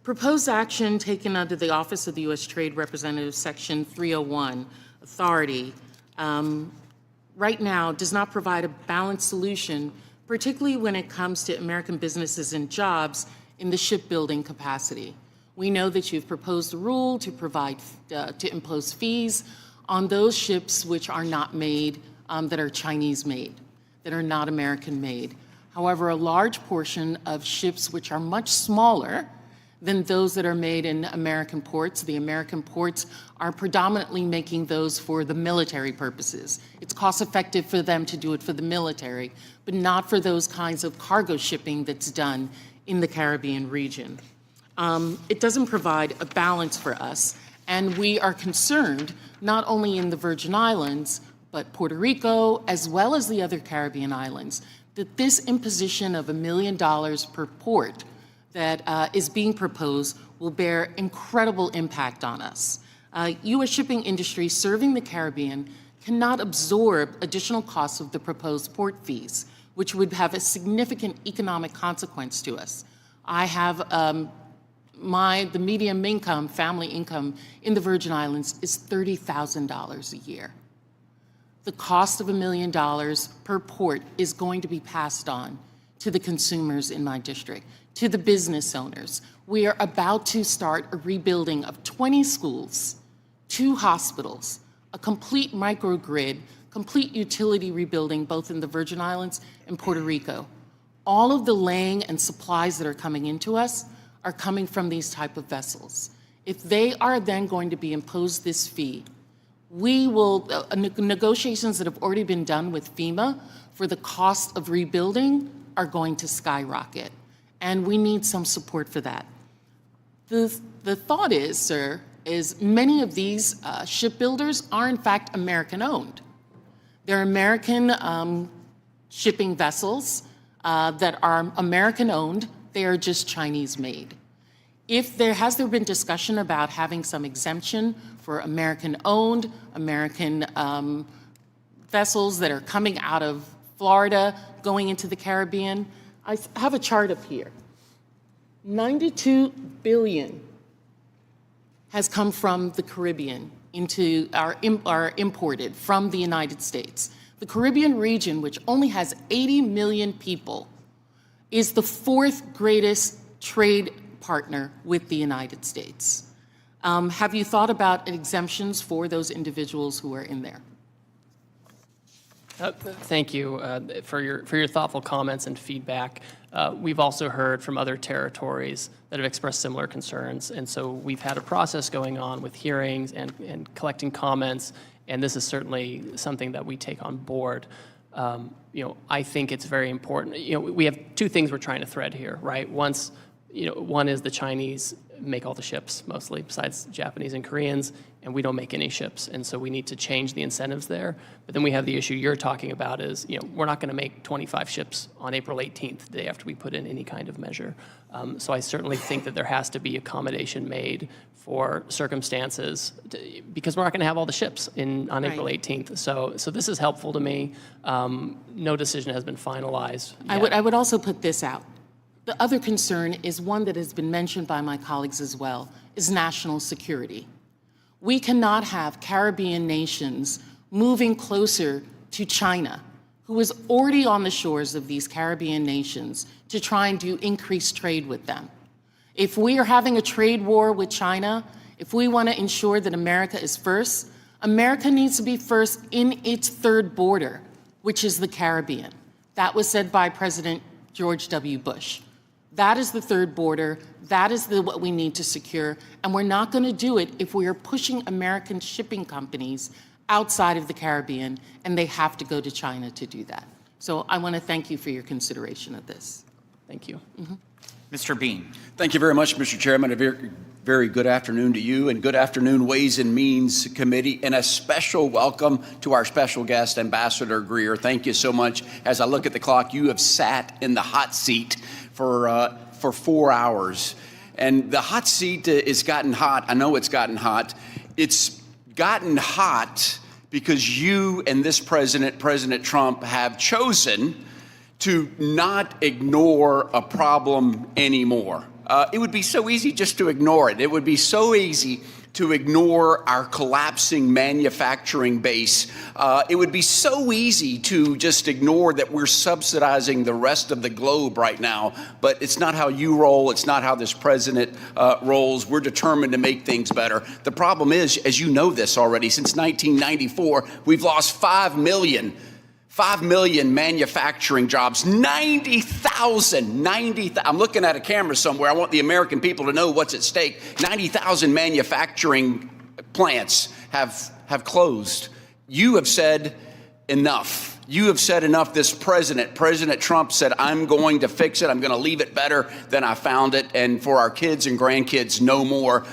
Proposed action taken under the Office of the U.S. Trade Representative, Section 301, authority, right now does not provide a balanced solution, particularly when it comes to American businesses and jobs in the shipbuilding capacity. We know that you've proposed a rule to impose fees on those ships which are not made, that are Chinese made, that are not American made. However, a large portion of ships which are much smaller than those that are made in American ports, the American ports are predominantly making those for the military purposes. It's cost effective for them to do it for the military, but not for those kinds of cargo shipping that's done in the Caribbean region. It doesn't provide a balance for us, and we are concerned not only in the Virgin Islands, but Puerto Rico, as well as the other Caribbean islands, that this imposition of $1 million per port that is being proposed will bear incredible impact on us. U.S. shipping industry serving the Caribbean cannot absorb additional costs of the proposed port fees, which would have a significant economic consequence to us. I have the median income, family income in the Virgin Islands is $30,000 a year. The cost of $1 million per port is going to be passed on to the consumers in my district, to the business owners. We are about to start a rebuilding of 20 schools, 2 hospitals, a complete microgrid, complete utility rebuilding both in the Virgin Islands and Puerto Rico. All of the laying and supplies that are coming into us are coming from these type of vessels. If they are then going to be imposed this fee, we will, negotiations that have already been done with FEMA for the cost of rebuilding are going to skyrocket, and we need some support for that. The thought is, sir, is many of these shipbuilders are in fact American-owned. They're American shipping vessels that are American-owned. They are just Chinese-made. Has there been discussion about having some exemption for American-owned, American vessels that are coming out of Florida, going into the Caribbean? I have a chart up here. $92 billion has come from the Caribbean are imported from the United States. The Caribbean region, which only has 80 million people, is the 4th greatest trade partner with the United States. Have you thought about exemptions for those individuals who are in there? Thank you for your thoughtful comments and feedback. We've also heard from other territories that have expressed similar concerns, and so we've had a process going on with hearings and collecting comments, and this is certainly something that we take on board. I think it's very important. We have 2 things we're trying to thread here, right? One is the Chinese make all the ships, mostly, besides Japanese and Koreans, and we don't make any ships, and so we need to change the incentives there. But then we have the issue you're talking about is, we're not going to make 25 ships on April 18th, the day after we put in any kind of measure. So I certainly think that there has to be accommodation made for circumstances, because we're not going to have all the ships on April 18th. So this is helpful to me. No decision has been finalized yet. I would also put this out. The other concern is one that has been mentioned by my colleagues as well, is national security. We cannot have Caribbean nations moving closer to China, who is already on the shores of these Caribbean nations, to try and do increased trade with them. If we are having a trade war with China, if we want to ensure that America is first, America needs to be first in its 3rd border, which is the Caribbean. That was said by President George W. Bush. That is the 3rd border. That is what we need to secure. And we're not going to do it if we are pushing American shipping companies outside of the Caribbean, and they have to go to China to do that. So I want to thank you for your consideration of this. Thank you. Mr. Bean. Thank you very much, Mr. Chairman. A very, very good afternoon to you, and good afternoon, Ways and Means Committee, and a special welcome to our special guest, Ambassador Greer. Thank you so much. As I look at the clock, you have sat in the hot seat for 4 hours, and the hot seat is gotten hot. I know it's gotten hot. It's gotten hot because you and this president, President Trump, have chosen to not ignore a problem anymore. It would be so easy just to ignore it. It would be so easy to ignore our collapsing manufacturing base. It would be so easy to just ignore that we're subsidizing the rest of the globe right now. But it's not how you roll. It's not how this president rolls. We're determined to make things better. The problem is, as you know this already, since 1994, we've lost 5 million manufacturing jobs, 90,000, I'm looking at a camera somewhere. I want the American people to know what's at stake. 90,000 manufacturing plants have closed. You have said enough. You have said enough. This President Trump said, I'm going to fix it. I'm going to leave it better than I found it. And for our kids and grandkids, no more.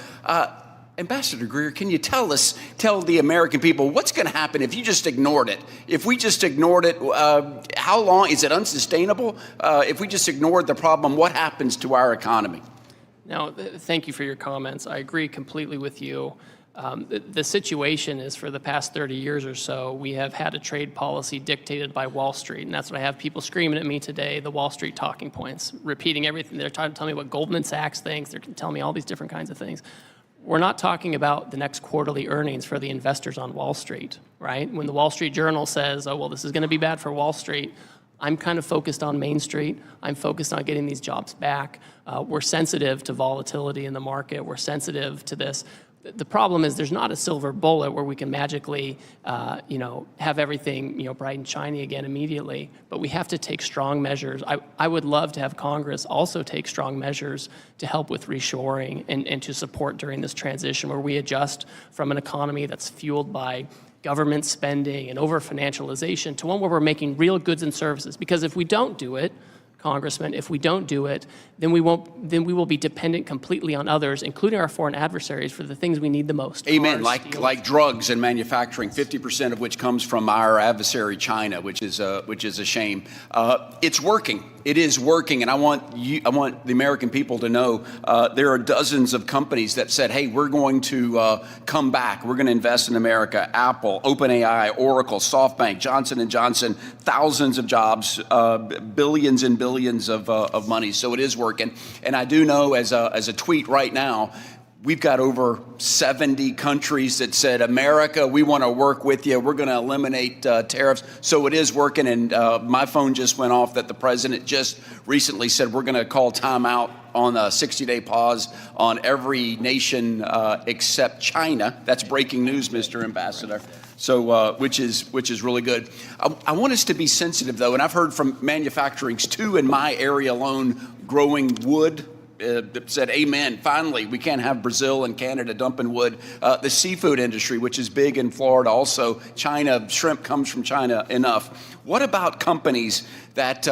Ambassador Greer, can you tell the American people what's going to happen if you just ignored it? If we just ignored it, how long? Is it unsustainable? If we just ignored the problem, what happens to our economy? Now, thank you for your comments. I agree completely with you. The situation is, for the past 30 years or so, we have had a trade policy dictated by Wall Street, and that's what I have people screaming at me today, the Wall Street talking points, repeating everything. They're trying to tell me what Goldman Sachs thinks. They're telling me all these different kinds of things. We're not talking about the next quarterly earnings for the investors on Wall Street, right? When the Wall Street Journal says, oh, well, this is going to be bad for Wall Street, I'm kind of focused on Main Street. I'm focused on getting these jobs back. We're sensitive to volatility in the market. We're sensitive to this. The problem is there's not a silver bullet where we can magically, have everything, bright and shiny again immediately. But we have to take strong measures. I would love to have Congress also take strong measures to help with reshoring and to support during this transition, where we adjust from an economy that's fueled by government spending and over-financialization to one where we're making real goods and services. Because if we don't do it, Congressman, if we don't do it, then we will be dependent completely on others, including our foreign adversaries, for the things we need the most. Amen. Like drugs and manufacturing, 50% of which comes from our adversary China, which is a shame. It's working. It is working, and I want the American people to know there are dozens of companies that said, "Hey, we're going to come back. We're going to invest in America." Apple, OpenAI, Oracle, SoftBank, Johnson & Johnson, thousands of jobs, billions and billions of money. So it is working, and I do know as a tweet right now, we've got over 70 countries that said, America, we want to work with you. We're going to eliminate tariffs. So it is working. And my phone just went off that the president just recently said we're going to call timeout on a 60-day pause on every nation except China. That's breaking news, Mr. Ambassador. So, which is really good. I want us to be sensitive, though, and I've heard from manufacturings, too, in my area alone, growing wood, said, amen, finally, we can't have Brazil and Canada dumping wood. The seafood industry, which is big in Florida also, China, shrimp comes from China enough. What about companies that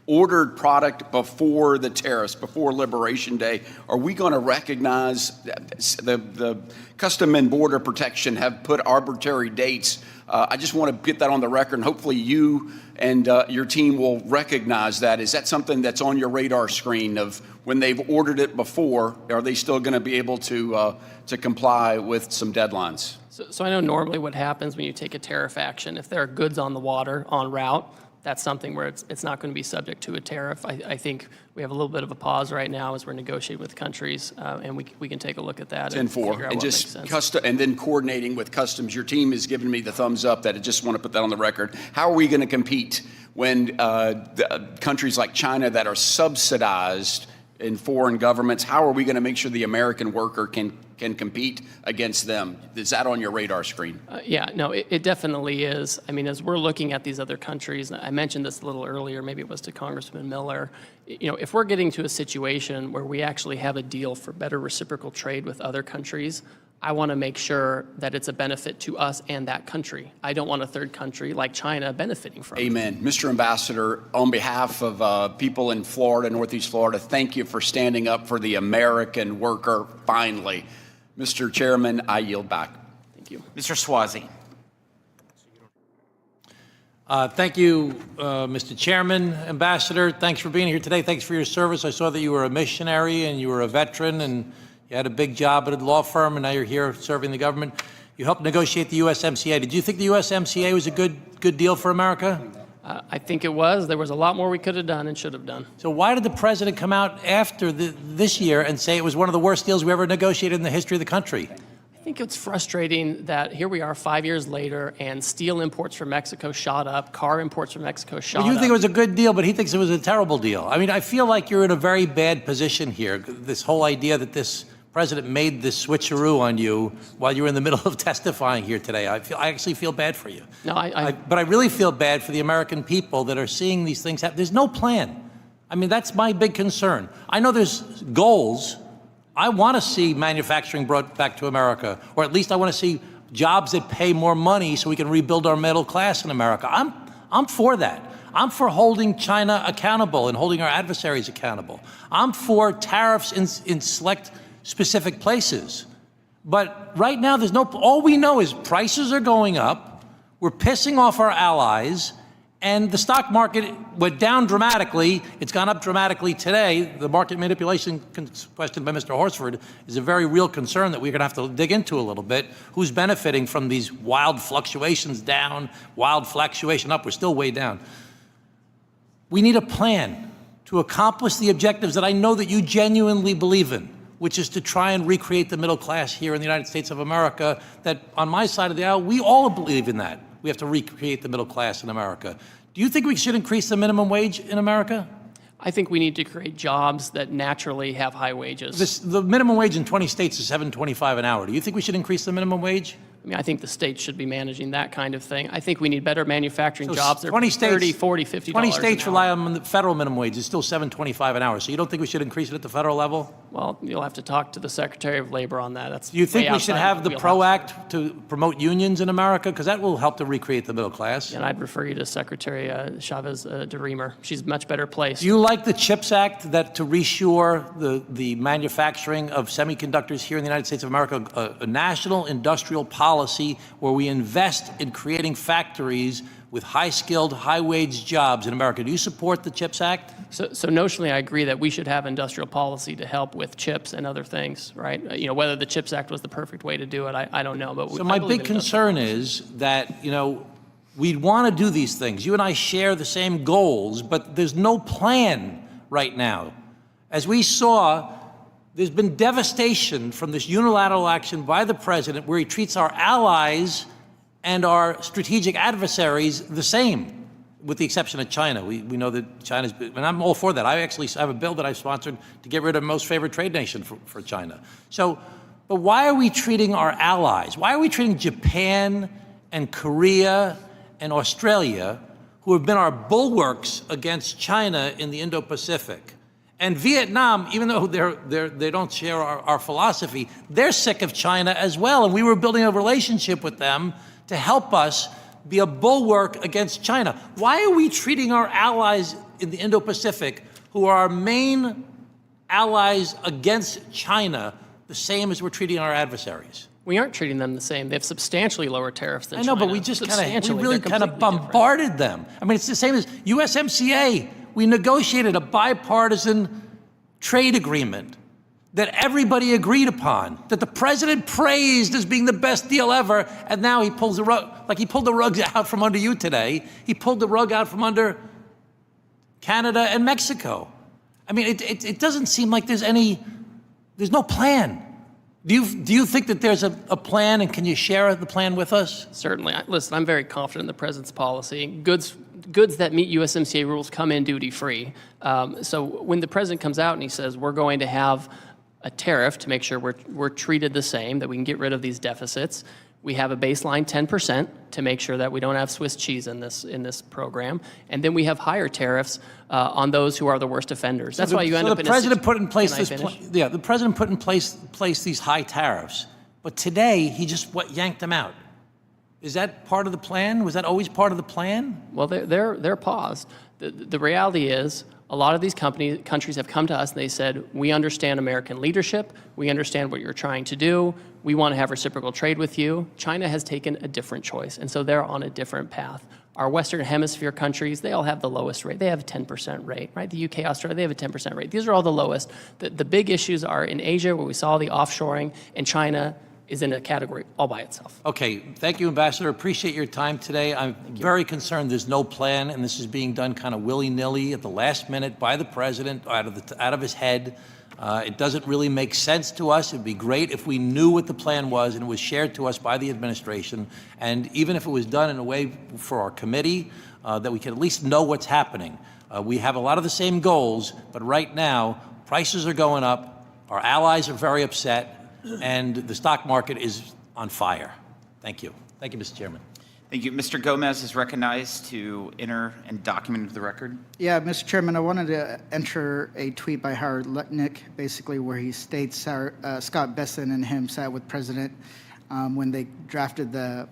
ordered product before the tariffs, before Liberation Day? Are we going to recognize the Custom and Border Protection have put arbitrary dates? I just want to get that on the record, and hopefully you and your team will recognize that. Is that something that's on your radar screen of when they've ordered it before, are they still going to be able to comply with some deadlines? So I know normally what happens when you take a tariff action, if there are goods on the water en route, that's something where it's not going to be subject to a tariff. I think we have a little bit of a pause right now as we're negotiating with countries, and we can take a look at that. 10-4, and just and then coordinating with customs. Your team has given me the thumbs up that I just want to put that on the record. How are we going to compete when countries like China that are subsidized in foreign governments, how are we going to make sure the American worker can compete against them? Is that on your radar screen? Yeah, no, it definitely is. I mean, as we're looking at these other countries, I mentioned this a little earlier, maybe it was to Congressman Miller, if we're getting to a situation where we actually have a deal for better reciprocal trade with other countries, I want to make sure that it's a benefit to us and that country. I don't want a third country like China benefiting from it. Amen. Mr. Ambassador, on behalf of people in Florida, Northeast Florida, thank you for standing up for the American worker finally. Mr. Chairman, I yield back. Thank you. Mr. Swazi. Thank you, Mr. Chairman. Ambassador, thanks for being here today. Thanks for your service. I saw that you were a missionary and you were a veteran and you had a big job at a law firm and now you're here serving the government. You helped negotiate the USMCA. Did you think the USMCA was a good deal for America? I think it was. There was a lot more we could have done and should have done. So why did the president come out after this year and say it was one of the worst deals we ever negotiated in the history of the country? I think it's frustrating that here we are 5 years later and steel imports from Mexico shot up, car imports from Mexico shot up. Well, you think it was a good deal, but he thinks it was a terrible deal. I mean, I feel like you're in a very bad position here. This whole idea that this president made this switcheroo on you while you were in the middle of testifying here today. I actually feel bad for you. No, but I really feel bad for the American people that are seeing these things happen. There's no plan. I mean, that's my big concern. I know there's goals. I want to see manufacturing brought back to America, or at least I want to see jobs that pay more money so we can rebuild our middle class in America. I'm for that. I'm for holding China accountable and holding our adversaries accountable. I'm for tariffs in select specific places. But right now, all we know is prices are going up, we're pissing off our allies, and the stock market went down dramatically. It's gone up dramatically today. The market manipulation question by Mr. Horsford is a very real concern that we're going to have to dig into a little bit. Who's benefiting from these wild fluctuations down, wild fluctuation up? We're still way down. We need a plan to accomplish the objectives that I know that you genuinely believe in, which is to try and recreate the middle class here in the United States of America, that on my side of the aisle, we all believe in that. We have to recreate the middle class in America. Do you think we should increase the minimum wage in America? I think we need to create jobs that naturally have high wages. The minimum wage in 20 states is $7.25 an hour. Do you think we should increase the minimum wage? I mean, I think the states should be managing that kind of thing. I think we need better manufacturing So jobs that are 20 states, $30, $40, $50 20 states an hour. rely on the federal minimum wage. It's still $7.25 an hour. So you don't think we should increase it at the federal level? Well, you'll have to talk to the Secretary of Labor on that. That's Do you think way we should outside have the wheelhouse. PRO Act to promote unions in America? Because that will help to recreate the middle class. And I'd refer you to Secretary Chavez DeRemer. She's much better placed. Do you like the CHIPS Act that to reshore the manufacturing of semiconductors here in the United States of America, a national industrial policy where we invest in creating factories with high-skilled, high-wage jobs in America? Do you support the CHIPS Act? So notionally, I agree that we should have industrial policy to help with chips and other things, right? You know, whether the CHIPS Act was the perfect way to do it, I don't know. But So my big concern is that, you know, we'd want to do these things. You and I share the same goals, but there's no plan right now. As we saw, there's been devastation from this unilateral action by the president where he treats our allies and our strategic adversaries the same, with the exception of China. We know that China's, and I'm all for that. I actually have a bill that I've sponsored to get rid of most favored trade nation for China. So, but why are we treating our allies? Why are we treating Japan and Korea and Australia, who have been our bulwarks against China in the Indo-Pacific? And Vietnam, even though they don't share our philosophy, they're sick of China as well. And we were building a relationship with them to help us be a bulwark against China. Why are we treating our allies in the Indo-Pacific, who are our main allies against China, the same as we're treating our adversaries? We aren't treating them the same. They have substantially lower tariffs than China. I know, but we just we really kind of They're completely bombarded them. I mean, it's the same as USMCA. We negotiated a bipartisan trade agreement that everybody agreed upon, that the president praised as being the best deal ever, and now he pulls the rug, like he pulled the rug out from under you today. He pulled the rug out from under Canada and Mexico. I mean, it doesn't seem like there's no plan. Do you think that there's a plan, and can you share the plan with us? Certainly. Listen, I'm very confident in the president's policy. Goods that meet USMCA rules come in duty-free. So when the president comes out and he says, we're going to have a tariff to make sure we're treated the same, that we can get rid of these deficits, we have a baseline 10% to make sure that we don't have Swiss cheese in this program, and then we have higher tariffs on those who are the worst offenders. That's why you end up in the president put in place the president put in place these high tariffs. But today, he just yanked them out. Is that part of the plan? Was that always part of the plan? Well, they're paused. The reality is, a lot of these countries have come to us and they said, we understand American leadership, we understand what you're trying to do, we want to have reciprocal trade with you. China has taken a different choice, and so they're on a different path. Our Western Hemisphere countries, they all have the lowest rate. They have a 10% rate, right? The UK, Australia, they have a 10% rate. These are all the lowest. The big issues are in Asia, where we saw the offshoring, and China is in a category all by itself. Okay, thank you, Ambassador. Appreciate your time today. I'm very concerned there's no plan, and this is being done kind of willy-nilly at the last minute by the president, out of his head. It doesn't really make sense to us. It'd be great if we knew what the plan was and it was shared to us by the administration, and even if it was done in a way for our committee, that we could at least know what's happening. We have a lot of the same goals, but right now, prices are going up, our allies are very upset, and the stock market is on fire. Thank you. Thank you, Mr. Chairman. Thank you. Mr. Gomez is recognized to enter and document into the record. Yeah, Mr. Chairman, I wanted to enter a tweet by Howard Lutnick, basically where he states Scott Besson and him sat with President when they drafted the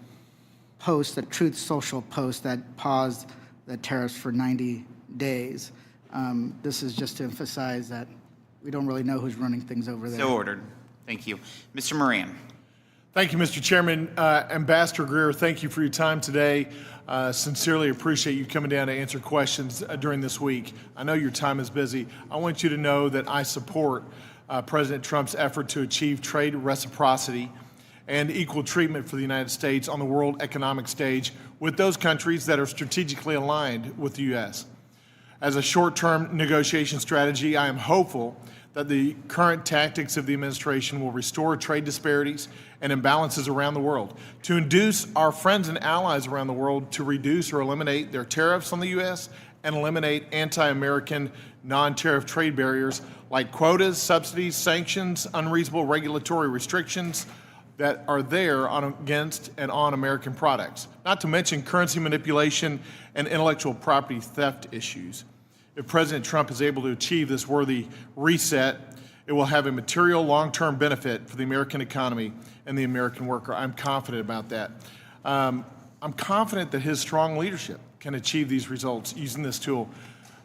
post, the Truth Social post that paused the tariffs for 90 days. This is just to emphasize that we don't really know who's running things over there. So ordered. Thank you. Mr. Moran. Thank you, Mr. Chairman. Ambassador Greer, thank you for your time today. Sincerely appreciate you coming down to answer questions during this week. I know your time is busy. I want you to know that I support President Trump's effort to achieve trade reciprocity and equal treatment for the United States on the world economic stage with those countries that are strategically aligned with the U.S. As a short-term negotiation strategy, I am hopeful that the current tactics of the administration will restore trade disparities and imbalances around the world, to induce our friends and allies around the world to reduce or eliminate their tariffs on the U.S. and eliminate anti-American non-tariff trade barriers like quotas, subsidies, sanctions, unreasonable regulatory restrictions that are there against and on American products, not to mention currency manipulation and intellectual property theft issues. If President Trump is able to achieve this worthy reset, it will have a material long-term benefit for the American economy and the American worker. I'm confident about that. I'm confident that his strong leadership can achieve these results using this tool.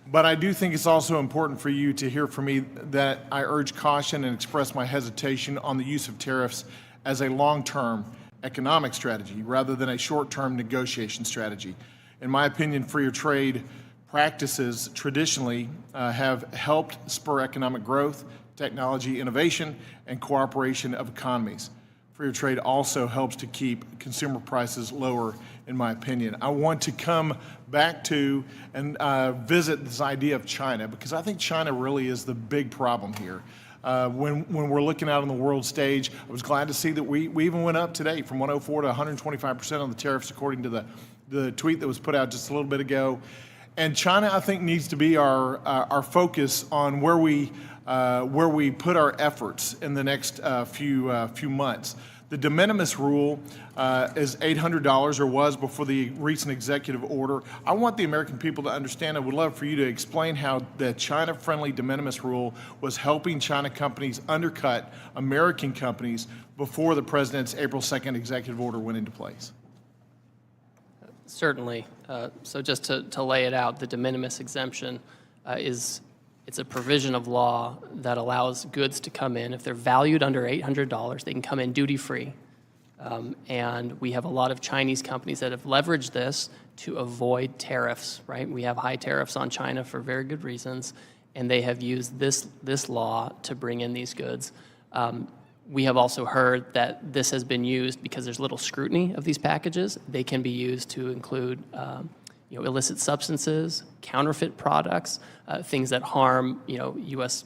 But I do think it's also important for you to hear from me that I urge caution and express my hesitation on the use of tariffs as a long-term economic strategy rather than a short-term negotiation strategy. In my opinion, freer trade practices traditionally have helped spur economic growth, technology innovation, and cooperation of economies. Freer trade also helps to keep consumer prices lower, in my opinion. I want to come back to and visit this idea of China, because I think China really is the big problem here. When we're looking out on the world stage, I was glad to see that we even went up today from 104 to 125% on the tariffs, according to the tweet that was put out just a little bit ago. And China, I think, needs to be our focus on where we put our efforts in the next few months. The de minimis rule is $800, or was before the recent executive order. I want the American people to understand. I would love for you to explain how the China-friendly de minimis rule was helping China companies undercut American companies before the president's April 2nd executive order went into place. Certainly. So just to lay it out, the de minimis exemption it's a provision of law that allows goods to come in. If they're valued under $800, they can come in duty-free. And we have a lot of Chinese companies that have leveraged this to avoid tariffs, right? We have high tariffs on China for very good reasons, and they have used this law to bring in these goods. We have also heard that this has been used because there's little scrutiny of these packages. They can be used to include illicit substances, counterfeit products, things that harm U.S.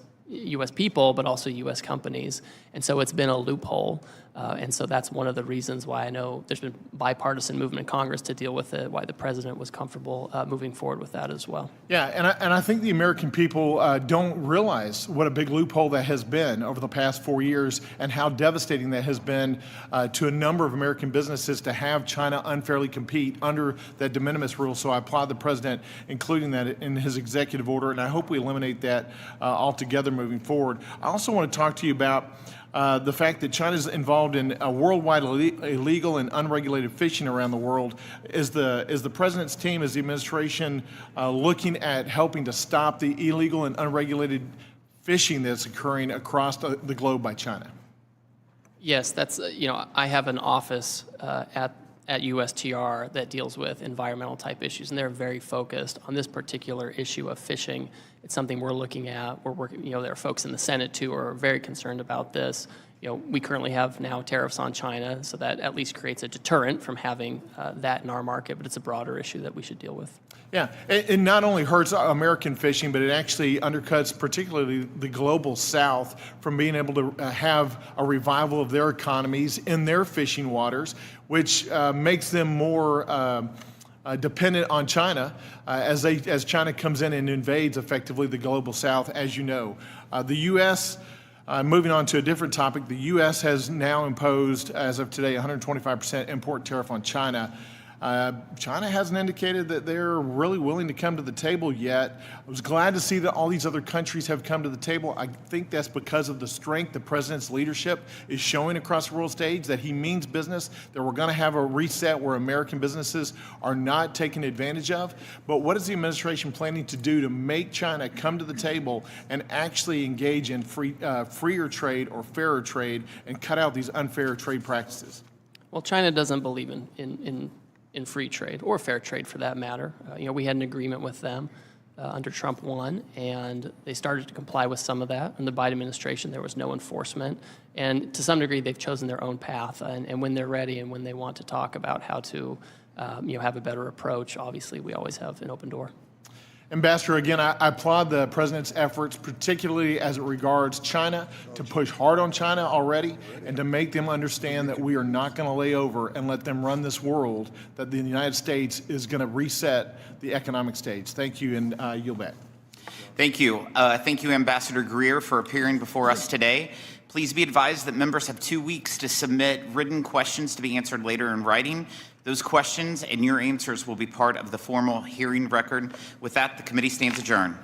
people, but also U.S. companies. And so it's been a loophole. And so that's one of the reasons why I know there's been bipartisan movement in Congress to deal with it, why the president was comfortable moving forward with that as well. Yeah, and I think the American people don't realize what a big loophole that has been over the past 4 years and how devastating that has been to a number of American businesses to have China unfairly compete under that de minimis rule. So I applaud the president including that in his executive order, and I hope we eliminate that altogether moving forward. I also want to talk to you about the fact that China is involved in worldwide illegal and unregulated fishing around the world. Is the president's team, is the administration looking at helping to stop the illegal and unregulated fishing that's occurring across the globe by China? Yes, that's, I have an office at USTR that deals with environmental type issues, and they're very focused on this particular issue of fishing. It's something we're looking at. We're working, there are folks in the Senate too who are very concerned about this. We currently have now tariffs on China, so that at least creates a deterrent from having that in our market, but it's a broader issue that we should deal with. Yeah, it not only hurts American fishing, but it actually undercuts particularly the global South from being able to have a revival of their economies in their fishing waters, which makes them more dependent on China as China comes in and invades effectively the global South, as you know. The U.S., moving on to a different topic, the U.S. has now imposed, as of today, 125% import tariff on China. China hasn't indicated that they're really willing to come to the table yet. I was glad to see that all these other countries have come to the table. I think that's because of the strength the president's leadership is showing across the world stage, that he means business, that we're going to have a reset where American businesses are not taken advantage of. But what is the administration planning to do to make China come to the table and actually engage in freer trade or fairer trade and cut out these unfair trade practices? Well, China doesn't believe in free trade, or fair trade for that matter. We had an agreement with them under Trump 1, and they started to comply with some of that. In the Biden administration, there was no enforcement. And to some degree, they've chosen their own path. And when they're ready and when they want to talk about how to have a better approach, obviously, we always have an open door. Ambassador, again, I applaud the president's efforts, particularly as it regards China, to push hard on China already and to make them understand that we are not going to lay over and let them run this world, that the United States is going to reset the economic stage. Thank you, and yield back. Thank you. Thank you, Ambassador Greer, for appearing before us today. Please be advised that members have 2 weeks to submit written questions to be answered later in writing. Those questions and your answers will be part of the formal hearing record. With that, the committee stands adjourned.